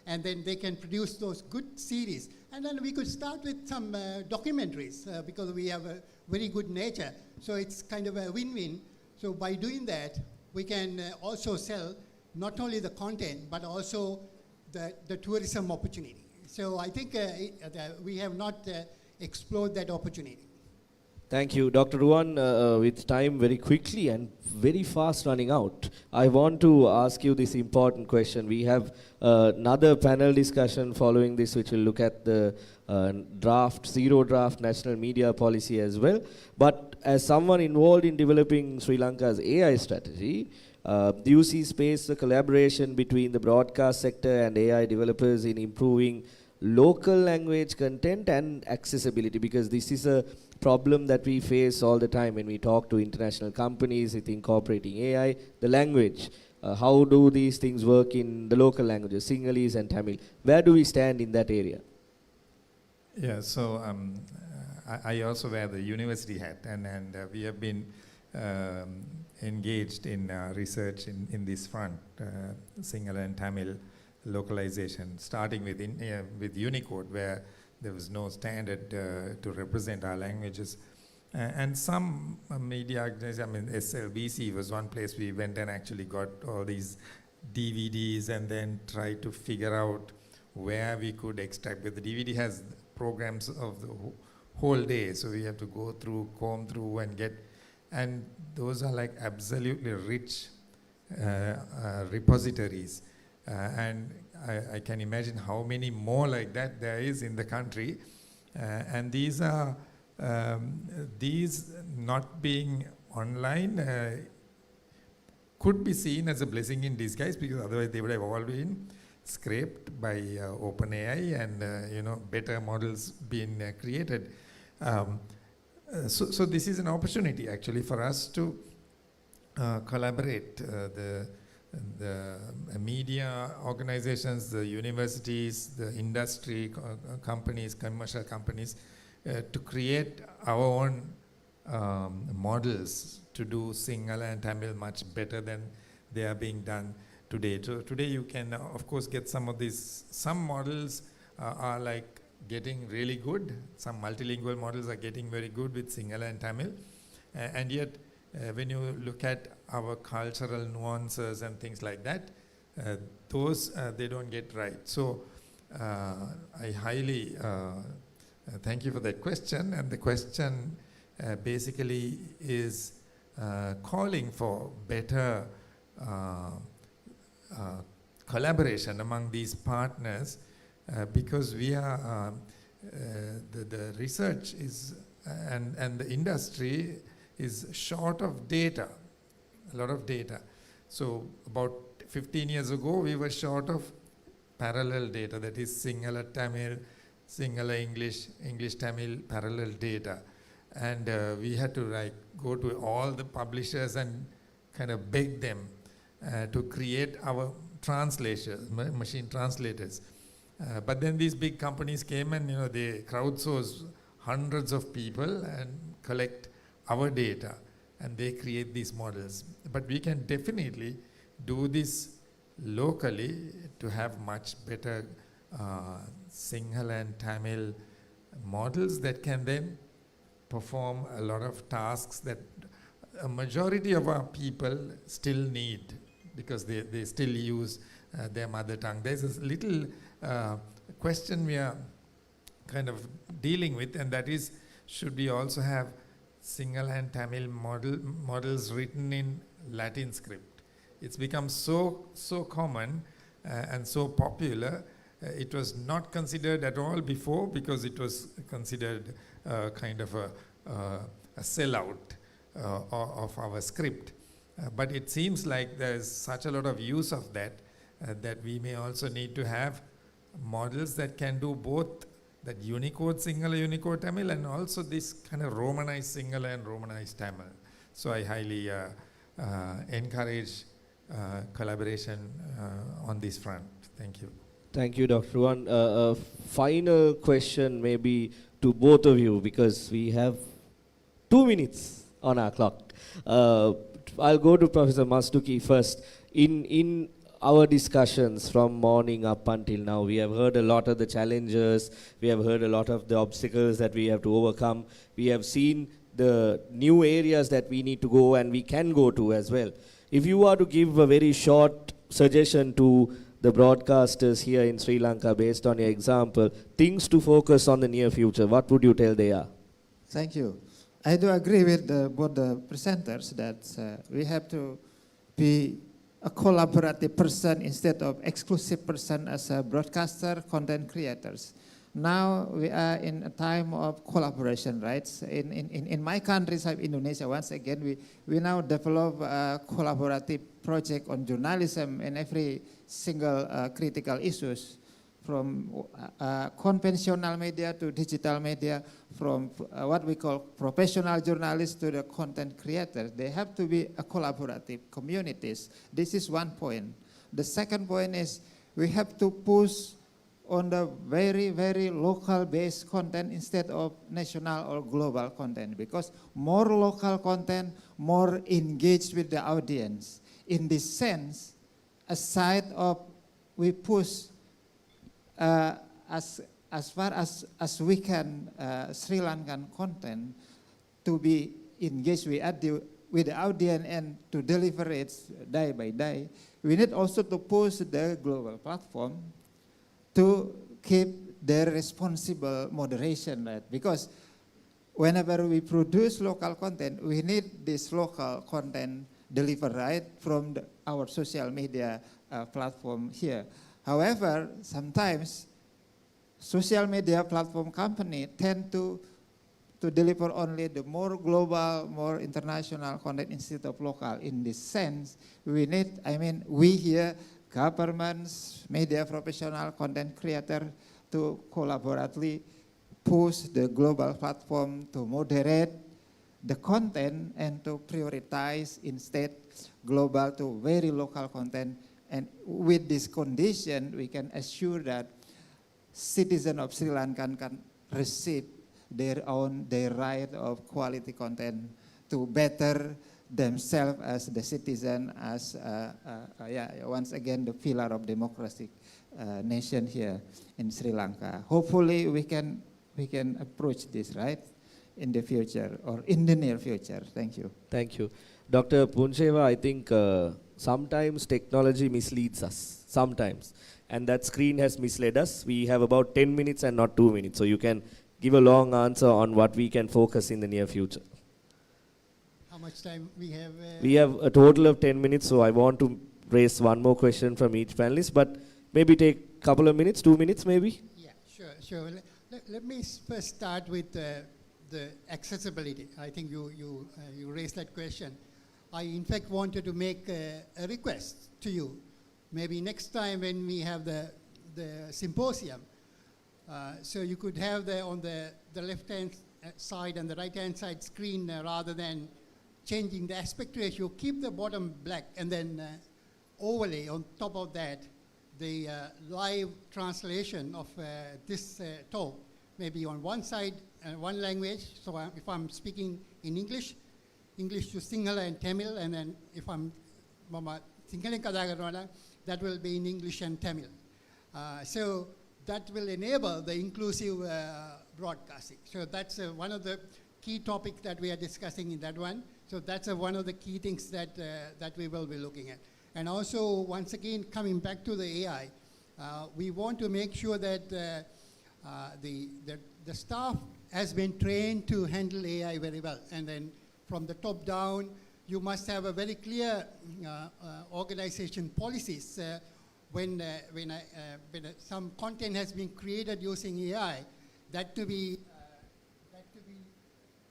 S5: And then they can produce those good series. And then we could start with some documentaries because we have a very good nature. So it's kind of a win-win. So by doing that, we can also sell not only the content, but also the tourism opportunity. So I think we have not explored that opportunity.
S20: Thank you, Dr. Ruan. With time very quickly and very fast running out, I want to ask you this important question. We have another panel discussion following this, which will look at the zero draft national media policy as well. But as someone involved in developing Sri Lanka's AI strategy, do you see space for collaboration between the broadcast sector and AI developers in improving local language content and accessibility? Because this is a problem that we face all the time when we talk to international companies with incorporating AI, the language. How do these things work in the local languages, Sinhalese and Tamil? Where do we stand in that area?
S1: Yeah, so I also wear the university hat, and we have been engaged in research in this front, Sinhala and Tamil localization, starting with Unicode, where there was no standard to represent our languages. And some media organizations, I mean, SLBC was one place we went and actually got all these DVDs and then tried to figure out where we could extract. But the DVD has programs of the whole day, so we have to go through, comb through and get, and those are like absolutely rich repositories. And I can imagine how many more like that there is in the country. And these are, these not being online could be seen as a blessing in disguise, because otherwise they would have all been scraped by OpenAI and better models being created. So this is an opportunity actually for us to collaborate. The media organizations, the universities, the industry companies, commercial companies, to create our own models to do Sinhala and Tamil much better than they are being done today. So today you can, of course, get some of these. Some models are like getting really good. Some multilingual models are getting very good with Sinhala and Tamil. And yet, when you look at our cultural nuances and things like that, those they don't get right. So I highly thank you for that question. And the question basically is calling for better collaboration among these partners, because we are the research is and the industry is short of data, a lot of data. So about 15 years ago, we were short of parallel data, that is Sinhala Tamil, Sinhala English, English Tamil parallel data. And we had to go to all the publishers and kind of beg them to create our translators, machine translators. But then these big companies came and they crowdsource hundreds of people and collect our data, and they create these models. But we can definitely do this locally to have much better Sinhala and Tamil models that can then perform a lot of tasks that a majority of our people still need because they still use their mother tongue. There's this little question we are kind of dealing with, and that is, should we also have Sinhala and Tamil models written in Latin script? It's become so common and so popular. It was not considered at all before because it was considered kind of a sellout of our script. But it seems like there's such a lot of use of that that we may also need to have models that can do both that Unicode Sinhala, Unicode Tamil, and also this kind of Romanized Sinhala and Romanized Tamil. So I highly encourage collaboration on this front. Thank you.
S20: Thank you, Dr. One. A final question maybe to both of you because we have 2 minutes on our clock. I'll go to Professor Mastuki first. In our discussions from morning up until now, we have heard a lot of the challenges, we have heard a lot of the obstacles that we have to overcome. We have seen the new areas that we need to go and we can go to as well. If you are to give a very short suggestion to the broadcasters here in Sri Lanka based on your example, things to focus on the near future, what would you tell they are?
S3: Thank you. I do agree with both the presenters that we have to be a collaborative person instead of exclusive person as a broadcaster, content creators. Now we are in a time of collaboration, right? In my country, Indonesia, once again, we now develop a collaborative project on journalism in every single critical issues, from conventional media to digital media, from what we call professional journalists to the content creators. They have to be a collaborative communities. This is one point. The second point is we have to push on the very, very local-based content instead of national or global content, because more local content, more engaged with the audience. In this sense, aside of we push as far as we can Sri Lankan content to be engaged with the audience and to deliver it day by day, we need also to push the global platform to keep their responsible moderation, right? Because whenever we produce local content, we need this local content delivered right from our social media platform here. However, sometimes social media platform company tend to deliver only the more global, more international content instead of local. In this sense, we need, we here, governments, media professional, content creator, to collaboratively push the global platform to moderate the content and to prioritize instead global to very local content. And with this condition, we can assure that citizens of Sri Lanka can receive their right of quality content to better themselves as the citizen, as once again the pillar of democratic nation here in Sri Lanka. Hopefully we can approach this right in the future or in the near future. Thank you.
S20: Thank you. Dr. Puncheva, I think sometimes technology misleads us, sometimes. And that screen has misled us. We have about 10 minutes and not 2 minutes. So you can give a long answer on what we can focus in the near future.
S5: How much time we have?
S20: We have a total of 10 minutes, so I want to raise one more question from each panelist, but maybe take a couple of minutes, 2 minutes maybe?
S5: Yeah, sure. Let me first start with the accessibility. I think you raised that question. I in fact wanted to make a request to you. Maybe next time when we have the symposium, so you could have on the left-hand side and the right-hand side screen rather than changing the aspect ratio, keep the bottom black and then overlay on top of that the live translation of this talk, maybe on one side, one language. So if I'm speaking in English to Sinhala and Tamil, and then if I'm Sinhala kata karana, that will be in English and Tamil. So that will enable the inclusive broadcasting. So that's one of the key key topic that we are discussing in that one. So that's one of the key things that, that we will be looking at. And also, once again, coming back to the AI, we want to make sure that the staff has been trained to handle AI very well. And then from the top down, you must have a very clear organization policies when some content has been created using AI, that to be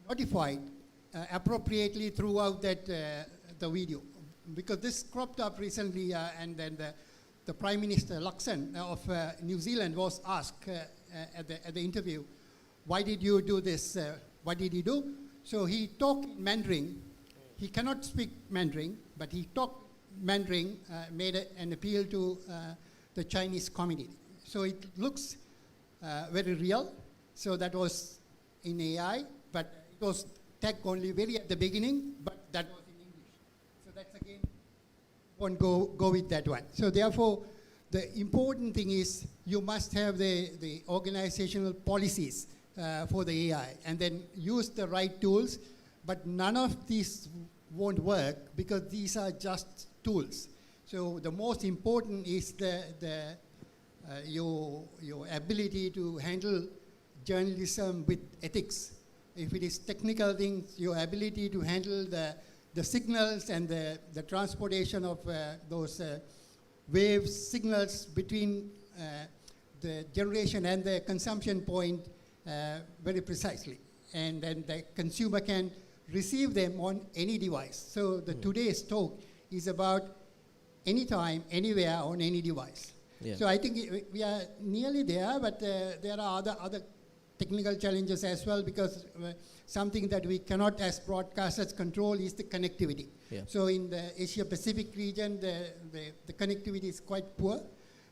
S5: notified appropriately throughout that the video. Because this cropped up recently, and then the Prime Minister Luxon of New Zealand was asked at the interview, why did you do this? What did he do? So he talked Mandarin. He cannot speak Mandarin, but he talked Mandarin, made an appeal to the Chinese community. So it looks very real. So that was in AI, but it was tech only very at the beginning, but that was in English. So that's again, won't go with that one. So therefore, the important thing is you must have the organizational policies for the AI, and then use the right tools, but none of these won't work because these are just tools. So the most important is your ability to handle journalism with ethics. If it is technical things, your ability to handle the signals and the transportation of those wave signals between the generation and the consumption point very precisely. And then the consumer can receive them on any device. So today's talk is about anytime, anywhere, on any device.
S20: Yeah.
S5: So I think we are nearly there, but there are other technical challenges as well, because something that we cannot as broadcasters control is the connectivity.
S20: Yeah.
S5: So in the Asia Pacific region, the connectivity is quite poor.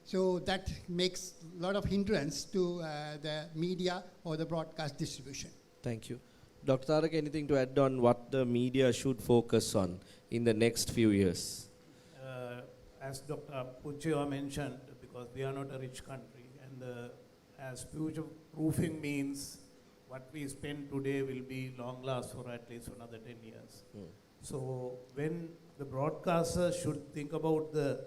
S5: So that makes a lot of hindrance to the media or the broadcast distribution.
S20: Thank you. Dr. Tarak, anything to add on what the media should focus on in the next few years?
S21: As Dr. Puncheva mentioned, because we are not a rich country, and as future proofing means what we spend today will be long last for at least another 10 years. So when the broadcasters should think about the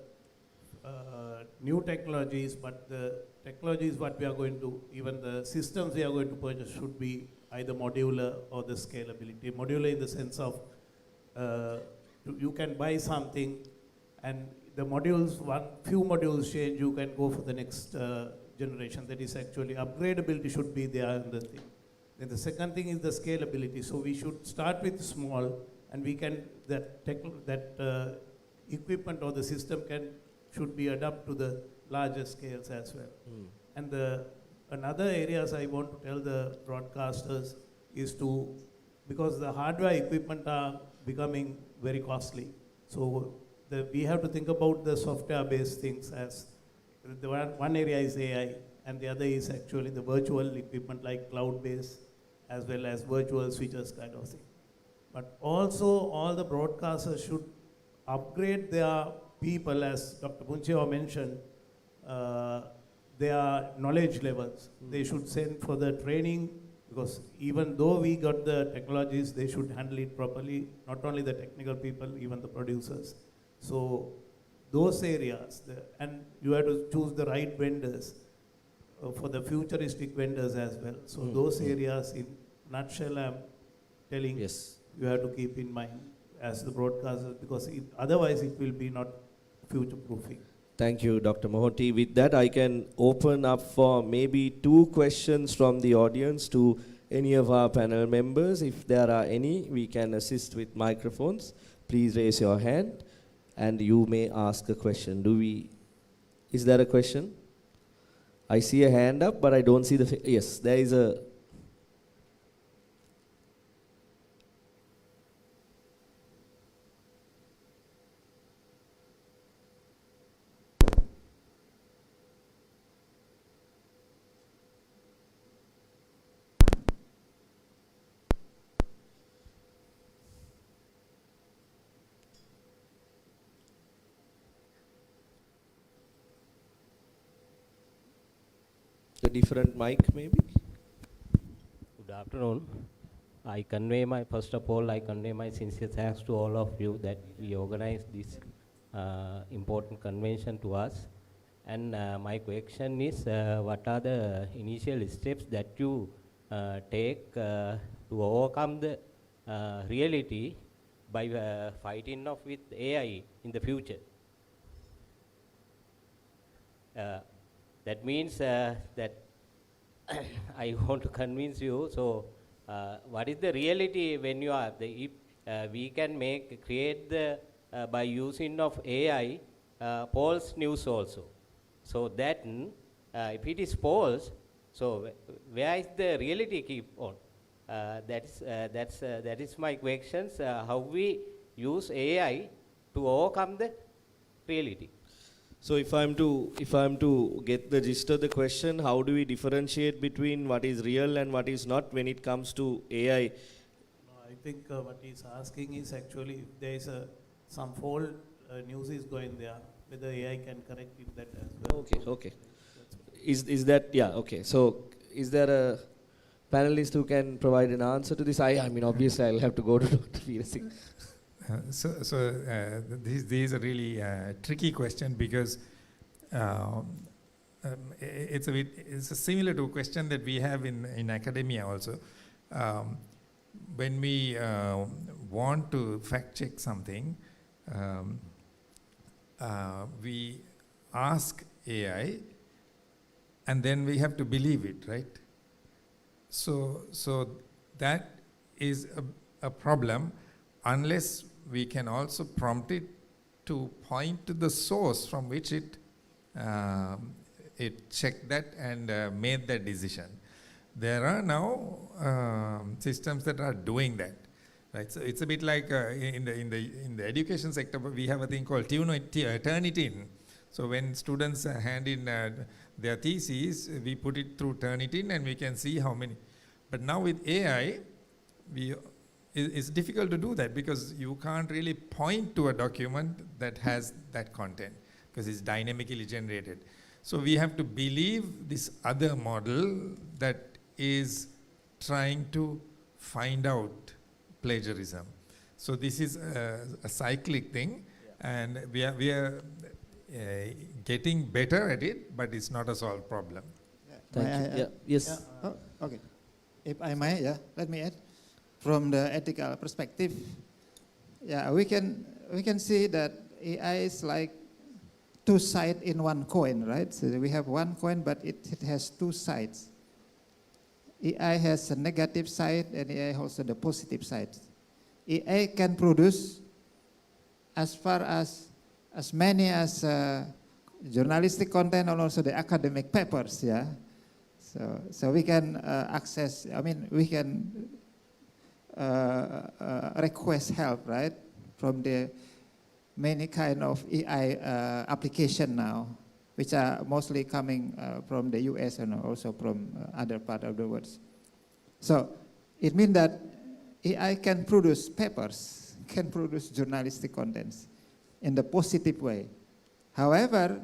S21: new technologies, but the technologies what we are going to, even the systems we are going to purchase should be either modular or the scalability. Modular in the sense of you can buy something and the modules, few modules change, you can go for the next generation. That is actually upgradability should be there in the thing. Then the second thing is the scalability. So we should start with small, and we can that equipment or the system should be adapted to the larger scales as well. And another areas I want to tell the broadcasters is because the hardware equipment are becoming very costly. So we have to think about the software-based things as the one area is AI, and the other is actually the virtual equipment like cloud-based as well as virtual switches kind of thing. But also all the broadcasters should upgrade their people, as Dr. Puncheva mentioned, their knowledge levels. They should send for the training, because even though we got the technologies, they should handle it properly, not only the technical people, even the producers. So those areas, and you have to choose the right vendors for the futuristic vendors as well. So those areas, in nutshell, I'm telling you have to keep in mind as the broadcasters, because otherwise it will be not future-proofing.
S20: Thank you, Dr. Mohoti. With that, I can open up for maybe 2 questions from the audience to any of our panel members. If there are any, we can assist with microphones. Please raise your hand and you may ask a question. Is there a question? I see a hand up, but I don't see yes, there is a. A different mic maybe?
S4: Good afternoon. First of all, I convey my sincere thanks to all of you that we organized this important convention to us. And my question is, what are the initial steps that you take to overcome the reality by fighting off with AI in the future? That means that I want to convince you. So, what is the reality when you are if we can create the by using of AI false news also. So that if it is false, so where is the reality keep on? That is my questions. How we use AI to overcome the reality.
S20: So if I'm to get the gist of the question, how do we differentiate between what is real and what is not when it comes to AI?
S21: I think what he's asking is actually if there is some fault news is going there, whether AI can correct it that as well.
S20: Okay. Is that, yeah, okay. So is there a panelist who can provide an answer to this? I mean, obviously I'll have to go to Dr. Veer Singh.
S1: These are really tricky question because it's similar to a question that we have in academia also. When we want to fact check something, we ask AI and then we have to believe it, right? So that is a problem unless we can also prompt it to point to the source from which it checked that and made that decision. There are now systems that are doing that, right? So it's a bit like in the education sector, we have a thing called turn it in. So when students hand in their theses, we put it through Turnitin and we can see how many. But now with AI, it's difficult to do that because you can't really point to a document that has that content because it's dynamically generated. So we have to believe this other model that is trying to find out plagiarism. So this is a cyclic thing, and we are getting better at it, but it's not a solved problem.
S20: Thank you. Yes.
S3: Okay. If I may, let me add. From the ethical perspective, we can see that AI is like two sides in one coin, right? So we have one coin, but it has two sides. AI has a negative side, and AI also the positive side. AI can produce as far as many as journalistic content and also the academic papers, yeah. So we can access. I mean, we can request help, right, from the many kind of AI application now, which are mostly coming from the US and also from other part of the world. So it means that AI can produce papers, can produce journalistic contents in the positive way. However,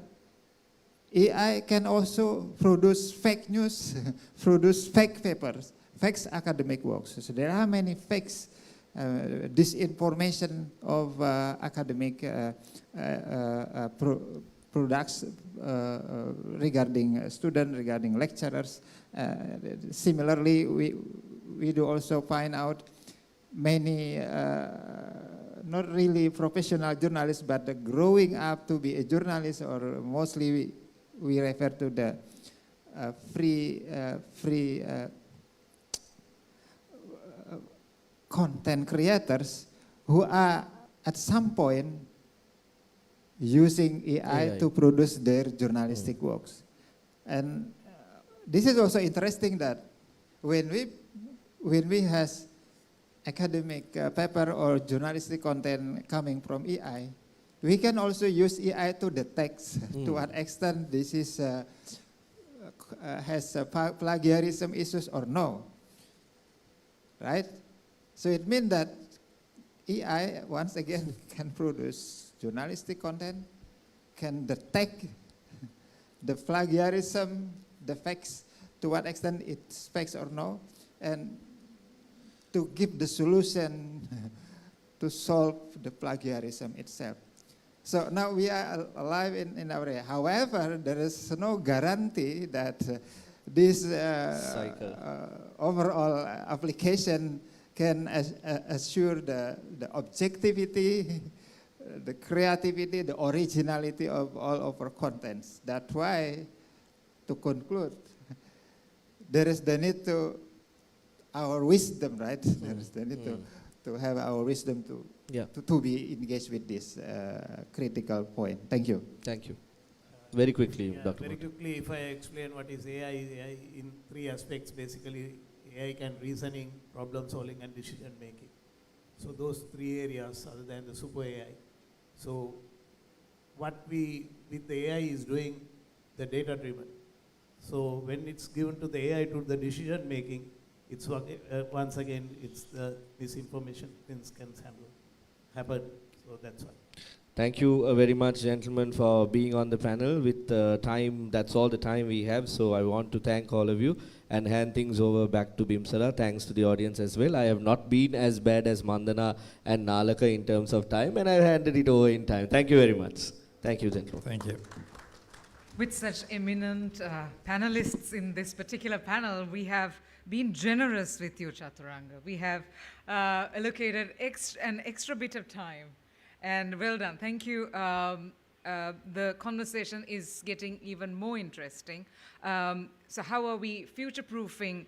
S3: AI can also produce fake news, produce fake papers, fake academic works. So there are many fakes, disinformation of academic products regarding students, regarding lecturers. Similarly, we do also find out many not really professional journalists, but growing up to be a journalist, or mostly we refer to the free content creators who are at some point using AI to produce their journalistic works. And this is also interesting that when we has academic paper or journalistic content coming from AI, we can also use AI to detect to what extent this is has plagiarism issues or no, right? So it means that AI, once again, can produce journalistic content, can detect the plagiarism, the facts, to what extent it's facts or no, and to give the solution to solve the plagiarism itself. So now we are alive in our area. However, there is no guarantee that this overall application can assure the objectivity, the creativity, the originality of all of our contents. That's why, to conclude, there is the need to our wisdom, right? There is the need to have our wisdom to be engaged with this critical point. Thank you.
S20: Thank you. Very quickly, Dr.
S21: Very quickly, if I explain what is AI in 3 aspects, basically AI can reasoning, problem solving, and decision making. So those 3 areas other than the super AI. So what we with the AI is doing, the data driven. So when it's given to the AI to the decision making, it's once again it's the misinformation things can happen. So that's why.
S20: Thank you very much, gentlemen, for being on the panel. With time, that's all the time we have. So I want to thank all of you and hand things over back to Bimsala. Thanks to the audience as well. I have not been as bad as Mandana and Nalaka in terms of time, and I handed it over in time. Thank you very much. Thank you, gentlemen.
S1: Thank you.
S2: With such eminent panelists in this particular panel, we have been generous with you, Chaturanga. We have allocated an extra bit of time. And well done. Thank you. The conversation is getting even more interesting. So how are we future-proofing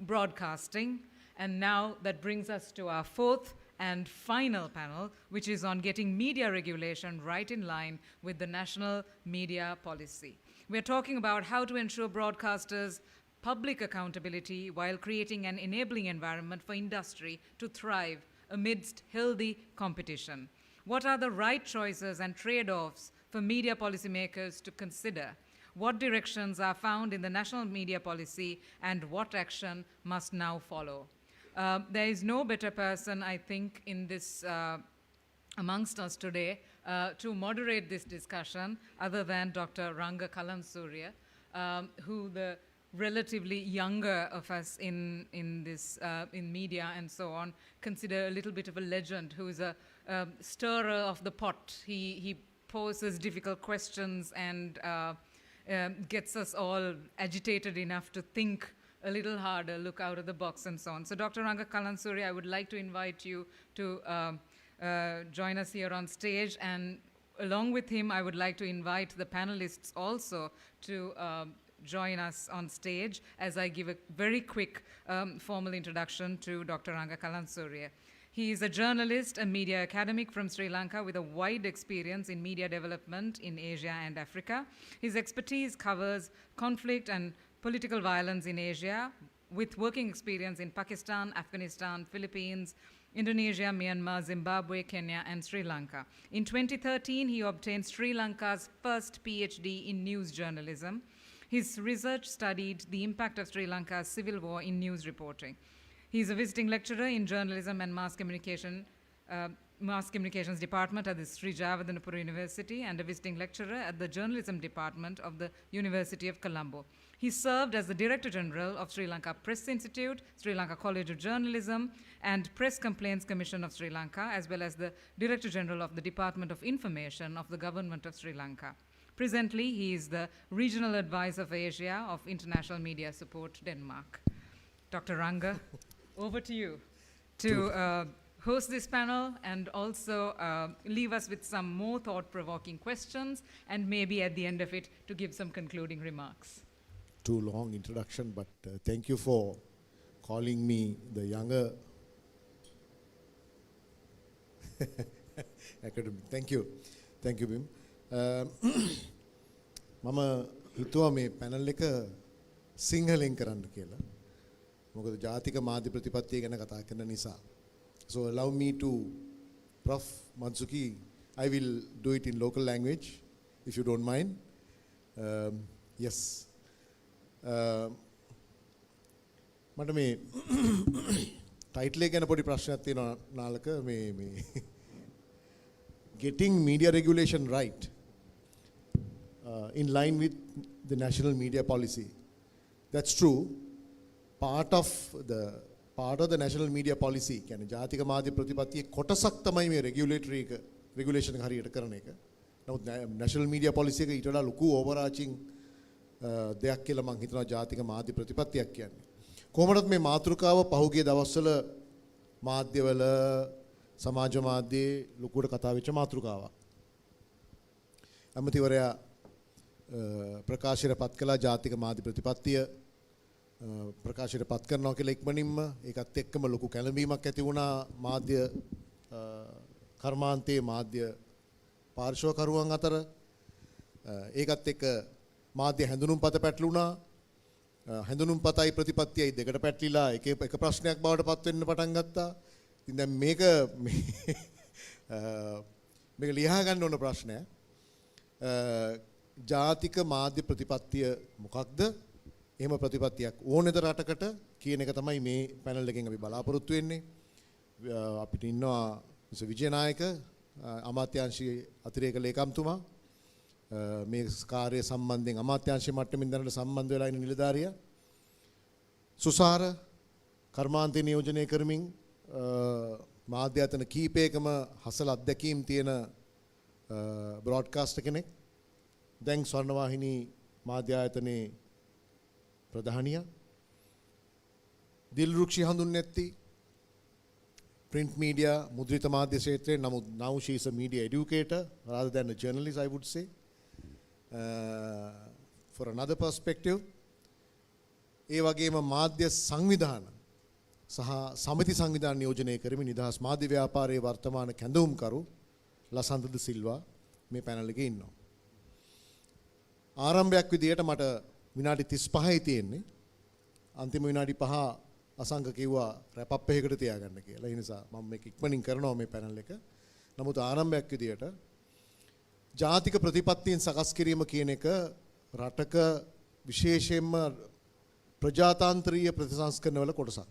S2: broadcasting? And now that brings us to our 4th and final panel, which is on getting media regulation right in line with the national media policy. We're talking about how to ensure broadcasters' public accountability while creating an enabling environment for industry to thrive amidst healthy competition. What are the right choices and trade-offs for media policymakers to consider? What directions are found in the national media policy and what action must now follow? There is no better person, I think, in this amongst us today to moderate this discussion other than Dr. Ranga Kalansurya, who the relatively younger of us in media and so on consider a little bit of a legend, who is a stirrer of the pot. He poses difficult questions and gets us all agitated enough to think a little harder, look out of the box and so on. So Dr. Ranga Kalansurya, I would like to invite you to join us here on stage, and along with him I would like to invite the panelists also to join us on stage as I give a very quick formal introduction to Dr. Ranga Kalansurya. He is a journalist, a media academic from Sri Lanka with a wide experience in media development in Asia and Africa. His expertise covers conflict and political violence in Asia, with working experience in Pakistan, Afghanistan, Philippines, Indonesia, Myanmar, Zimbabwe, Kenya, and Sri Lanka. In 2013, he obtained Sri Lanka's first PhD in news journalism. His research studied the impact of Sri Lanka's civil war in news reporting. He is a visiting lecturer in journalism and mass communications department at the Sri Jayawardenepura University and a visiting lecturer at the journalism department of the University of Colombo. He served as the Director General of Sri Lanka Press Institute, Sri Lanka College of Journalism, and Press Complaints Commission of Sri Lanka, as well as the Director General of the Department of Information of the Government of Sri Lanka. Presently, he is the Regional Advisor for Asia of International Media Support, Denmark. Dr. Ranga, over to you to host this panel and also leave us with some more thought-provoking questions and maybe at the end of it to give some concluding remarks.
S19: Too long introduction, but thank you for calling me the younger academic. Thank you. Thank you, Bim. මම හිතුවා මේ panel එක සිංහලෙන් කරන්න කියලා. මොකද ජාතික මාධ්‍ය ප්‍රතිපත්තිය ගැන කතා කරන නිසා. So allow me to, Prof. Matsuki, I will do it in local language, if you don't mind. Yes. මට මේ ටයිටල් එක ගැන පොඩි ප්‍රශ්නයක් තියෙනවා නාලක මේ Getting media regulation right in line with the national media policy. That's true. Part of the part of the national media policy කියන්නේ ජාතික මාධ්‍ය ප්‍රතිපත්තියේ කොටසක් තමයි මේ regulation එක හරියට කරන එක. නමුත් national media policy එක ඊට වඩා ලොකු overarching දෙයක් කියලා මම හිතනවා ජාතික මාධ්‍ය ප්‍රතිපත්තියක් කියන්නේ. කොහොමදත් මේ මාතෘකාව පහුගිය දවස්වල මාධ්‍යවල සමාජ මාධ්‍යයේ ලොකුවට කතා වෙච්ච මාතෘකාවක්. අමතිවරයා ප්‍රකාශයට පත් කළා ජාතික මාධ්‍ය ප්‍රතිපත්තිය ප්‍රකාශයට පත් කරනවා කියලා ඉක්මනින්ම ඒකත් එක්කම ලොකු කැළඹීමක් ඇති වුණා මාධ්‍ය කර්මාන්තයේ මාධ්‍ය පාර්ශවකරුවන් අතර. ඒකත් එක්ක මාධ්‍ය හැඳුනුම්පත පැටළුණා. හැඳුනුම්පතයි ප්‍රතිපත්තියයි දෙකට පැටලිලා එක ප්‍රශ්නයක් බවට පත් වෙන්න පටන් ගත්තා. ඉතින් දැන් මේක ලියා ගන්න ඕන ප්‍රශ්නය. ජාතික මාධ්‍ය ප්‍රතිපත්තිය මොකක්ද? එහෙම ප්‍රතිපත්තියක් ඕනේද රටකට කියන එක තමයි මේ පැනල් එකෙන් අපි බලාපොරොත්තු වෙන්නේ. අපිට ඉන්නවා මිස්ටර් විජේනායක අමාත්‍යාංශයේ අතිරේක ලේකම්තුමා මේ කාර්ය සම්බන්ධයෙන් අමාත්‍යාංශයේ මට්ටමින් දැනට සම්බන්ධ වෙලා ඉන්න නිලධාරියා. සුසාර කර්මාන්තය නියෝජනය කරමින් මාධ්‍ය ආයතන කීපයකම හසල අත්දැකීම් තියෙන බ්‍රෝඩ්කාස්ටර් කෙනෙක්. දැන් ස්වර්ණවාහිනී මාධ්‍ය ආයතනයේ ප්‍රධානියා. දිල්රුක්ෂි හඳුන්නේ නැති print media මුද්‍රිත මාධ්‍ය ක්ෂේත්‍රයේ නමුත් now she is a media educator rather than a journalist I would say. For another perspective ඒ වගේම මාධ්‍ය සංවිධාන සහ සමිති සංවිධාන නියෝජනය කරමින් නිදහස් මාධ්‍ය ව්‍යාපාරයේ වර්තමාන කැඳවුම්කරු ලසන්ත ද සිල්වා මේ පැනල් එකේ ඉන්නවා. ආරම්භයක් විදියට මට විනාඩි 35යි තියෙන්නේ. අන්තිම විනාඩි 5 අසංක කිව්වා රැප් අප් එකකට තියාගන්න කියලා. ඒ නිසා මම මේක ඉක්මනින් කරනවා මේ පැනල් එක. නමුත් ආරම්භයක් විදියට ජාතික ප්‍රතිපත්තීන් සකස් කිරීම කියන එක රටක විශේෂයෙන්ම ප්‍රජාතාන්ත්‍රීය ප්‍රතිසංස්කරණ වල කොටසක්.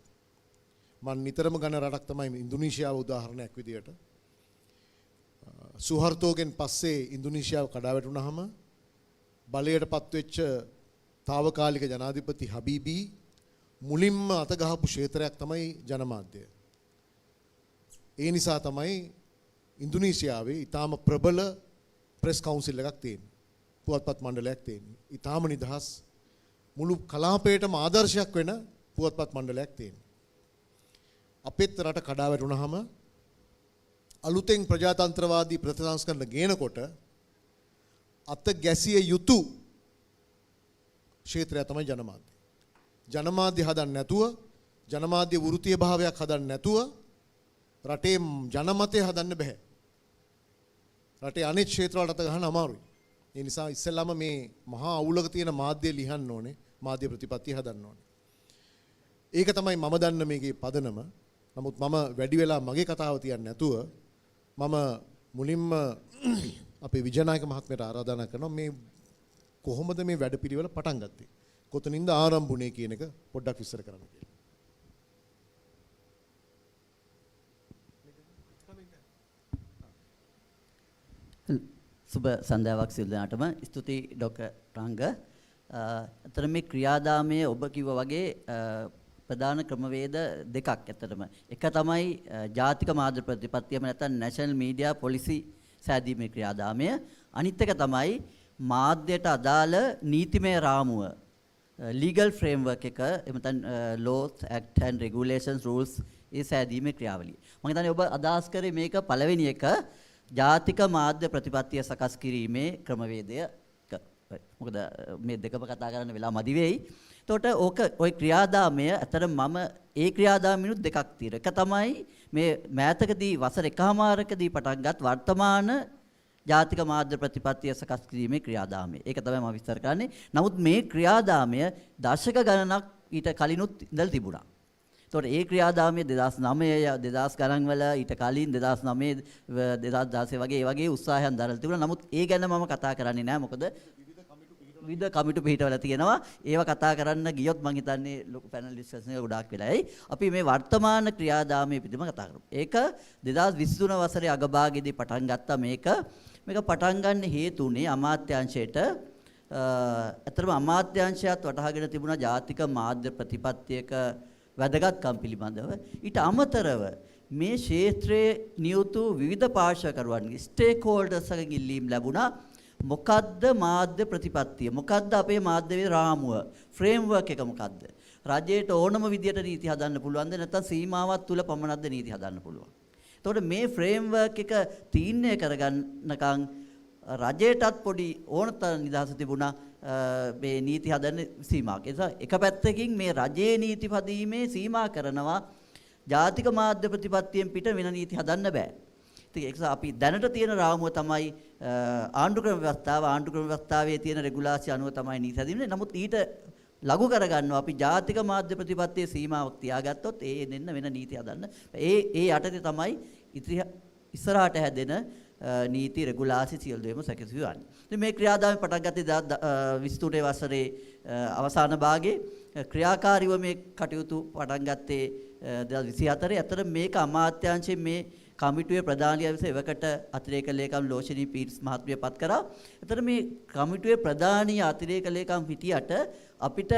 S19: මම නිතරම ගන්න රටක් තමයි ඉන්දුනීසියාව උදාහරණයක් විදියට. සුහර්තෝගෙන් පස්සේ ඉන්දුනීසියාව කඩා වැටුනහම බලයට පත්වෙච්ච තාවකාලික ජනාධිපති හබීබී මුලින්ම අත ගහපු ක්ෂේත්‍රයක් තමයි ජනමාධ්‍ය. ඒ නිසා තමයි ඉන්දුනීසියාවේ ඊටාම ප්‍රබල ප්‍රෙස් කවුන්සිල් එකක් තියෙන්නේ. පුවත්පත් මණ්ඩලයක් තියෙන්නේ. ඊටාම නිදහස් මුළු කලාපයටම ආදර්ශයක් වෙන පුවත්පත් මණ්ඩලයක් තියෙන්නේ. අපේත් රට කඩා වැටුනහම අලුතෙන් ප්‍රජාතන්ත්‍රවාදී ප්‍රතිසංස්කරණ ගේනකොට අත ගැසිය යුතු ක්ෂේත්‍රය තමයි ජනමාධ්‍ය. ජනමාධ්‍ය හදන්න නැතුව ජනමාධ්‍ය වෘත්තීය භාවයක් හදන්න නැතුව රටේ ජනමතය හදන්න බෑ. රටේ අනෙක් ක්ෂේත්‍ර වලට අත ගන්න අමාරුයි. ඒ නිසා ඉස්සෙල්ලාම මේ මහා අවුලක තියෙන මාධ්‍ය ලියන්න ඕනේ. මාධ්‍ය ප්‍රතිපත්තිය හදන්න ඕනේ. ඒක තමයි මම දන්න මේකේ පදනම. නමුත් මම වැඩි වෙලා මගේ කතාව තියන්නේ නැතුව මම මුලින්ම අපේ විජයනායක මහත්මයාට ආරාධනා කරනවා මේ කොහොමද මේ වැඩපිළිවෙල පටන් ගත්තේ? කොතනින්ද ආරම්භුනේ කියන එක පොඩ්ඩක් විස්තර කරන්න කියලා.
S11: සුබ සන්ධ්‍යාවක් සියලු දෙනාටම ස්තුති ඩොක්ටර් රංග. අතන මේ ක්‍රියාදාමය ඔබ කිව්වා වගේ ප්‍රධාන ක්‍රමවේද දෙකක් ඇත්තටම. එක තමයි ජාතික මාධ්‍ය ප්‍රතිපත්තියම නැත්නම් නැෂනල් මීඩියා පොලිසි සෑදීමේ ක්‍රියාදාමය. අනිත් එක තමයි මාධ්‍යයට අදාළ නීතිමය රාමුව legal framework එක එහෙම නැත්නම් laws act and regulations rules ඒ සෑදීමේ ක්‍රියාවලිය. මම හිතන්නේ ඔබ අදහස් කරේ මේක පළවෙනි එක ජාතික මාධ්‍ය ප්‍රතිපත්තිය සකස් කිරීමේ ක්‍රමවේදය. මොකද මේ දෙකම කතා කරන්න වෙලා මදි වෙයි. එතකොට ඕක ওই ක්‍රියාදාමය අතර මම ඒ ක්‍රියාදාමිනුත් දෙකක් තියෙනවා. එක තමයි මේ මෑතකදී වසර එකමාරකදී පටන් ගත් වර්තමාන ජාතික මාධ්‍ය ප්‍රතිපත්තිය සකස් කිරීමේ ක්‍රියාදාමය. ඒක තමයි මම විස්තර කරන්නේ. නමුත් මේ ක්‍රියාදාමය දශක ගණනක් ඊට කලිනුත් ඉඳලා තිබුණා. එතකොට ඒ ක්‍රියාදාමය 2009 2000 ගණන් වල ඊට කලින් 2009 2016 වගේ ඒ වගේ උත්සාහයන් දරලා තිබුණා. නමුත් ඒ ගැන මම කතා කරන්නේ නැහැ. මොකද විවිධ කමිටු පිටවල තියෙනවා. ඒව කතා කරන්න ගියොත් මම හිතන්නේ ලොකු පැනල් ඩිස්කෂන් එක ගොඩාක් වෙලායි. අපි මේ වර්තමාන ක්‍රියාදාමයේ පිළිබඳව කතා කරමු. ඒක 2023 වසරේ අගභාගයේදී පටන් ගත්තා මේක පටන් ගන්න හේතුනේ අමාත්‍යාංශයට ඇත්තටම අමාත්‍යාංශයත් වටහාගෙන තිබුණා ජාතික මාධ්‍ය ප්‍රතිපත්තියක වැදගත්කම් පිළිබඳව ඊට අමතරව මේ ක්ෂේත්‍රයේ නියුතු විවිධ පාර්ශවකරුවන්ගේ ස්ටේක් හෝල්ඩර්ස්ගෙන් ඉල්ලීම් ලැබුණා. මොකද්ද මාධ්‍ය ප්‍රතිපත්තිය? මොකද්ද අපේ මාධ්‍ය රාමුව? ෆ්‍රේම්වර්ක් එක මොකද්ද? රජයට ඕනම විදියට නීති හදන්න පුළුවන්ද නැත්නම් සීමාවක් තුල පමණක්ද නීති හදන්න පුළුවන්? එතකොට මේ ෆ්‍රේම්වර්ක් එක තීරණය කරගන්නකම් රජයටත් පොඩි ඕනතරම් නිදහස තිබුණා මේ නීති හදන්න සීමාවක්. එක පැත්තකින් මේ රජයේ නීති පදීමේ සීමා කරනවා ජාතික මාධ්‍ය ප්‍රතිපත්තියෙන් පිට වෙන නීති හදන්න බෑ. ඉතින් ඒක අපි දැනට තියෙන රාමුව තමයි ආණ්ඩුක්‍රම ව්‍යවස්ථාව. ආණ්ඩුක්‍රම ව්‍යවස්ථාවේ තියෙන රෙගුලාසි අනුව තමයි නීති හදින්නේ. නමුත් ඊට ලඝු කරගන්නවා අපි ජාතික මාධ්‍ය ප්‍රතිපත්තියේ සීමාවක් තියාගත්තොත් එන්න වෙන නීති හදන්න. ඒ යටතේ තමයි ඉස්සරහට හැදෙන නීති රෙගුලාසි සියලු දේම සැකසෙවන්නේ. ඉතින් මේ ක්‍රියාදාමය පටන් ගත්තේ 23 වසරේ අවසාන භාගයේ ක්‍රියාකාරීව මේ කටයුතු පටන් ගත්තේ 2024. අතර මේක අමාත්‍යාංශයේ මේ කමිටුවේ ප්‍රධානිය විසින් එවකට අතිරේක ලේකම් ලෝෂිනී පීට්ස් මහත්මිය පත් කරා. අතර මේ කමිටුවේ ප්‍රධානිය අතිරේක ලේකම් හිටියට අපිට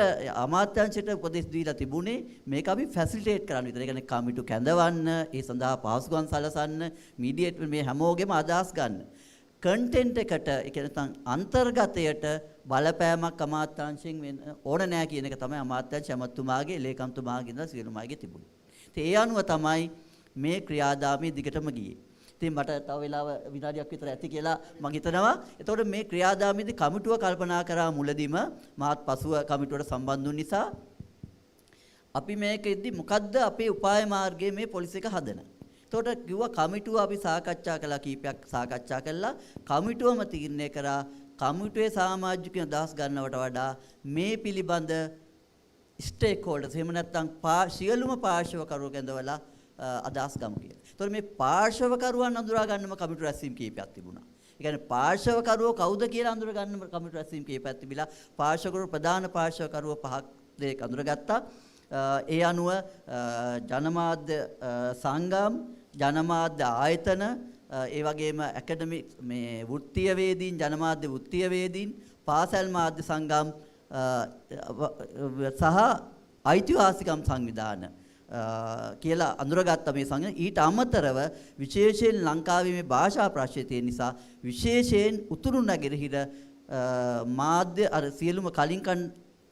S11: අමාත්‍යාංශයට උපදෙස් දීලා තිබුණේ මේක අපි ෆැසිලිටේට් කරන්න විතර. ඒ කියන්නේ කමිටු කැඳවන්න, ඒ සඳහා පහසුකම් සලසන්න, මීඩියේට් මේ හැමෝගෙම අදහස් ගන්න. කන්ටෙන්ට් එකට ඒ කියන්නේ අන්තර්ගතයට බලපෑමක් අමාත්‍යාංශයෙන් වෙන ඕන නැහැ කියන එක තමයි අමාත්‍යාංශ ඇමතුමාගේ ලේකම්තුමාගේ ඉඳලා සියලුමයිගේ තිබුණේ. ඉතින් ඒ අනුව තමයි මේ ක්‍රියාදාමයේ දිගටම ගියේ. ඉතින් මට තව වෙලාව විනාඩියක් විතර ඇති කියලා මම හිතනවා. එතකොට මේ ක්‍රියාදාමයේදී කමිටුව කල්පනා කරා මුලදීම මාත් පසුව කමිටුවට සම්බන්ධ වුන නිසා අපි මේකෙද්දි මොකද්ද අපේ උපාය මාර්ගයේ මේ පොලිසි එක හදන. එතකොට කිව්වා කමිටුව අපි සාකච්ඡා කළා කීපයක් සාකච්ඡා කළා. කමිටුවම තීරණය කරා කමිටුවේ සමාජිකයන් අදහස් ගන්නවට වඩා මේ පිළිබඳ ස්ටේක් හෝල්ඩර්ස් එහෙම නැත්නම් සියලුම පාර්ශවකරුවෝ කැඳවලා අදහස් ගමු කියලා. ඒතකොට මේ පාර්ශවකරුවන් අඳුරා ගන්නම කමිටු රැස්වීම් කීපයක් තිබුණා. ඒ කියන්නේ පාර්ශවකරුවෝ කවුද කියලා අඳුර ගන්නම කමිටු රැස්වීම් කීපයක් තිබිලා පාර්ශවකරුවෝ ප්‍රධාන පාර්ශවකරුවෝ පහක් දෙක අඳුරගත්තා. ඒ අනුව ජනමාධ්‍ය සංගම්, ජනමාධ්‍ය ආයතන, ඒ වගේම ඇකඩමික් මේ වෘත්තීය වේදීන්, ජනමාධ්‍ය වෘත්තීය වේදීන්, පාසල් මාධ්‍ය සංගම් සහ අයිතිවාසිකම් සංවිධාන කියලා අඳුරගත්ත මේ සංගම්. ඊට අමතරව විශේෂයෙන් ලංකාවේ මේ භාෂා ප්‍රශ්නය තියෙන නිසා විශේෂයෙන් උතුරු නැගෙනහිර මාධ්‍ය අර සියලුම කලින්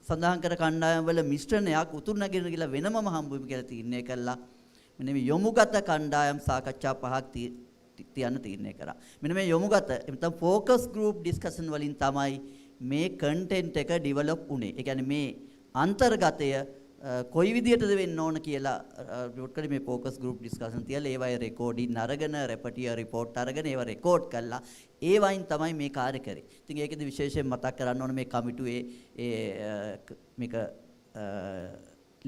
S11: සඳහන් කර කණ්ඩායම් වල මිශ්‍රණයක් උතුරු නැගෙනහිර කියලා වෙනමම හම්බුවීම කියලා තීරණය කළා. මෙන්න මේ යොමුගත කණ්ඩායම් සාකච්ඡා පහක් තියන්න තීරණය කරා. මෙන්න මේ යොමුගත නැත්නම් ફોකස් ගෲප් ඩිස්කෂන් වලින් තමයි මේ කන්ටෙන්ට් එක ඩෙවලොප් වුනේ. ඒ කියන්නේ මේ අන්තර්ගතය කොයි විදිහටද වෙන්න ඕන කියලා රිපෝට් කරේ මේ ફોකස් ගෲප් ඩිස්කෂන් තියලා ඒවයි රෙකෝඩින් අරගෙන රෙපටියර් රිපෝට් අරගෙන ඒව රෙකෝඩ් කළා. ඒ වයින් තමයි මේ කාර්ය කරේ. ඉතින් ඒකෙදි විශේෂයෙන් මතක් කරන්න ඕන මේ කමිටුවේ මේක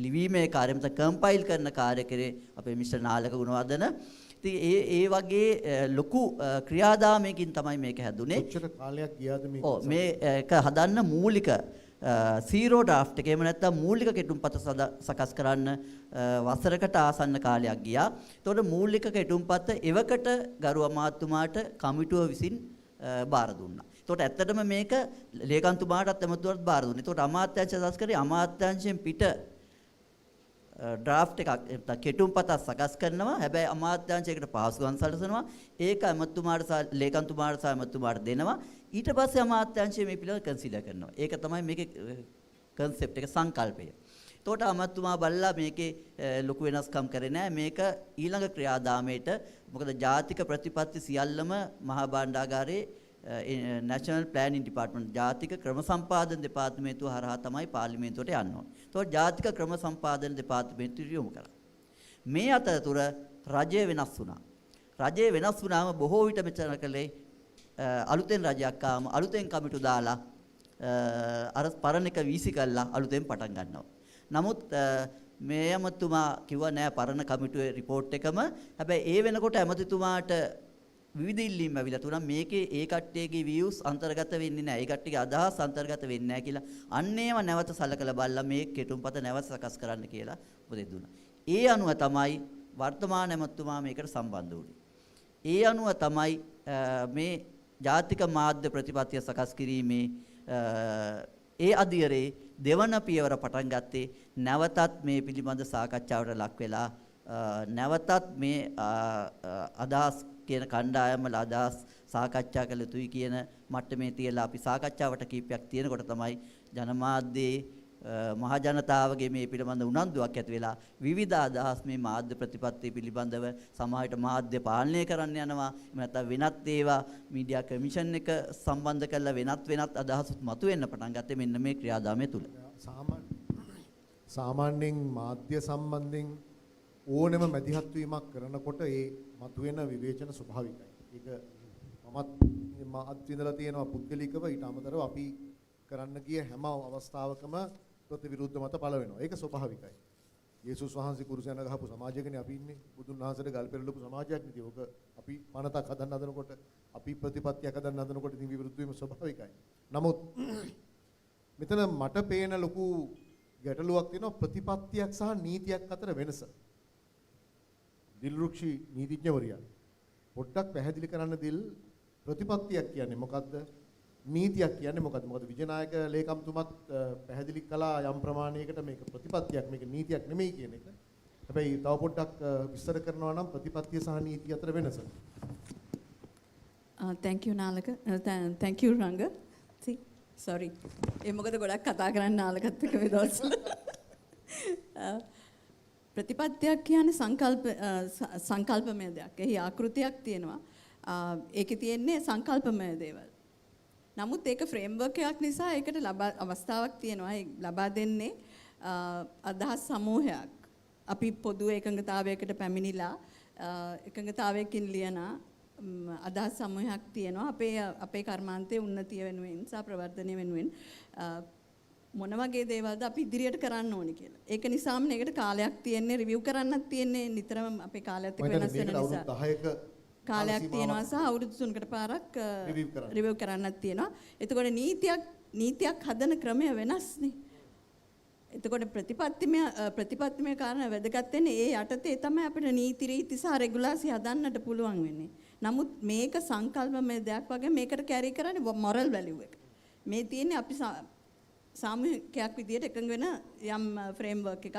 S11: ලිවීමේ කාර්යය මත කම්පයිල් කරන කාර්ය කරේ අපේ මිස්ටර් නාලක ගුණවර්ධන. ඉතින් ඒ වගේ ලොකු ක්‍රියාදාමයකින් තමයි මේක හැදුනේ.
S19: කොච්චර කාලයක් ගියාද මේක?
S11: මේක හදන්න මූලික සීරෝ ඩ්‍රාෆ්ට් එක එහෙම නැත්නම් මූලික කෙටුම්පත සකස් කරන්න වසරකට ආසන්න කාලයක් ගියා. ඒතකොට මූලික කෙටුම්පත එවකට ගරු අමාත්‍යතුමාට කමිටුව විසින් බාර දුන්නා. ඒතකොට ඇත්තටම මේක ලේකම්තුමාටත් එමතුමාටත් බාර දුන්නා. ඒතකොට අමාත්‍යාංශය සකස් කරේ අමාත්‍යාංශයෙන් පිට ඩ්‍රාෆ්ට් එකක් කෙටුම්පතක් සකස් කරනවා. හැබැයි අමාත්‍යාංශයකට පහසුකම් සැලසෙනවා. ඒක එමතුමාට ලේකම්තුමාට සහ එමතුමාට දෙනවා. ඊට පස්සේ අමාත්‍යාංශය මේ පිළිවෙල කන්සිඩර් කරනවා. ඒක තමයි මේකේ concept එක සංකල්පය. එතකොට අමාත්‍යතුමා බලලා මේකේ ලොකු වෙනස්කම් කරේ නැහැ. මේක ඊළඟ ක්‍රියාදාමයට මොකද ජාතික ප්‍රතිපත්ති සියල්ලම මහා භාණ්ඩාගාරයේ National Planning Department ජාතික ක්‍රම සම්පාදන දෙපාර්තමේන්තුව හරහා තමයි පාර්ලිමේන්තුවට යන්න ඕනේ. එතකොට ජාතික ක්‍රම සම්පාදන දෙපාර්තමේන්තුවට යොමු කළා. මේ අතරතුර රජය වෙනස් වුණා. රජය වෙනස් වුණාම බොහෝ විට මෙතන කලේ අලුතෙන් රජයක් ආවම අලුතෙන් කමිටු දාලා අර පරණ එක වීසි කළා අලුතෙන් පටන් ගන්නවා. නමුත් මේ ඇමතුමා කිව්වා නෑ පරණ කමිටුවේ රිපෝට් එකම. හැබැයි ඒ වෙනකොට ඇමතිතුමාට විවිධ ඉල්ලීම් ඇවිල්ලා තුනා මේකේ ඒ කට්ටියගේ views අන්තර්ගත වෙන්නේ නෑ. ඒ කට්ටියගේ අදහස් අන්තර්ගත වෙන්නේ නෑ කියලා. අන්න ඒව නැවත සලකලා බලලා මේ කෙටුම්පත නැවත සකස් කරන්න කියලා උපදෙස් දුන්නා. ඒ අනුව තමයි වර්තමාන ඇමතුමා මේකට සම්බන්ධ වුනේ. ඒ අනුව තමයි මේ ජාතික මාධ්‍ය ප්‍රතිපත්තිය සකස් කිරීමේ ඒ අධියරේ දෙවන පියවර පටන් ගත්තේ නැවතත් මේ පිළිබඳ සාකච්ඡාවට ලක් වෙලා නැවතත් මේ අදහස් කියන කණ්ඩායම්වල අදහස් සාකච්ඡා කළ යුතුයි කියන මට්ටමේ තියලා අපි සාකච්ඡාවට කීපයක් තියෙනකොට තමයි ජනමාධ්‍යයේ මහ ජනතාවගේ මේ පිළිබඳ උනන්දුවක් ඇති වෙලා විවිධ අදහස් මේ මාධ්‍ය ප්‍රතිපත්ති පිළිබඳව සමාජයට මාධ්‍ය පාලනය කරන්න යනවා. එහෙම නැත්නම් වෙනත් ඒවා මීඩියා කමිෂන් එක සම්බන්ධ කරලා වෙනත් අදහසුත් මතුවෙන්න පටන් ගත්තේ මෙන්න මේ ක්‍රියාදාමය තුල.
S19: සාමාන්‍යයෙන් මාධ්‍ය සම්බන්ධයෙන් ඕනෑම මැදිහත් වීමක් කරනකොට ඒ මතුවෙන විවේචන ස්වභාවිකයි. ඒක මමත් මාත් විඳලා තියෙනවා පුද්ගලිකව. ඊට අමතරව අපි කරන්න ගිය හැම අවස්ථාවකම ප්‍රතිවිරුද්ධ මත පළ වෙනවා. ඒක ස්වභාවිකයි. යේසුස් වහන්සේ කුරුසයන ගහපු සමාජයකනේ අපි ඉන්නේ. බුදුන් වහන්සේට ගල් පෙරලපු සමාජයක් නෙවෙයි. ඔක අපි පනතක් හදන්න හදනකොට අපි ප්‍රතිපත්තියක් හදන්න හදනකොට ඉතින් විරුද්ධ වීම ස්වභාවිකයි. නමුත් මෙතන මට පේන ලොකු ගැටලුවක් තියෙනවා ප්‍රතිපත්තියක් සහ නීතියක් අතර වෙනස. දිල්රුක්ෂි නීතිඥවරියා පොඩ්ඩක් පැහැදිලි කරන්න දිල් ප්‍රතිපත්තියක් කියන්නේ මොකද්ද? නීතියක් කියන්නේ මොකද්ද? මොකද විජයනායක ලේකම්තුමත් පැහැදිලි කළා යම් ප්‍රමාණයකට මේක ප්‍රතිපත්තියක් මේක නීතියක් නෙමෙයි කියන එක. හැබැයි තව පොඩ්ඩක් විස්තර කරනවා නම් ප්‍රතිපත්තිය සහ නීතිය අතර වෙනස.
S7: Thank you Nalaka. Thank you Ranga. See, sorry. ඒ මොකද ගොඩක් කතා කරන්න නාලකත් එක්ක මේ දවස්වල. ප්‍රතිපත්තියක් කියන්නේ සංකල්පමය දෙයක්. එහි ආකෘතියක් තියෙනවා. ඒකේ තියෙන්නේ සංකල්පමය දේවල්. නමුත් ඒක ෆ්‍රේම්වර්ක් එකක් නිසා ඒකට අවස්ථාවක් තියෙනවා. ඒ ලබා දෙන්නේ අදහස් සමූහයක්. අපි පොදු එකඟතාවයකට පැමිණිලා එකඟතාවයකින් ලියන අදහස් සමූහයක් තියෙනවා. අපේ කර්මාන්තයේ උන්නතිය වෙනුවෙන් සහ ප්‍රවර්ධනය වෙනුවෙන් මොන වගේ දේවල්ද අපි ඉදිරියට කරන්න ඕනි කියලා. ඒක නිසාම මේකට කාලයක් තියෙන්නේ රිවිව් කරන්නත් තියෙන්නේ නිතරම අපේ කාලයත් එක්ක වෙනස් වෙන නිසා. 10ක කාලයක් තියෙනවා සහ අවුරුදු 3කට පාරක් රිවිව් කරන්නත් තියෙනවා. එතකොට නීතියක් හදන ක්‍රමය වෙනස්නේ. එතකොට ප්‍රතිපත්තිමය කාරණා වැදගත් වෙන්නේ ඒ යටතේ තමයි අපිට නීති රීති සහ රෙගුලාසි හදන්නට පුළුවන් වෙන්නේ. නමුත් මේක සංකල්පමය දෙයක් වගේ මේකට කැරි කරන්නේ මොරල් වැලියු එක. මේ තියෙන්නේ අපි සාමූහිකයක් විදියට එකඟ වෙන යම් ෆ්‍රේම්වර්ක් එකක්.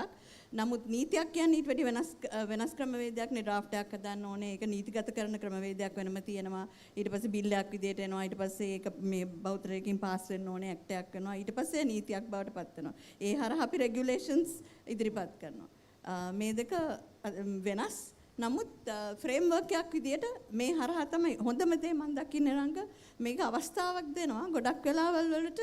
S7: නමුත් නීතියක් කියන්නේ ඊට වැඩි වෙනස් ක්‍රමවේදයක් නේ. ඩ්‍රාෆ්ට් එකක් හදන්න ඕනේ. ඒක නීතිගත කරන ක්‍රමවේදයක් වෙනම තියෙනවා. ඊට පස්සේ බිල් එකක් විදියට එනවා. ඊට පස්සේ ඒක මේ බෞද්ධරයකින් පාස් වෙන්න ඕනේ. ඇක්ට් එකක් කරනවා. ඊට පස්සේ නීතියක් බවට පත් වෙනවා. ඒ හරහා අපි රෙගියුලේෂන්ස් ඉදිරිපත් කරනවා. මේ දෙක වෙනස්. නමුත් ෆ්‍රේම්වර්ක් එකක් විදියට මේ හරහා තමයි හොඳම දේ මම දකින්නේ රංග. මේක අවස්ථාවක් දෙනවා. ගොඩක් වෙලාවල් වලට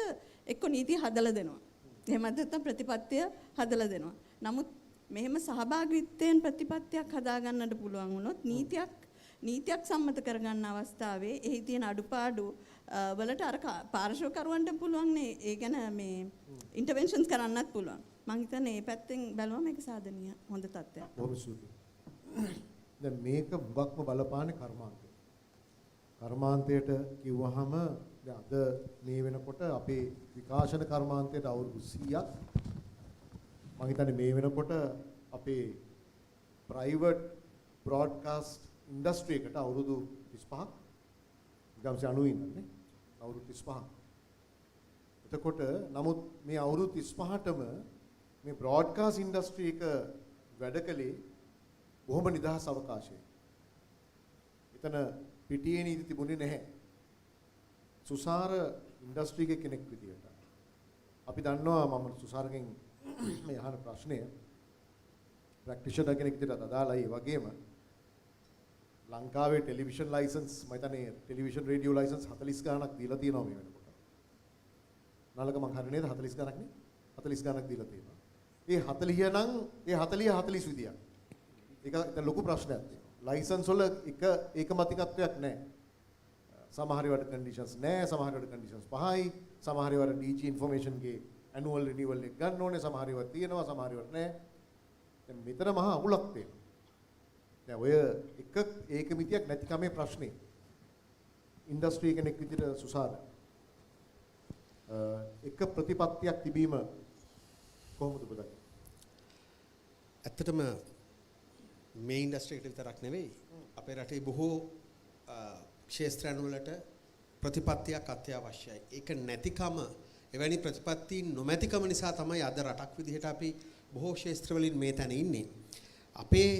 S7: එක්ක නීති හදලා දෙනවා. එහෙම නැත්නම් ප්‍රතිපත්තිය හදලා දෙනවා. නමුත් මෙහෙම සහභාගීත්වයෙන් ප්‍රතිපත්තියක් හදාගන්නට පුළුවන් වුණොත් නීතියක් සම්මත කරගන්න අවස්ථාවේ එහි තියෙන අඩුපාඩු වලට අර පාර්ශවකරුවන්ට පුළුවන් නේ. ඒ ගැන මේ ඉන්ටර්වෙන්ෂන්ස් කරන්නත් පුළුවන්. මම හිතන්නේ මේ පැත්තෙන් බැලුවම මේක සාධනීය හොඳ තත්ත්වයක්.
S19: බොහොම සුදුයි. දැන් මේක මුගක්ම බලපාන්නේ කර්මාන්තය. කර්මාන්තයට කිව්වහම දැන් අද මේ වෙනකොට අපේ විකාශන කර්මාන්තයට අවුරුදු 100ක් මම හිතන්නේ මේ වෙනකොට අපේ ප්‍රයිවට් බ්‍රෝඩ්කාස්ට් ඉන්ඩස්ට්‍රි එකට අවුරුදු 35ක් 1990 ඉඳන්නේ අවුරුදු 35ක්. එතකොට නමුත් මේ අවුරුදු 35ටම මේ බ්‍රෝඩ්කාස්ට් ඉන්ඩස්ට්‍රි එක වැඩ කළේ බොහොම නිදහස් අවකාශයක. එතන පිටියේ නීති තිබුණේ නැහැ. සුසාර ඉන්ඩස්ට්‍රි එකේ කෙනෙක් විදියට. අපි දන්නවා මම සුසාරගෙන් මේ අහන ප්‍රශ්නය ප්‍රැක්ටිෂනර් කෙනෙක් විදියට අදාළයි. ඒ වගේම ලංකාවේ ටෙලිවිෂන් ලයිසන්ස් මම හිතන්නේ ටෙලිවිෂන් රේඩියෝ ලයිසන්ස් 40 ගණනක් දීලා තියෙනවා මේ වෙනකොට. නාලක මං හරිය නේද 40 ගණනක් නේ? 40 ගණනක් දීලා තියෙනවා. ඒ 40 නම් ඒ 40 විදියක්. ඒක ලොකු ප්‍රශ්නයක් තියෙනවා. ලයිසන්ස් වල ඒකමතිකත්වයක් නැහැ. සමහර ඒවාට කන්ඩිෂන්ස් නැහැ, සමහර ඒවාට කන්ඩිෂන්ස් පහයි, සමහර ඒවාට DG ඉන්ෆර්මේෂන් ගේ ඇනුවල් රිනිවල් එක ගන්න ඕනේ, සමහර ඒවා තියෙනවා, සමහර ඒවාට නැහැ. දැන් මෙතන මහා අගුලක් තියෙනවා. දැන් ඔය ඒකමිතියක් නැතිකමේ ප්‍රශ්නේ. ඉන්ඩස්ට්‍රි කෙනෙක් විදිහට සුසාර එක ප්‍රතිපත්තියක් තිබීම කොහොමද ඔබ දකින්නේ?
S12: ඇත්තටම මේ ඉන්ඩස්ට්‍රි එකට විතරක් නෙවෙයි අපේ රටේ බොහෝ ක්ෂේත්‍රයන් වලට ප්‍රතිපත්තියක් අත්‍යවශ්‍යයි. ඒක නැතිකම එවැනි ප්‍රතිපත්තීන් නොමැතිකම නිසා තමයි අද රටක් විදිහට අපි බොහෝ ක්ෂේත්‍රවලින් මේ තැන ඉන්නේ. අපේ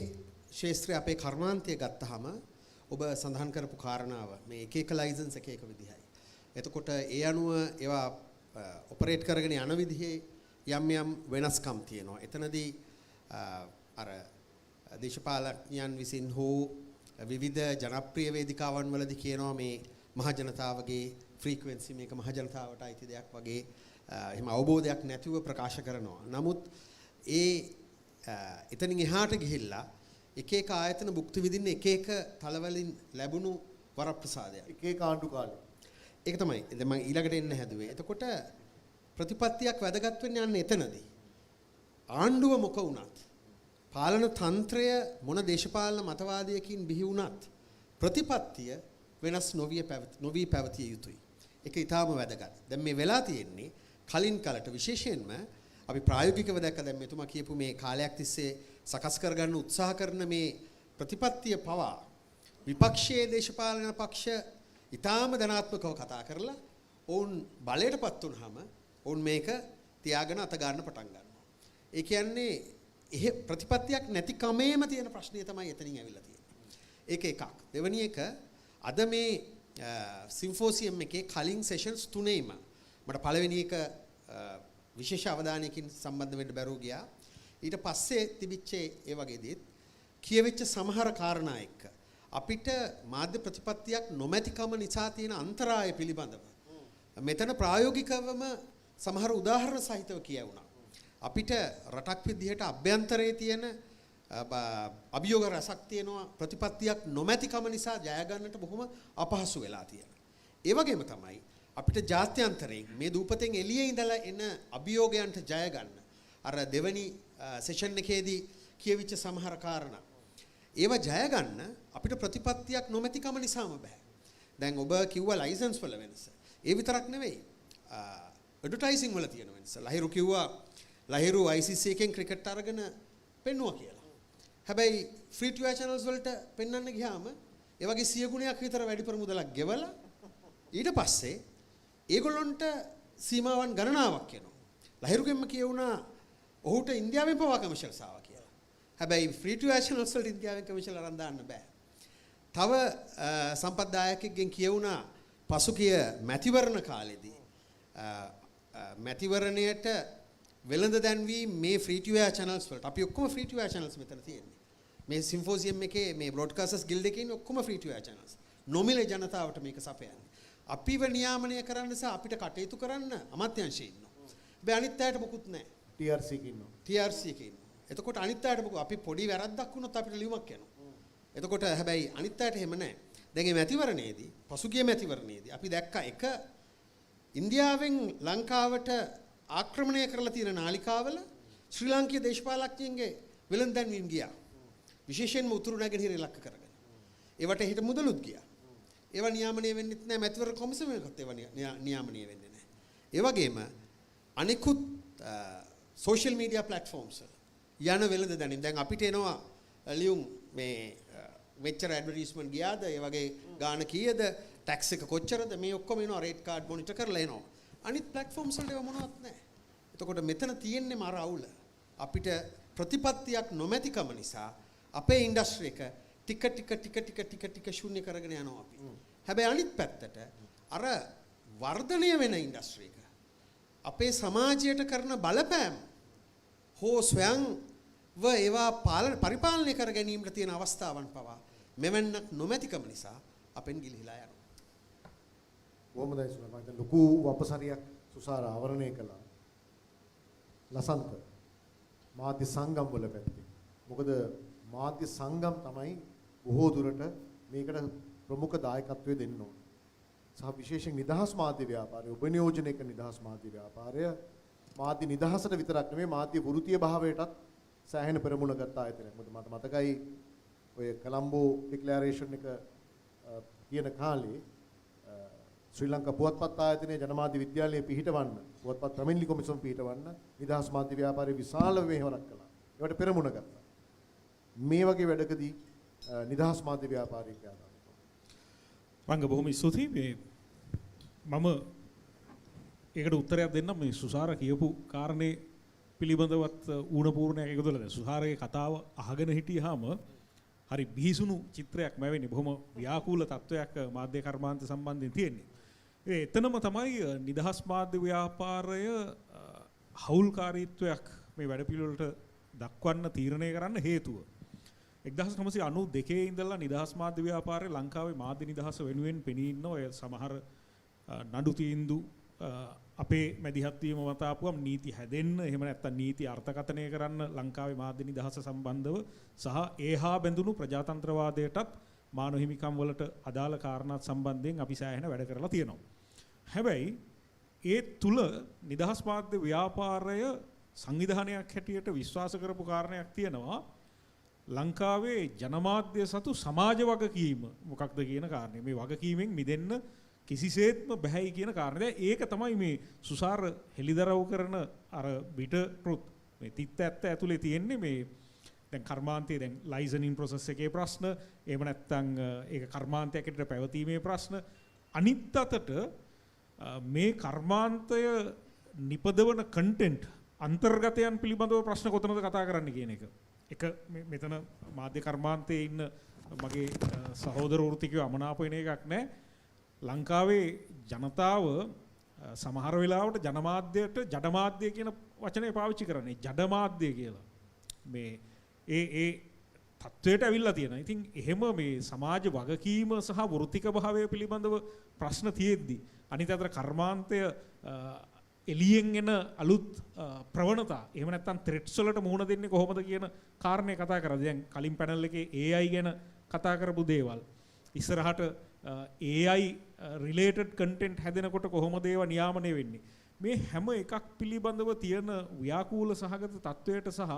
S12: ක්ෂේත්‍රයේ අපේ කර්මාන්තය ගත්තාම ඔබ සඳහන් කරපු කාරණාව මේ එක එක ලයිසන්ස් එක විදිහයි. එතකොට ඒ අනුව ඒවා ඔපරේට් කරගෙන යන විදිහේ යම් වෙනස්කම් තියෙනවා. එතනදී අර දේශපාලඥයන් විසින් හෝ විවිධ ජනප්‍රිය වේදිකාවන් වලදී කියනවා මේ මහ ජනතාවගේ ෆ්‍රීකවෙන්සි මේක මහ ජනතාවට අයිති දෙයක් වගේ එහෙම අවබෝධයක් නැතිව ප්‍රකාශ කරනවා. නමුත් එතනින් එහාට ගිහිල්ලා එක එක ආයතන භුක්ති විඳින්න එක එක තලවලින් ලැබුණු වරප්‍රසාදයක්.
S19: එක ආණ්ඩු කාලේ.
S12: ඒක තමයි. දැන් මම ඊළඟට එන්න හැදුවේ. එතකොට ප්‍රතිපත්තියක් වැදගත් වෙන්නේ යන්නේ එතනදී. ආණ්ඩුව මොක වුණත් පාලන තන්ත්‍රය මොන දේශපාලන මතවාදයකින් බිහි වුණත් ප්‍රතිපත්තිය වෙනස් නොවී පැවතිය යුතුයි. ඒක ඊටාම වැදගත්. දැන් මේ වෙලා තියෙන්නේ කලින් කලට විශේෂයෙන්ම අපි ප්‍රායෝගිකව දැක්ක දැන් මෙතුමා කියපු මේ කාලයක් තිස්සේ සකස් කරගන්න උත්සාහ කරන මේ ප්‍රතිපත්තිය පවා විපක්ෂයේ දේශපාලන පක්ෂ ඊටාම ධනාත්මකව කතා කරලා ඔවුන් බලයටපත් වුනහම ඔවුන් මේක තියාගෙන අත ගන්න පටන් ගන්නවා. ඒ කියන්නේ එහෙ ප්‍රතිපත්තියක් නැති කමේම තියෙන ප්‍රශ්නය තමයි එතනින් ඇවිල්ලා තියෙන්නේ. ඒක එකක්. දෙවෙනි එක අද මේ සිම්පෝසියම් එකේ කලින් සෙෂන්ස් තුනේම මට පළවෙනි එක විශේෂ අවධානයකින් සම්බන්ධ වෙන්න බැරුව ගියා. ඊට පස්සේ තිබිච්ච ඒ වගේදීත් කියවෙච්ච සමහර කාරණා එක්ක අපිට මාධ්‍ය ප්‍රතිපත්තියක් නොමැතිකම නිසා තියෙන අන්තරාය පිළිබඳව මෙතන ප්‍රායෝගිකවම සමහර උදාහරණ සහිතව කියවුණා. අපිට රටක් විදිහට අභ්‍යන්තරයේ තියෙන අභියෝග රසක් තියෙනවා ප්‍රතිපත්තියක් නොමැතිකම නිසා ජය ගන්නට බොහොම අපහසු වෙලා තියෙනවා. ඒ වගේම තමයි අපිට ජාත්‍යන්තරයෙන් මේ දූපතෙන් එළියේ ඉඳලා එන අභියෝගයන්ට ජය ගන්න අර දෙවනි සෙෂන් එකේදී කියවිච්ච සමහර කාරණා ඒවා ජය ගන්න අපිට ප්‍රතිපත්තියක් නොමැතිකම නිසාම බෑ. දැන් ඔබ කිව්වා ලයිසන්ස් වල වෙනස. ඒ විතරක් නෙවෙයි ඇඩ්වර්ටයිසින් වල තියෙන වෙනස. ලහිරු කිව්වා ලහිරු ICC එකෙන් ක්‍රිකට් අරගෙන පෙන්නුවා කියලා. හැබැයි ෆ්‍රී ටු එයාර් channels වලට පෙන්වන්න ගියාම ඒ වගේ 100 ගුණයක් විතර වැඩිපුර මුදලක් ගෙවලා ඊට පස්සේ ඒගොල්ලන්ට සීමාවන් ගණනාවක් එනවා. ලහිරුගෙන්ම කියුණා ඔහුට ඉන්දියාවෙන් පවා කමර්ෂල් සාවා කියලා. හැබැයි ෆ්‍රී ටු එයාර් channels වලට ඉන්දියාවෙන් කමර්ෂල් අරන් දාන්න බෑ. තව සම්පත්දායකෙක්ගෙන් කියුණා පසුගිය මැතිවරණ කාලෙදී මැතිවරණයට වෙළඳ දැන්වීම මේ ෆ්‍රී ටු එයාර් channels වලට අපි ඔක්කොම ෆ්‍රී ටු එයාර් channels මෙතන තියෙන්නේ. මේ සිම්පෝසියම් එකේ මේ බ්‍රෝඩ්කාස්ටර්ස් ගිල්ඩ් එකේ ඉන්නේ ඔක්කොම ෆ්‍රී ටු එයාර් channels. නොමිලේ ජනතාවට මේක සපයන්නේ. අපිව නියාමනය කරන්න නිසා අපිට කටයුතු කරන්න අමාත්‍යාංශය ඉන්නවා. හැබැයි අනිත් අයට මොකුත් නැහැ.
S19: TRC එකේ ඉන්නවා.
S12: TRC එකේ ඉන්නවා. එතකොට අනිත් අයට මොකද අපි පොඩි වැරද්දක් වුණොත් අපිට ලියුමක් යනවා. එතකොට හැබැයි අනිත් අයට එහෙම නැහැ. දැන් මේ මැතිවරණයේදී පසුගිය මැතිවරණයේදී අපි දැක්ක එක ඉන්දියාවෙන් ලංකාවට ආක්‍රමණය කරලා තියෙන නාලිකාවල ශ්‍රී ලාංකීය දේශපාලඥයින්ගේ වෙළඳ දැන්වීම් ගියා. විශේෂයෙන්ම උතුරු නැගෙනහිර ඉලක්ක කරගෙන. ඒවට හිට මුදලුත් ගියා. ඒවා නියාමනය වෙන්නෙත් නැහැ මැතිවරණ කොමිසමයකත් ඒවා නියාමනය වෙන්නේ නැහැ. ඒ වගේම අනිකුත් සෝෂල් මීඩියා ප්ලැට්ෆෝම්ස් යන වෙළඳ දැනීම් දැන් අපිට එනවා ලියුම් මේ මෙච්චර ඇඩ්වර්ටයිස්මන්ට් ගියාද ඒ වගේ ගාණ කීයද ටැක්ස් එක කොච්චරද මේ ඔක්කොම එනවා රේට් කාඩ් මොනිටර් කරලා එනවා. අනිත් ප්ලැට්ෆෝම්ස් වලට ඒවා මොනවත් නැහැ. එතකොට මෙතන තියෙන්නේ මර අවුල. අපිට ප්‍රතිපත්තියක් නොමැතිකම නිසා අපේ ඉන්ඩස්ට්‍රි එක ටික ශූන්‍ය කරගෙන යනවා අපි. හැබැයි අනිත් පැත්තට අර වර්ධනය වෙන ඉන්ඩස්ට්‍රි එක අපේ සමාජයට කරන බලපෑම හෝ ස්වයංව ඒවා පරිපාලනය කර ගැනීමට තියෙන අවස්ථාවන් පවා මෙවන්නක් නොමැතිකම නිසා අපෙන් ගිලිහිලා යනවා.
S19: කොහොමදයි සුලා මම ලොකු වපසරියක් සුසාර ආවරණය කළා. ලසන්ත මාධ්‍ය සංගම් වල පැත්තේ. මොකද මාධ්‍ය සංගම් තමයි බොහෝ දුරට මේකට ප්‍රමුඛ දායකත්වය දෙන්න ඕන. සහ විශේෂයෙන් නිදහස් මාධ්‍ය ව්‍යාපාරය, උපනියෝජනයක නිදහස් මාධ්‍ය ව්‍යාපාරය මාධ්‍ය නිදහසට විතරක් නෙමෙයි මාධ්‍ය වෘත්තීය භාවයටත් සෑහෙන පෙරමුණ ගත්ත ආයතනයක්. මොකද මට මතකයි ඔය කොලම්බෝ ඩික්ලරේෂන් එක තියෙන කාලේ ශ්‍රී ලංකා පුවත්පත් ආයතනයේ ජනමාධ්‍ය විද්‍යාලයේ පිහිටවන්න පුවත්පත් ප්‍රමින්ලි කොමිසම පිහිටවන්න නිදහස් මාධ්‍ය ව්‍යාපාරයේ විශාල මෙහෙවරක් කළා. ඒවට පෙරමුණ ගත්තා. මේ වගේ වැඩකදී නිදහස් මාධ්‍ය ව්‍යාපාරික යාදා
S13: රංග බොහොම ස්තුතියි. මම ඒකට උත්තරයක් දෙන්න මේ සුසාර කියපු කාරණේ පිළිබඳවත් ඌණපූර්ණයක් එකතු වෙලා දැන් සුසාරගේ කතාව අහගෙන හිටියාම හරි බිහිසුණු චිත්‍රයක් මැවෙන්නේ. බොහොම ව්‍යාකූල තත්වයක් මාධ්‍ය කර්මාන්ත සම්බන්ධයෙන් තියෙන්නේ. එතනම තමයි නිදහස් මාධ්‍ය ව්‍යාපාරය හවුල්කාරීත්වයක් මේ වැඩපිළිවෙලට දක්වන්න තීරණය කරන්න හේතුව. 1992 ඉඳලා නිදහස් මාධ්‍ය ව්‍යාපාරය ලංකාවේ මාධ්‍ය නිදහස වෙනුවෙන් පෙනී ඉන්න ඔය සමහර නඩු තීන්දුව අපේ මැදිහත් වීම මත ආපුවම නීති හැදෙන්න එහෙම නැත්නම් නීති අර්ථකථනය කරන්න ලංකාවේ මාධ්‍ය නිදහස සම්බන්ධව සහ ඒහා බැඳුණු ප්‍රජාතන්ත්‍රවාදයටත් මානව හිමිකම් වලට අදාළ කාරණාත් සම්බන්ධයෙන් අපි සෑහෙන වැඩ කරලා තියෙනවා. හැබැයි ඒ තුල නිදහස් මාධ්‍ය ව්‍යාපාරය සංවිධානයක් හැටියට විශ්වාස කරපු කාරණයක් තියෙනවා. ලංකාවේ ජනමාධ්‍ය සතු සමාජ වගකීම මොකක්ද කියන කාරණේ. මේ වගකීමෙන් මිදෙන්න කිසිසේත්ම බැහැයි කියන කාරණේ. ඒක තමයි මේ සුසාර හෙලිදරව් කරන අර බිටරුත් මේ තිත්ත ඇත්ත ඇතුලේ තියෙන්නේ මේ දැන් කර්මාන්තයේ දැන් ලයිසනින් ප්‍රොසෙස් එකේ ප්‍රශ්න එහෙම නැත්නම් ඒක කර්මාන්තයක් ඇතුළට පැවතීමේ ප්‍රශ්න අනිත් අතට මේ කර්මාන්තය නිපදවන කන්ටෙන්ට් අන්තර්ගතයන් පිළිබඳව ප්‍රශ්න කොතනද කතා කරන්න කියන එක. එක මෙතන මාධ්‍ය කර්මාන්තයේ ඉන්න මගේ සහෝදර වෘත්තිකව අමනාප වෙන එකක් නෑ. ලංකාවේ ජනතාව සමහර වෙලාවට ජනමාධ්‍යයට ජඩමාධ්‍ය කියන වචනේ පාවිච්චි කරන්නේ. ජඩමාධ්‍ය කියලා. මේ ඒ තත්වයට ඇවිල්ලා තියෙනවා. ඉතින් එහෙම මේ සමාජ වගකීම සහ වෘත්තික භාවය පිළිබඳව ප්‍රශ්න තියෙද්දි අනිත් අතට කර්මාන්තය එළියෙන් එන අලුත් ප්‍රවණතා එහෙම නැත්නම් ත්‍රෙට්ස් වලට මුහුණ දෙන්නේ කොහොමද කියන කාරණේ කතා කරා. දැන් කලින් පැනල් එකේ AI ගැන කතා කරපු දේවල් ඉස්සරහට AI related content හැදෙනකොට කොහොමද ඒවා නියාමනය වෙන්නේ. මේ හැම එකක් පිළිබඳව තියෙන ව්‍යාකූල සහගත තත්වයට සහ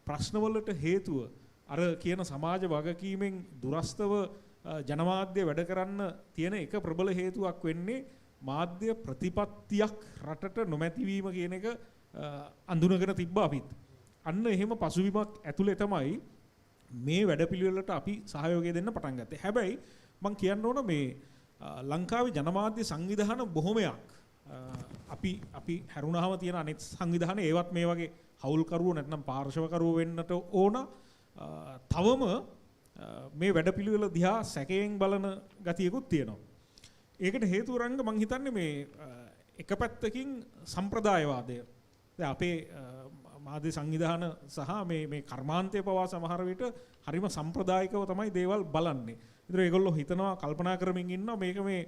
S13: ප්‍රශ්නවලට හේතුව අර කියන සමාජ වගකීමෙන් දුරස්තව ජනමාධ්‍ය වැඩ කරන්න තියෙන එක ප්‍රබල හේතුවක් වෙන්නේ මාධ්‍ය ප්‍රතිපත්තියක් රටට නොමැතිවීම කියන එක අඳුනගෙන තිබ්බා අපිත්. අන්න එහෙම පසුබිමක් ඇතුලේ තමයි මේ වැඩපිළිවෙලට අපි සහයෝගය දෙන්න පටන් ගත්තේ. හැබැයි මම කියන්න ඕන මේ ලංකාවේ ජනමාධ්‍ය සංවිධාන බොහොමයක් අපි හැරුණාම තියෙන අනෙක් සංවිධාන ඒවත් මේ වගේ හවුල්කරුවෝ නැත්නම් පාර්ශවකරුවෝ වෙන්නට ඕන. තවම මේ වැඩපිළිවෙල දිහා සැකයෙන් බලන ගතියකුත් තියෙනවා. ඒකට හේතුව රංග මං හිතන්නේ මේ එක පැත්තකින් සම්ප්‍රදායවාදය. දැන් අපේ මාධ්‍ය සංවිධාන සහ මේ කර්මාන්තය පවා සමහර විට හරිම සම්ප්‍රදායිකව තමයි දේවල් බලන්නේ. ඒතර ඒගොල්ලෝ හිතනවා කල්පනා කරමින් ඉන්නවා මේක මේ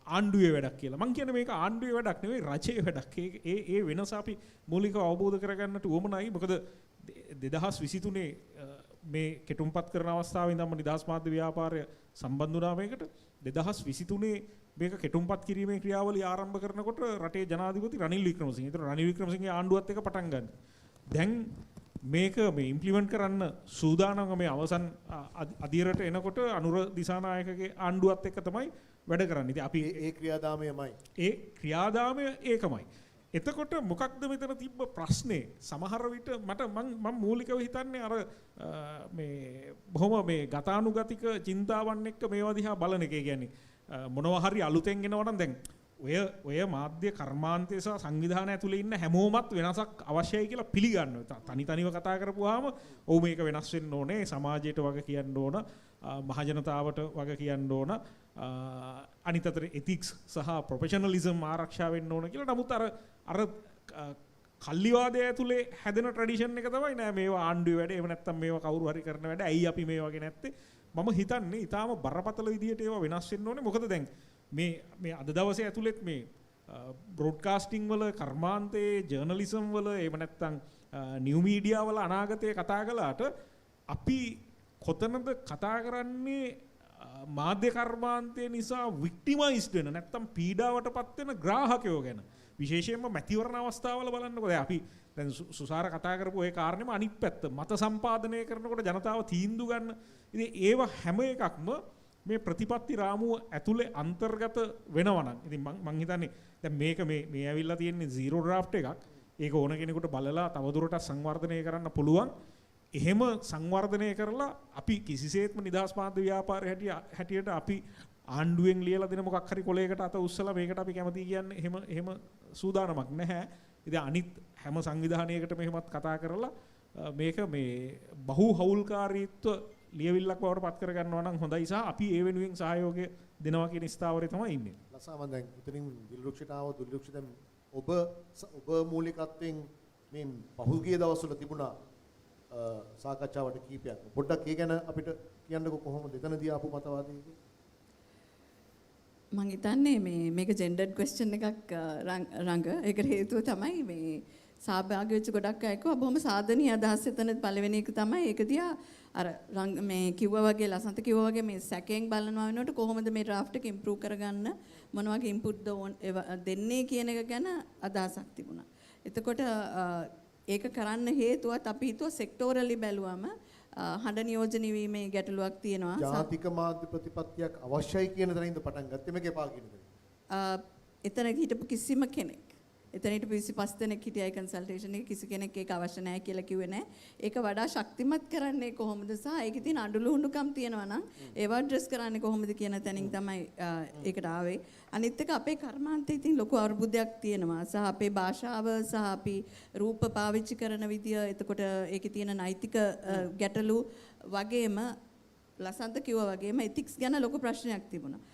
S13: ආණ්ඩුවේ වැඩක් කියලා. මං කියන්නේ මේක ආණ්ඩුවේ වැඩක් නෙවෙයි රජයේ වැඩක්. ඒ වෙනස අපි මූලිකව අවබෝධ කරගන්නට උවමනයි. මොකද 2023 මේ කෙටුම්පත් කරන අවස්ථාවේ ඉඳන්ම නිදහස් මාධ්‍ය ව්‍යාපාරය සම්බන්ධ වුණා මේකට. 2023 මේක කෙටුම්පත් කිරීමේ ක්‍රියාවලිය ආරම්භ කරනකොට රටේ ජනාධිපති රනිල් වික්‍රමසිංහ. ඒතර රනිල් වික්‍රමසිංහගේ ආණ්ඩුවත් එක පටන් ගන්න. දැන් මේක මේ ඉම්ප්ලිමන්ට් කරන්න සූදානම් මේ අවසන් අධීරයට එනකොට අනුර දිසානායකගේ ආණ්ඩුවත් එක්ක තමයි වැඩ කරන්නේ. ඉතින් අපි
S19: ඒ ක්‍රියාදාමයමයි.
S13: ඒ ක්‍රියාදාමය ඒකමයි. එතකොට මොකක්ද මෙතන තිබ්බ ප්‍රශ්නේ? සමහර විට මම මූලිකව හිතන්නේ අර මේ බොහොම මේ ගතානුගතික චින්තාවන් එක්ක මේවා දිහා බලන එක. කියන්නේ මොනවා හරි අලුතෙන් එනවා නම් දැන් ඔය මාධ්‍ය කර්මාන්තය සහ සංවිධානය ඇතුලේ ඉන්න හැමෝමත් වෙනසක් අවශ්‍යයි කියලා පිළිගන්නවා. තනිව කතා කරපුවාම ඔව් මේක වෙනස් වෙන්න ඕනේ, සමාජයට වග කියන්න ඕන, මහජනතාවට වග කියන්න ඕන, අනිත් අතට එතික්ස් සහ ප්‍රොෆෙෂනලිසම් ආරක්ෂා වෙන්න ඕන කියලා. නමුත් අර කල්ලිවාදය ඇතුලේ හැදෙන ට්‍රැඩිෂන් එක තමයි නෑ මේවා ආණ්ඩුවේ වැඩ, එහෙම නැත්නම් මේවා කවුරු හරි කරන වැඩ, ඇයි අපි මේ වගේ නැත්තේ? මම හිතන්නේ ඊටාම බරපතල විදියට ඒවා වෙනස් වෙන්න ඕනේ. මොකද දැන් මේ අද දවසේ ඇතුළෙත් මේ බ්‍රෝඩ්කාස්ටිං වල කර්මාන්තයේ ජර්නලිසම් වල එහෙම නැත්නම් නිව් මීඩියා වල අනාගතය කතා කළාට අපි කොතනද කතා කරන්නේ මාධ්‍ය කර්මාන්තය නිසා වික්ටිමයිස්ඩ් වෙන නැත්නම් පීඩාවටපත් වෙන ග්‍රාහකයෝ ගැන. විශේෂයෙන්ම මැතිවරණ අවස්ථාවල බලන්නකො දැන් අපි දැන් සුසාර කතා කරපු ওই කාරණේම අනිත් පැත්ත මත සම්පාදනය කරනකොට ජනතාව තීන්දුව ගන්න. ඉතින් ඒව හැම එකක්ම මේ ප්‍රතිපත්ති රාමුව ඇතුලේ අන්තර්ගත වෙනවා නම් ඉතින් මං හිතන්නේ දැන් මේක මේ ඇවිල්ලා තියෙන්නේ zero draft එකක්. ඒක ඕන කෙනෙකුට බලලා තවදුරටත් සංවර්ධනය කරන්න පුළුවන්. එහෙම සංවර්ධනය කරලා අපි කිසිසේත්ම නිදහස් මාධ්‍ය ව්‍යාපාරය හැටියට අපි ආණ්ඩුවෙන් ලියලා දෙන මොකක් හරි කොලයකට අත උස්සලා මේකට අපි කැමතියි කියන්නේ එහෙම සූදානමක් නැහැ. ඉතින් අනිත් හැම සංවිධානයකටම එහෙමත් කතා කරලා මේක මේ බහු හවුල්කාරීත්ව ලියවිල්ලක් බවට පත් කර ගන්නවා නම් හොඳයි සහ අපි ඒ වෙනුවෙන් සහයෝගය දෙනවා කියන ස්ථාවරේ තමයි ඉන්නේ.
S19: ලසා මම දැන් උතනින් දිලුක්ෂිට ආව දිලුක්ෂිත දැන් ඔබ මූලිකත්වයෙන් මේ පහුගිය දවස්වල තිබුණා සාකච්ඡාවට කීපයක්. පොඩ්ඩක් ඒ ගැන අපිට කියන්නකෝ කොහොමද එතනදී ආපු මතවාදයේදී?
S7: මම හිතන්නේ මේක ජෙන්ඩර්ඩ් ක්වෙස්චන් එකක් රංග. ඒකට හේතුව තමයි මේ සහභාගී වෙච්ච ගොඩක් අය කිව්වා බොහොම සාධනීය අදහස් එතන පළවෙනි එක තමයි ඒක දිහා අර මේ කිව්වා වගේ ලසන්ත කිව්වා වගේ මේ සැකයෙන් බලනවා වෙනකොට කොහොමද මේ ඩ්‍රාෆ්ට් එක ඉම්ප්‍රූව් කරගන්න මොන වගේ ඉන්පුට් දෙන්නේ කියන එක ගැන අදහසක් තිබුණා. එතකොට ඒක කරන්න හේතුවත් අපි හිතුවා සෙක්ටෝරලි බැලුවම හඬ නියෝජනය වීමේ ගැටලුවක් තියෙනවා.
S19: ජාතික මාධ්‍ය ප්‍රතිපත්තියක් අවශ්‍යයි කියන තැනින්ද පටන් ගත්තේ මේක එපා කියන එක.
S7: එතන හිටපු කිසිම කෙනෙක් එතන හිටපු 25 දෙනෙක් හිටියයි කන්සල්ටේෂන් එකේ කිසි කෙනෙක් ඒක අවශ්‍ය නැහැ කියලා කිව්වේ නැහැ. ඒක වඩා ශක්තිමත් කරන්නේ කොහොමද සහ ඒකේ තියෙන අඩලුහුඬුකම් තියෙනවා නම් ඒවා ඇඩ්‍රස් කරන්නේ කොහොමද කියන තැනින් තමයි ඒකට ආවේ. අනිත් එක අපේ කර්මාන්තයේ ඉතින් ලොකු අර්බුදයක් තියෙනවා සහ අපේ භාෂාව සහ අපි රූප පාවිච්චි කරන විදිය එතකොට ඒකේ තියෙන නෛතික ගැටලු වගේම ලසන්ත කිව්වා වගේම එතික්ස් ගැන ලොකු ප්‍රශ්නයක් තිබුණා.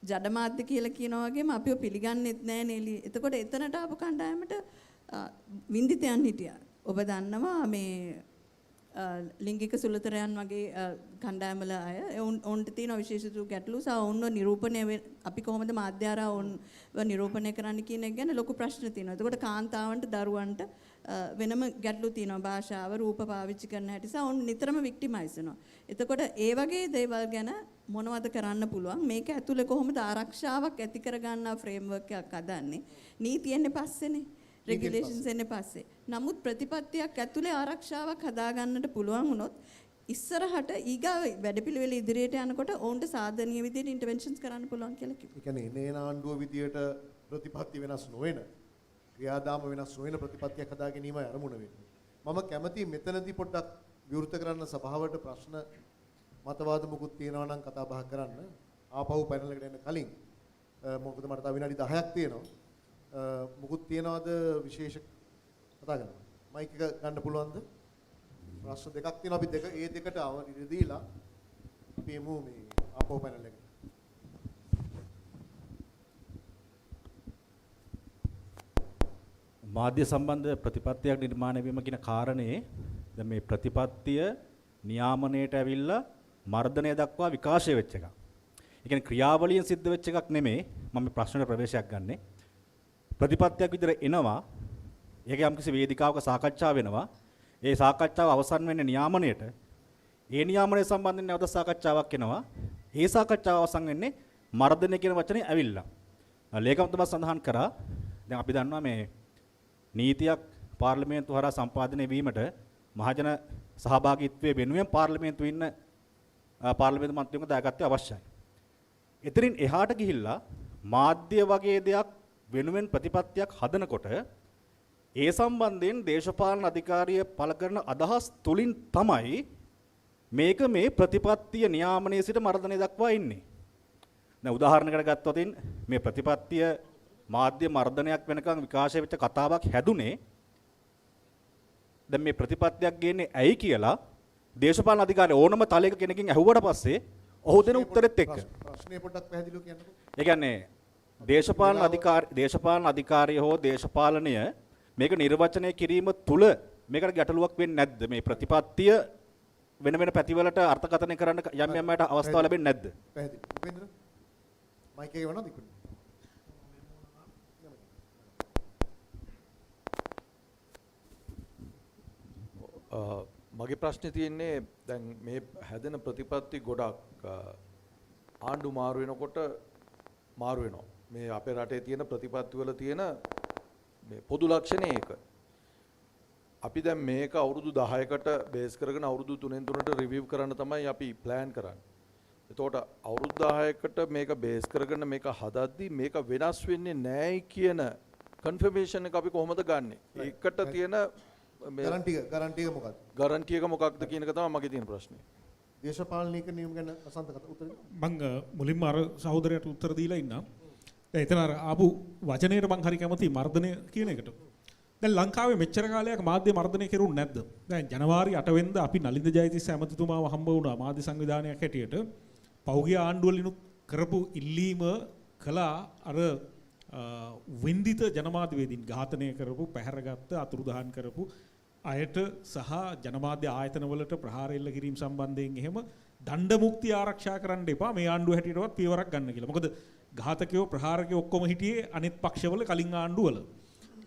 S7: ජඩමාධ්‍ය කියලා කියනවා වගේම අපිව පිළිගන්නෙත් නැහැ නේලි. එතකොට එතනට ආපු කණ්ඩායමට වින්දිතයන් හිටියා. ඔබ දන්නවා මේ ලිංගික සුළුතරයන් වගේ කණ්ඩායම්වල අය ඔවුන්ට තියෙන විශේෂිත ගැටලු සහ ඔවුන්ව නිරූපණය අපි කොහොමද මාධ්‍යාරා ඔවුන්ව නිරූපණය කරන්න කියන එක ගැන ලොකු ප්‍රශ්න තියෙනවා. එතකොට කාන්තාවන්ට දරුවන්ට වෙනම ගැටලු තියෙනවා. භාෂාව රූප පාවිච්චි කරන හැටි සහ ඔවුන් නිතරම වික්ටිමයිස් වෙනවා. එතකොට ඒ වගේ දේවල් ගැන මොනවද කරන්න පුළුවන්? මේක ඇතුලේ කොහොමද ආරක්ෂාවක් ඇති කරගන්නා ෆ්‍රේම්වර්ක් එකක් හදන්නේ? නීති එන්නේ පස්සේනේ. රෙගියුලේෂන්ස් එන්නේ පස්සේ. නමුත් ප්‍රතිපත්තියක් ඇතුලේ ආරක්ෂාවක් හදාගන්නට පුළුවන් වුණොත් ඉස්සරහට ඊගාව වැඩපිළිවෙල ඉදිරියට යනකොට ඔවුන්ට සාධනීය විදිහට ඉන්ටර්වෙන්ෂන්ස් කරන්න පුළුවන් කියලා කිව්වා.
S19: ඒ කියන්නේ එන ආණ්ඩුව විදියට ප්‍රතිපත්ති වෙනස් නොවන ක්‍රියාදාම වෙනස් නොවන ප්‍රතිපත්තියක් හදා ගැනීමයි අරමුණ වෙන්නේ. මම කැමතියි මෙතනදී පොඩ්ඩක් විවෘත කරන්න සභාවට ප්‍රශ්න මතවාද මුකුත් තියෙනවා නම් කතා බහ කරන්න. ආපහු පැනල් එකට එන්න කලින් මොකද මට තව විනාඩි 10ක් තියෙනවා. මුකුත් තියනවාද විශේෂ කතා කරනවා. මයික් එක ගන්න පුළුවන්ද? ප්‍රශ්න දෙකක් තියෙනවා. අපි ඒ දෙකට ඉඩ දීලා අපි එමු මේ ආපහු පැනල් එකට.
S9: මාධ්‍ය සම්බන්ධ ප්‍රතිපත්තියක් නිර්මාණය වීම කියන කාරණේ දැන් මේ ප්‍රතිපත්තිය නියාමනයට ඇවිල්ලා මර්ධනය දක්වා විකාශය වෙච්ච එකක්. ඒ කියන්නේ ක්‍රියාවලියෙන් සිද්ධ වෙච්ච එකක් නෙමෙයි. මම මේ ප්‍රශ්නෙට ප්‍රවේශයක් ගන්නෙ. ප්‍රතිපත්තියක් විදිහට එනවා. ඒක යම්කිසි වේදිකාවක සාකච්ඡා වෙනවා. ඒ සාකච්ඡාව අවසන් වෙන්නේ නියාමනයට. ඒ නියාමනය සම්බන්ධයෙන් නැවත සාකච්ඡාවක් එනවා. ඒ සාකච්ඡාව අවසන් වෙන්නේ මර්ධනය කියන වචනේ ඇවිල්ලා. ලේකම්තුමා සඳහන් කරා දැන් අපි දන්නවා මේ නීතියක් පාර්ලිමේන්තුව හරහා සම්පාදනය වීමට මහජන සහභාගීත්වයේ වෙනුවෙන් පාර්ලිමේන්තුවේ ඉන්න පාර්ලිමේන්තු මන්ත්‍රීවරුන්ගේ දායකත්වය අවශ්‍යයි. එතනින් එහාට ගිහිල්ලා මාධ්‍ය වගේ දෙයක් වෙනුවෙන් ප්‍රතිපත්තියක් හදනකොට ඒ සම්බන්ධයෙන් දේශපාලන අධිකාරිය පළ කරන අදහස් තුලින් තමයි මේක මේ ප්‍රතිපත්තිය නියාමනයේ සිට මර්ධනය දක්වා ඉන්නේ. දැන් උදාහරණයකට ගත්තොත් මේ ප්‍රතිපත්තිය මාධ්‍ය මර්ධනයක් වෙනකන් විකාශය වෙච්ච කතාවක් හැදුනේ දැන් මේ ප්‍රතිපත්තියක් ගේන්නේ ඇයි කියලා දේශපාලන අධිකාරිය ඕනම තලයක කෙනකින් ඇහුවට පස්සේ ඔහු දෙන උත්තරෙත් එක්ක
S19: ප්‍රශ්නේ පොඩ්ඩක් පැහැදිලිව කියන්නකෝ.
S9: ඒ කියන්නේ දේශපාලන අධිකාරිය හෝ දේශපාලනය මේක නිර්වචනය කිරීම තුල මේකට ගැටලුවක් වෙන්නේ නැද්ද? මේ ප්‍රතිපත්තිය වෙන වෙන පැතිවලට අර්ථකථනය කරන්න යම් යම් අයට අවස්ථාව ලැබෙන්නේ නැද්ද?
S19: පැහැදිලි. උපේන්ද්‍ර මයික් එක වුණාද ඉක්මනට?
S8: මගේ ප්‍රශ්නේ තියෙන්නේ දැන් මේ හැදෙන ප්‍රතිපත්ති ගොඩක් ආණ්ඩු මාරු වෙනකොට මාරු වෙනවා. මේ අපේ රටේ තියෙන ප්‍රතිපත්ති වල තියෙන මේ පොදු ලක්ෂණය ඒක. අපි දැන් මේක අවුරුදු 10කට බේස් කරගෙන අවුරුදු 3න් 3ට රිවිව් කරන්න තමයි අපි ප්ලෑන් කරන්නේ. එතකොට අවුරුදු 10කට මේක බේස් කරගෙන මේක හදද්දී මේක වෙනස් වෙන්නේ නැහැයි කියන කන්ෆර්මේෂන් එක අපි කොහොමද ගන්නෙ? ඒකට තියෙන
S19: ගැරන්ටි එක මොකක්ද?
S8: ගැරන්ටි එක මොකක්ද කියන එක තමයි මගේ තියෙන ප්‍රශ්නේ.
S19: දේශපාලනික නියම ගැන අසන්ත කතා උත්තර
S13: මම මුලින්ම අර සහෝදරයට උත්තර දීලා ඉන්නම්. දැන් එතන අර ආපු වචනේට මං හරි කැමති මර්ධනය කියන එකට. දැන් ලංකාවේ මෙච්චර කාලයක් මාධ්‍ය මර්ධනය කෙරුන්නේ නැද්ද? දැන් ජනවාරි 8 වෙනිදා අපි නලින්ද ජයතිස්ස ඇමතිතුමාව හම්බ වුණා මාධ්‍ය සංවිධානයක් හැටියට. පෞගිය ආණ්ඩුවලිනුත් කරපු ඉල්ලීම කළා අර වින්දිත ජනමාධ්‍යවේදීන් ඝාතනය කරපු, පැහැරගත්ත, අතුරුදහන් කරපු අයට සහ ජනමාධ්‍ය ආයතනවලට ප්‍රහාර එල්ල කිරීම සම්බන්ධයෙන් එහෙම දණ්ඩ මුක්තිය ආරක්ෂා කරන්න එපා මේ ආණ්ඩුව හැටියටවත් පියවරක් ගන්න කියලා. මොකද ඝාතකයෝ ප්‍රහාරකයෝ ඔක්කොම හිටියේ අනිත් පක්ෂවල කලින් ආණ්ඩුවල.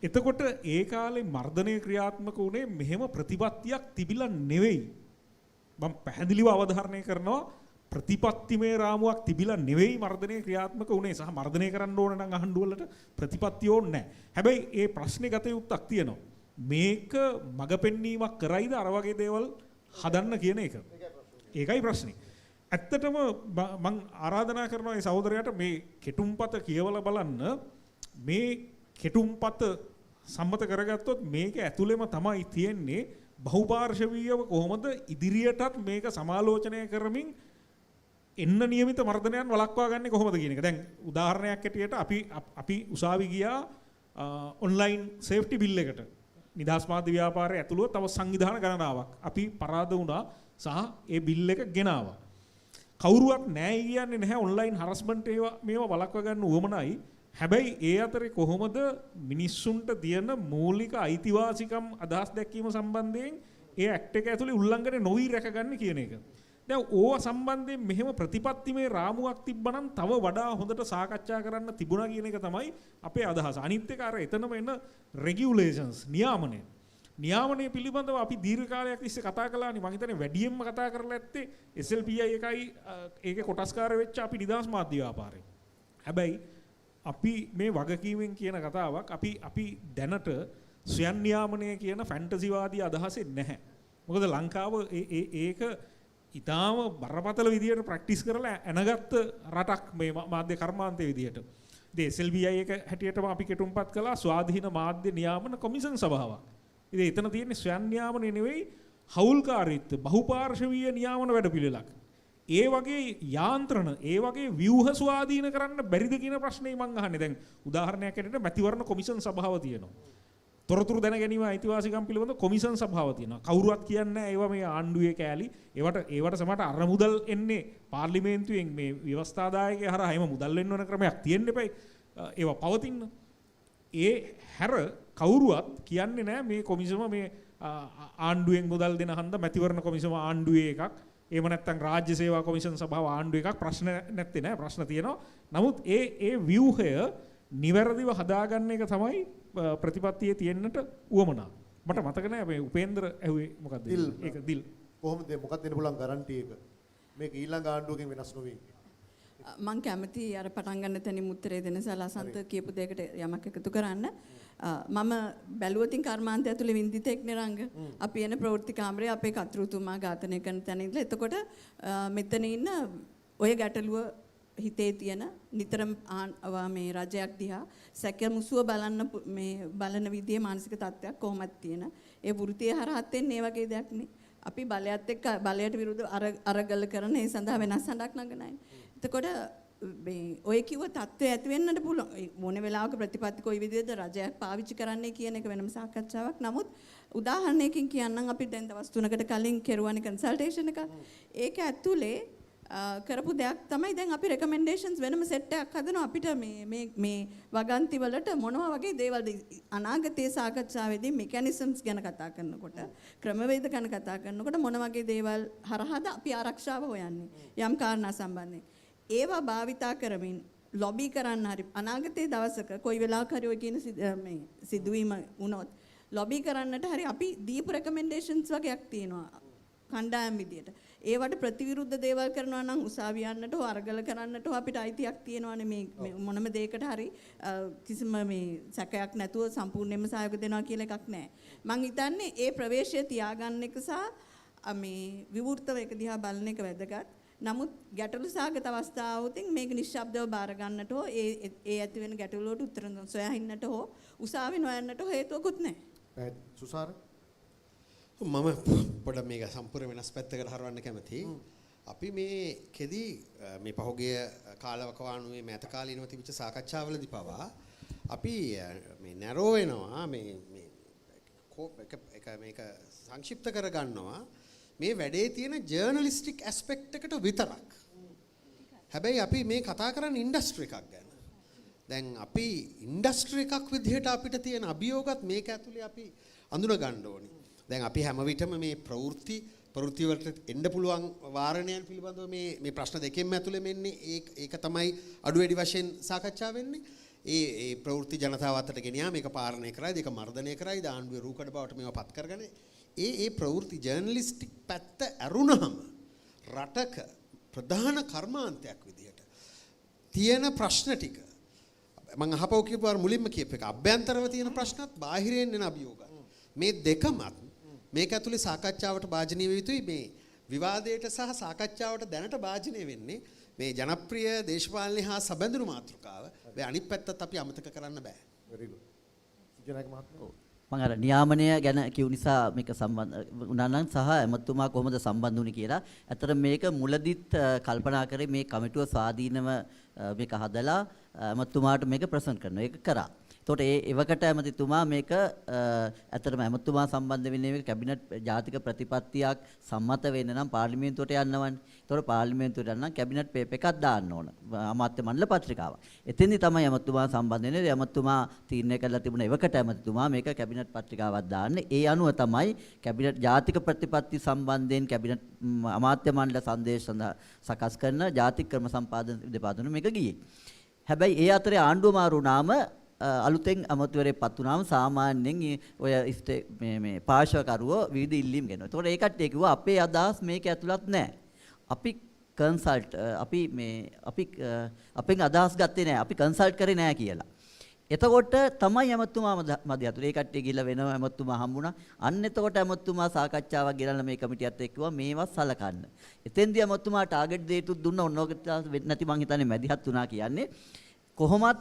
S13: එතකොට ඒ කාලේ මර්ධනය ක්‍රියාත්මක වුණේ මෙහෙම ප්‍රතිපත්තියක් තිබිලා නෙවෙයි. මම පැහැදිලිව අවධාරණය කරනවා ප්‍රතිපත්තිමය රාමුවක් තිබිලා නෙවෙයි මර්ධනය ක්‍රියාත්මක වුණේ. සහ මර්ධනය කරන්න ඕන නම් ආණ්ඩුවලට ප්‍රතිපත්තිය ඕනේ නැහැ. හැබැයි ඒ ප්‍රශ්නේ ගත යුත්තක් තියෙනවා. මේක මග පෙන්වීමක් කරයිද අර වගේ දේවල් හදන්න කියන එක. ඒකයි ප්‍රශ්නේ. ඇත්තටම මම ආරාධනා කරනවා මේ සහෝදරයාට මේ කෙටුම්පත කියවලා බලන්න. මේ කෙටුම්පත සම්මත කරගත්තොත් මේක ඇතුළෙම තමයි තියෙන්නේ බහුපාර්ශවීයව කොහොමද ඉදිරියටත් මේක සමාලෝචනය කරමින් එන්න නියමිත මර්ධනයන් වළක්වා ගන්න කොහොමද කියන එක. දැන් උදාහරණයක් ඇටියට අපි උසාවි ගියා ඔන්ලයින් සේෆ්ටි බිල් එකට. නිදහස් මාධ්‍ය ව්‍යාපාරය ඇතුළුව තව සංවිධාන ගණනාවක් අපි පරාද වුණා සහ ඒ බිල් එක ගෙනාවා. කවුරුවත් නැහැ කියන්නේ නැහැ ඔන්ලයින් හරස්මන්ට් මේවා වළක්වා ගන්න උවමනයි. හැබැයි ඒ අතරේ කොහොමද මිනිස්සුන්ට තියෙන මූලික අයිතිවාසිකම් අදහස් දැක්වීම සම්බන්ධයෙන් ඒ ඇක්ට් එක ඇතුලේ උල්ලංඝනය නොවි රැකගන්න කියන එක. දැන් ඕවා සම්බන්ධයෙන් මෙහෙම ප්‍රතිපත්තිමය රාමුවක් තිබ්බනම් තව වඩා හොඳට සාකච්ඡා කරන්න තිබුණා කියන එක තමයි අපේ අදහස. අනිත් එක අර එතනම එන රෙගියුලේෂන්ස් නියාමනය. නියාමනය පිළිබඳව අපි දීර්ඝ කාලයක් තිස්සේ කතා කළානේ. මම හිතන්නේ වැඩියෙන්ම කතා කරලා ඇත්තේ SLPI එකයි ඒකේ කොටස්කාර වෙච්ච අපි නිදහස් මාධ්‍ය ව්‍යාපාරය. හැබැයි අපි මේ වගකීමෙන් කියන කතාවක් අපි දැනට ස්වයං නියාමනය කියන ෆැන්ටසිවාදී අදහසෙ නැහැ. මොකද ලංකාව ඒක ඊටාම බරපතල විදියට ප්‍රැක්ටිස් කරලා ඇනගත්ත රටක් මේ මාධ්‍ය කර්මාන්තයේ විදියට. ඉතින් SLBI එක හැටියටම අපි කෙටුම්පත් කළා ස්වාධීන මාධ්‍ය නියාමන කොමිෂන් සභාවක්. ඉතින් එතන තියෙන්නේ ස්වයං නියාමනය නෙවෙයි හවුල්කාරීත්ව බහුපාර්ශවීය නියාමන වැඩපිළිවෙලක්. ඒ වගේ යාන්ත්‍රණ ඒ වගේ ව්‍යුහ ස්වාධීන කරන්න බැරිද කියන ප්‍රශ්නේ මම අහන්නේ. දැන් උදාහරණයක් ඇරෙන්න මැතිවරණ කොමිෂන් සභාව තියෙනවා. තොරතුරු දැන ගැනීම අයිතිවාසිකම් පිළිබඳ කොමිෂන් සභාව තියෙනවා. කවුරුවත් කියන්නේ නැහැ ඒවා මේ ආණ්ඩුවේ කෑලි. ඒවට සමහරට අරමුදල් එන්නේ පාර්ලිමේන්තුවෙන් මේ ව්‍යවස්ථාදායකයා හරහා එහෙම මුදල් වෙන්න ඕන ක්‍රමයක් තියෙන්න එපයි. ඒවා පවතින. ඒ හැර කවුරුවත් කියන්නේ නැහැ මේ කොමිසම මේ ආණ්ඩුවෙන් මුදල් දෙන හන්ද මැතිවරණ කොමිසම ආණ්ඩුවේ එකක්. එහෙම නැත්නම් රාජ්‍ය සේවා කොමිෂන් සභාව ආණ්ඩුව එකක්. ප්‍රශ්න නැත්තේ නෑ ප්‍රශ්න තියෙනවා. නමුත් ඒ ව්‍යුහය නිවැරදිව හදාගන්න එක තමයි ප්‍රතිපත්තියේ තියෙන්නට උවමනා. මට මතක නෑ මේ උපේන්ද්‍ර ඇහුවේ මොකක්ද ඒක දිල්
S19: කොහොමද මොකක්ද දෙන්න පුළුවන් ගැරන්ටි එක මේක ඊළඟ ආණ්ඩුවකින් වෙනස් නොවේ.
S7: මම කැමති අර පටන් ගන්න තැනින් උත්තරේ දෙන්න සලාසන්ත කියපු දෙයකට යමක් එකතු කරන්න. මම බැලුවතින් කර්මාන්තය ඇතුලේ වින්දිතෙක් නෙරංග. අපි එන ප්‍රවෘත්ති කාමරේ අපේ කතෘතුමා ඝාතනය කරන තැන ඉඳලා එතකොට මෙතන ඉන්න ඔය ගැටලුව හිතේ තියෙන නිතරම මේ රජයක් දිහා සැකමුසුව බලන විදිහේ මානසික තත්ත්වයක් කොහොමද තියෙන. ඒ වෘත්තිය හරහත් එන්නේ මේ වගේ දෙයක් නේ. අපි බලයත් එක්ක බලයට විරුද්ධව අරගල කරන ඒ සඳහා වෙනස් හඬක් නගනයි. එතකොට මේ ඔය කිව්ව තත්ත්වය ඇති වෙන්නට පුළුවන්. මොන වෙලාවක ප්‍රතිපත්ති කොයි විදිහද රජයක් පාවිච්චි කරන්නේ කියන එක වෙනම සාකච්ඡාවක්. නමුත් උදාහරණයකින් කියන්නම් අපි දැන් දවස් 3කට කලින් කෙරුවානේ කන්සල්ටේෂන් එක. ඒක ඇතුලේ කරපු දෙයක් තමයි දැන් අපි රෙකමෙන්ඩේෂන්ස් වෙනම සෙට් එකක් හදනවා අපිට මේ වගන්ති වලට මොනවා වගේ දේවල්ද අනාගතයේ සාකච්ඡාවේදී මෙකැනිසම්ස් ගැන කතා කරනකොට ක්‍රමවේද ගැන කතා කරනකොට මොන වගේ දේවල් හරහාද අපි ආරක්ෂාව හොයන්නේ යම් කාරණා සම්බන්ධයෙන් ඒවා භාවිතා කරමින් ලොබි කරන්න හරි අනාගතයේ දවසක කොයි වෙලාවක හරි ඔය කියන මේ සිදුවීම වුණොත් ලොබි කරන්නට හරි අපි දීපු රෙකමෙන්ඩේෂන්ස් වගේක් තියෙනවා කණ්ඩායම් විදියට. ඒවට ප්‍රතිවිරුද්ධ දේවල් කරනවා නම් උසාවිය යන්නට හෝ අරගල කරන්නට හෝ අපිට අයිතියක් තියෙනවානේ මේ මොනම දෙයකට හරි කිසිම මේ සැකයක් නැතුව සම්පූර්ණයෙන්ම සහයෝග දෙනවා කියලා එකක් නැහැ. මං හිතන්නේ ඒ ප්‍රවේශය තියාගන්න එක සහ මේ විවෘතව එක දිහා බලන එක වැදගත්. නමුත් ගැටලු සාගත අවස්ථාවකින් මේක නිශ්ශබ්දව බාර ගන්නට හෝ ඒ ඇති වෙන ගැටලු වලට උත්තර සොයා හින්නට හෝ උසාවි නොයන්නට හේතුවකුත් නැහැ.
S12: සුසාර මම පොඩ්ඩක් මේක සම්පූර්ණ වෙනස් පැත්තකට හරවන්න කැමතියි. අපි මේකෙදි මේ පහුගිය කාලවකවානුවේ මෑත කාලීනව තිබිච්ච සාකච්ඡාවලදී පවා අපි මේ නැරෝ වෙනවා මේ මේක සංක්ෂිප්ත කරගන්නවා මේ වැඩේ තියෙන ජර්නලිස්ටික් ඇස්පෙක්ට් එකට විතරක්. හැබැයි අපි මේ කතා කරන්නේ ඉන්ඩස්ට්‍රි එකක් ගැන. දැන් අපි ඉන්ඩස්ට්‍රි එකක් විදිහට අපිට තියෙන අභියෝගත් මේක ඇතුලේ අපි අඳුන ගන්න ඕනේ. දැන් අපි හැම විටම මේ ප්‍රවෘත්ති වලට එන්න පුළුවන් වාරණයන් පිළිබඳව මේ ප්‍රශ්න දෙකෙන්ම ඇතුලේ මෙන්නේ ඒක තමයි අඩු වැඩි වශයෙන් සාකච්ඡා වෙන්නේ. ඒ ප්‍රවෘත්ති ජනතාව අතරට ගෙනියා මේක පාලනය කරයිද ඒක මර්ධනය කරයිද ආණ්ඩුවේ රූකඩ බවට මේවා පත් කරගෙන ඒ ප්‍රවෘත්ති ජර්නලිස්ටික් පැත්ත ඇරුණහම රටක ප්‍රධාන කර්මාන්තයක් විදිහට තියෙන ප්‍රශ්න ටික මම අහපව කියපුවා මුලින්ම කියපු එක අභ්‍යන්තරව තියෙන ප්‍රශ්නත් බාහිරින් එන අභියෝගත් මේ දෙකමත් මේක ඇතුලේ සාකච්ඡාවට භාජනීය විය යුතුයි මේ විවාදයට සහ සාකච්ඡාවට දැනට භාජනය වෙන්නේ මේ ජනප්‍රිය දේශපාලනය හා සැබඳුණු මාතෘකාව මේ අනිත් පැත්තත් අපි අමතක කරන්න බෑ. very good. සුජනාක මහත්මයා
S11: මම අර නියාමනය ගැන කියු නිසා මේක සම්බන්ධ වුණා නම් සහ එමතුමා කොහොමද සම්බන්ධ වුනේ කියලා. ඇත්තට මේක මුලදිත් කල්පනා කරේ මේ කමිටුව ස්වාධීනව මේක හදලා එමතුමාට මේක ප්‍රසන්ට් කරනවා. ඒක කරා. එතකොට එවකට ඇමතිතුමා මේක ඇත්තටම ඇමතුමා සම්බන්ධ වෙන්නේ මේක කැබිනට් ජාතික ප්‍රතිපත්තියක් සම්මත වෙන්න නම් පාර්ලිමේන්තුවට යන්නවනේ. එතකොට පාර්ලිමේන්තුවට යන්න නම් කැබිනට් පේපර් එකක් දාන්න ඕන. අමාත්‍ය මණ්ඩල පත්‍රිකාවක්. එතෙන්දි තමයි ඇමතුමා සම්බන්ධ වෙන්නේ. ඇමතුමා තීරණය කළා තිබුණා එවකට ඇමතිතුමා මේක කැබිනට් පත්‍රිකාවක් දාන්න. ඒ අනුව තමයි කැබිනට් ජාතික ප්‍රතිපත්ති සම්බන්ධයෙන් කැබිනට් අමාත්‍ය මණ්ඩල සංදේශ සකස් කරන ජාතික ක්‍රම සම්පාදන දෙපාර්තමේන්තුව මේක ගියේ. හැබැයි ඒ අතරේ ආණ්ඩුව මාරු වුණාම අලුතෙන් අමතුවරේ පත් වුණාම සාමාන්‍යයෙන් ඔය මේ පාර්ශවකරුවෝ විවිධ ඉල්ලීම් ගෙනවා. ඒතකොට ඒ කට්ටිය කිව්වා අපේ අදහස් මේක ඇතුළත් නැහැ. අපි කන්සල්ට් අපෙන් අදහස් ගත්තේ නැහැ. අපි කන්සල්ට් කරේ නැහැ කියලා. එතකොට තමයි ඇමතුමා මැද යතුරු. ඒ කට්ටිය ගිහලා වෙනම ඇමතුමා හම්බුණා. අන්න එතකොට ඇමතුමා සාකච්ඡාවක් ගෙනල්ලා මේ කමිටියත් එක්ක කිව්වා මේවා සලකන්න. එතෙන්දී ඇමතුමා ටාගට් දෙයටුත් දුන්නා. ඔන්නෝකට වෙන්නේ නැති මං හිතන්නේ මැදිහත් වුණා කියන්නේ. කොහොමත්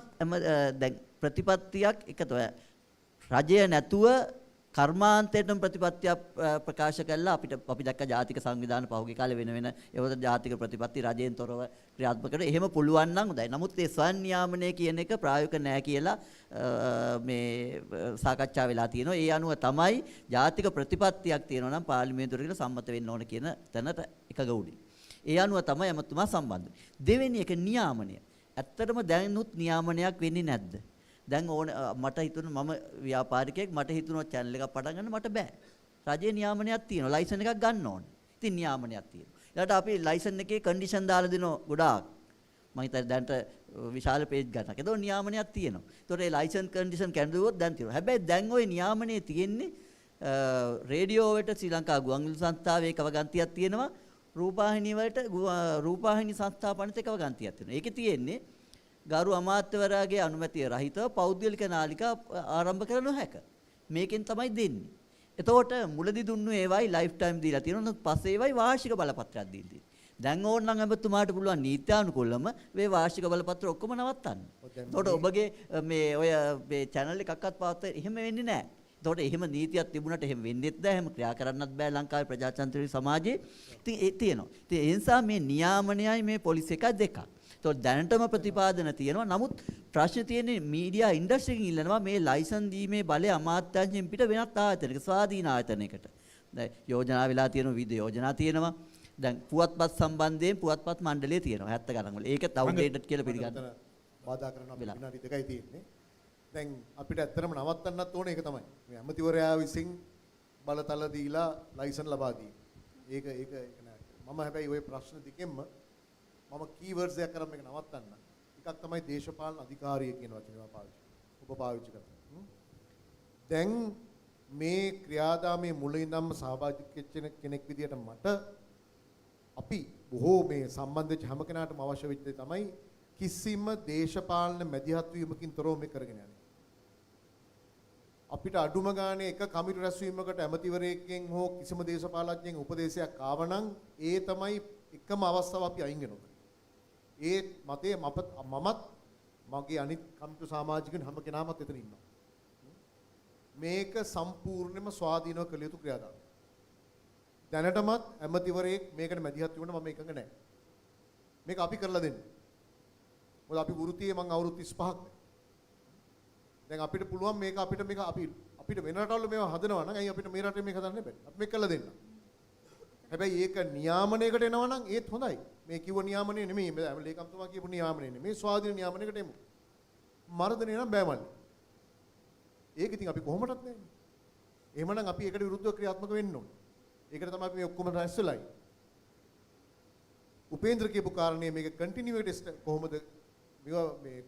S11: දැන් ප්‍රතිපත්තියක් එකතු රජය නැතුව කර්මාන්තයටම ප්‍රතිපත්තියක් ප්‍රකාශ කළා අපි දැක්ක ජාතික සංවිධාන පහුගිය කාලේ වෙන ඒවල ජාතික ප්‍රතිපත්ති රජයෙන් තොරව ක්‍රියාත්මක කරන එහෙම පුළුවන් නම් හොඳයි. නමුත් ඒ ස්වයං නියාමනය කියන එක ප්‍රායෝගික නැහැ කියලා මේ සාකච්ඡා වෙලා තියෙනවා. ඒ අනුව තමයි ජාතික ප්‍රතිපත්තියක් තියෙනවා නම් පාර්ලිමේන්තුවට කියලා සම්මත වෙන්න ඕන කියන තැනට එකග උනේ. ඒ අනුව තමයි එමතුමා සම්බන්ධ. දෙවෙනි එක නියාමනය. ඇත්තටම දැනුත් නියාමනයක් වෙන්නේ නැද්ද? දැන් ඕන මට හිතුණා මම ව්‍යාපාරිකයෙක් මට හිතුණා channel එකක් පටන් ගන්න මට බෑ. රජයේ නියාමනයක් තියෙනවා. ලයිසන් එකක් ගන්න ඕනේ. ඉතින් නියාමනයක් තියෙනවා. ඊට අපි ලයිසන් එකේ කන්ඩිෂන් දාලා දෙනවා ගොඩාක්. මම හිතන්නේ දැන්ට විශාල පේජ් ගන්නක්. ඒක නියාමනයක් තියෙනවා. ඒතකොට ඒ ලයිසන් කන්ඩිෂන් කැඳුවොත් දැන් තියෙනවා. හැබැයි දැන් ওই නියාමනයේ තියෙන්නේ රේඩියෝ වලට ශ්‍රී ලංකා ගුවන්විදුලි සංස්ථාවේ කවගන්තියක් තියෙනවා. රූපවාහිනී වලට රූපවාහිනී සංස්ථා පනත කවගන්තියක් තියෙනවා. ඒකේ තියෙන්නේ ගරු අමාත්‍යවරයාගේ අනුමැතිය රහිතව පෞද්ගලික නාලිකා ආරම්භ කර නොහැක. මේකෙන් තමයි දෙන්නේ. එතකොට මුලදී දුන්නු ඒවයි ලයිෆ් ටයිම් දීලා තියෙනවා. පස්සේ ඒවයි වාර්ෂික බලපත්‍රයක් දීලා තියෙනවා. දැන් ඕනනම් ඔබතුමාට පුළුවන් නීත්‍යානුකූලව මේ වාර්ෂික බලපත්‍ර ඔක්කොම නවත්තන්න. එතකොට ඔබගේ මේ ඔය මේ channel එකක්වත් පවත්ත එහෙම වෙන්නේ නැහැ. එතකොට එහෙම නීතියක් තිබුණාට එහෙම වෙන්නේත් නැහැ. එහෙම ක්‍රියා කරන්නත් බෑ ලංකාවේ ප්‍රජාතන්ත්‍රීය සමාජයේ. ඉතින් ඒ තියෙනවා. ඉතින් ඒ නිසා මේ නියාමනයයි මේ පොලිස් එකයි දෙකක්. ඒතකොට දැනටම ප්‍රතිපාදන තියෙනවා. නමුත් ප්‍රශ්නේ තියෙන්නේ මීඩියා ඉන්ඩස්ට්‍රි එකකින් ඉල්ලනවා මේ ලයිසන් දීමේ බලය අමාත්‍යාංශයෙන් පිට වෙනත් ආයතනයක ස්වාධීන ආයතනයකට. දැන් යෝජනා වෙලා තියෙන විවිධ යෝජනා තියෙනවා. දැන් පුවත්පත් සම්බන්ධයෙන් පුවත්පත් මණ්ඩලය තියෙනවා 70 ගණන් වල. ඒකත් අවුට්ඩේටඩ් කියලා පිළිගන්න.
S19: බාධා කරන අපේ විනාඩි 2යි තියෙන්නේ. දැන් අපිට ඇත්තටම නවත්තන්නත් ඕනේ ඒක තමයි. මේ ඇමතිවරයා විසින් බලතල දීලා ලයිසන් ලබා දීම. ඒක නෑ. මම හැබැයි ওই ප්‍රශ්න දෙකෙන්ම මම කීවර්ඩ්ස් එකක් කරන් මේක නවත්තන්න. එකක් තමයි දේශපාලන අධිකාරිය කියන වචනේ ඔබ පාවිච්චි කරා. දැන් මේ ක්‍රියාදාමයේ මුලින්ම සහභාගී වෙච්ච කෙනෙක් විදියට මට අපි බොහෝ මේ සම්බන්ධ වෙච්ච හැම කෙනාටම අවශ්‍ය වෙච්ච දේ තමයි කිසිම දේශපාලන මැදිහත් වීමකින් තොරව මේ කරගෙන යන්නේ. අපිට අඩුම ගානේ එක කමිටු රැස්වීමකට ඇමතිවරයෙක්ගෙන් හෝ කිසිම දේශපාලඥයෙක් උපදේශයක් ආවනම් ඒ තමයි එකම අවස්ථාව අපි අයින් වෙනවා. ඒ මතේ මමත් මගේ අනිත් කමිටු සමාජිකයන් හැම කෙනාමත් එතන ඉන්නවා. මේක සම්පූර්ණයෙන්ම ස්වාධීනව කළ යුතු ක්‍රියාදාමයක්. දැනටමත් ඇමතිවරයෙක් මේකට මැදිහත් වුණා මම එකඟ නැහැ. මේක අපි කරලා දෙන්න. මොකද අපි වෘත්තියේ මං අවුරුදු 35ක් දැන් අපිට පුළුවන් මේක අපිට වෙන රටවල මේවා හදනවා නම් ඇයි අපිට මේ රටේ මේක හදන්න බැහැ? අපි මේක කරලා දෙන්න. හැබැයි ඒක නියාමනයකට එනවා නම් ඒත් හොඳයි. මේ කිව්ව නියාමනය නෙමෙයි. ලේකම්තුමා කියපු නියාමනය නෙමෙයි. ස්වාධීන නියාමනයකට එමු. මර්ධනය නම් බෑ මල්ලි. ඒක ඉතින් අපි කොහොමදත් නෑනේ. එහෙමනම් අපි ඒකට විරුද්ධව ක්‍රියාත්මක වෙන්න ඕනේ. ඒකට තමයි අපි මේ ඔක්කොම රැස් වෙලායි. උපේන්ද්‍ර කියපු කාරණේ මේක කන්ටිනියුටි කොහොමද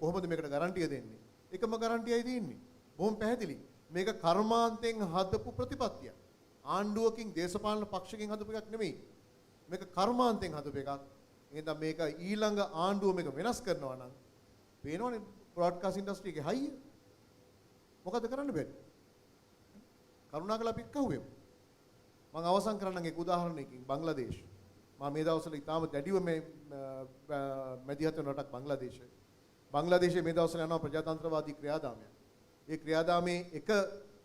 S19: කොහොමද මේකට ගැරන්ටිය දෙන්නේ? එකම ගැරන්ටියයි තියෙන්නේ. බොහොම පැහැදිලි. මේක කර්මාන්තයෙන් හදපු ප්‍රතිපත්තියක්. ආණ්ඩුවකින් දේශපාලන පක්ෂකින් හදපු එකක් නෙමෙයි. මේක කර්මාන්තයෙන් හදපු එකක්. එහෙනම් මේක ඊළඟ ආණ්ඩුව මේක වෙනස් කරනවා නම් පේනවනේ බ්‍රෝඩ්කාස්ට් ඉන්ඩස්ට්‍රි එකේ හයිය. මොකද කරන්න බැරි? කරුණාකරලා අපි එක්කහුවෙමු. මම අවසන් කරන්නම් ඒක උදාහරණයකින් බංග්ලාදේශ. මම මේ දවස්වල ඉතාම දැඩිව මේ මැදිහත් වෙන රටක් බංග්ලාදේශය. බංග්ලාදේශයේ මේ දවස්වල යනවා ප්‍රජාතන්ත්‍රවාදී ක්‍රියාදාමයක්. ඒ ක්‍රියාදාමයේ එක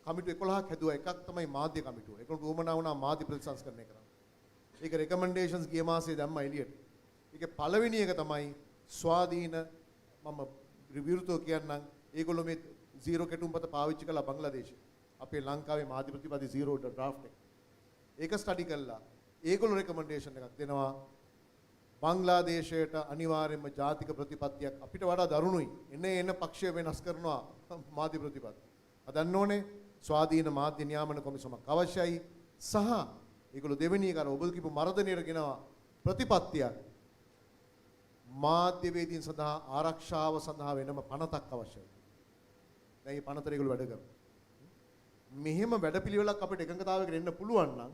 S19: කමිටු 11ක් හැදුවා. එකක් තමයි මාධ්‍ය කමිටුව. ඒකට උවමනා වුණා මාධ්‍ය ප්‍රතිසංස්කරණය කරන්න. ඒක රෙකමෙන්ඩේෂන්ස් ගිය මාසේ දැම්මා එළියට. ඒකේ පළවෙනි එක තමයි ස්වාධීන මම විවෘතව කියන්නම් ඒගොල්ලෝ මේ zero කෙටුම්පත පාවිච්චි කළා බංග්ලාදේශේ. අපේ ලංකාවේ මාධ්‍ය ප්‍රතිපත්ති zero draft එක. ඒක ස්ටඩි කළා. ඒගොල්ලෝ රෙකමෙන්ඩේෂන් එකක් දෙනවා. බංග්ලාදේශයට අනිවාර්යයෙන්ම ජාතික ප්‍රතිපත්තියක් අපිට වඩා දරුණුයි. එන පක්ෂය වෙනස් කරනවා මාධ්‍ය ප්‍රතිපත්ති. හදන්න ඕනේ ස්වාධීන මාධ්‍ය නියාමන කොමිසමක් අවශ්‍යයි. සහ ඒගොල්ලෝ දෙවෙනි එක අර ඔබ කිව්ව මර්ධනයට ගෙනවා ප්‍රතිපත්තියක්. මාධ්‍යවේදීන් සඳහා ආරක්ෂාව සඳහා වෙනම පනතක් අවශ්‍යයි. දැන් මේ පනතට ඒගොල්ලෝ වැඩ කරනවා. මෙහෙම වැඩපිළිවෙලක් අපිට එකඟතාවයකට එන්න පුළුවන් නම්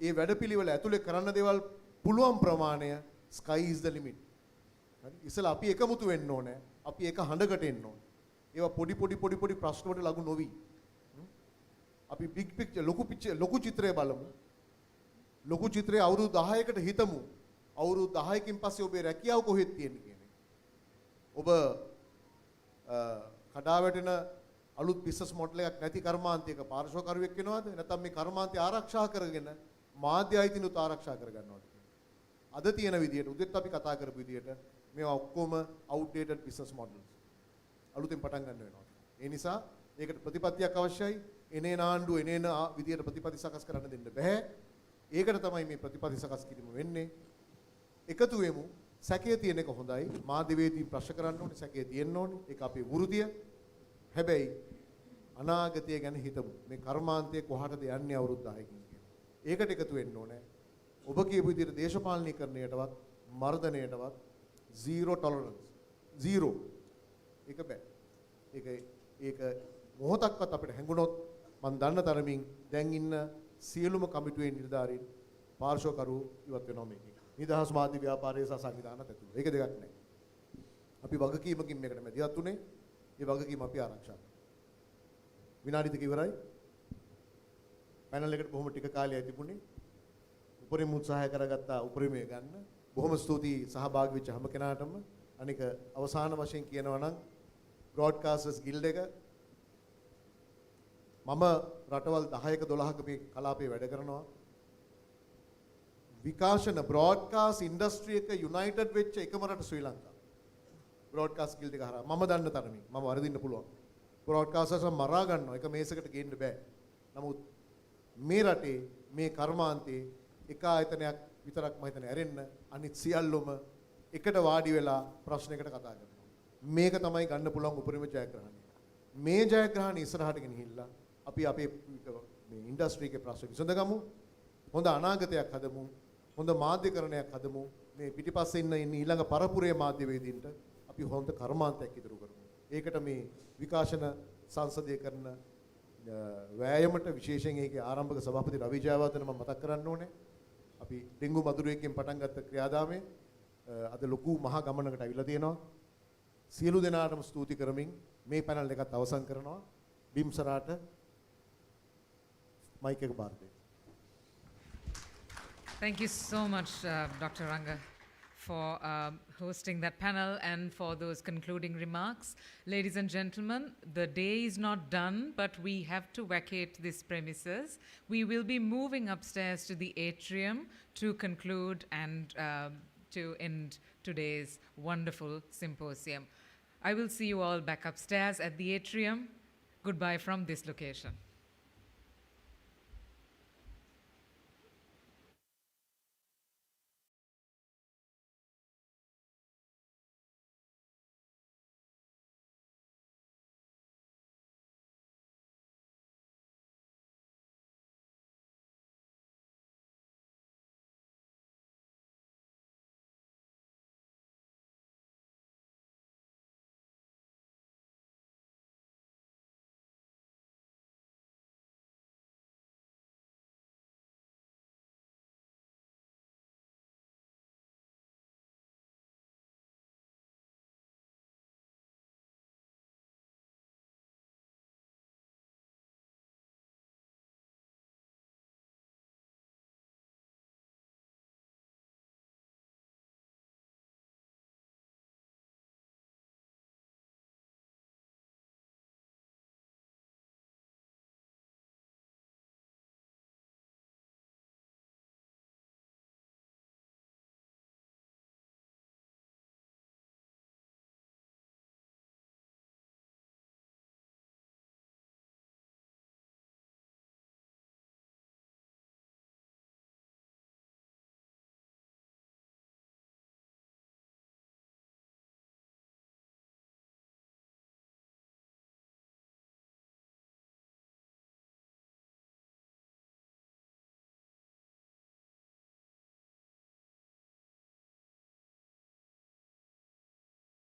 S19: ඒ වැඩපිළිවෙල ඇතුලේ කරන්න දේවල් පුළුවන් ප්‍රමාණය sky is the limit. හරි ඉතල අපි එකමුතු වෙන්න ඕනේ. අපි එක හඬකට එන්න ඕනේ. ඒවා පොඩි ප්‍රශ්න වලට ලඟු නොවි. අපි big picture ලොකු චිත්‍රය බලමු. ලොකු චිත්‍රය අවුරුදු 10කට හිතමු. අවුරුදු 10කින් පස්සේ ඔබේ රැකියාව කොහෙද තියෙන්නේ කියන්නේ. ඔබ කඩා වැටෙන අලුත් බිස්නස් මොඩල් එකක් නැති කර්මාන්තයක පාර්ශ්වකරුවෙක් වෙනවද? නැත්නම් මේ කර්මාන්තය ආරක්ෂා කරගෙන මාධ්‍ය අයිතිනුත් ආරක්ෂා කරගන්නවද? අද තියෙන විදිහට උදෙත් අපි කතා කරපු විදිහට මේවා ඔක්කොම outdated business models. අලුතෙන් පටන් ගන්න වෙනවා. ඒ නිසා ඒකට ප්‍රතිපත්තියක් අවශ්‍යයි. එනේන ආණ්ඩුව එනේන විදිහට ප්‍රතිපත්ති සකස් කරන්න දෙන්න බෑ. ඒකට තමයි මේ ප්‍රතිපත්ති සකස් කිරීම වෙන්නේ. එකතු වෙමු. සැකයේ තියෙන එක හොඳයි. මාධ්‍යවේදී ප්‍රශ්න කරන්න ඕනේ. සැකයේ තියෙන්න ඕනේ. ඒක අපේ වෘතිය. හැබැයි අනාගතය ගැන හිතමු. මේ කර්මාන්තයේ කොහටද යන්නේ අවුරුදු 10කින් කියලා. ඒකට එකතු වෙන්න ඕනේ. ඔබ කියපු විදිහට දේශපාලනීකරණයටවත් මර්ධනයටවත් zero tolerance. zero. ඒක බෑ. ඒක මොහොතක්වත් අපිට හැඟුණොත් මම දන්න තරමින් දැන් ඉන්න සියලුම කමිටුවේ නිලධාරීන් පාර්ශ්වකරු ඉවත් වෙනවා මේකෙන්. නිදහස් මාධ්‍ය ව්‍යාපාරයේ සහ සංවිධානත් ඇතුළු. ඒක දෙකක් නැහැ. අපි වගකීමකින් මේකට මැදිහත් උනේ. ඒ වගකීම අපි ආරක්ෂා කරනවා. විනාඩි දෙක ඉවරයි. පැනල් එකට බොහොම ටික කාලයයි තිබුණේ. උපරිම උත්සාහය කරගත්තා උපරිමය ගන්න. බොහොම ස්තුතියි සහභාගී වෙච්ච හැම කෙනාටම. අනික අවසාන වශයෙන් කියනවා නම් බ්‍රෝඩ්කාස්ටර්ස් ගිල්ඩ් එක මම රටවල් 10ක 12ක මේ කලාපේ වැඩ කරනවා. විකාශන බ්‍රෝඩ්කාස්ට් ඉන්ඩස්ට්‍රි එක යුනයිටඩ් වෙච්ච එකම රට ශ්‍රී ලංකාව. බ්‍රෝඩ්කාස්ට් ගිල්ඩ් එක හරහා මම දන්න තරමින් මම වරදින්න පුළුවන්. බ්‍රෝඩ්කාස්ටර්ස් මරා ගන්නවා. එක මේසකට ගේන්න බෑ. නමුත් මේ රටේ මේ කර්මාන්තේ එක ආයතනයක් විතරක් මම හිතන්නේ ඇරෙන්න අනිත් සියල්ලොම එකට වාඩි වෙලා ප්‍රශ්නයකට කතා කරනවා. මේක තමයි ගන්න පුළුවන් උපරිම ජයග්‍රහණය. මේ ජයග්‍රහණය ඉස්සරහට ගෙනහිල්ලා අපි අපේ මේ ඉන්ඩස්ට්‍රි එකේ ප්‍රශ්න විසඳගමු. හොඳ අනාගතයක් හදමු. හොඳ මාධ්‍යකරණයක් හදමු. මේ පිටිපස්සේ ඉන්න ඊළඟ පරපුරේ මාධ්‍යවේදීන්ට අපි හොඳ කර්මාන්තයක් ඉදිරි කරමු. ඒකට මේ විකාශන සංසදයේ කරන වෑයමට විශේෂයෙන් ඒකේ ආරම්භක සභාපති රවි ජයවර්ධන මම මතක් කරන්න ඕනේ. අපි ඩෙංගු මදුරුවෙක්ගෙන් පටන් ගත්ත ක්‍රියාදාමය අද ලොකු මහා ගමනකට අවිලා තියෙනවා. සියලු දෙනාටම ස්තුති කරමින් මේ පැනල් එකත් අවසන් කරනවා. බිම්සරාට මයික් එක බාර දෙන්න.
S2: Thank you so much, Dr. Ranga, for hosting that panel and for those concluding remarks. Ladies and gentlemen, the day is not done, but we have to vacate this premises. We will be moving upstairs to the atrium to conclude and to end today's wonderful symposium. I will see you all back upstairs at the atrium. Goodbye from this location.